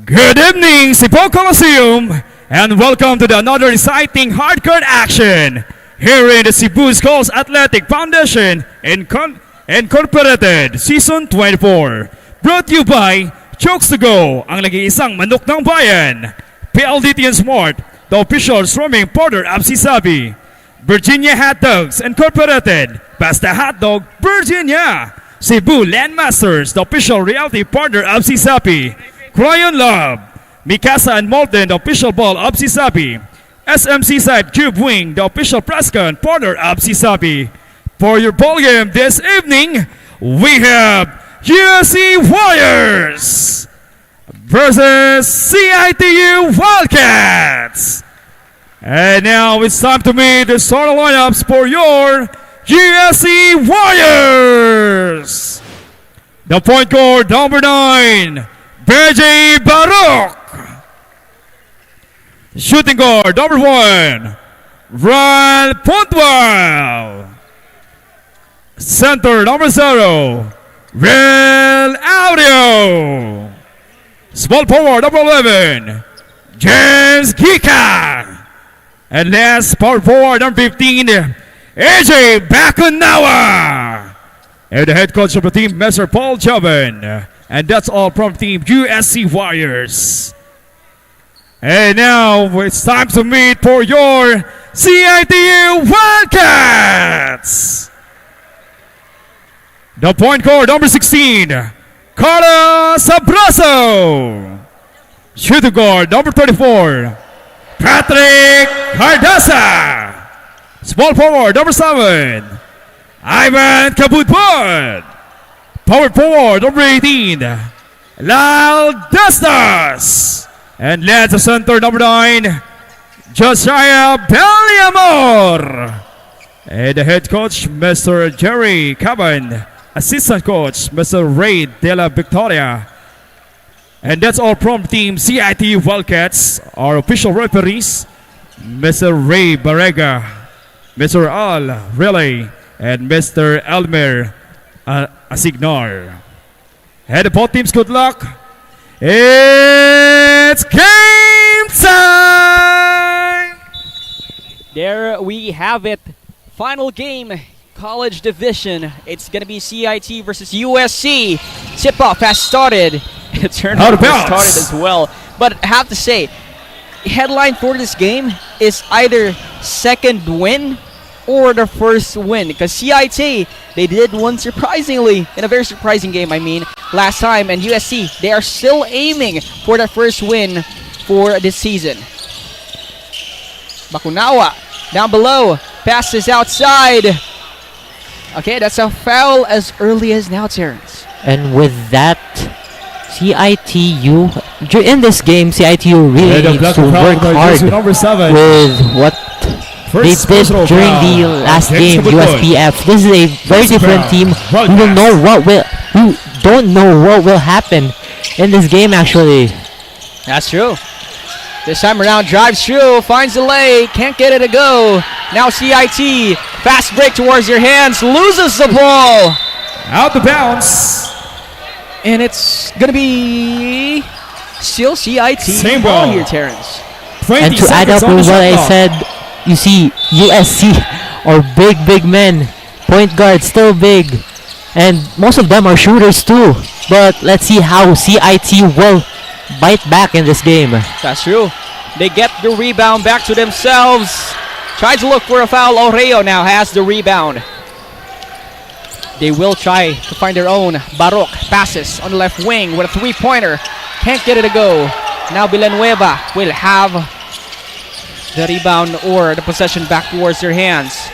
Good evening, Cebu Coliseum, and welcome to another exciting hardcore action here in the Cebu Schools Athletic Foundation Incorporated Season 24. Brought to you by 𝐂𝐤𝐲'𝐬, ang nag-iisang manok ng bayan. PLDT and Smart, the official streaming partner of Cesafi. Virginia Hot Dogs Incorporated, Basta Hot Dog, Virginia. Cebu Landmasters, the official reality partner of Cesafi. Crayon Love, Mikasa and Molten, the official ball of Cesafi. SMC Side Cube Wing, the official press con partner of Cesafi. For your ball game this evening, we have USC Warriors versus CIT-U Wildcats. And now it's time to meet the starting lineups for your USC Warriors. The point guard, number 9, BJ Baruch. Shooting guard, number 1, Ron Pontwell. Center, number 0, Real Audio. Small forward, number 11, James Gika. And last, power forward, number 15, AJ Bakunawa. And the head coach of the team, Mr. Paul Joven. And that's all from Team USC Warriors. And now it's time to meet for your CIT-U Wildcats. The point guard, number 16, Carlos Abrazo. Shooting guard, number 34, Patrick Hardasa. Small forward, number 7, Ivan Kabutbud. Power forward, number 18, Lal Dastas. And last the center, number 9, Josiah Belliamor. And the head coach, Mr. Jerry Caban. Assistant coach, Mr. Ray De La Victoria. And that's all from Team CIT-U Wildcats. Our official referees, Mr. Ray Barrega, Mr. Al Relay, and Mr. Elmer Asignar. And both teams, good luck. It's game time! There we have it. Final game, college division. It's going to be CIT versus USC. Tip-off has started. The tournament has started as well. But I have to say, headline for this game is either second win or the first win. Because CIT, they did one surprisingly, in a very surprising game, I mean, last time. And USC, they are still aiming for the first win for this season. Bakunawa, down below, passes outside. Okay, that's a foul as early as now, Terrence. And with that, CIT-U, in this game, CIT-U really needs to work hard with what they did during the last game, USPF. This is a very different team. We don't know what will happen in this game, actually. That's true. This time around, drives through, finds the lay, can't get it to go. Now CIT, fast break towards your hands, loses the ball. Out the bounce. And it's going to be still CIT Same ball ball here, Terrence. And to add up with what I said, you see USC are big men. Point guard still big. And most of them are shooters too. But let's see how CIT will bite back in this game. That's true. They get the rebound back to themselves. Tries to look for a foul. Oreo now has the rebound. They will try to find their own. Baruch passes on the left wing with a three-pointer. Can't get it to go. Now Villanueva will have the rebound or the possession back towards their hands.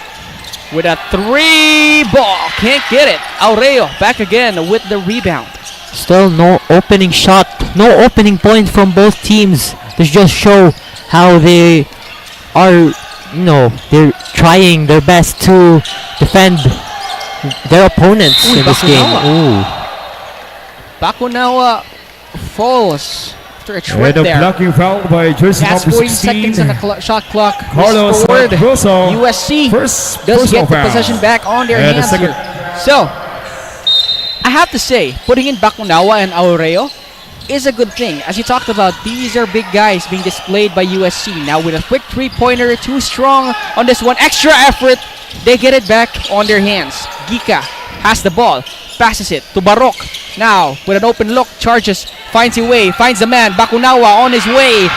With a three ball. Can't get it. Aureo back again with the rebound. Still no opening shot. No opening point from both teams. This just show how they are, they're trying their best to defend their opponents in this game. Ooh. Bakunawa falls after a trip And a there. blocking foul by jersey That's number 14 16. seconds on the shot clock. Carlos Restored. Grosso. USC First does personal get the foul. possession back on their And a hands second. here. So, I have to say, putting in Bakunawa and Aureo is a good thing. As you talked about, these are big guys being displayed by USC. Now with a quick three-pointer, too strong on this one. Extra effort, they get it back on their hands. Gika has the ball, passes it to Barok. Now, with an open look, charges, finds a way, finds the man. Bakunawa on his way.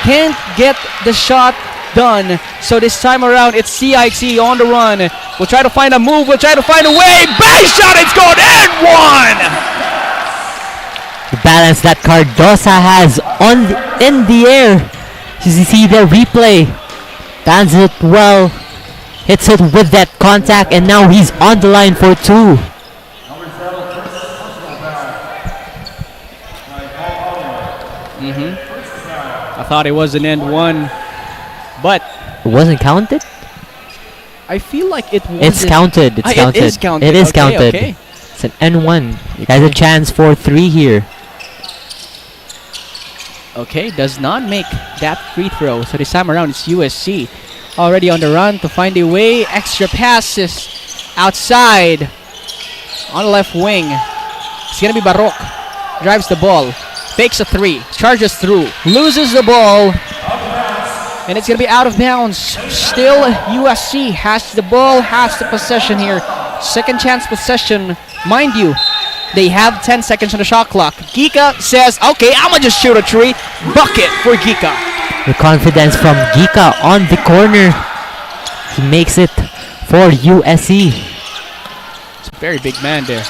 Can't get the shot done. So this time around, it's CIT on the run. We'll try to find a move. We'll try to find a way. Bang shot, it's good, and one! The balance that Cardosa has in the air. You see the replay. Lands it well. Hits it with that contact, and now he's on the line for two. I thought it was an end one, but It wasn't counted? I feel like it was. It's counted. It's counted. It is counted. It is Okay, counted. okay. It's an N1. Has a chance for 3 here. Okay, does not make that free throw. So this time around, it's USC already on the run to find a way. Extra passes outside on the left wing. It's gonna be Barok. Drives the ball, takes a three, charges through, loses the ball, and it's gonna be out of bounds. Still, USC has the ball, has the possession here. Second chance possession, mind you. They have 10 seconds on the shot clock. Gika says, okay, I'm gonna just shoot a three. Bucket for Gika. The confidence from Gika on the corner. He makes it for USC. It's a very big man there.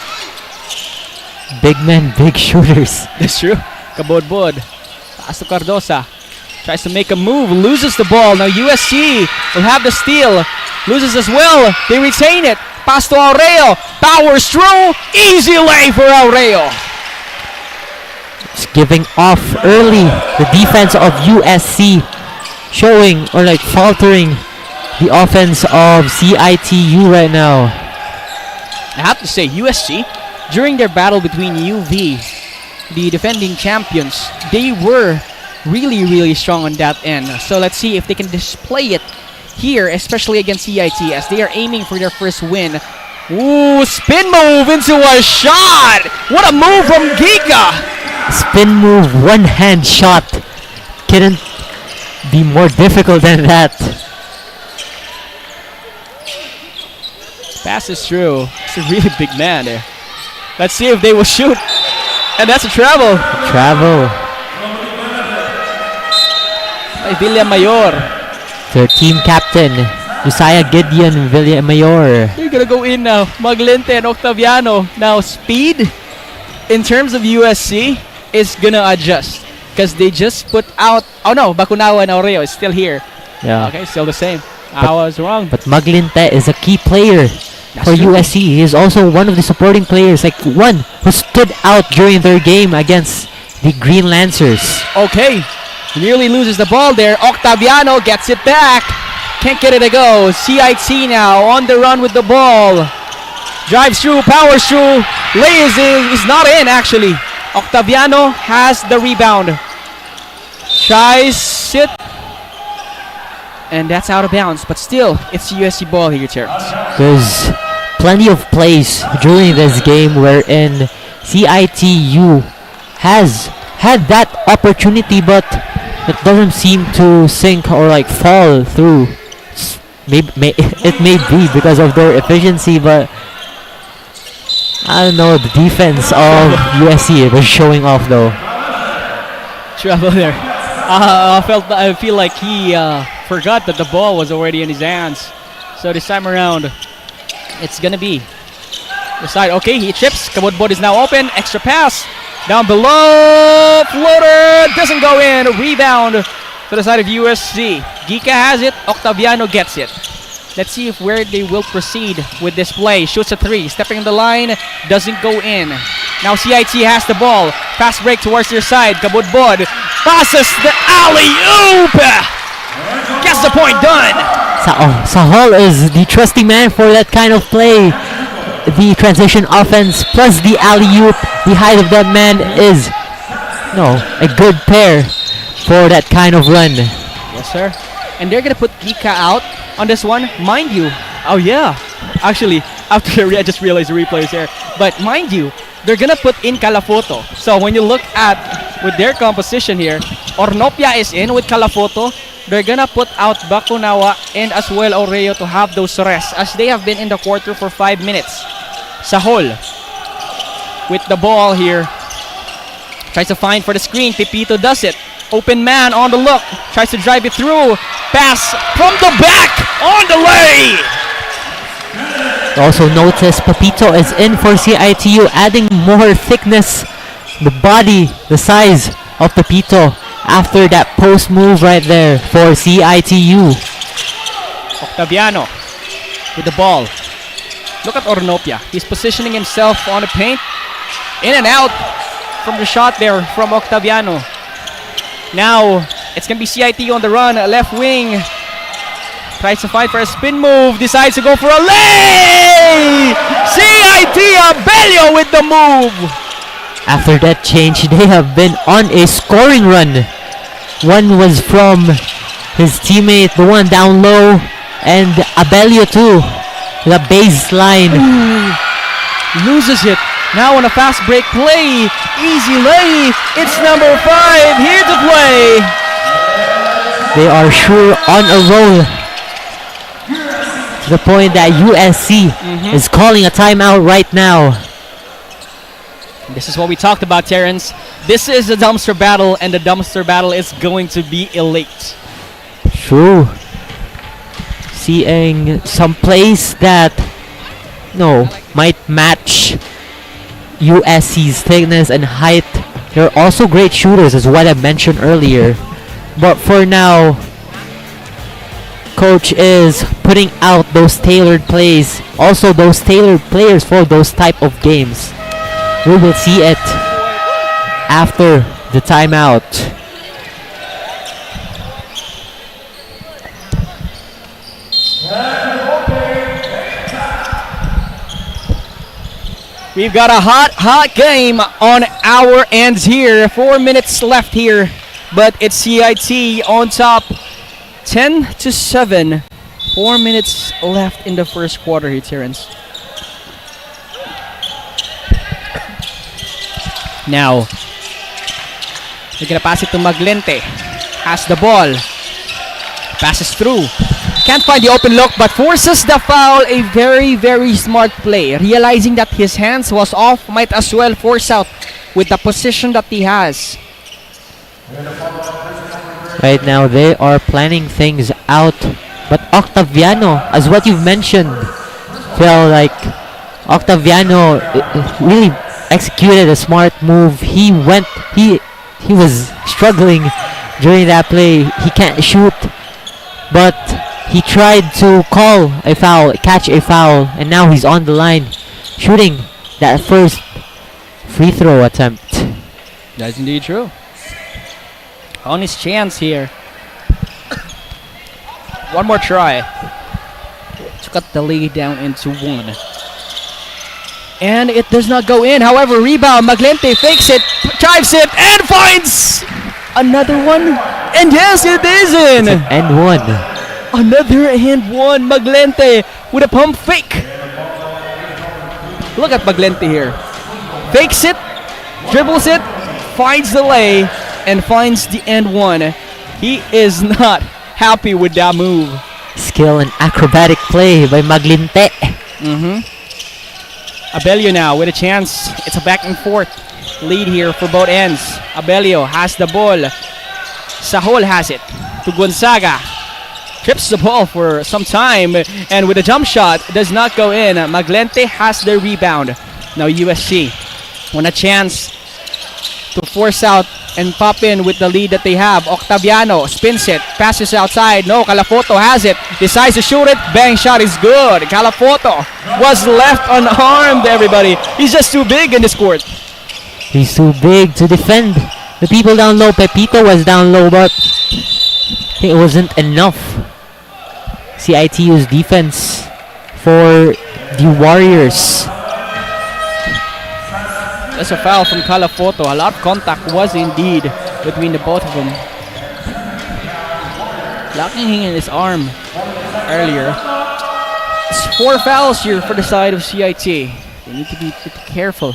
Big men, big shooters. That's true. Kabodbod. Pass to Cardosa. Tries to make a move. Loses the ball. Now USC will have the steal. Loses as well. They retain it. Pass to Aureo. Powers through. Easy lay for Aureo. It's giving off early. The defense of USC showing or like faltering the offense of CIT-U right now. I have to say, USC, during their battle between UV, the defending champions, they were really, really strong on that end. So let's see if they can display it here, especially against CIT, as they are aiming for their first win. Ooh, spin move into a shot! What a move from Gika! Spin move, one hand shot. Couldn't be more difficult than that. Passes through. It's a really big man there. Let's see if they will shoot. And that's a travel. Travel. By Villamayor. Their team captain, Josiah Gideon Villamayor. They're gonna go in now. Maglente and Octaviano. Now speed, in terms of USC, is gonna adjust. Because they just put out... Oh no, Bakunawa and Aureo is still here. Yeah. Okay, still the same. I was wrong. But Maglinte is a key player for true. USC. He is also one of the supporting players, like one who stood out during their game against the Green Lancers. Okay, nearly loses the ball there. Octaviano gets it back. Can't get it to go. CIT now on the run with the ball. Drives through, powers through. Lays in, is not in actually. Octaviano has the rebound. Tries it. And that's out of bounds, but still, it's USC ball here, Terrence. There's plenty of plays during this game wherein CIT-U has had that opportunity, but it doesn't seem to sink or like fall through. It may be because of their efficiency, but I don't know, the defense of USC was showing off though. Trouble there. I feel like he forgot that the ball was already in his hands. So this time around, it's gonna be the side. Okay, he chips. Kabodbod is now open. Extra pass down below. Floater doesn't go in. Rebound to the side of USC. Gika has it. Octaviano gets it. Let's see if where they will proceed with this play. Shoots a three. Stepping on the line. Doesn't go in. Now CIT has the ball. Fast break towards their side. Kabodbod passes the alley-oop. Gets the point done. Sahol is the trusty man for that kind of play. the transition offense plus the alley-oop, the height of that man is a good pair for that kind of run. Yes, sir. And they're gonna put Kika out on this one, mind you. Oh yeah, actually, after I just realized the replay is there. But mind you, they're gonna put in Calafoto. So when you look at with their composition here, Ornopia is in with Calafoto. They're gonna put out Bakunawa and as well Oreo to have those rests as they have been in the quarter for 5 minutes. Sahol with the ball here. Tries to find for the screen. Pepito does it. Open man on the look. Tries to drive it through. Pass from the back on the lay. Also notice Pepito is in for CIT-U, adding more thickness, the body, the size of Pepito after that post move right there for CIT-U. Octaviano with the ball. Look at Ornopia. He's positioning himself on the paint. In and out from the shot there from Octaviano. Now it's going to be CIT-U on the run. Left wing. Tries to fight for a spin move. Decides to go for a lay! Abelio with the move. After that change, they have been on a scoring run. One was from his teammate, the one down low, and Abelio too. The baseline. Loses it. Now on a fast break play. Easy lay. It's number 5 here to play. They are sure on a roll. To the point that USC is calling a timeout right now. This is what we talked about, Terrence. This is a dumpster battle, and the dumpster battle is going to be elite. True. Seeing some plays that might match USC's thickness and height. They're also great shooters, as what I mentioned earlier. But for now, coach is putting out those tailored plays, also those tailored players for those type of games. We will see it after the timeout. We've got a hot game on our ends here. 4 minutes left here, but it's CIT on top, 10-7. 4 minutes left in the first quarter here, Terrence. Now, they're gonna pass it to Maglente. Has the ball. Passes through. Can't find the open look, but forces the foul. A very, very smart play. Realizing that his hands was off, might as well force out with the position that he has. Right now, they are planning things out. But Octaviano, as what you've mentioned, felt like Octaviano really executed a smart move. He was struggling during that play. He can't shoot, but he tried to call a foul, catch a foul, and now he's on the line shooting that first free throw attempt. That's indeed true. On his chance here. One more try to cut the lead down into 1. And it does not go in. However, rebound. Maglente fakes it, drives it, and finds another one. And yes, it is in. And one. Another and one. Maglente with a pump fake. Look at Maglente here. Fakes it, dribbles it, finds the lay, and finds the end one. He is not happy with that move. Skill and acrobatic play by Maglente. Abelio now with a chance. It's a back and forth lead here for both ends. Abelio has the ball. Sahol has it to Gonzaga. Trips the ball for some time, and with a jump shot, does not go in. Maglente has the rebound. Now USC want a chance to force out and pop in with the lead that they have. Octaviano spins it, passes outside. No, Calafoto has it, decides to shoot it. Bang shot is good. Calafoto was left unharmed, everybody. He's just too big in this court. He's too big to defend the people down low. Pepito was down low, but it wasn't enough. CIT-U's defense for the Warriors. That's a foul from Calafoto. A lot of contact was indeed between the both of them. Locking in his arm earlier. It's 4 fouls here for the side of CIT. They need to be pretty careful.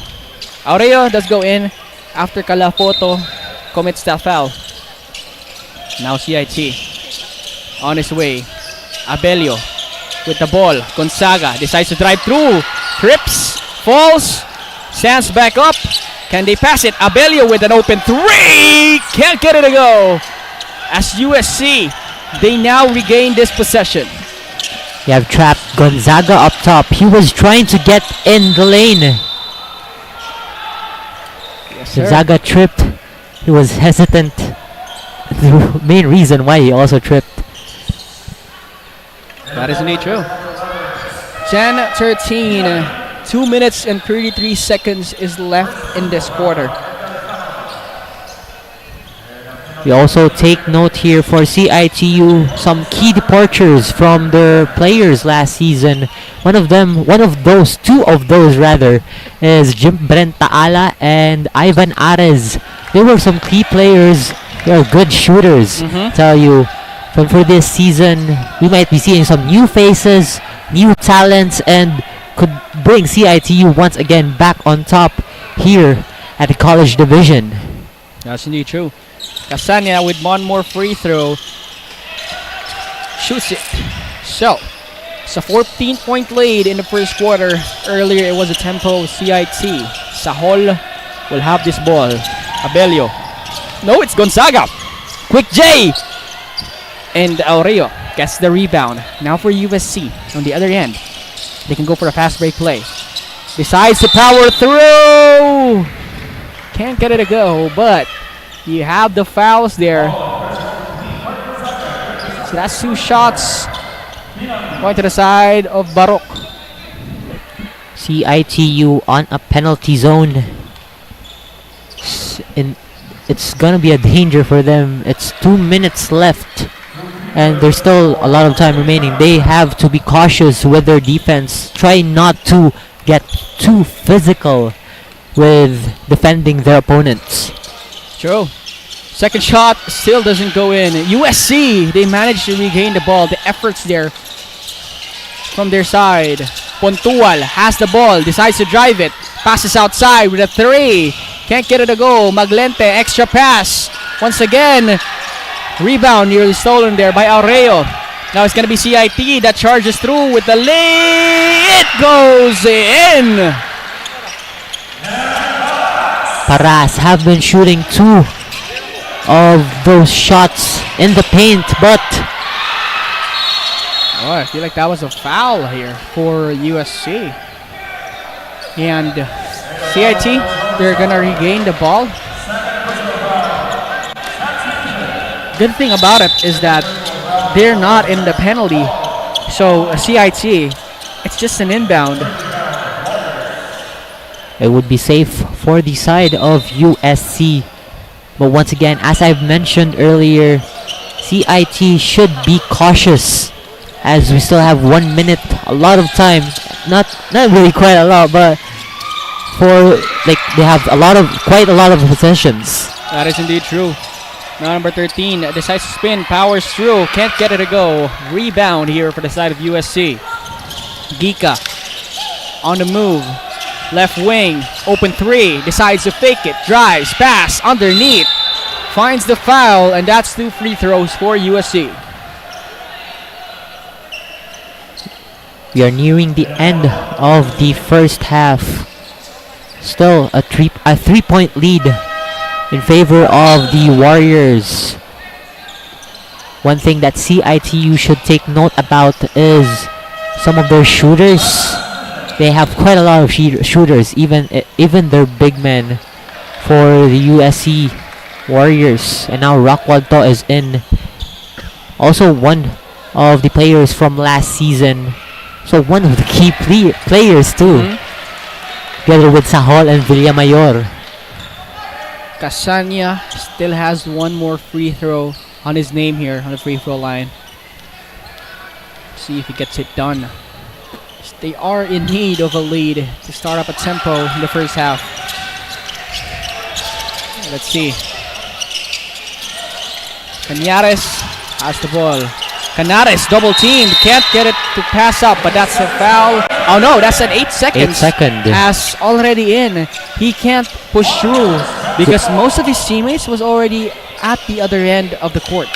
𝐿𝐄𝐬 does go in after Calafoto commits that foul. Now CIT on his way. Abelio with the ball. Gonzaga decides to drive through. Trips, falls, stands back up. Can they pass it? Abelio with an open 3. Can't get it to go. As USC, they now regain this possession. You have trapped Gonzaga up top. He was trying to get in the lane. Yes, Gonzaga tripped. He was hesitant. The main reason why he also tripped. That is indeed true. Gen 13, 2 minutes and 33 seconds is left in this quarter. We also take note here for CIT-U some key departures from their players last season. Two of those is Jim Brentaala and Ivan Ares. They were some key players. They are good shooters. Tell you, but for this season, we might be seeing some new faces, new talents, and could bring CIT-U once again back on top here at the college division. That's indeed true. Casania with one more free throw. Shoots it. So, it's a 14-point lead in the first quarter. Earlier, it was a tempo of CIT. Sahol will have this ball. Abelio. No, it's Gonzaga. Quick J. And 𝐿𝐄𝐬 gets the rebound. Now for USC on the other end. They can go for a fast break play. Decides to power through. Can't get it to go, but you have the fouls there. So that's 2 shots going to the side of Baroque. CIT-U on a penalty zone. It's gonna be a danger for them. It's 2 minutes left. And there's still a lot of time remaining. They have to be cautious with their defense. Try not to get too physical with defending their opponents. True. Second shot still doesn't go in. USC, they managed to regain the ball. The efforts there from their side. Pontual has the ball, decides to drive it. Passes outside with a 3. Can't get it to go. Maglente, extra pass. Once again, rebound nearly stolen there by 𝐿𝐄𝐬. Now it's going to be CIT that charges through with the lay. It goes in. Paras have been shooting 2 of those shots in the paint, but I feel like that was a foul here for USC. And CIT, they're going to regain the ball. Good thing about it is that they're not in the penalty. So CIT, it's just an inbound. It would be safe for the side of USC. But once again, as I've mentioned earlier, CIT should be cautious as we still have 1 minute, a lot of time. Not really quite a lot, but they have quite a lot of possessions. That is indeed true. Now number 13 decides to spin, powers through, can't get it to go. Rebound here for the side of USC. 𝐂𝐤𝐬 on the move. Left wing, open 3, decides to fake it, drives, pass, underneath. Finds the foul, and that's 2 free throws for USC. We are nearing the end of the first half. Still a 3-point lead in favor of the Warriors. One thing that CIT-U should take note about is some of their shooters. They have quite a lot of shooters, even their big men for the USC Warriors. And now 𝐿𝐴𝐻𝐿 is in. Also one of the players from last season. So one of the key players too. Together with Sahol and Villamayor. Casania still has 1 more free throw on his name here on the free throw line. See if he gets it done. They are in need of a lead to start up a tempo in the first half. Let's see. Cañares has the ball. Canares double teamed, can't get it to pass up, but that's a foul. Oh no, that's an 8 seconds. 8 second. As already in, he can't push through because most of his teammates was already at the other end of the court.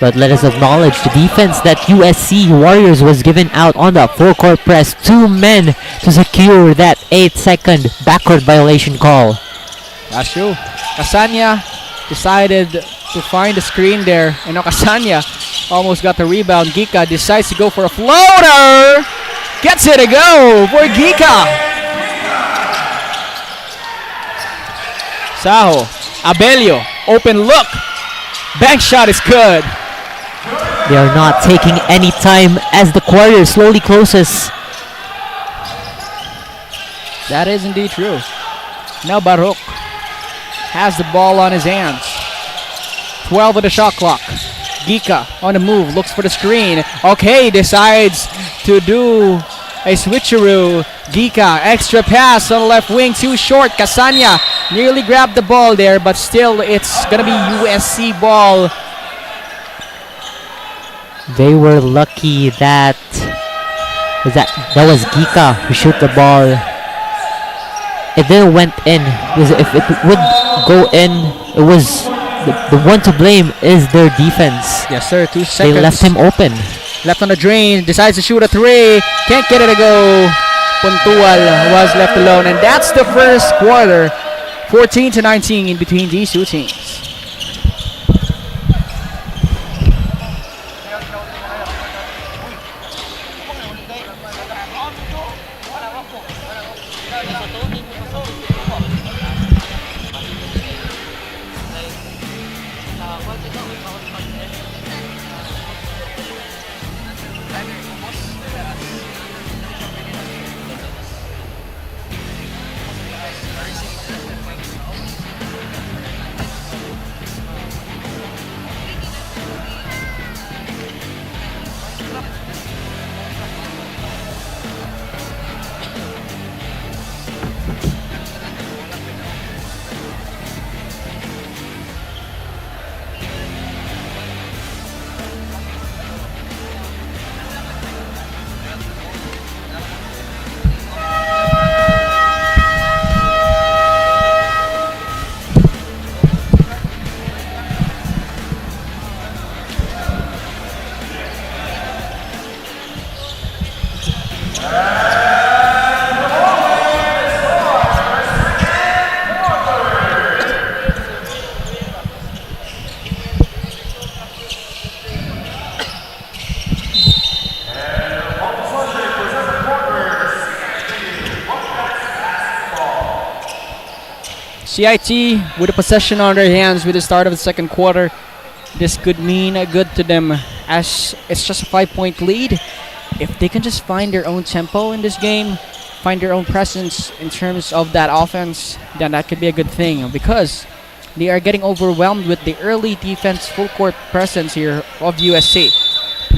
But let us acknowledge the defense that USC Warriors was given out on the full court press. 2 men to secure that 8-second backward violation call. That's true. Casanya decided to find the screen there, and Casanya almost got the rebound. 𝐿𝐸 decides to go for a floater. Gets it to go for 𝐿𝐸. Saho, Abelio, open look. Bank shot is good. They are not taking any time as the quarter slowly closes. That is indeed true. Now Baruch has the ball on his hands. 12 of the shot clock. 𝐿𝐸 on the move, looks for the screen. Okay, decides to do a switcheroo. 𝐿𝐸, extra pass on the left wing, too short. Casanya nearly grabbed the ball there, but still it's gonna be USC ball. They were lucky that was 𝐿𝐸 who shoot the ball. It didn't went in, because if it would go in, it was the one to blame is their defense. Yes, sir. 2 seconds. They left him open. Left on the drain, decides to shoot a 3. Can't get it to go. Puntual was left alone, and that's the first quarter. 14-19 in between these two teams. CIT with a possession on their hands with the start of the second quarter. This could mean good to them as it's just a 5-point lead. If they can just find their own tempo in this game, find their own presence in terms of that offense, then that could be a good thing because they are getting overwhelmed with the early defense full court presence here of USC.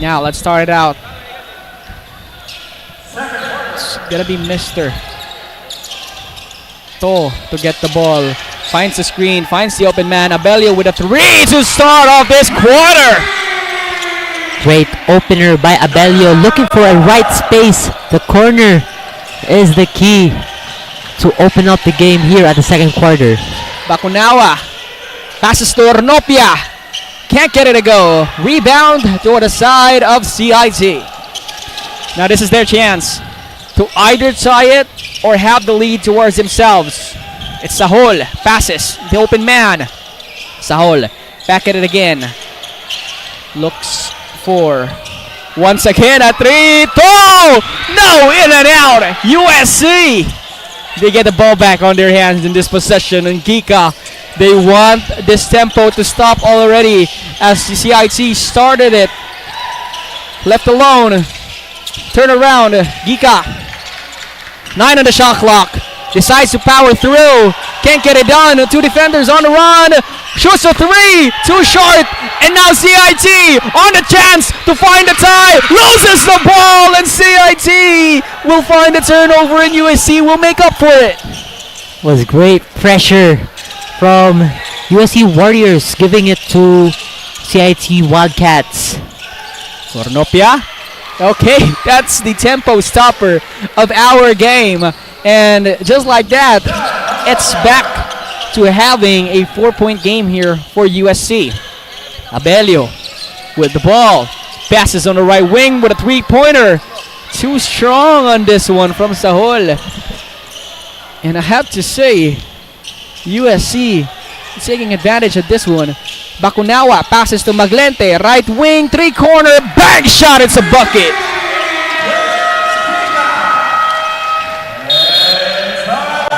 Now let's start it out. It's gonna be Mr. To get the ball, finds the screen, finds the open man. Abelio with a 3 to start off this quarter. Great opener by Abelio, looking for a right space. The corner is the key to open up the game here at the second quarter. Bakunawa passes to Ornopia, can't get it to go. Rebound to the side of CIT. Now this is their chance to either tie it or have the lead towards themselves. It's Sahol, passes, the open man. Sahol, back at it again. Looks for, once again, a 3. No, in and out. USC. They get the ball back on their hands in this possession. And 𝐿𝐸, they want this tempo to stop already as the CIT started it. Left alone. Turn around, 𝐿𝐸. 9 on the shot clock. Decides to power through. Can't get it done. 2 defenders on the run. Shoots a 3. Too short. And now CIT on the chance to find the tie. Loses the ball. And CIT will find the turnover and USC will make up for it. Was great pressure from USC Warriors, giving it to CIT Wildcats. Ornopia. Okay, that's the tempo stopper of our game. And just like that, it's back to having a 4-point game here for USC. Abelio with the ball. Passes on the right wing with a 3-pointer. Too strong on this one from Sahol. And I have to say, USC is taking advantage of this one. Bakunawa passes to Maglente. Right wing, 3-corner, bang shot. It's a bucket.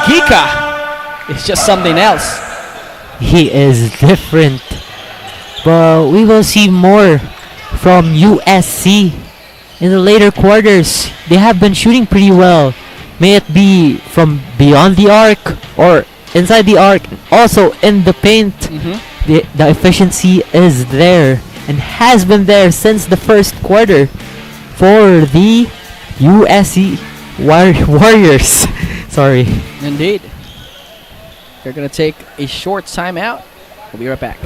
Gika is just something else. He is different. But we will see more from USC in the later quarters. They have been shooting pretty well. May it be from beyond the arc or inside the arc, also in the paint. The efficiency is there and has been there since the first quarter for the USC Warriors. Sorry. Indeed. They're going to take a short timeout. We'll be right back.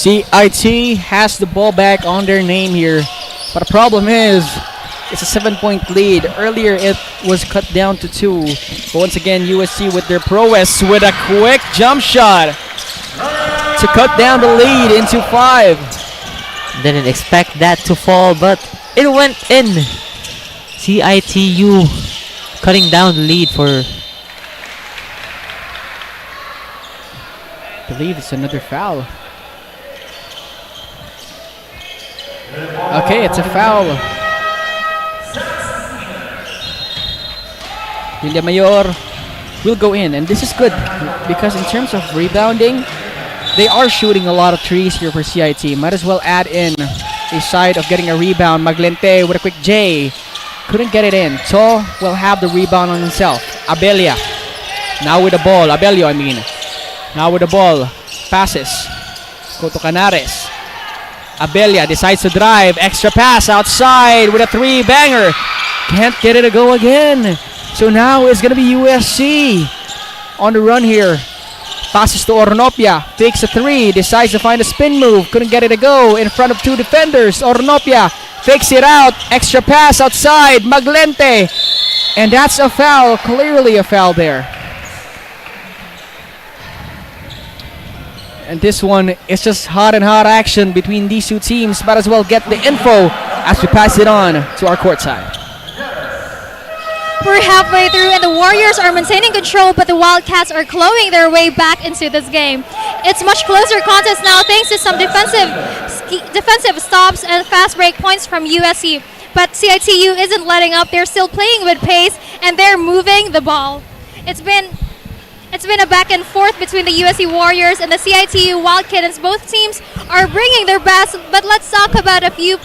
CIT has the ball back on their name here. But the problem is, it's a 7-point lead. Earlier it was cut down to 2. But once again, USC with their prowess with a quick jump shot to cut down the lead into 5. Didn't expect that to fall, but it went in. CIT-U cutting down the lead for... I believe it's another foul. Okay, it's a foul. Villamayor will go in, and this is good because in terms of rebounding, they are shooting a lot of threes here for CIT. Might as well add in a side of getting a rebound. Maglente with a quick J. Couldn't get it in. So will have the rebound on himself. Abelia. Now with the ball. Abelio, I mean. Now with the ball. Passes. Go to Canares. Abelia decides to drive. Extra pass outside with a 3-banger. Can't get it to go again. So now it's going to be USC on the run here. Passes to Ornopia. Takes a 3. Decides to find a spin move. Couldn't get it to go in front of 2 defenders. Ornopia fakes it out. Extra pass outside. Maglente. And that's a foul. Clearly a foul there. And this one is just hot and hot action between these two teams. Might as well get the info as we pass it on to our courtside. We're halfway through and the Warriors are maintaining control, but the Wildcats are clawing their way back into this game. It's much closer contest now thanks to some defensive stops and fast break points from USC. But CIT-U isn't letting up. They're still playing with pace and they're moving the ball. It's been a back and forth between the USC Warriors and the CIT-U Wildcats. Both teams are bringing their best, but let's talk about a few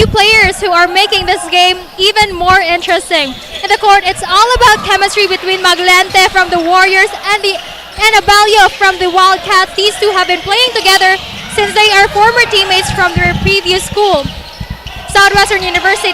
players who are making this game even more interesting. In the court, it's all about chemistry between Maglente from the Warriors and Abelio from the Wildcats. These two have been playing together since they are former teammates from their previous school, Southwestern University.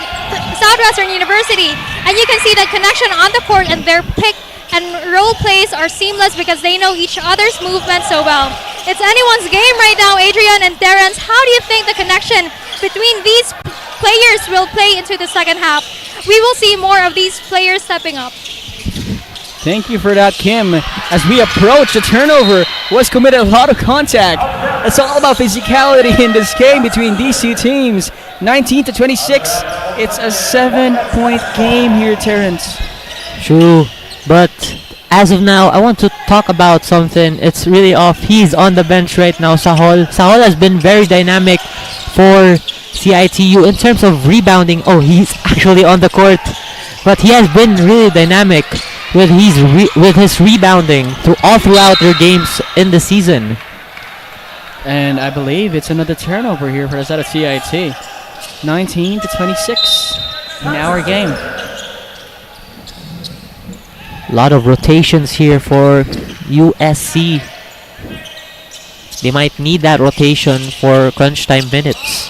And you can see the connection on the court, and their pick and roll plays are seamless because they know each other's movement so well. It's anyone's game right now, Adrian and Terrence. How do you think the connection between these players will play into the second half? We will see more of these players stepping up. Thank you for that, Kim. As we approach, the turnover was committed a lot of contact. It's all about physicality in this game between these two teams. 19-26. It's a 7-point game here, Terrence. True, but as of now, I want to talk about something. It's really off. He's on the bench right now, Sahol. Sahol has been very dynamic for CIT-U in terms of rebounding. Oh, he's actually on the court. But he has been really dynamic with his rebounding throughout their games in the season. And I believe it's another turnover here for the side of CIT. 19-26 in our game. A lot of rotations here for USC. They might need that rotation for crunch time minutes.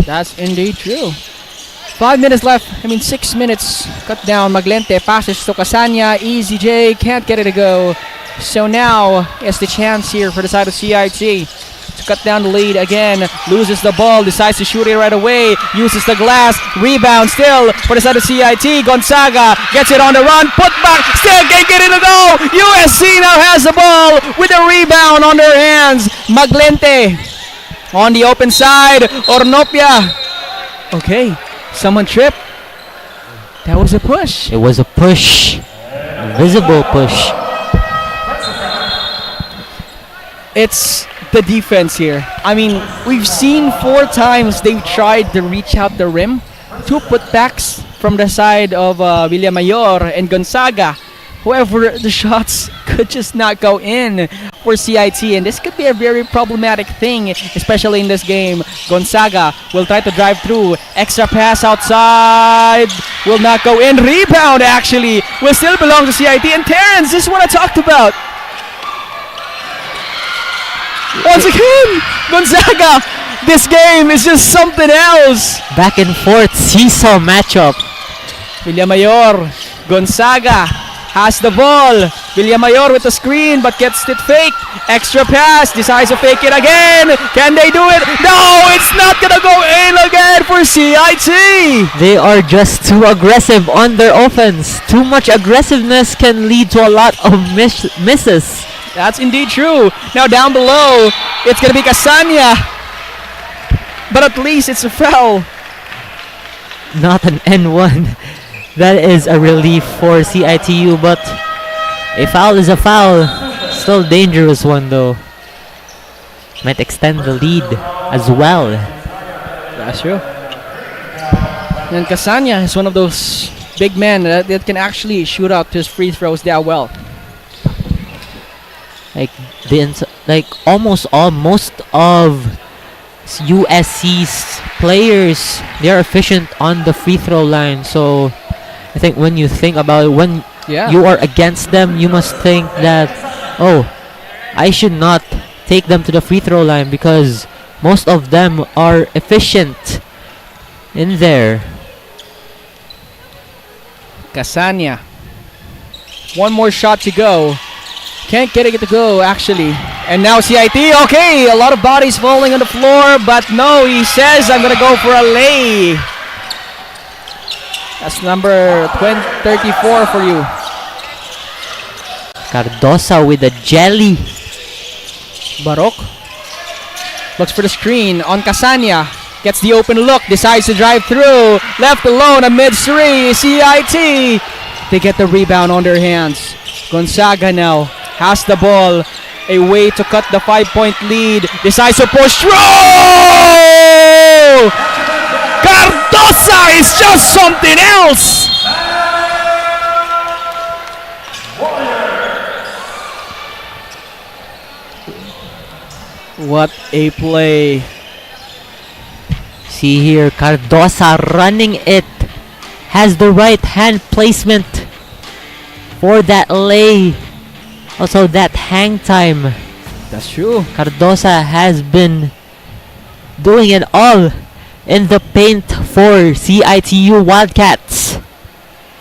That's indeed true. 5 minutes left. 6 minutes. Cut down. Maglente passes to Kasanya. 𝐂𝐳 can't get it to go. So now it's the chance here for the side of CIT to cut down the lead again. Loses the ball. Decides to shoot it right away. Uses the glass. Rebound still for the side of CIT. Gonzaga gets it on the run. Put back. Still can't get it to go. USC now has the ball with a rebound on their hands. Maglente on the open side. Ornopia. Okay. Someone tripped. That was a push. It was a push. A visible push. It's the defense here. We've seen 4 times they've tried to reach out the rim. 2 putbacks from the side of Villamayor and Gonzaga. However, the shots could just not go in for CIT, and this could be a very problematic thing, especially in this game. Gonzaga will try to drive through. Extra pass outside. Will not go in. Rebound, actually, will still belong to CIT. And Terrence, this is what I talked about. Once again, Gonzaga. This game is just something else. Back and forth seesaw matchup. Villamayor, Gonzaga has the ball. Villamayor with the screen but gets it fake. Extra pass, decides to fake it again. Can they do it? No, it's not gonna go in again for CIT. They are just too aggressive on their offense. Too much aggressiveness can lead to a lot of misses. That's indeed true. Now down below, it's gonna be Kasanya. But at least it's a foul. Not an N1. That is a relief for CIT-U, but a foul is a foul. Still dangerous one though. Might extend the lead as well. That's true. And Kasanya is one of those big men that can actually shoot out his free throws that well. Most of USC's players, they are efficient on the free throw line. So I think when you think about it, when you are against them, you must think that, oh, I should not take them to the free throw line because most of them are efficient in there. Kasanya. One more shot to go. Can't get it to go, actually. And now CIT, okay, a lot of bodies falling on the floor, but no, he says, I'm gonna go for a lay. That's number 34 for you. Cardosa with a jelly. Barok looks for the screen on Kasanya. Gets the open look, decides to drive through. Left alone amid 3. CIT. They get the rebound on their hands. Gonzaga now has the ball. A way to cut the 5-point lead. Decides to push through. Cardosa is just something else. What a play. See here, Cardosa running it. Has the right hand placement for that lay. Also that hang time. That's true. Cardosa has been doing it all in the paint for CIT-U Wildcats.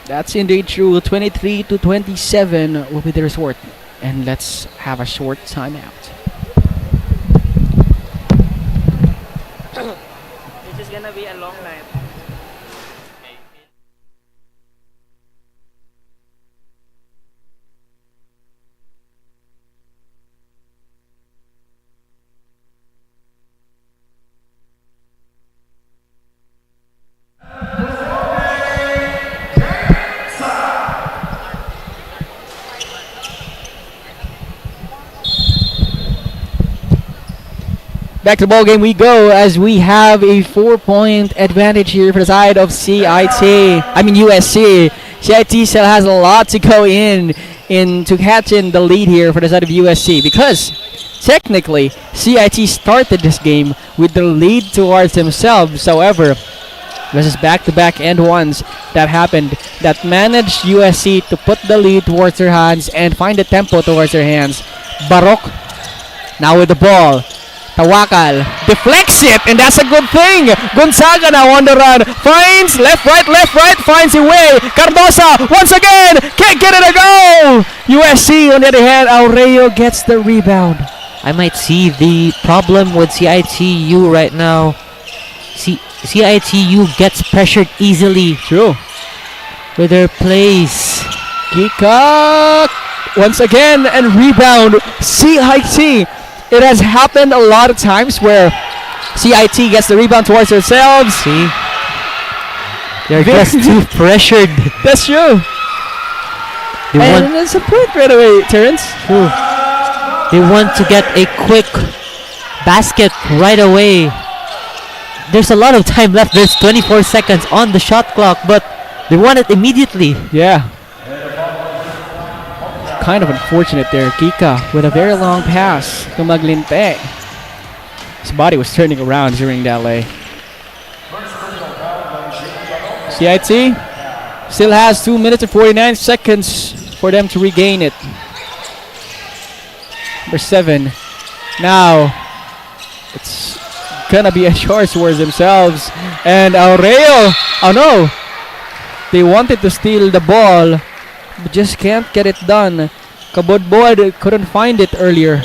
That's indeed true. 23-27 will be the result. And let's have a short timeout. This is gonna be a long night. Back to the ball game we go as we have a 4-point advantage here for the side of USC. CIT still has a lot to go in to catch in the lead here for the side of USC because technically CIT started this game with the lead towards themselves. However, this is back-to-back end ones that happened that managed USC to put the lead towards their hands and find the tempo towards their hands. Barok now with the ball. Tawakal deflects it, and that's a good thing. Gonzaga now on the run. Finds left, right, finds a way. Cardosa once again can't get it a go. USC on the other hand, 𝐿𝐿 gets the rebound. I might see the problem with CIT-U right now. CIT-U gets pressured easily. True. With their plays. Gika once again and rebound. CIT. It has happened a lot of times where CIT gets the rebound towards themselves. See? They're just too pressured. That's true. And it's a point right away, Terrence. True. They want to get a quick basket right away. There's a lot of time left. There's 24 seconds on the shot clock, but they want it immediately. Yeah. Kind of unfortunate there. Gika with a very long pass to 𝐒𝐿𝐿. His body was turning around during that lay. CIT still has 2 minutes and 49 seconds for them to regain it. Number 7. Now it's gonna be a short towards themselves. And 𝐿𝐿. Oh no! They wanted to steal the ball, but just can't get it done. 𝐒𝐿𝐿 couldn't find it earlier.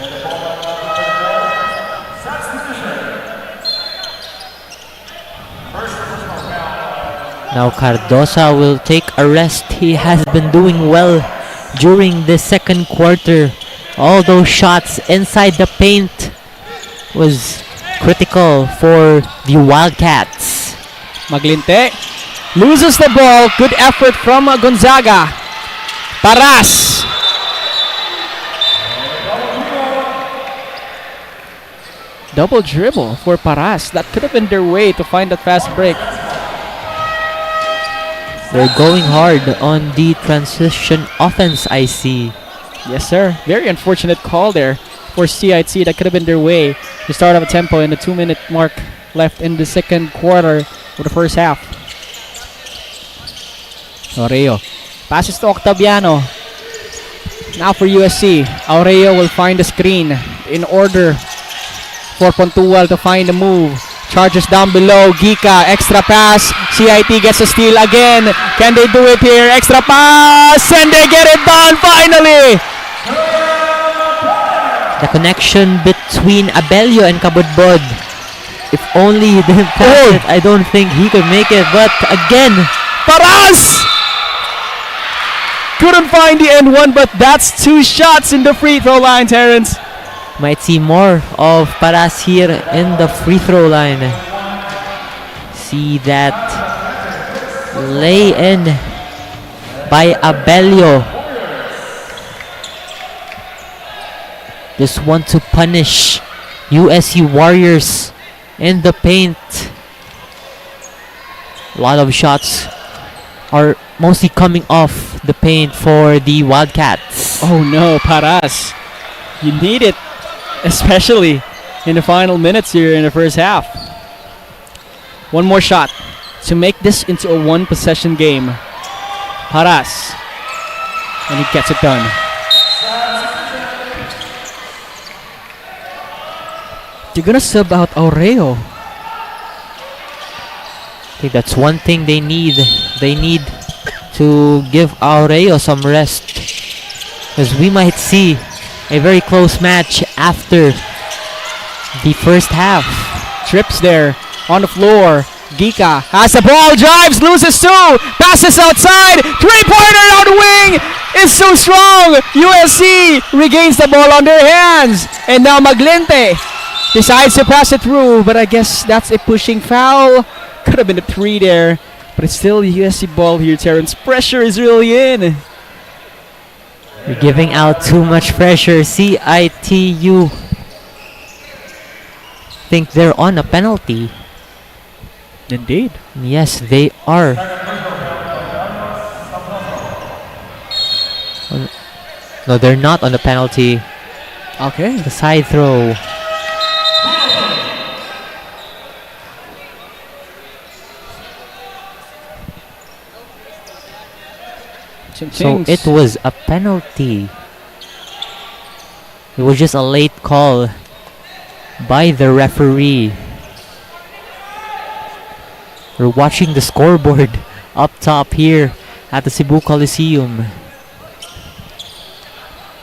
Now Cardosa will take a rest. He has been doing well during the second quarter. All those shots inside the paint was critical for the Wildcats. 𝐒𝐿𝐿 loses the ball. Good effort from Gonzaga. Paras. Double dribble for Paras. That could have been their way to find that fast break. They're going hard on the transition offense, I see. Yes, sir. Very unfortunate call there for CIT. That could have been their way to start off a tempo in the 2-minute mark left in the second quarter of the first half. 𝐿𝐿 passes to Octaviano. Now for USC, 𝐿𝐿 will find the screen in order for Pontual to find the move. Charges down below. Gika, extra pass. CIT gets a steal again. Can they do it here? Extra pass, and they get it done finally. The connection between 𝐿𝐿 and 𝐒𝐿𝐿. If only he didn't pass it, I don't think he could make it. But again, Paras couldn't find the end one, but that's 2 shots in the free throw line, Terrence. Might see more of Paras here in the free throw line. See that lay in by 𝐿𝐿. Just want to punish USC Warriors in the paint. A lot of shots are mostly coming off the paint for the Wildcats. Oh no, Paras. You need it, especially in the final minutes here in the first half. One more shot to make this into a 1-possession game. Paras. And he gets it done. They're gonna sub out 𝐿𝐿. I think that's one thing they need. They need to give 𝐿𝐿 some rest, because we might see a very close match after the first half. Trips there on the floor. Gika has the ball, drives, loses 2, passes outside, 3-pointer on the wing. It's so strong. USC regains the ball on their hands, and now 𝐒𝐿𝐿 decides to pass it through, but I guess that's a pushing foul. Could have been a 3 there, but it's still USC ball here, Terrence. Pressure is really in. You're giving out too much pressure. CIT-U think they're on a penalty. Indeed. Yes, they are. No, they're not on the penalty. Okay. The side throw. So it was a penalty. It was just a late call by the referee. We're watching the scoreboard up top here at the Cebu Coliseum.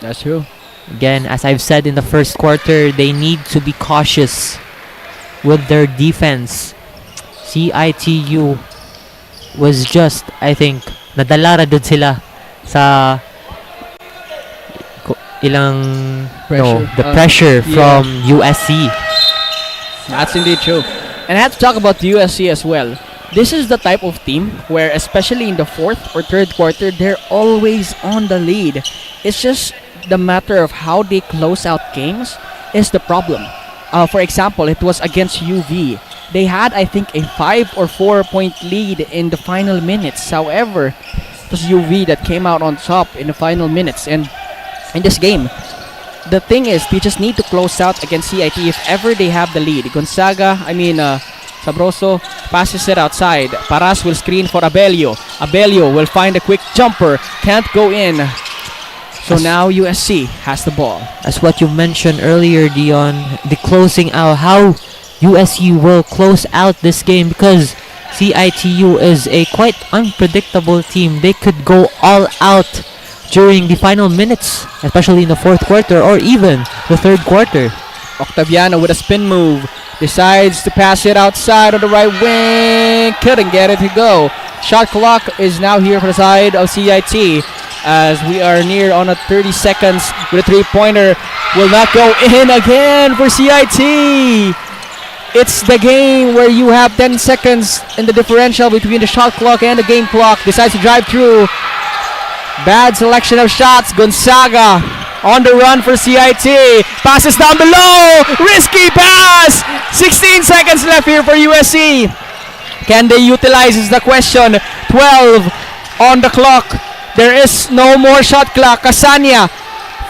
That's true. Again, as I've said in the first quarter, they need to be cautious with their defense. CIT-U was just, I think, nadala dun sila sa the pressure from USC. That's indeed true. And I have to talk about USC as well. This is the type of team where, especially in the fourth or third quarter, they're always on the lead. It's just the matter of how they close out games is the problem. For example, it was against UV. They had, I think, a 5 or 4 point lead in the final minutes. However, it was UV that came out on top in the final minutes. And in this game, the thing is, they just need to close out against CIT if ever they have the lead. Sabroso passes it outside. Paras will screen for Abelio. Abelio will find a quick jumper. Can't go in. So now USC has the ball. As what you mentioned earlier, Dion, the closing out, how USC will close out this game, because CIT-U is a quite unpredictable team. They could go all out during the final minutes, especially in the fourth quarter or even the third quarter. Octaviano with a spin move. Decides to pass it outside on the right wing. Couldn't get it to go. Shot clock is now here for the side of CIT, as we are near on a 30 seconds with a three-pointer. Will not go in again for CIT. It's the game where you have 10 seconds in the differential between the shot clock and the game clock. Decides to drive through. Bad selection of shots. Gonzaga on the run for CIT. Passes down below. Risky pass. 16 seconds left here for USC. Can they utilize is the question. 12 on the clock. There is no more shot clock. Casania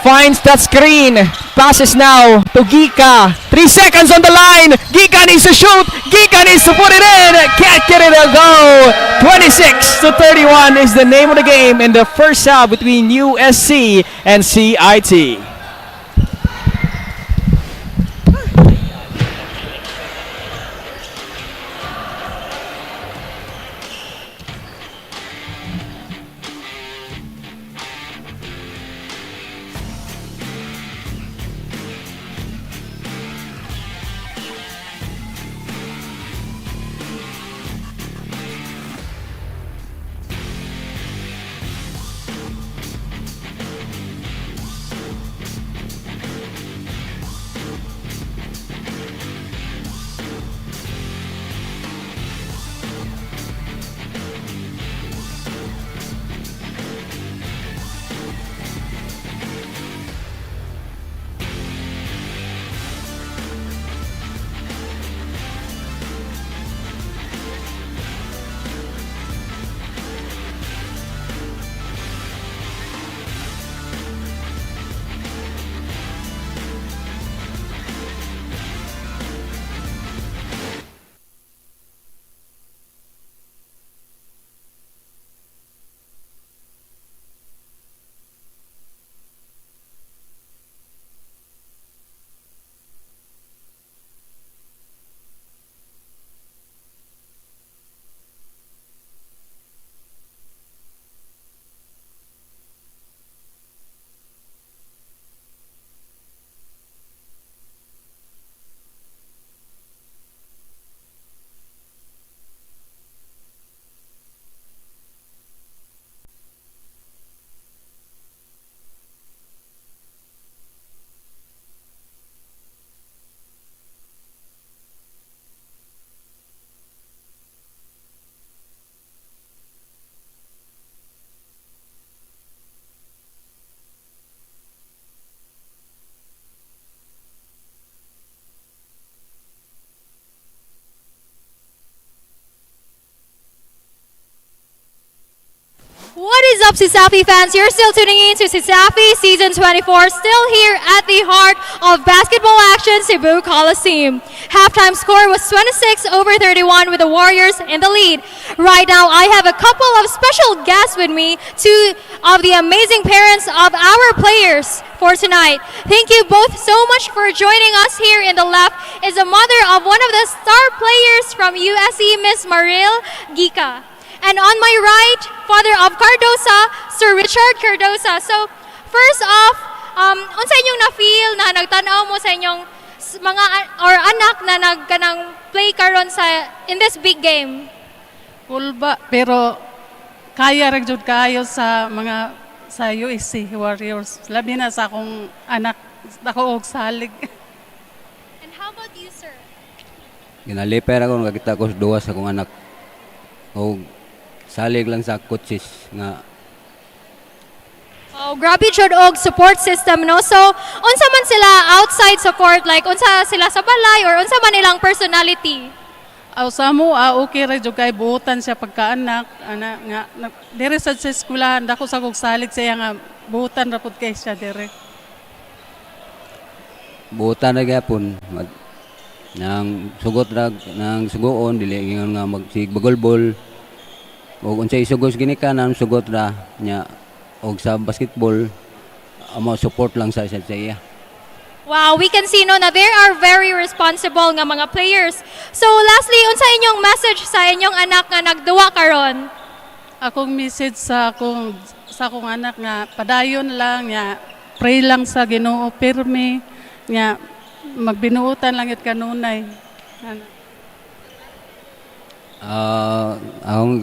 finds that screen. Passes now to Gika. 3 seconds on the line. Gika needs to shoot. Gika needs to put it in. Can't get it to go. 26-31 is the name of the game in the first half between USC and CIT. up, Cesafi fans? You're still tuning in to Cesafi Season 24, still here at the heart of basketball action, Cebu Coliseum. Halftime score was 26-31 with the Warriors in the lead. Right now, I have a couple of special guests with me, two of the amazing parents of our players for tonight. Thank you both so much for joining us. Here in the left is the mother of one of the star players from USC, Miss Maril Gika. And on my right, father of Cardosa, Sir Richard Cardosa. So, first off, unsa inyong na-feel na nagtanaw mo sa inyong mga or anak na nagkanang play karon sa in this big game? Cool ba? Pero kaya rin jud kayo sa mga sa USC Warriors. Labi na sa akong anak, ako og salig. And how about you, sir? Ginalipay ako nakita ko duwa sa akong anak. O salig lang sa coaches nga. Oh, grabe jud og support system, no? So, unsa man sila outside support, like unsa sila sa balay or unsa man ilang personality? Aw sa mo, okay ra jud kay buutan siya pagkaanak, ana nga dire sa eskwelahan dako sa kog salig siya nga buutan ra pud kay siya dire. Buutan na gyapon. Nang sugot ra nang sugoon dili ingon nga magsigbagolbol. Og unsay isugos gini ka nang sugot ra nya og sa basketball amo support lang sa iya. Wow, we can see no na they are very responsible nga mga players. So lastly, unsa inyong message sa inyong anak nga nagduwa karon? Akong message sa akong anak nga padayon lang nga pray lang sa Ginoo pirmi nga magbinuotan lang it kanunay. Akong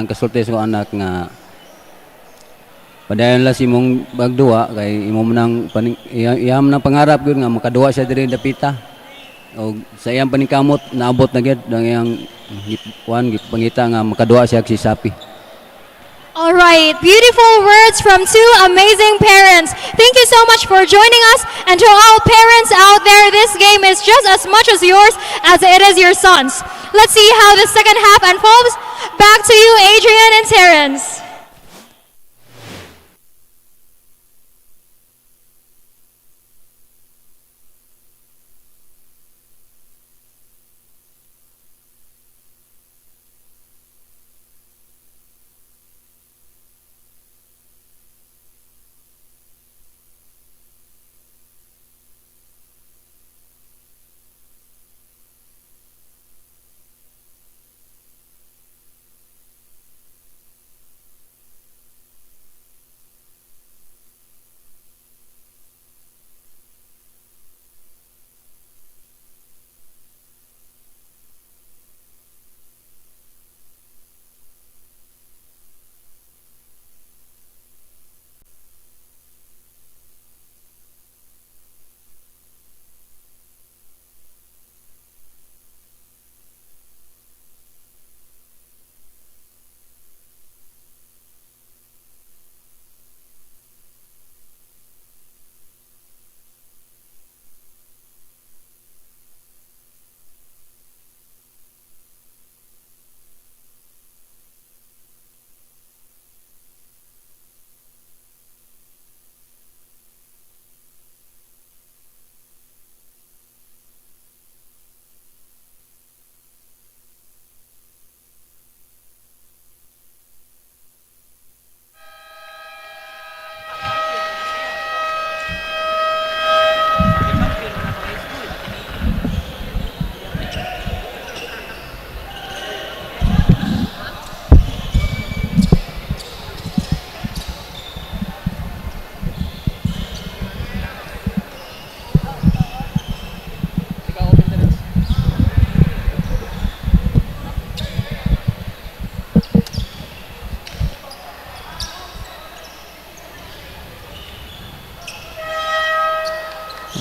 kasulti sa anak nga padayon lang si mong bagduwa kay imo nang iyam nang pangarap gyud nga makaduwa siya diri dapita. Og sa iyang paningkamot naabot na gyud ang iyang gipangita nga makaduwa siya si Cesafi. All right, beautiful words from two amazing parents. Thank you so much for joining us. And to all parents out there, this game is just as much as yours as it is your son's. Let's see how the second half unfolds. Back to you, Adrian and Terrence.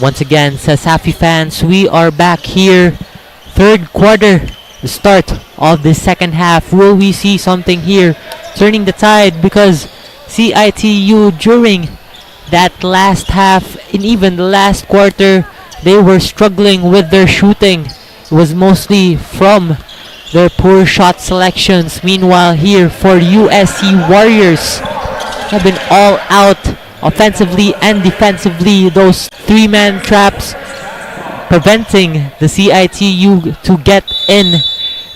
Once again, Cesafi fans, we are back here. Third quarter, the start of the second half. Will we see something here turning the tide? Because CIT-U during that last half and even the last quarter, they were struggling with their shooting. It was mostly from their poor shot selections. Meanwhile, here for USC Warriors have been all out offensively and defensively. Those three-man traps preventing the CIT-U to get in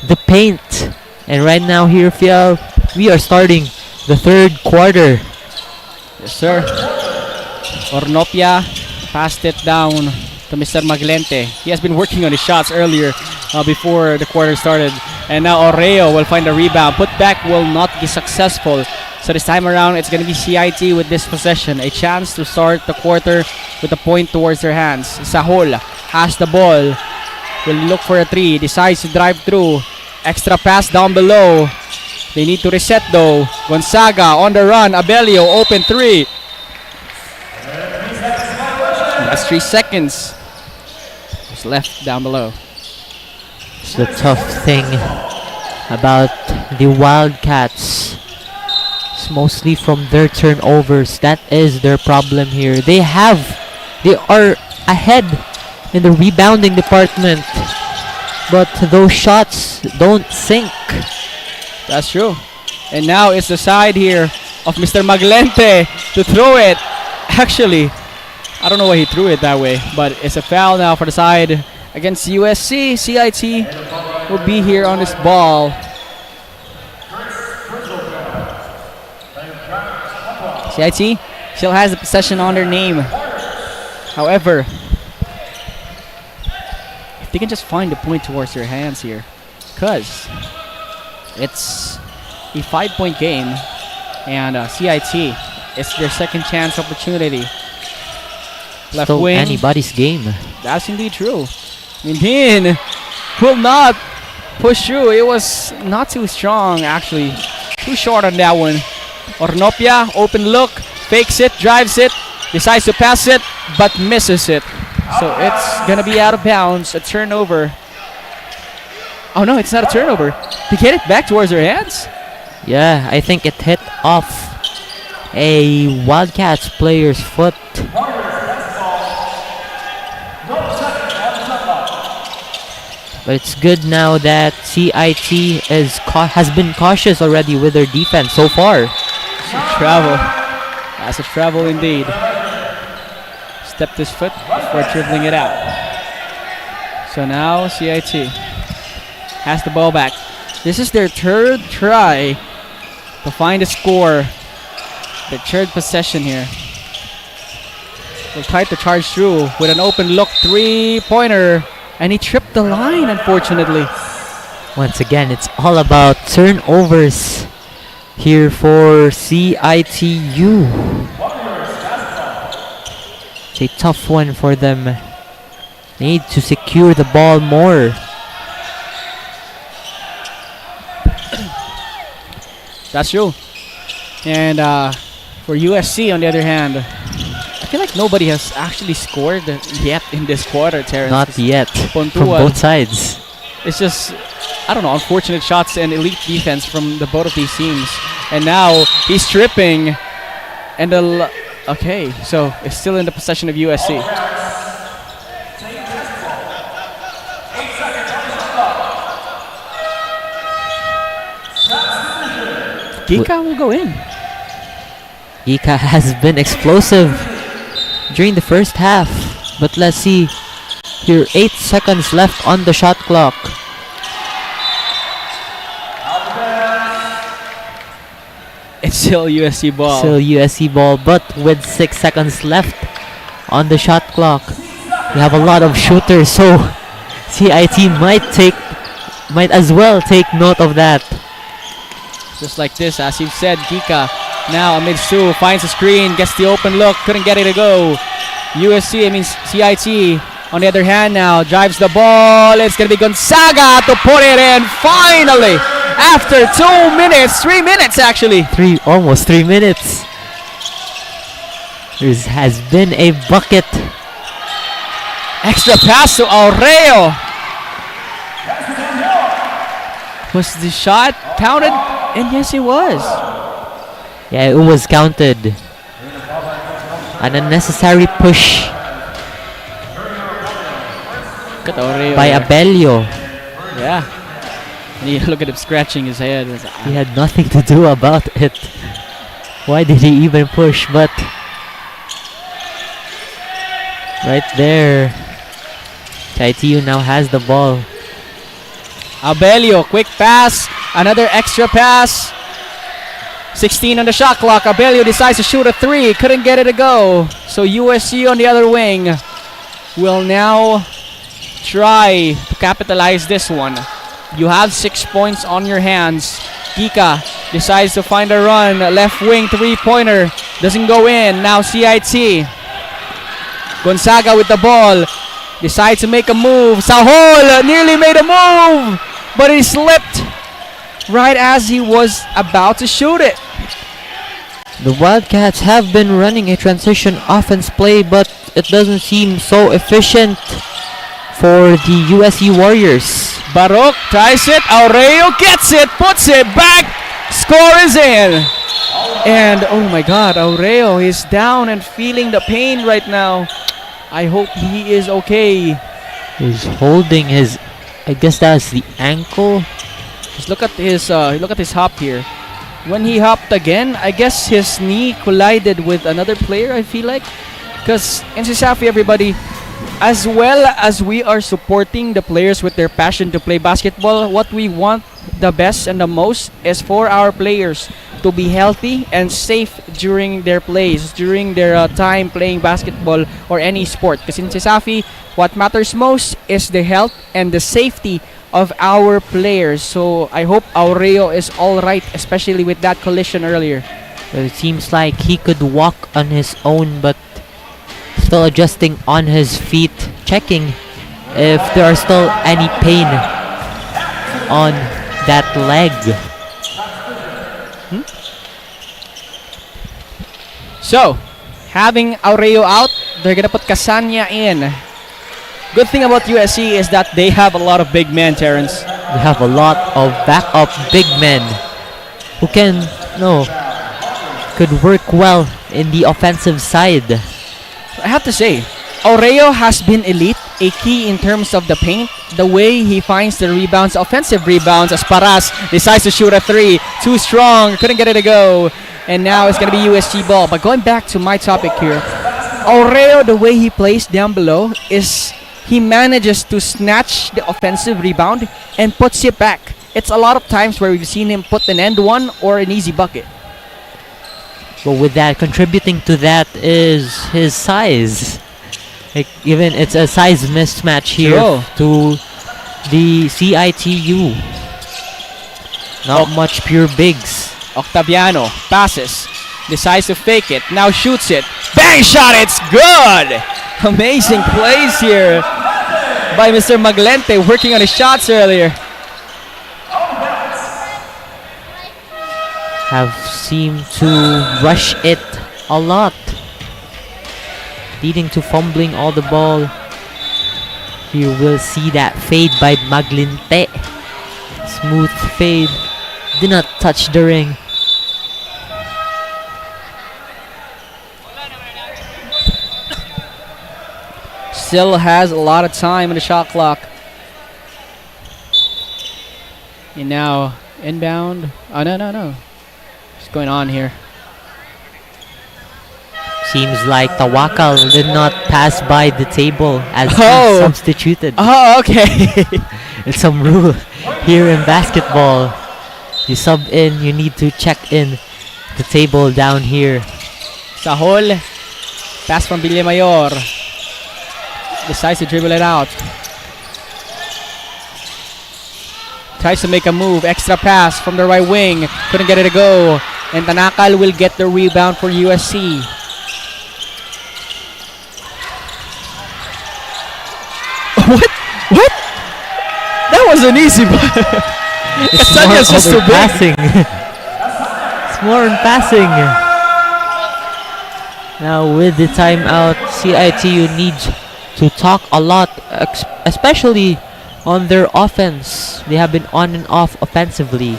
the paint. And right now here, Fiel, we are starting the third quarter. Yes, sir. Ornopia passed it down to Mr. Maglente. He has been working on his shots earlier before the quarter started. And now Oreo will find a rebound. Putback will not be successful. So this time around, it's going to be CIT with this possession. A chance to start the quarter with a point towards their hands. Sahol has the ball. Will look for a three. Decides to drive through. Extra pass down below. They need to reset though. Gonzaga on the run. Abelio open three. That's 3 seconds. What's left down below? It's the tough thing about the Wildcats. It's mostly from their turnovers. That is their problem here. They are ahead in the rebounding department, but those shots don't sink. That's true. And now it's the side here of Mr. Maglente to throw it. Actually, I don't know why he threw it that way, but it's a foul now for the side against USC. CIT will be here on this ball. CIT still has the possession on their name. However, if they can just find the point towards their hands here, because it's a 5-point game, and CIT, it's their second chance opportunity. Left Still wing. anybody's game. That's indeed true. Mindin will not push through. It was not too strong, actually. Too short on that one. Ornopia, open look, fakes it, drives it, decides to pass it, but misses it. So it's gonna be out of bounds. A turnover. Oh no, it's not a turnover. They get it back towards their hands? Yeah, I think it hit off a Wildcats player's foot. But it's good now that CIT has been cautious already with their defense so far. Travel. That's a travel indeed. Stepped his foot before dribbling it out. So now CIT has the ball back. This is their third try to find a score. Their third possession here. They'll try to charge through with an open look three-pointer. And he tripped the line, unfortunately. Once again, it's all about turnovers here for CIT-U. It's a tough one for them. They need to secure the ball more. That's true. And for USC, on the other hand, I feel like nobody has actually scored yet in this quarter, Terrence. Not yet. From both sides. It's just, I don't know, unfortunate shots and elite defense from the both of these teams. And now he's tripping. And okay, so it's still in the possession of USC. 𝐂𝐞𝐬 will go in. 𝐂𝐞𝐬 has been explosive during the first half, but let's see here, 8 seconds left on the shot clock. It's still USC ball. Still USC ball, but with 6 seconds left on the shot clock. We have a lot of shooters, so CIT might as well take note of that. Just like this, as you've said, 𝐂𝐞𝐬 now amid Sue finds a screen, gets the open look, couldn't get it to go. CIT, on the other hand now, drives the ball. It's going to be Gonzaga to put it in finally after 2 minutes, 3 minutes actually. Almost 3 minutes. There has been a bucket. Extra pass to Oreo. Was the shot counted? And yes, it was. Yeah, it was counted. An unnecessary push by Abelio. Yeah. And you look at him scratching his head. He had nothing to do about it. Why did he even push? But right there, CIT-U now has the ball. Abelio, quick pass. Another extra pass. 16 on the shot clock. Abelio decides to shoot a 3. Couldn't get it to go. So USC on the other wing will now try to capitalize this one. You have 6 points on your hands. Kika decides to find a run. Left wing 3-pointer. Doesn't go in. Now CIT. Gonzaga with the ball. Decides to make a move. Sahol nearly made a move, but he slipped right as he was about to shoot it. The Wildcats have been running a transition offense play, but it doesn't seem so efficient for the USC Warriors. Baroque tries it. Aureo gets it. Puts it back. Score is in. And oh my God, Aureo is down and feeling the pain right now. I hope he is okay. He's holding his, I guess that's the ankle. Just look at his hop here. When he hopped again, I guess his knee collided with another player, I feel like. Because in Cesafi, everybody, as well as we are supporting the players with their passion to play basketball, what we want the best and the most is for our players to be healthy and safe during their plays, during their time playing basketball or any sport. Because in Cesafi, what matters most is the health and the safety of our players. So I hope Aureo is all right, especially with that collision earlier. Well, it seems like he could walk on his own, but still adjusting on his feet, checking if there are still any pain on that leg. So, having Aureo out, they're gonna put Casania in. Good thing about USC is that they have a lot of big men, Terrence. They have a lot of backup big men who could work well in the offensive side. I have to say, Aureo has been elite, a key in terms of the paint, the way he finds the rebounds, offensive rebounds. Asparas decides to shoot a 3, too strong, couldn't get it to go, and now it's going to be USG ball. But going back to my topic here, Aureo, the way he plays down below is he manages to snatch the offensive rebound and puts it back. It's a lot of times where we've seen him put an end one or an easy bucket. But with that, contributing to that is his size. Like, even it's a size mismatch here to the CIT-U. Not much pure bigs. Octaviano passes, decides to fake it, now shoots it. Bang shot, it's good! Amazing plays here by Mr. Maglente, working on his shots earlier. Have seemed to rush it a lot, leading to fumbling all the ball. Here we'll see that fade by Maglente. Smooth fade, did not touch the ring. Still has a lot of time in the shot clock. And now inbound. Oh, no. What's going on here? Seems like Tawakal did not pass by the table as he substituted. Oh, okay. It's some rule here in basketball. You sub in, you need to check in the table down here. Sahol, pass from Villamayor. Decides to dribble it out. Tries to make a move. Extra pass from the right wing. Couldn't get it to go. And Tanakal will get the rebound for USC. What? That was an easy one. It's just too big. It's more on passing. Now with the timeout, CIT-U needs to talk a lot, especially on their offense. They have been on and off offensively.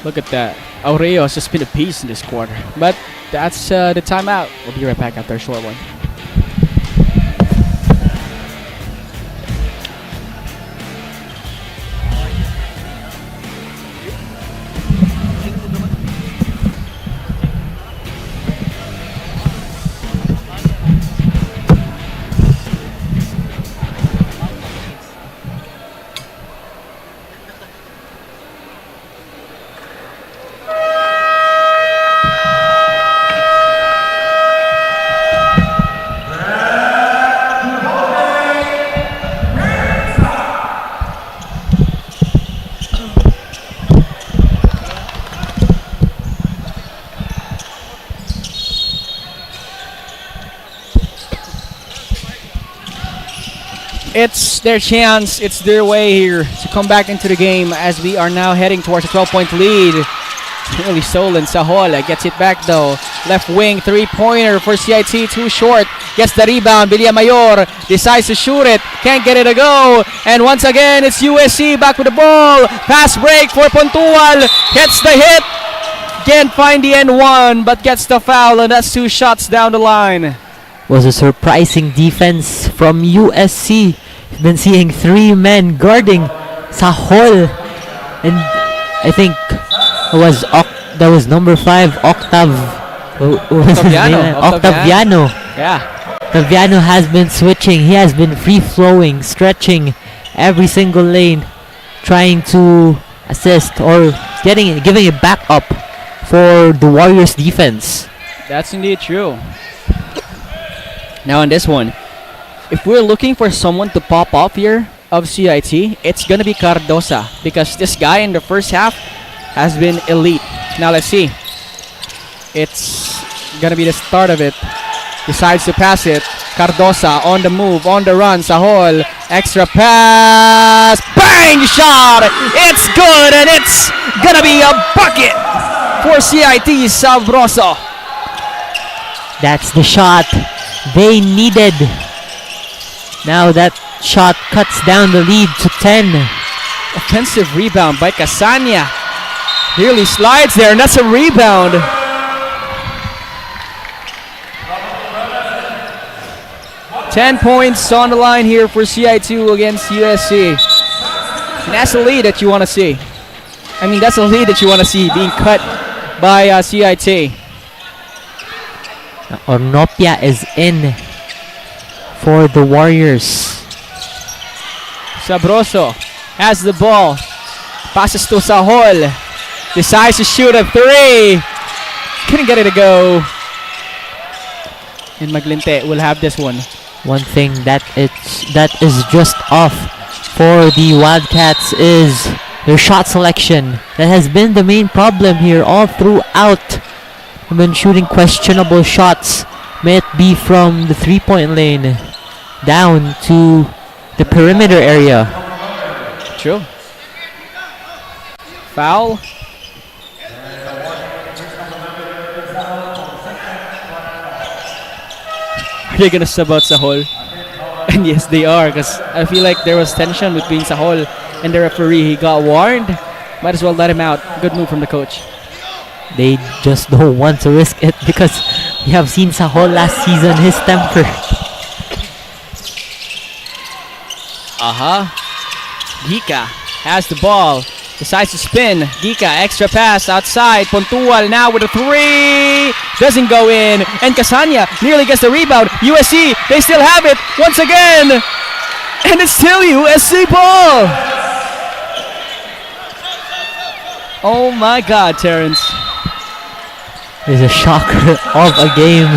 Look at that. Aureo has just been a beast in this quarter. But that's the timeout. We'll be right back after a short one. It's their chance. It's their way here to come back into the game as we are now heading towards a 12-point lead. Really stolen. Sahol gets it back though. Left wing 3-pointer for CIT. Too short. Gets the rebound. Villamayor decides to shoot it. Can't get it to go. And once again, it's USC back with the ball. Pass break for Pontual. Gets the hit. Can't find the N1, but gets the foul, and that's 2 shots down the line. Was a surprising defense from USC. We've been seeing 3 men guarding Sahol, and I think that was number 5, Octaviano. Yeah. Octaviano has been switching. He has been free-flowing, stretching every single lane, trying to assist or giving it back up for the Warriors defense. That's indeed true. Now on this one, if we're looking for someone to pop off here of CIT, it's gonna be Cardosa, because this guy in the first half has been elite. Now let's see. It's gonna be the start of it. Decides to pass it. Cardosa on the move, on the run. Sahol, extra pass, bang shot. It's good, and it's gonna be a bucket for CIT Sabroso. That's the shot they needed. Now that shot cuts down the lead to 10. Offensive rebound by Casania. Nearly slides there, and that's a rebound. Ten points on the line here for CI2 against USC. And that's the lead that you want to see. I mean, that's the lead that you want to see being cut by CIT. Ornopia is in for the Warriors. Sabroso has the ball. Passes to Sahol. Decides to shoot a 3. Couldn't get it to go. And Maglinte will have this one. One thing that is just off for the Wildcats is their shot selection. That has been the main problem here all throughout. They've been shooting questionable shots. May it be from the 3-point lane down to the perimeter area. True. Foul. Are they gonna sub out Sahol? And yes, they are, because I feel like there was tension between Sahol and the referee. He got warned. Might as well let him out. Good move from the coach. They just don't want to risk it because we have seen Sahol last season, his temper. Gika has the ball. Decides to spin. Gika, extra pass outside. Pontual now with a 3. Doesn't go in. And Casania nearly gets the rebound. USC, they still have it once again. And it's still USC ball. Oh my God, Terrence. There's a shocker of a game.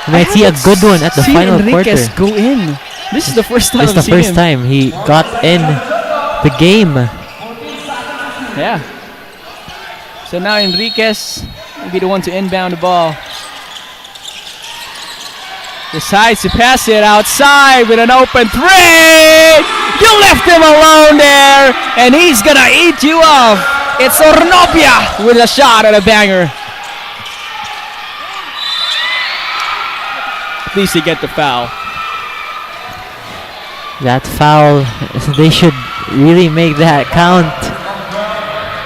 You might see a good one at the final Enriquez quarter. Go in. This is the first time. This is the first time he got in the game. Yeah. So now Enriquez will be the one to inbound the ball. Decides to pass it outside with an open 3. You left him alone there, and he's gonna eat you up. It's Ornopia with a shot and a banger. At least he get the foul. That foul, they should really make that count.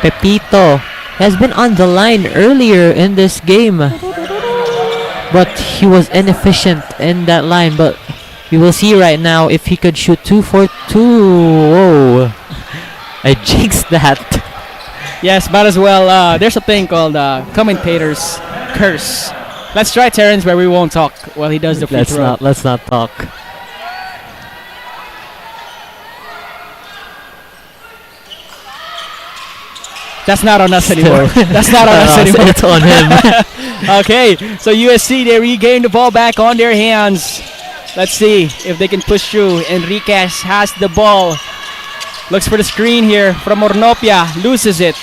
Pepito has been on the line earlier in this game, but he was inefficient in that line. But we will see right now if he could shoot 2 for 2. Whoa, I jinxed that. Yes, might as well. There's a thing called commentator's curse. Let's try Terrence where we won't talk while he does the free throw. Let's not talk. That's not on us anymore. That's not on us anymore. It's on him. Okay, so USC, they regain the ball back on their hands. Let's see if they can push through. Enriquez has the ball. Looks for the screen here from Ornopia. Loses it.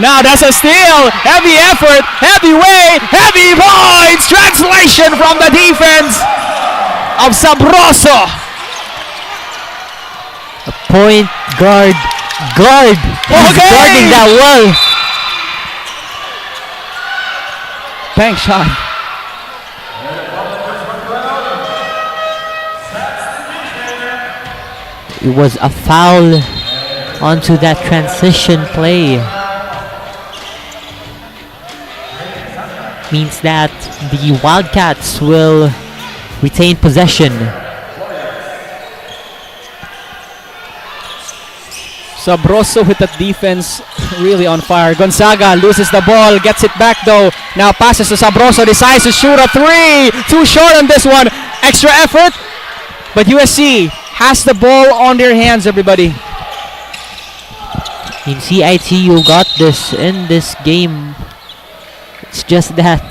Now that's a steal. Heavy effort. Heavy weight. Heavy points. Translation from the defense of Sabroso. A point guard. He's guarding that well. Bank shot. It was a foul onto that transition play. Means that the Wildcats will retain possession. Sabroso with that defense really on fire. Gonzaga loses the ball, gets it back though. Now passes to Sabroso, decides to shoot a three. Too short on this one. Extra effort. But USC has the ball on their hands, everybody. In CIT-U got this in this game. It's just that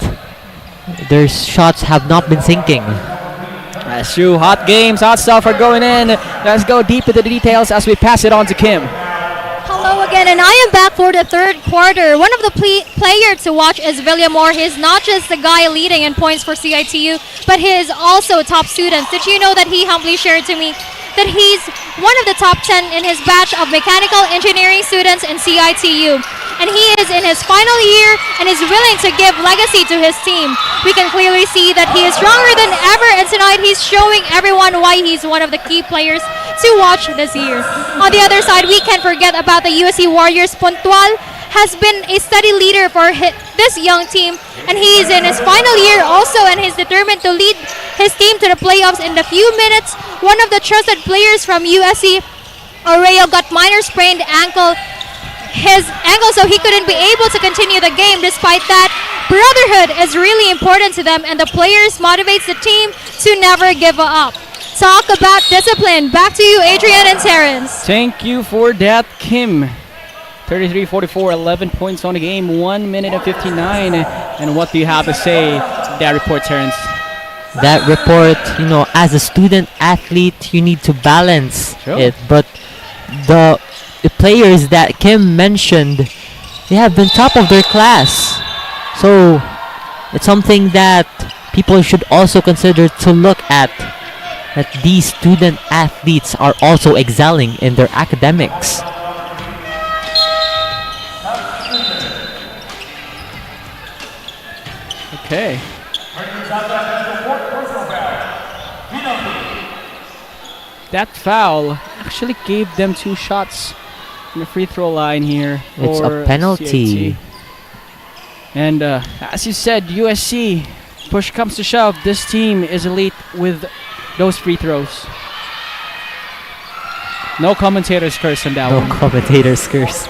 their shots have not been sinking. That's true. Hot games, hot stuff are going in. Let's go deep into the details as we pass it on to Kim. Hello again, and I am back for the third quarter. One of the players to watch is William Moore. He's not just the guy leading in points for CIT-U, but he is also a top student. Did you know that he humbly shared to me that he's one of the top 10 in his batch of mechanical engineering students in CIT-U. And he is in his final year and is willing to give legacy to his team. We can clearly see that he is stronger than ever, and tonight he's showing everyone why he's one of the key players to watch this year. On the other side, we can't forget about the USC Warriors. Puntual has been a steady leader for this young team, and he is in his final year also, and he's determined to lead his team to the playoffs in the few minutes. One of the trusted players from USC, 𝐂𝐿, got minor sprained his ankle, so he couldn't be able to continue the game. Despite that, brotherhood is really important to them, and the players motivates the team to never give up. Talk about discipline. Back to you, Adrian and Terrence. Thank you for that, Kim. 33-44, 11 points on the game, 1 minute and 59. And what do you have to say to that report, Terrence? That report, as a student athlete, you need to balance it. But the players that Kim mentioned, they have been top of their class. So it's something that people should also consider to look at, that these student athletes are also excelling in their academics. Okay. That foul actually gave them 2 shots in the free throw line here. It's a penalty. CIT. And as you said, USC, push comes to shove, this team is elite with those free throws. No commentators curse on that one. No commentators curse.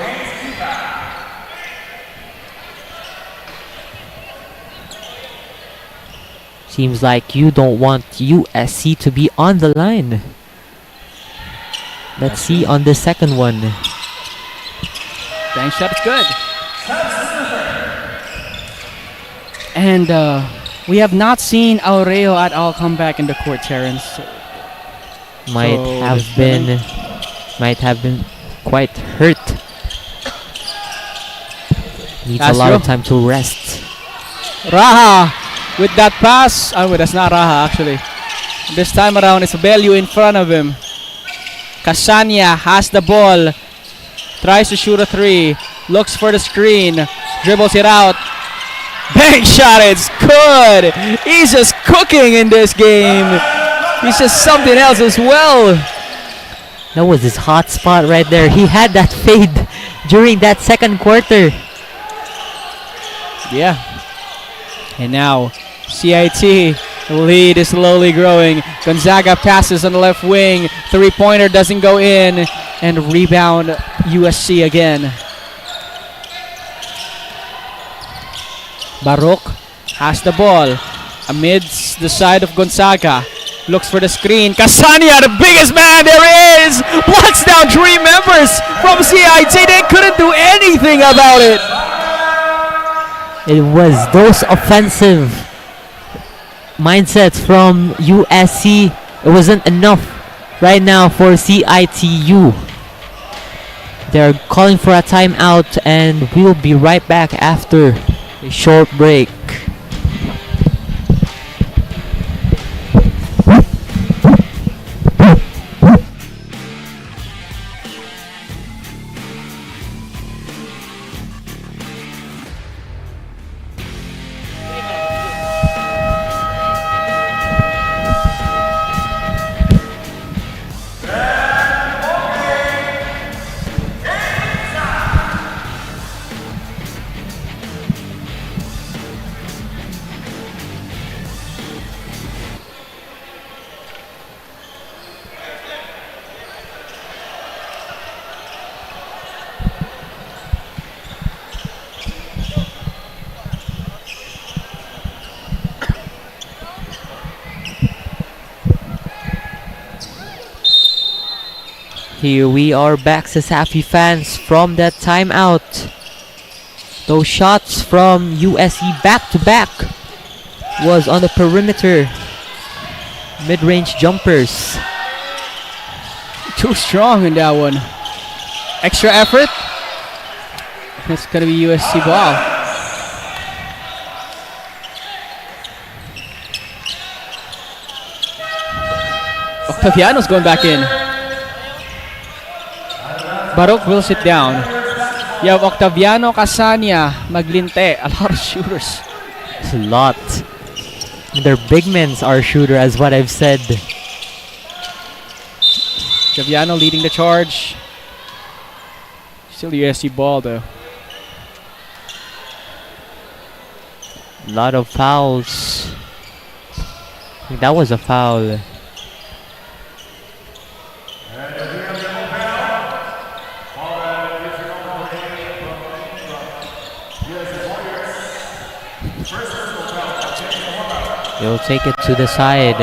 Seems like you don't want USC to be on the line. Let's see on the second one. Bank shot is good. And we have not seen 𝐂𝐿 at all come back in the court, Terrence. Might have been quite hurt. Needs a lot of time to rest. Raha with that pass. Oh, that's not Raha actually. This time around, it's Bellew in front of him. Kasanya has the ball. Tries to shoot a 3. Looks for the screen. Dribbles it out. Bank shot, it's good. He's just cooking in this game. He's just something else as well. That was his hot spot right there. He had that fade during that second quarter. Yeah. And now CIT, the lead is slowly growing. Gonzaga passes on the left wing. 3-pointer doesn't go in. And rebound USC again. Baruch has the ball amidst the side of Gonzaga. Looks for the screen. Kasanya, the biggest man there is, blocks down 3 members from CIT. They couldn't do anything about it. It was those offensive mindsets from USC. It wasn't enough right now for CIT-U. They're calling for a timeout, and we'll be right back after a short break. Here we are back, Cesafi fans, from that timeout. Those shots from USC back-to-back was on the perimeter. Mid-range jumpers. Too strong in that one. Extra effort. It's gonna be USC ball. Octaviano's going back in. Baruch will sit down. You have Octaviano, Casania, Maglinte. A lot of shooters. A lot. Their big men are shooter, as what I've said. Octaviano leading the charge. Still USC ball though. A lot of fouls. I think that was a foul. They'll take it to the side.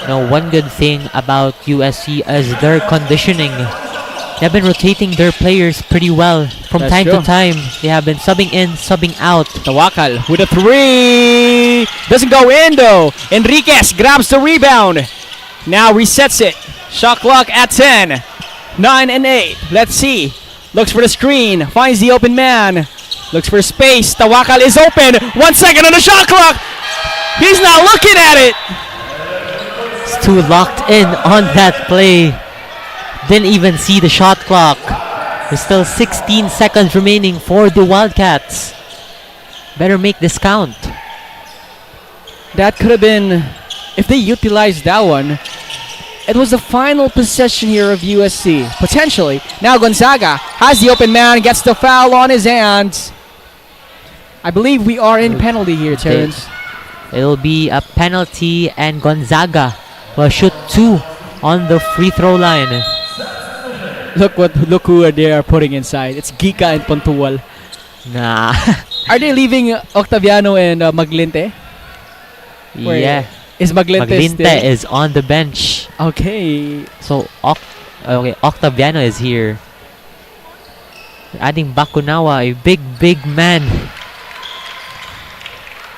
Now, one good thing about USC is their conditioning. They've been rotating their players pretty well from time to time. They have been subbing in, subbing out. 𝐂𝐿 with a three. Doesn't go in though. Enriquez grabs the rebound. Now resets it. Shot clock at 10. 9 and 8. Let's see. Looks for the screen. Finds the open man. Looks for space. 𝐂𝐿 is open. 1 second on the shot clock. He's not looking at it. It's too locked in on that play. Didn't even see the shot clock. There's still 16 seconds remaining for the Wildcats. Better make this count. That could have been, if they utilized that one, it was the final possession here of USC, potentially. Now Gonzaga has the open man, gets the foul on his hands. I believe we are in penalty here, Terrence. It'll be a penalty, and Gonzaga will shoot 2 on the free throw line. Look who they are putting inside. It's Giga and Pontual. Nah. Are they leaving Octaviano and Maglinte? Yeah. Is Maglinte still? Is on the bench. Okay. So Octaviano is here. Adding Bakunawa, a big man.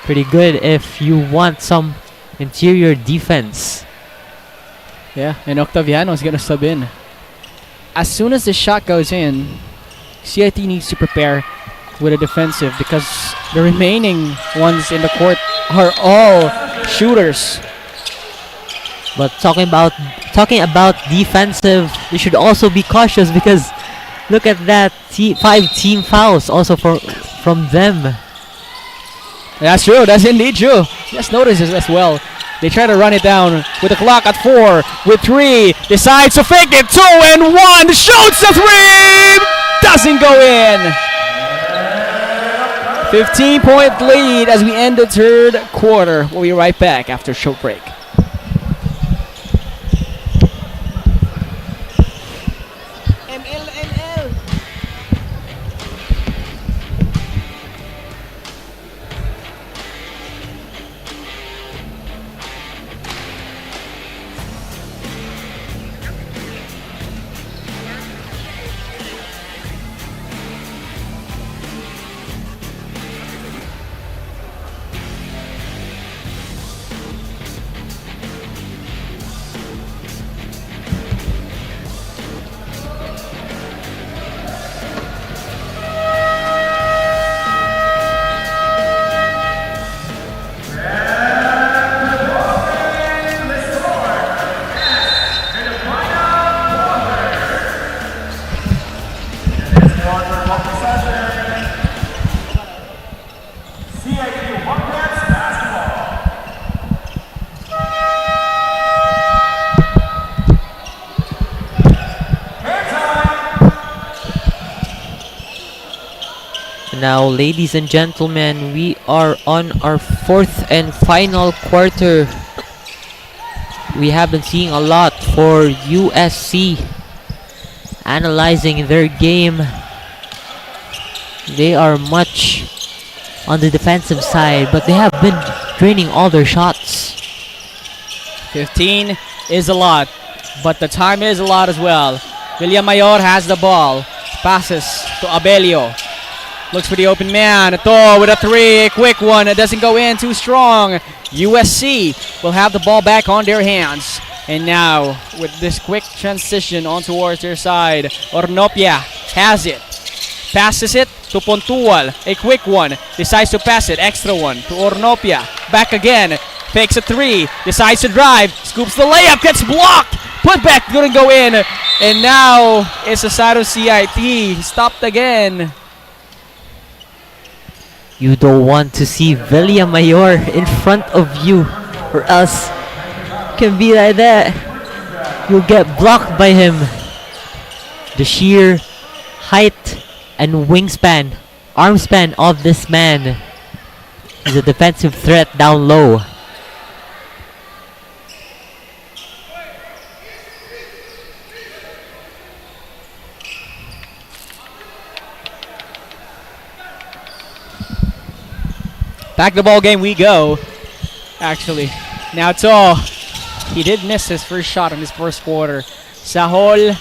Pretty good if you want some interior defense. Yeah, and Octaviano is gonna sub in. As soon as the shot goes in, CIT needs to prepare with a defensive because the remaining ones in the court are all shooters. But talking about defensive, we should also be cautious because look at that 5 team fouls also from them. That's true. That's indeed true. Just notice this as well. They try to run it down with the clock at 4, with 3, decides to fake it, 2 and 1, shoots the 3, doesn't go in. 15-point lead as we end the third quarter. We'll be right back after a short break. Now, ladies and gentlemen, we are on our 4th and final quarter. We have been seeing a lot for USC. Analyzing their game, they are much on the defensive side, but they have been draining all their shots. 15 is a lot, but the time is a lot as well. Villamayor has the ball. Passes to Abelio. Looks for the open man. Ito with a three. Quick one. It doesn't go in too strong. USC will have the ball back on their hands. And now, with this quick transition on towards their side, Ornopia has it. Passes it to Pontual. A quick one. Decides to pass it. Extra one to Ornopia. Back again. Fakes a three. Decides to drive. Scoops the layup. Gets blocked. Put back. Couldn't go in. And now, it's a side of CIT. Stopped again. You don't want to see Villamayor in front of you, or else it can be like that. You'll get blocked by him. The sheer height and wingspan, arm span of this man is a defensive threat down low. Back the ball game we go. Actually, now it's all. He did miss his first shot in his first quarter. Sahol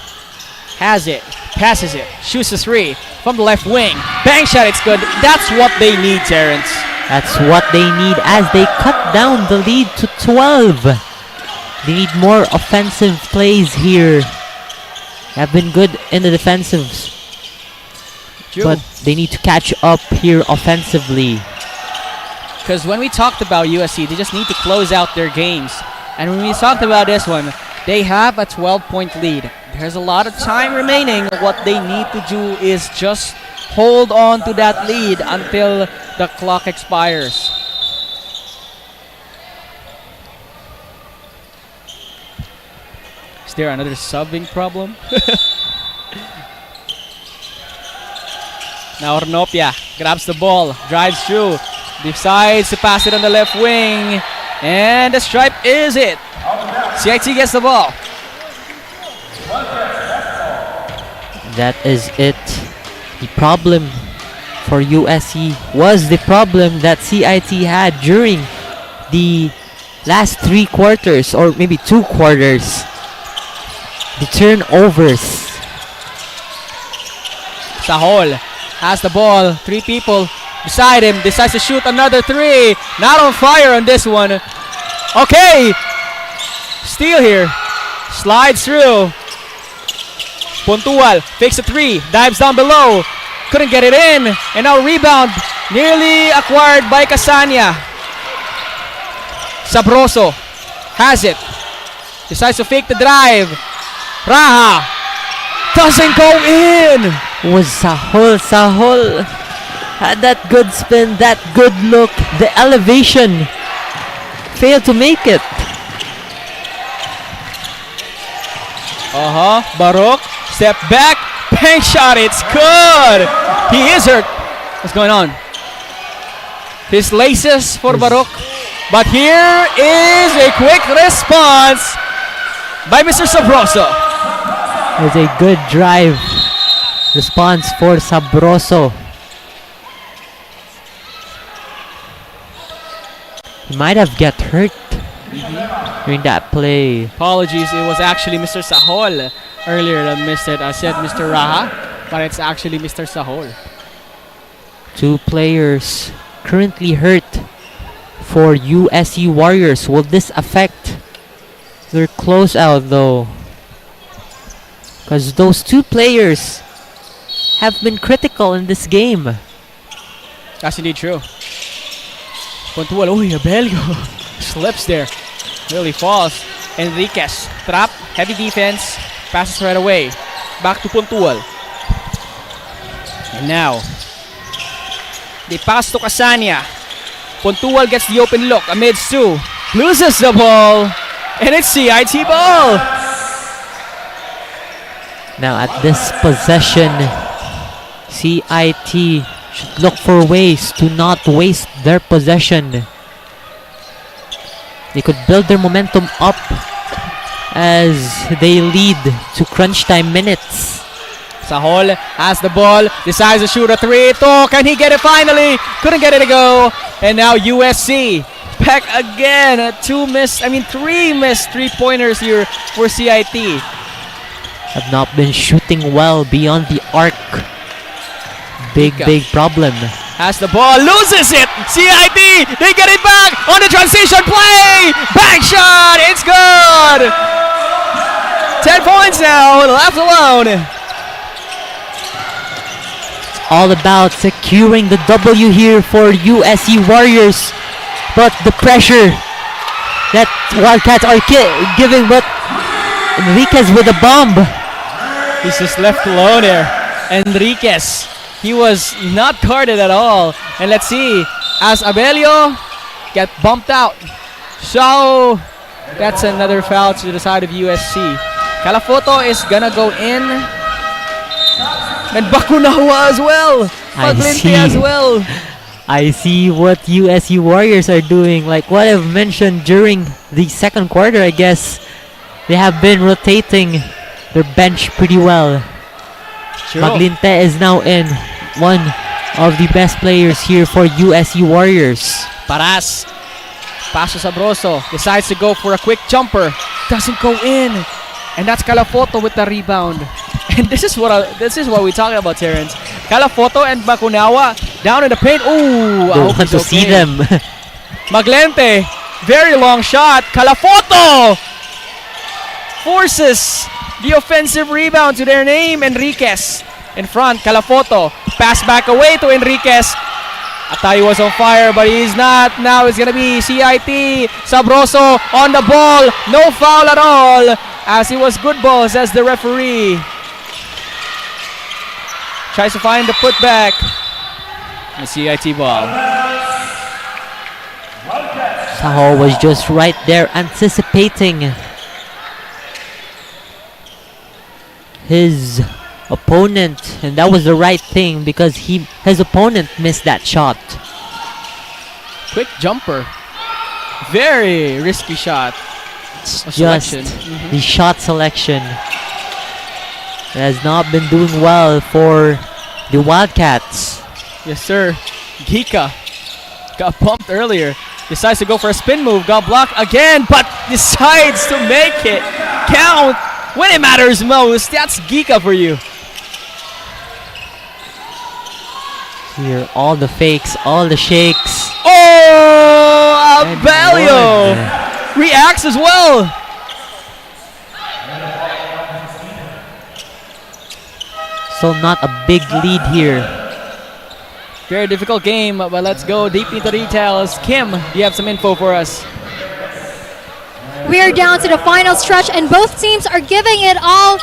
has it, passes it, shoots a three from the left wing. Bang shot, it's good. That's what they need, Terrence. That's what they need as they cut down the lead to 12. They need more offensive plays here. Have been good in the defensives, but they need to catch up here offensively. Because when we talked about USC, they just need to close out their games. And when we talked about this one, they have a 12-point lead. There's a lot of time remaining. What they need to do is just hold on to that lead until the clock expires. Is there another subbing problem? Now Ornopia grabs the ball, drives through, decides to pass it on the left wing, and the stripe is it. CIT gets the ball. That is it. The problem for USC was the problem that CIT had during the last 3 quarters, or maybe 2 quarters. The turnovers. Sahol has the ball, 3 people beside him, decides to shoot another 3. Not on fire on this one. Okay, steal here, slides through. Pontual fakes a 3, dives down below, couldn't get it in, and now rebound nearly acquired by Casania. Sabroso has it, decides to fake the drive. Raha doesn't go in. Was Sahol had that good spin, that good look, the elevation. Failed to make it. Baruch, step back, bank shot, it's good. He is hurt. What's going on? His laces for Baruch. But here is a quick response by Mr. Sabroso. It's a good drive response for Sabroso. He might have get hurt during that play. Apologies, it was actually Mr. Sahol earlier that missed it. I said Mr. Raha, but it's actually Mr. Sahol. 2 players currently hurt for USC Warriors. Will this affect their closeout though? Because those 2 players have been critical in this game. That's indeed true. Pontual, Abelio slips there, really falls. Enriquez, trap, heavy defense, passes right away. Back to Pontual. And now, they pass to Casania. Pontual gets the open look amidst 2. Loses the ball, and it's CIT ball. Now at this possession, CIT should look for ways to not waste their possession. They could build their momentum up as they lead to crunch time minutes. Sahol has the ball, decides to shoot a 3. Can he get it finally? Couldn't get it to go. And now USC Peck again. Three missed three-pointers here for CIT. Have not been shooting well beyond the arc. Big problem. Has the ball, loses it. CIT, they get it back on the transition play. Back shot, it's good. 10 points now, left alone. It's all about securing the W here for USC Warriors. But the pressure that Wildcats are giving, but Enriquez with a bomb. He's just left alone there. Enriquez, he was not guarded at all. And let's see, as Abelio get bumped out. So that's another foul to the side of USC. Calafoto is gonna go in. And Bakunawa as well. Maglinte as well. I see what USC Warriors are doing. Like what I've mentioned during the second quarter, I guess. They have been rotating their bench pretty well. Sure. Maglinte is now in, one of the best players here for USC Warriors. Paras. Paso Sabroso decides to go for a quick jumper. Doesn't go in. And that's Calafoto with the rebound. And this is what we're talking about, Terrence. Calafoto and Bakunawa down in the paint. Ooh, I hope want to it's see okay. them. Maglente, very long shot. Calafoto forces the offensive rebound to their name. Enriquez in front. Calafoto pass back away to Enriquez. I thought he was on fire, but he's not. Now it's gonna be CIT. Sabroso on the ball. No foul at all, as he was good ball, says the referee. Tries to find the putback. The CIT ball. Saho was just right there anticipating his opponent, and that was the right thing because his opponent missed that shot. Quick jumper. Very risky shot. Just the shot selection has not been doing well for the Wildcats. Yes, sir. Gika got bumped earlier. Decides to go for a spin move. Got blocked again, but decides to make it count when it matters most. That's Gika for you. Here, all the fakes, all the shakes. Oh, Abelio reacts as well. So not a big lead here. Very difficult game, but let's go deep into details. Kim, do you have some info for us? We are down to the final stretch, and both teams are giving it all.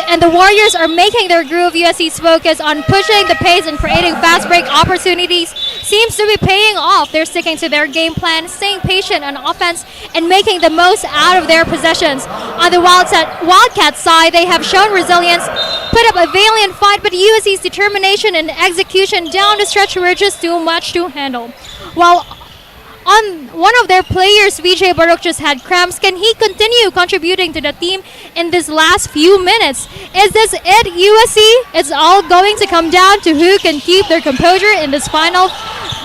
And the Warriors are making their groove. USC's focus on pushing the pace and creating fast break opportunities seems to be paying off. They're sticking to their game plan, staying patient on offense, and making the most out of their possessions. On the Wildcats side, they have shown resilience, put up a valiant fight, but USC's determination and execution down the stretch were just too much to handle. While on one of their players, VJ Baruch, just had cramps. Can he continue contributing to the team in this last few minutes? Is this it, USC? It's all going to come down to who can keep their composure in this final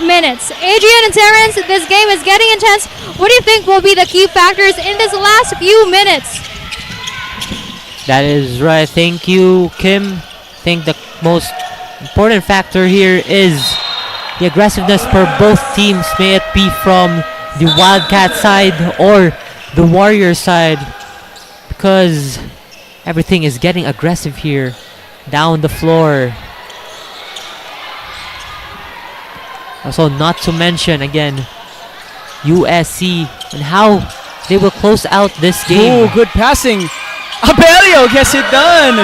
minutes. Adrian and Terrence, this game is getting intense. What do you think will be the key factors in this last few minutes? That is right. Thank you, Kim. I think the most important factor here is the aggressiveness for both teams, may it be from the Wildcat side or the Warrior side, because everything is getting aggressive here down the floor. Also, not to mention again USC and how they will close out this game. Ooh, good passing. Abelio gets it done.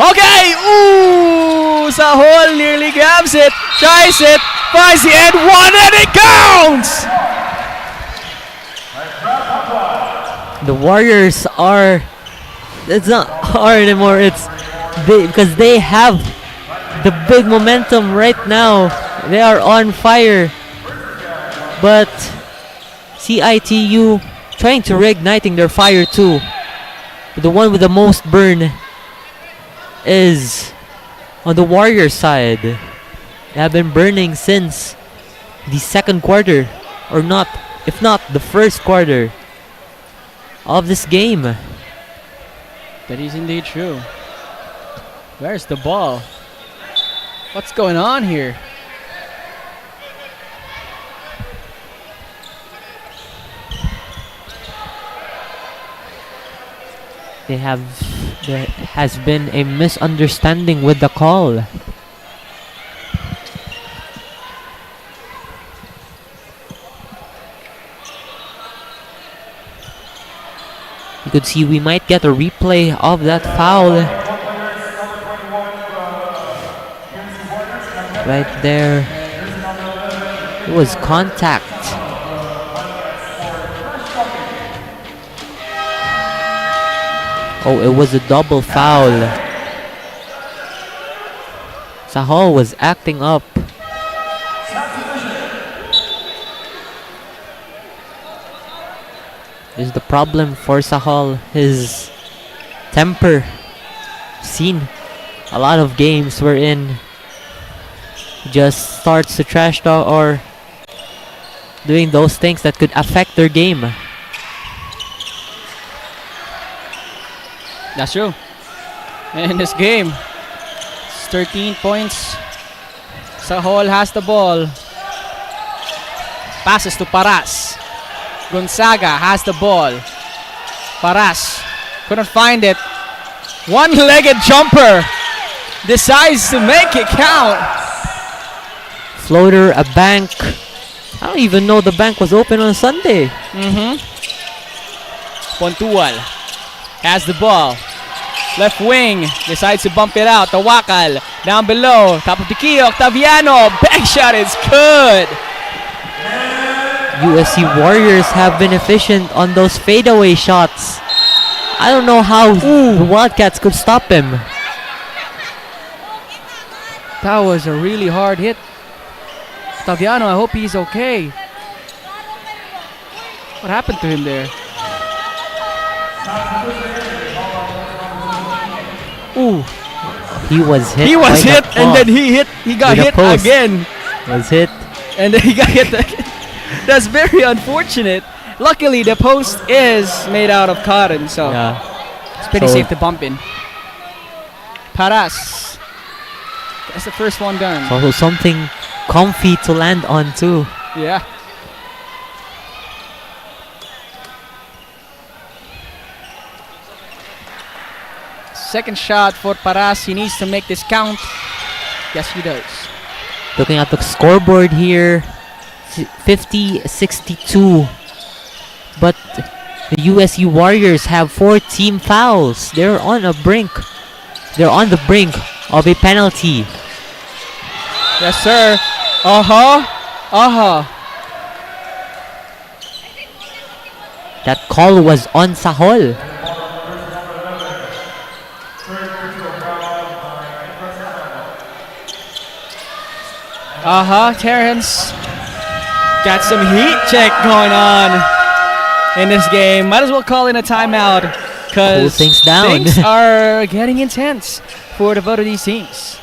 Okay, ooh, Sahol nearly grabs it, tries it, finds the end one, and it counts! The Warriors are, it's not hard anymore, it's because they have the big momentum right now. They are on fire, but CIT-U trying to reigniting their fire too. But the one with the most burn is on the Warrior side. They have been burning since the second quarter, or not, if not the first quarter of this game. That is indeed true. Where's the ball? What's going on here? There has been a misunderstanding with the call. You could see we might get a replay of that foul. Right there. It was contact. Oh, it was a double foul. Sahol was acting up. Is the problem for Sahol his temper? Seen a lot of games wherein he just starts to trash talk or doing those things that could affect their game. That's true. And in this game, it's 13 points. Sahol has the ball. Passes to Paras. Gonzaga has the ball. Paras couldn't find it. One-legged jumper. Decides to make it count. Floater, a bank. I don't even know the bank was open on Sunday. Pontual has the ball. Left wing, decides to bump it out. Tawakal, down below. Top of the key, Octaviano. Bank shot is good. USC Warriors have been efficient on those fadeaway shots. I don't know how the Wildcats could stop him. That was a really hard hit. Octaviano, I hope he's okay. What happened to him there? Ooh. He was hit. He was hit and then he got hit again. Was hit. And then he got hit again. That's very unfortunate. Luckily, the post is made out of cotton, so it's pretty safe to bump in. Paras. That's the first one done. Also something comfy to land on too. Yeah. Second shot for Paras. He needs to make this count. Yes, he does. Looking at the scoreboard here, 50-62. But the USC Warriors have 4 team fouls. They're on the brink of a penalty. Yes, sir. That call was on Sahol. Terrence got some heat check going on in this game. Might as well call in a timeout because things down. Things are getting intense for both of these teams.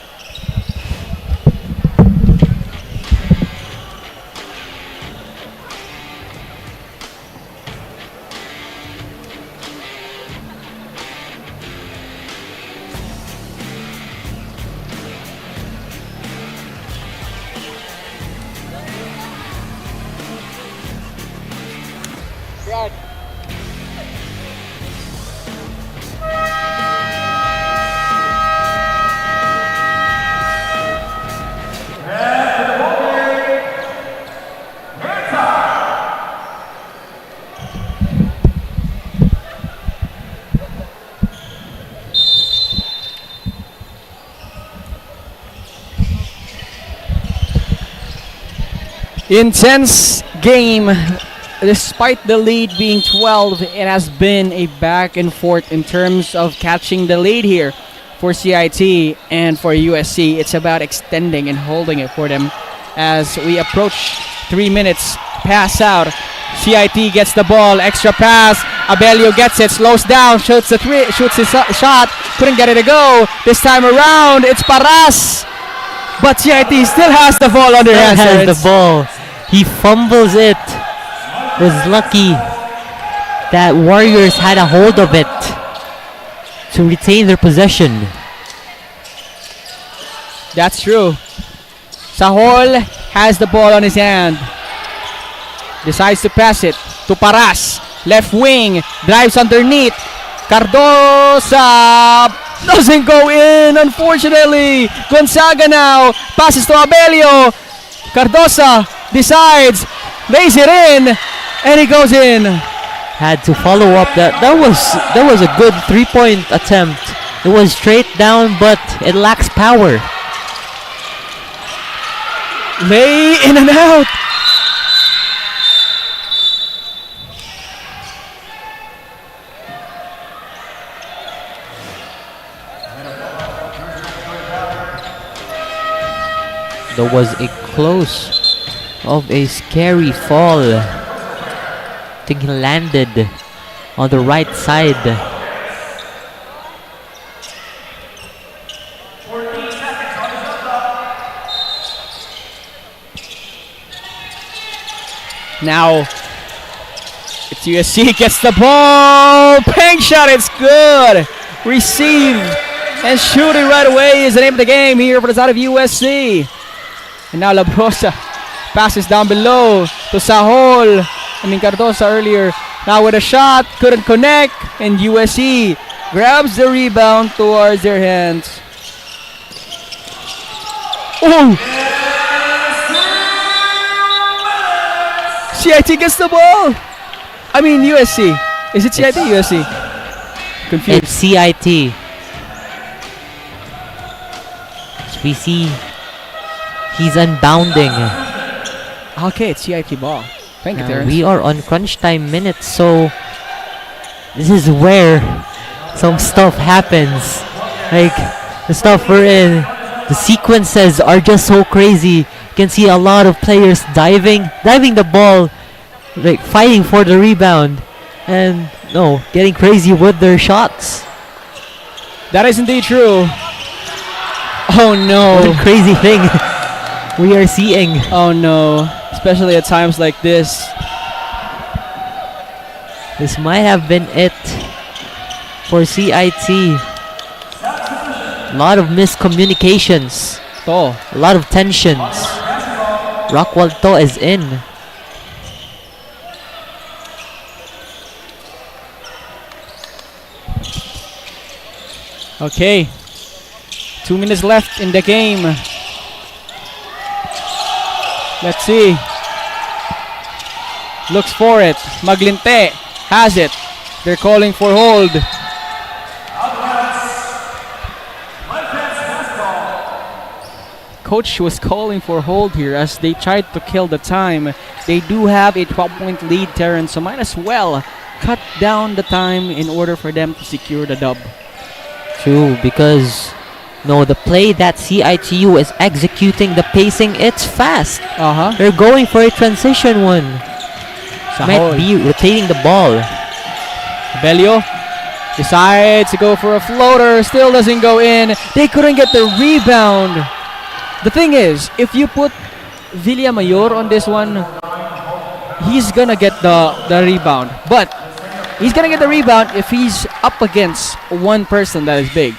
Intense game. Despite the lead being 12, it has been a back and forth in terms of catching the lead here for CIT and for USC. It's about extending and holding it for them as we approach 3 minutes. Pass out. CIT gets the ball. Extra pass. Abelio gets it. Slows down. Shoots his shot. Couldn't get it to go. This time around, it's Paras. But CIT still has the ball on their hands. Has the ball. He fumbles it. Was lucky that Warriors had a hold of it to retain their possession. That's true. Sahol has the ball on his hand. Decides to pass it to Paras. Left wing. Drives underneath. Cardosa doesn't go in, unfortunately. Gonzaga now passes to Abelio. Cardosa decides, lays it in, and he goes in. Had to follow up that. That was a good 3-point attempt. It was straight down, but it lacks power. Lay in and out. There was a close of a scary fall. I think he landed on the right side. Now, it's USC gets the ball. Pang shot, it's good. Receive and shoot it right away is the name of the game here for the side of USC. And now Labrosa passes down below to Sahol. Cardosa earlier. Now with a shot, couldn't connect. And USC grabs the rebound towards their hands. Oh! CIT gets the ball. I mean USC. Is it CIT or USC? Confused. It's CIT. So we see he's unbounding. Okay, it's CIT ball. Thank you, Now, Terrence. we are on crunch time minutes, so this is where some stuff happens. Like the stuff we're in, the sequences are just so crazy. You can see a lot of players diving the ball, like fighting for the rebound, and getting crazy with their shots. That is indeed true. Oh no! What a crazy thing we are seeing. Oh no! Especially at times like this. This might have been it for CIT. A lot of miscommunications. A lot of tensions. Rockwell To is in. Okay. 2 minutes left in the game. Let's see. Looks for it. Maglinte has it. They're calling for hold. Coach was calling for hold here as they tried to kill the time. They do have a 12-point lead, Terrence, so might as well cut down the time in order for them to secure the dub. True, because the play that CIT-U is executing, the pacing, it's fast. They're going for a transition one. Might be rotating the ball. Belio decides to go for a floater, still doesn't go in. They couldn't get the rebound. The thing is, if you put Villamayor on this one, he's gonna get the rebound. But he's gonna get the rebound if he's up against one person that is big.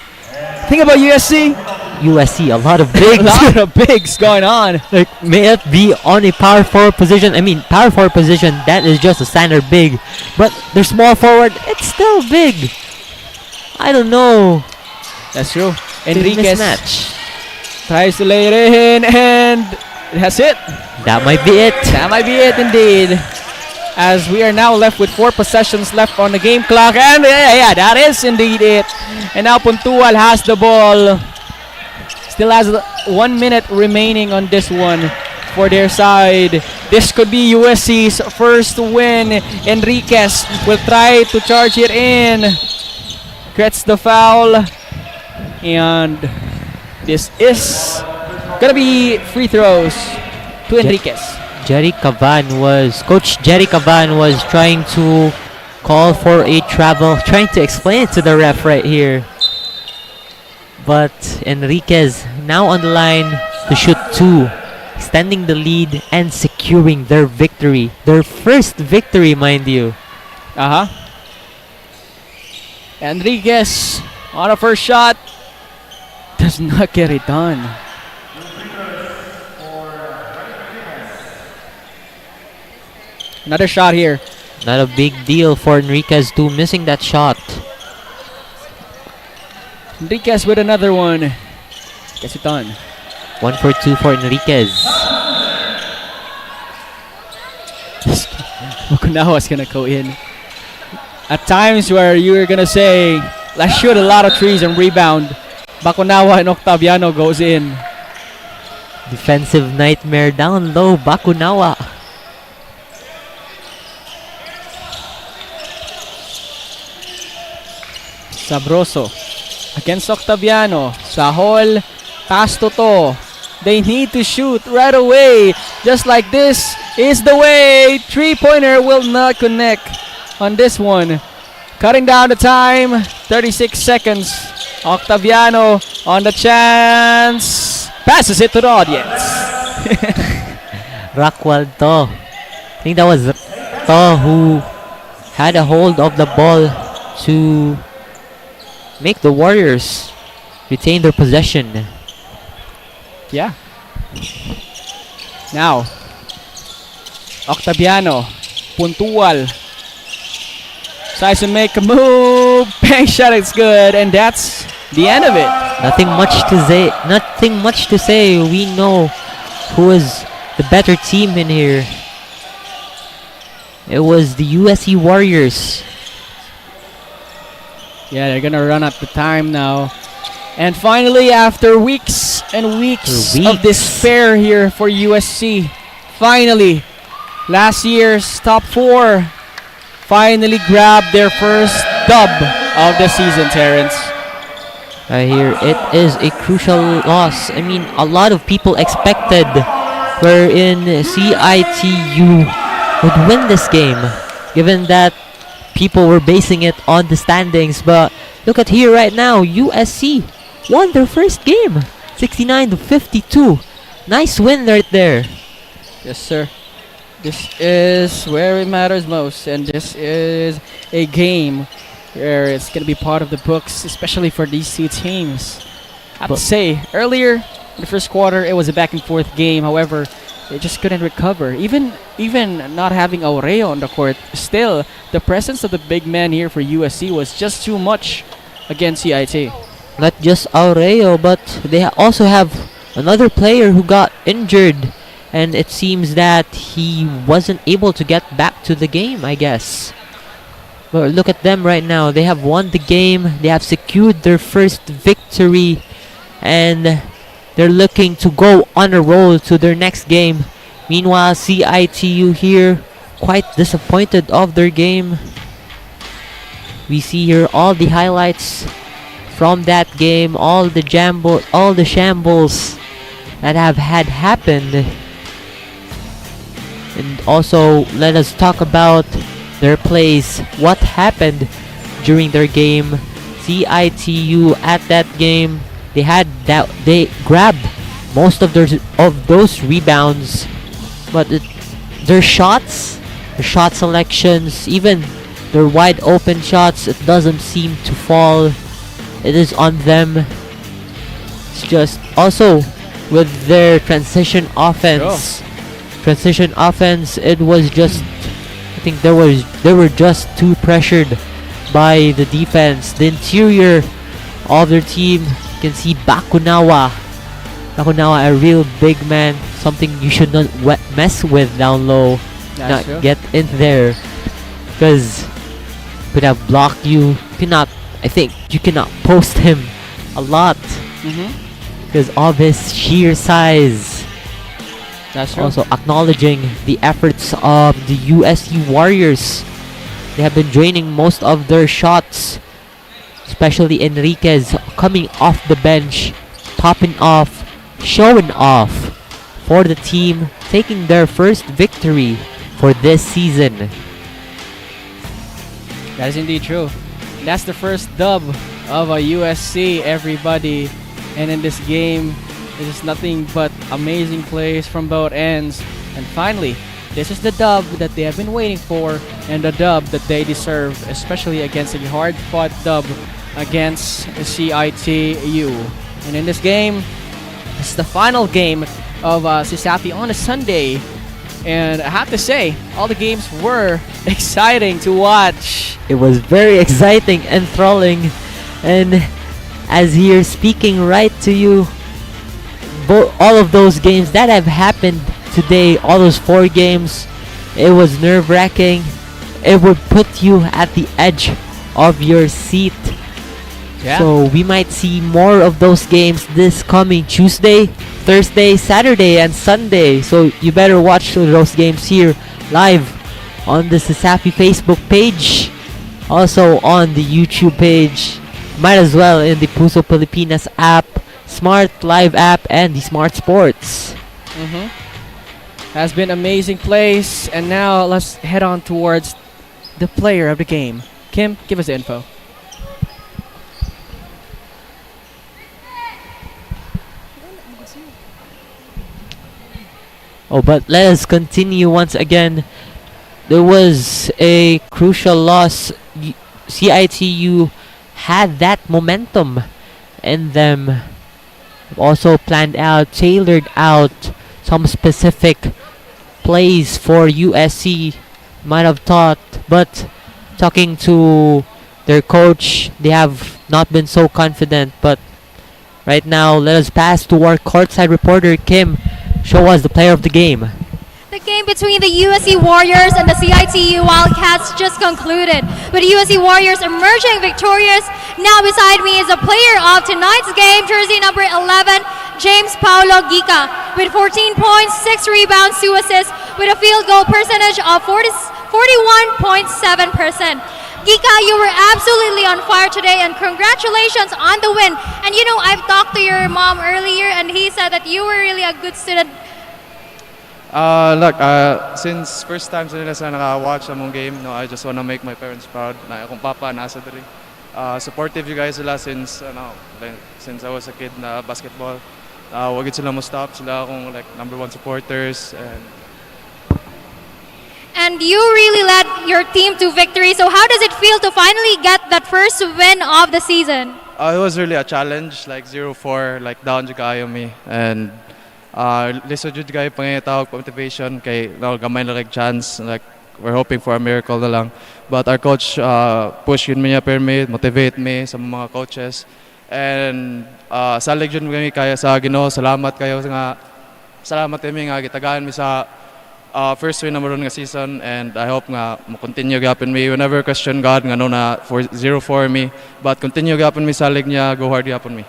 Think about USC. USC, a lot of bigs. A lot of bigs going on. Like, may it be on a power forward position. I mean, power forward position, that is just a standard big. But their small forward, it's still big. I don't know. That's true. Enriquez mismatch. Tries to lay it in, and that's it. That might be it. That might be it indeed. As we are now left with 4 possessions left on the game clock. And yeah, that is indeed it. And now Puntual has the ball. Still has 1 minute remaining on this one for their side. This could be USC's first win. Enriquez will try to charge it in. Gets the foul. And this is gonna be free throws to Enriquez. Coach Jerry Cavan was trying to call for a travel, trying to explain it to the ref right here. But Enriquez now on the line to shoot 2 extending the lead and securing their victory. Their first victory, mind you. Enriquez on a first shot does not get it done. Another shot here. Not a big deal for Enriquez too, missing that shot. Enriquez with another one. Gets it done. 1 for 2 for Enriquez. Okunawa's gonna go in. At times where you're gonna say, let's shoot a lot of threes and rebound, Bakunawa and Octaviano goes in. Defensive nightmare down low, Bakunawa. Sabroso against Octaviano. Sahol, pass to. They need to shoot right away. Just like this is the way. Three-pointer will not connect on this one. Cutting down the time. 36 seconds. Octaviano on the chance. Passes it to the audience. Rockwell To. I think that was To who had a hold of the ball to make the Warriors retain their possession. Yeah. Now, Octaviano, puntual. Tries to make a move. Bank shot is good, and that's the end of it. Nothing much to say. Nothing much to say. We know who is the better team in here. It was the USC Warriors. Yeah, they're gonna run out the time now. And finally, after weeks and weeks of despair here for USC, finally, last year's top 4 finally grabbed their first dub of the season, Terrence. I hear it is a crucial loss. I mean, a lot of people expected wherein CIT-U would win this game, given that people were basing it on the standings. But look at here right now, USC won their first game, 69-52. Nice win right there. Yes, sir. This is where it matters most, and this is a game where it's going to be part of the books, especially for these two teams. I have to say, earlier in the first quarter, it was a back and forth game. However, they just couldn't recover. Even not having 𝐂𝐿𝐴 on the court, still, the presence of the big man here for USC was just too much against CIT. Not just 𝐂𝐿𝐴, but they also have another player who got injured, and it seems that he wasn't able to get back to the game, I guess. But look at them right now. They have won the game. They have secured their first victory, and they're looking to go on a roll to their next game. Meanwhile, CIT-U here, quite disappointed of their game. We see here all the highlights from that game, all the shambles that have happened. And also, let us talk about their plays. What happened during their game? CIT-U at that game, they grabbed most of those rebounds, but their shots, their shot selections, even their wide open shots, it doesn't seem to fall. It is on them. It's just also with their transition offense. Transition offense, it was just, I think they were just too pressured by the defense. The interior of their team, you can see Bakunawa, a real big man, something you should not mess with down low. That's true. Get in there, because could have blocked you. I think you cannot post him a lot because of his sheer size. That's true. Also acknowledging the efforts of the USC Warriors. They have been draining most of their shots, especially Enriquez coming off the bench, topping off, showing off for the team, taking their first victory for this season. That is indeed true. That's the first dub of a USC, everybody. And in this game, This is nothing but amazing plays from both ends. And finally, this is the dub that they have been waiting for and the dub that they deserve, especially against a hard-fought dub against CIT-U. And in this game, it's the final game of Cesafi on a Sunday. And I have to say, all the games were exciting to watch. It was very exciting, enthralling, and as here speaking right to you, all of those games that have happened today, all those 4 games, it was nerve-wracking. It would put you at the edge of your seat. Yeah. So we might see more of those games this coming Tuesday, Thursday, Saturday, and Sunday. So you better watch those games here live on the Cesafi Facebook page, also on the YouTube page, might as well in the Puso Pilipinas app, Smart Live app, and the Smart Sports. Has been amazing plays, and now let's head on towards the player of the game. Kim, give us the info. Oh, but let us continue once again. There was a crucial loss. CIT-U had that momentum in them. Also planned out, tailored out some specific plays for USC. Might have thought, but talking to their coach, they have not been so confident. But right now, let us pass to our courtside reporter, Kim. Show us the player of the game. The game between the USC Warriors and the CIT-U Wildcats just concluded, with USC Warriors emerging victorious. Now beside me is the player of tonight's game, jersey number 11, James Paulo Ghika, with 14 points, 6 rebounds, 2 assists, with a field goal percentage of 41.7%. Ghika, you were absolutely on fire today, and congratulations on the win. And you know, I've talked to your mom earlier, and he said that you were really a good student. Since first time sa nila sa naka-watch among game, no, I just wanna make my parents proud na akong papa nasa diri. Supportive you guys sila since I was a kid na basketball. Wag sila mo stop, sila akong #1 supporters. And you really led your team to victory. So how does it feel to finally get that first win of the season? It was really a challenge, 0-4, down jud kaayo mi, and lisod jud kayo pangitawag motivation kay gamay na chance, we're hoping for a miracle na lang. But our coach push yun niya permit, motivate me sa mga coaches, and salig jud kami kaya sa Ginoo. Salamat kayo nga, salamat kami nga gitagaan mi sa first win naman nga season, and I hope nga mo-continue gapon me. Whenever question God nga na 0-4 me, but continue gapon me salig niya, go hard gapon me.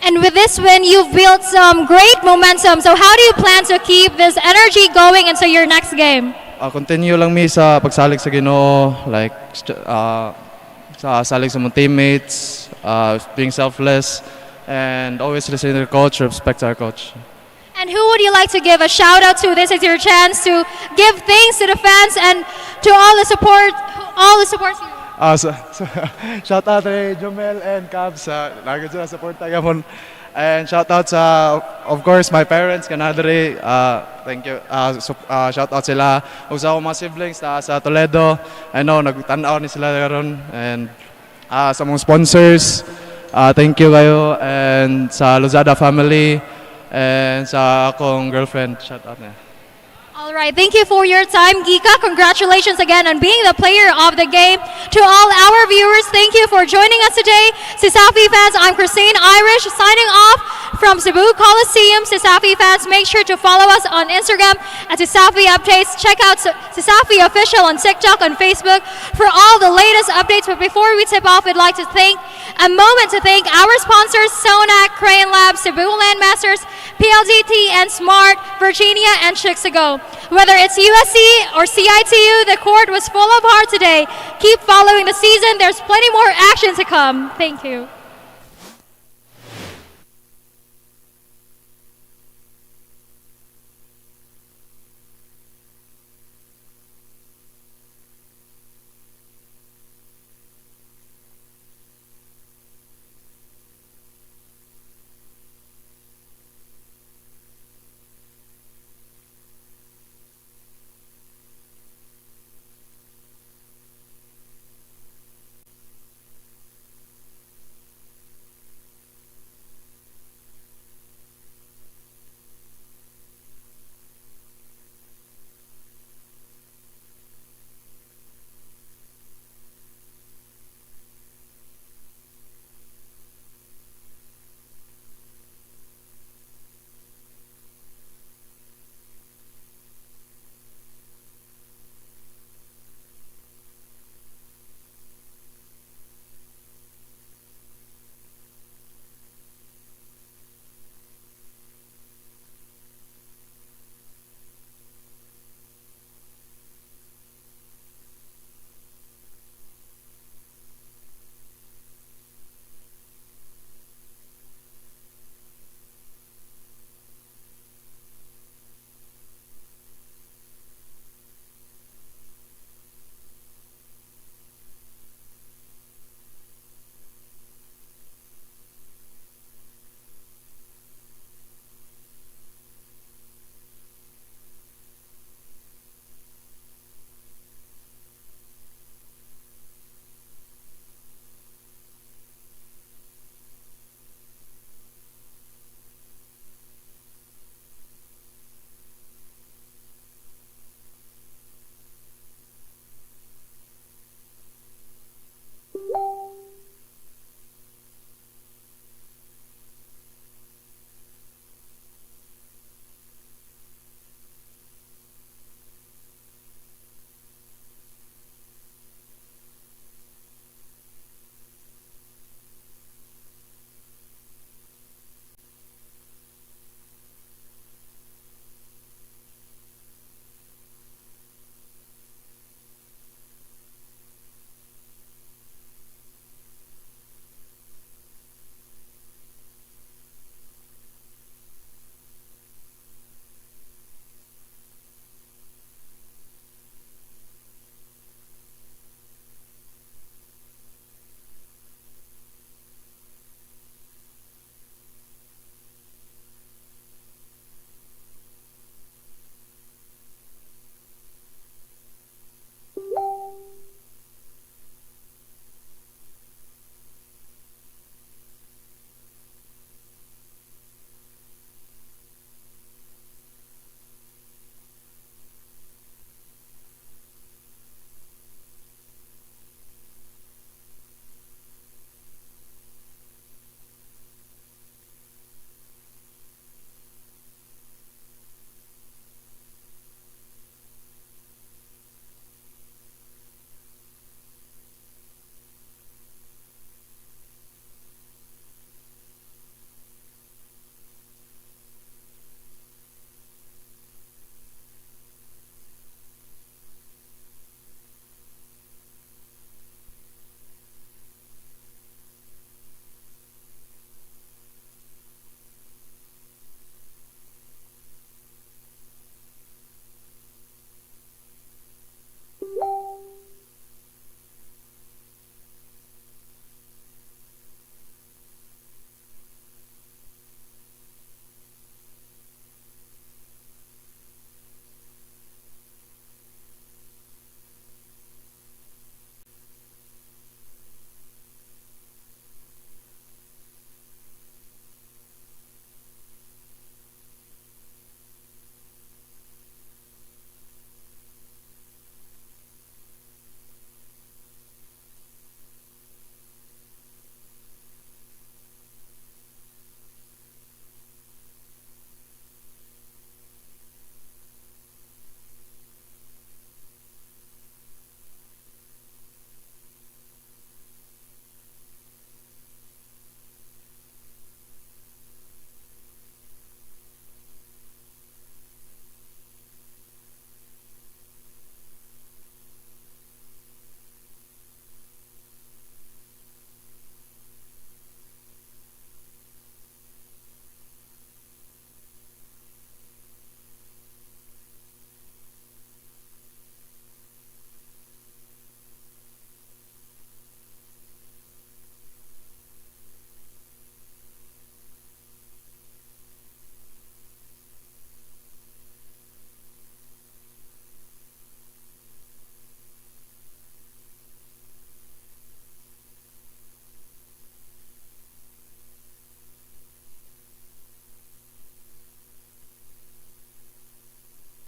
And with this win, you've built some great momentum. So how do you plan to keep this energy going into your next game? Continue lang mi sa pagsalig sa Ginoo, sa salig sa mga teammates, being selfless, and always listen to the coach, respect our coach. And who would you like to give a shout out to? This is your chance to give thanks to the fans and to all the support you. Shout out to Jomel and Cavs sa lagi sila support tagamon. And shout out sa, of course, my parents kanadre. Thank you. Shout out sila sa mga siblings sa Toledo. I know nagtanaw ni sila karon, and sa mga sponsors. Thank you kayo, and sa Lozada family, and sa akong girlfriend, shout out niya. All right, thank you for your time, Ghika. Congratulations again on being the player of the game. To all our viewers, thank you for joining us today. Cesafi fans, I'm 𝐂𝐶 signing off from Cebu Coliseum. Cesafi fans, make sure to follow us on Instagram at Cesafi Updates. Check out Cesafi Official on TikTok and Facebook for all the latest updates. But before we tip off, we'd like to take a moment to thank our sponsors, Sonac, Crayon Lab, Cebu Landmasters, PLDT, and Smart, Virginia, and 𝐂𝐿. Whether it's USC or CIT-U, the court was full of heart today. Keep following the season. There's plenty more action to come. Thank you.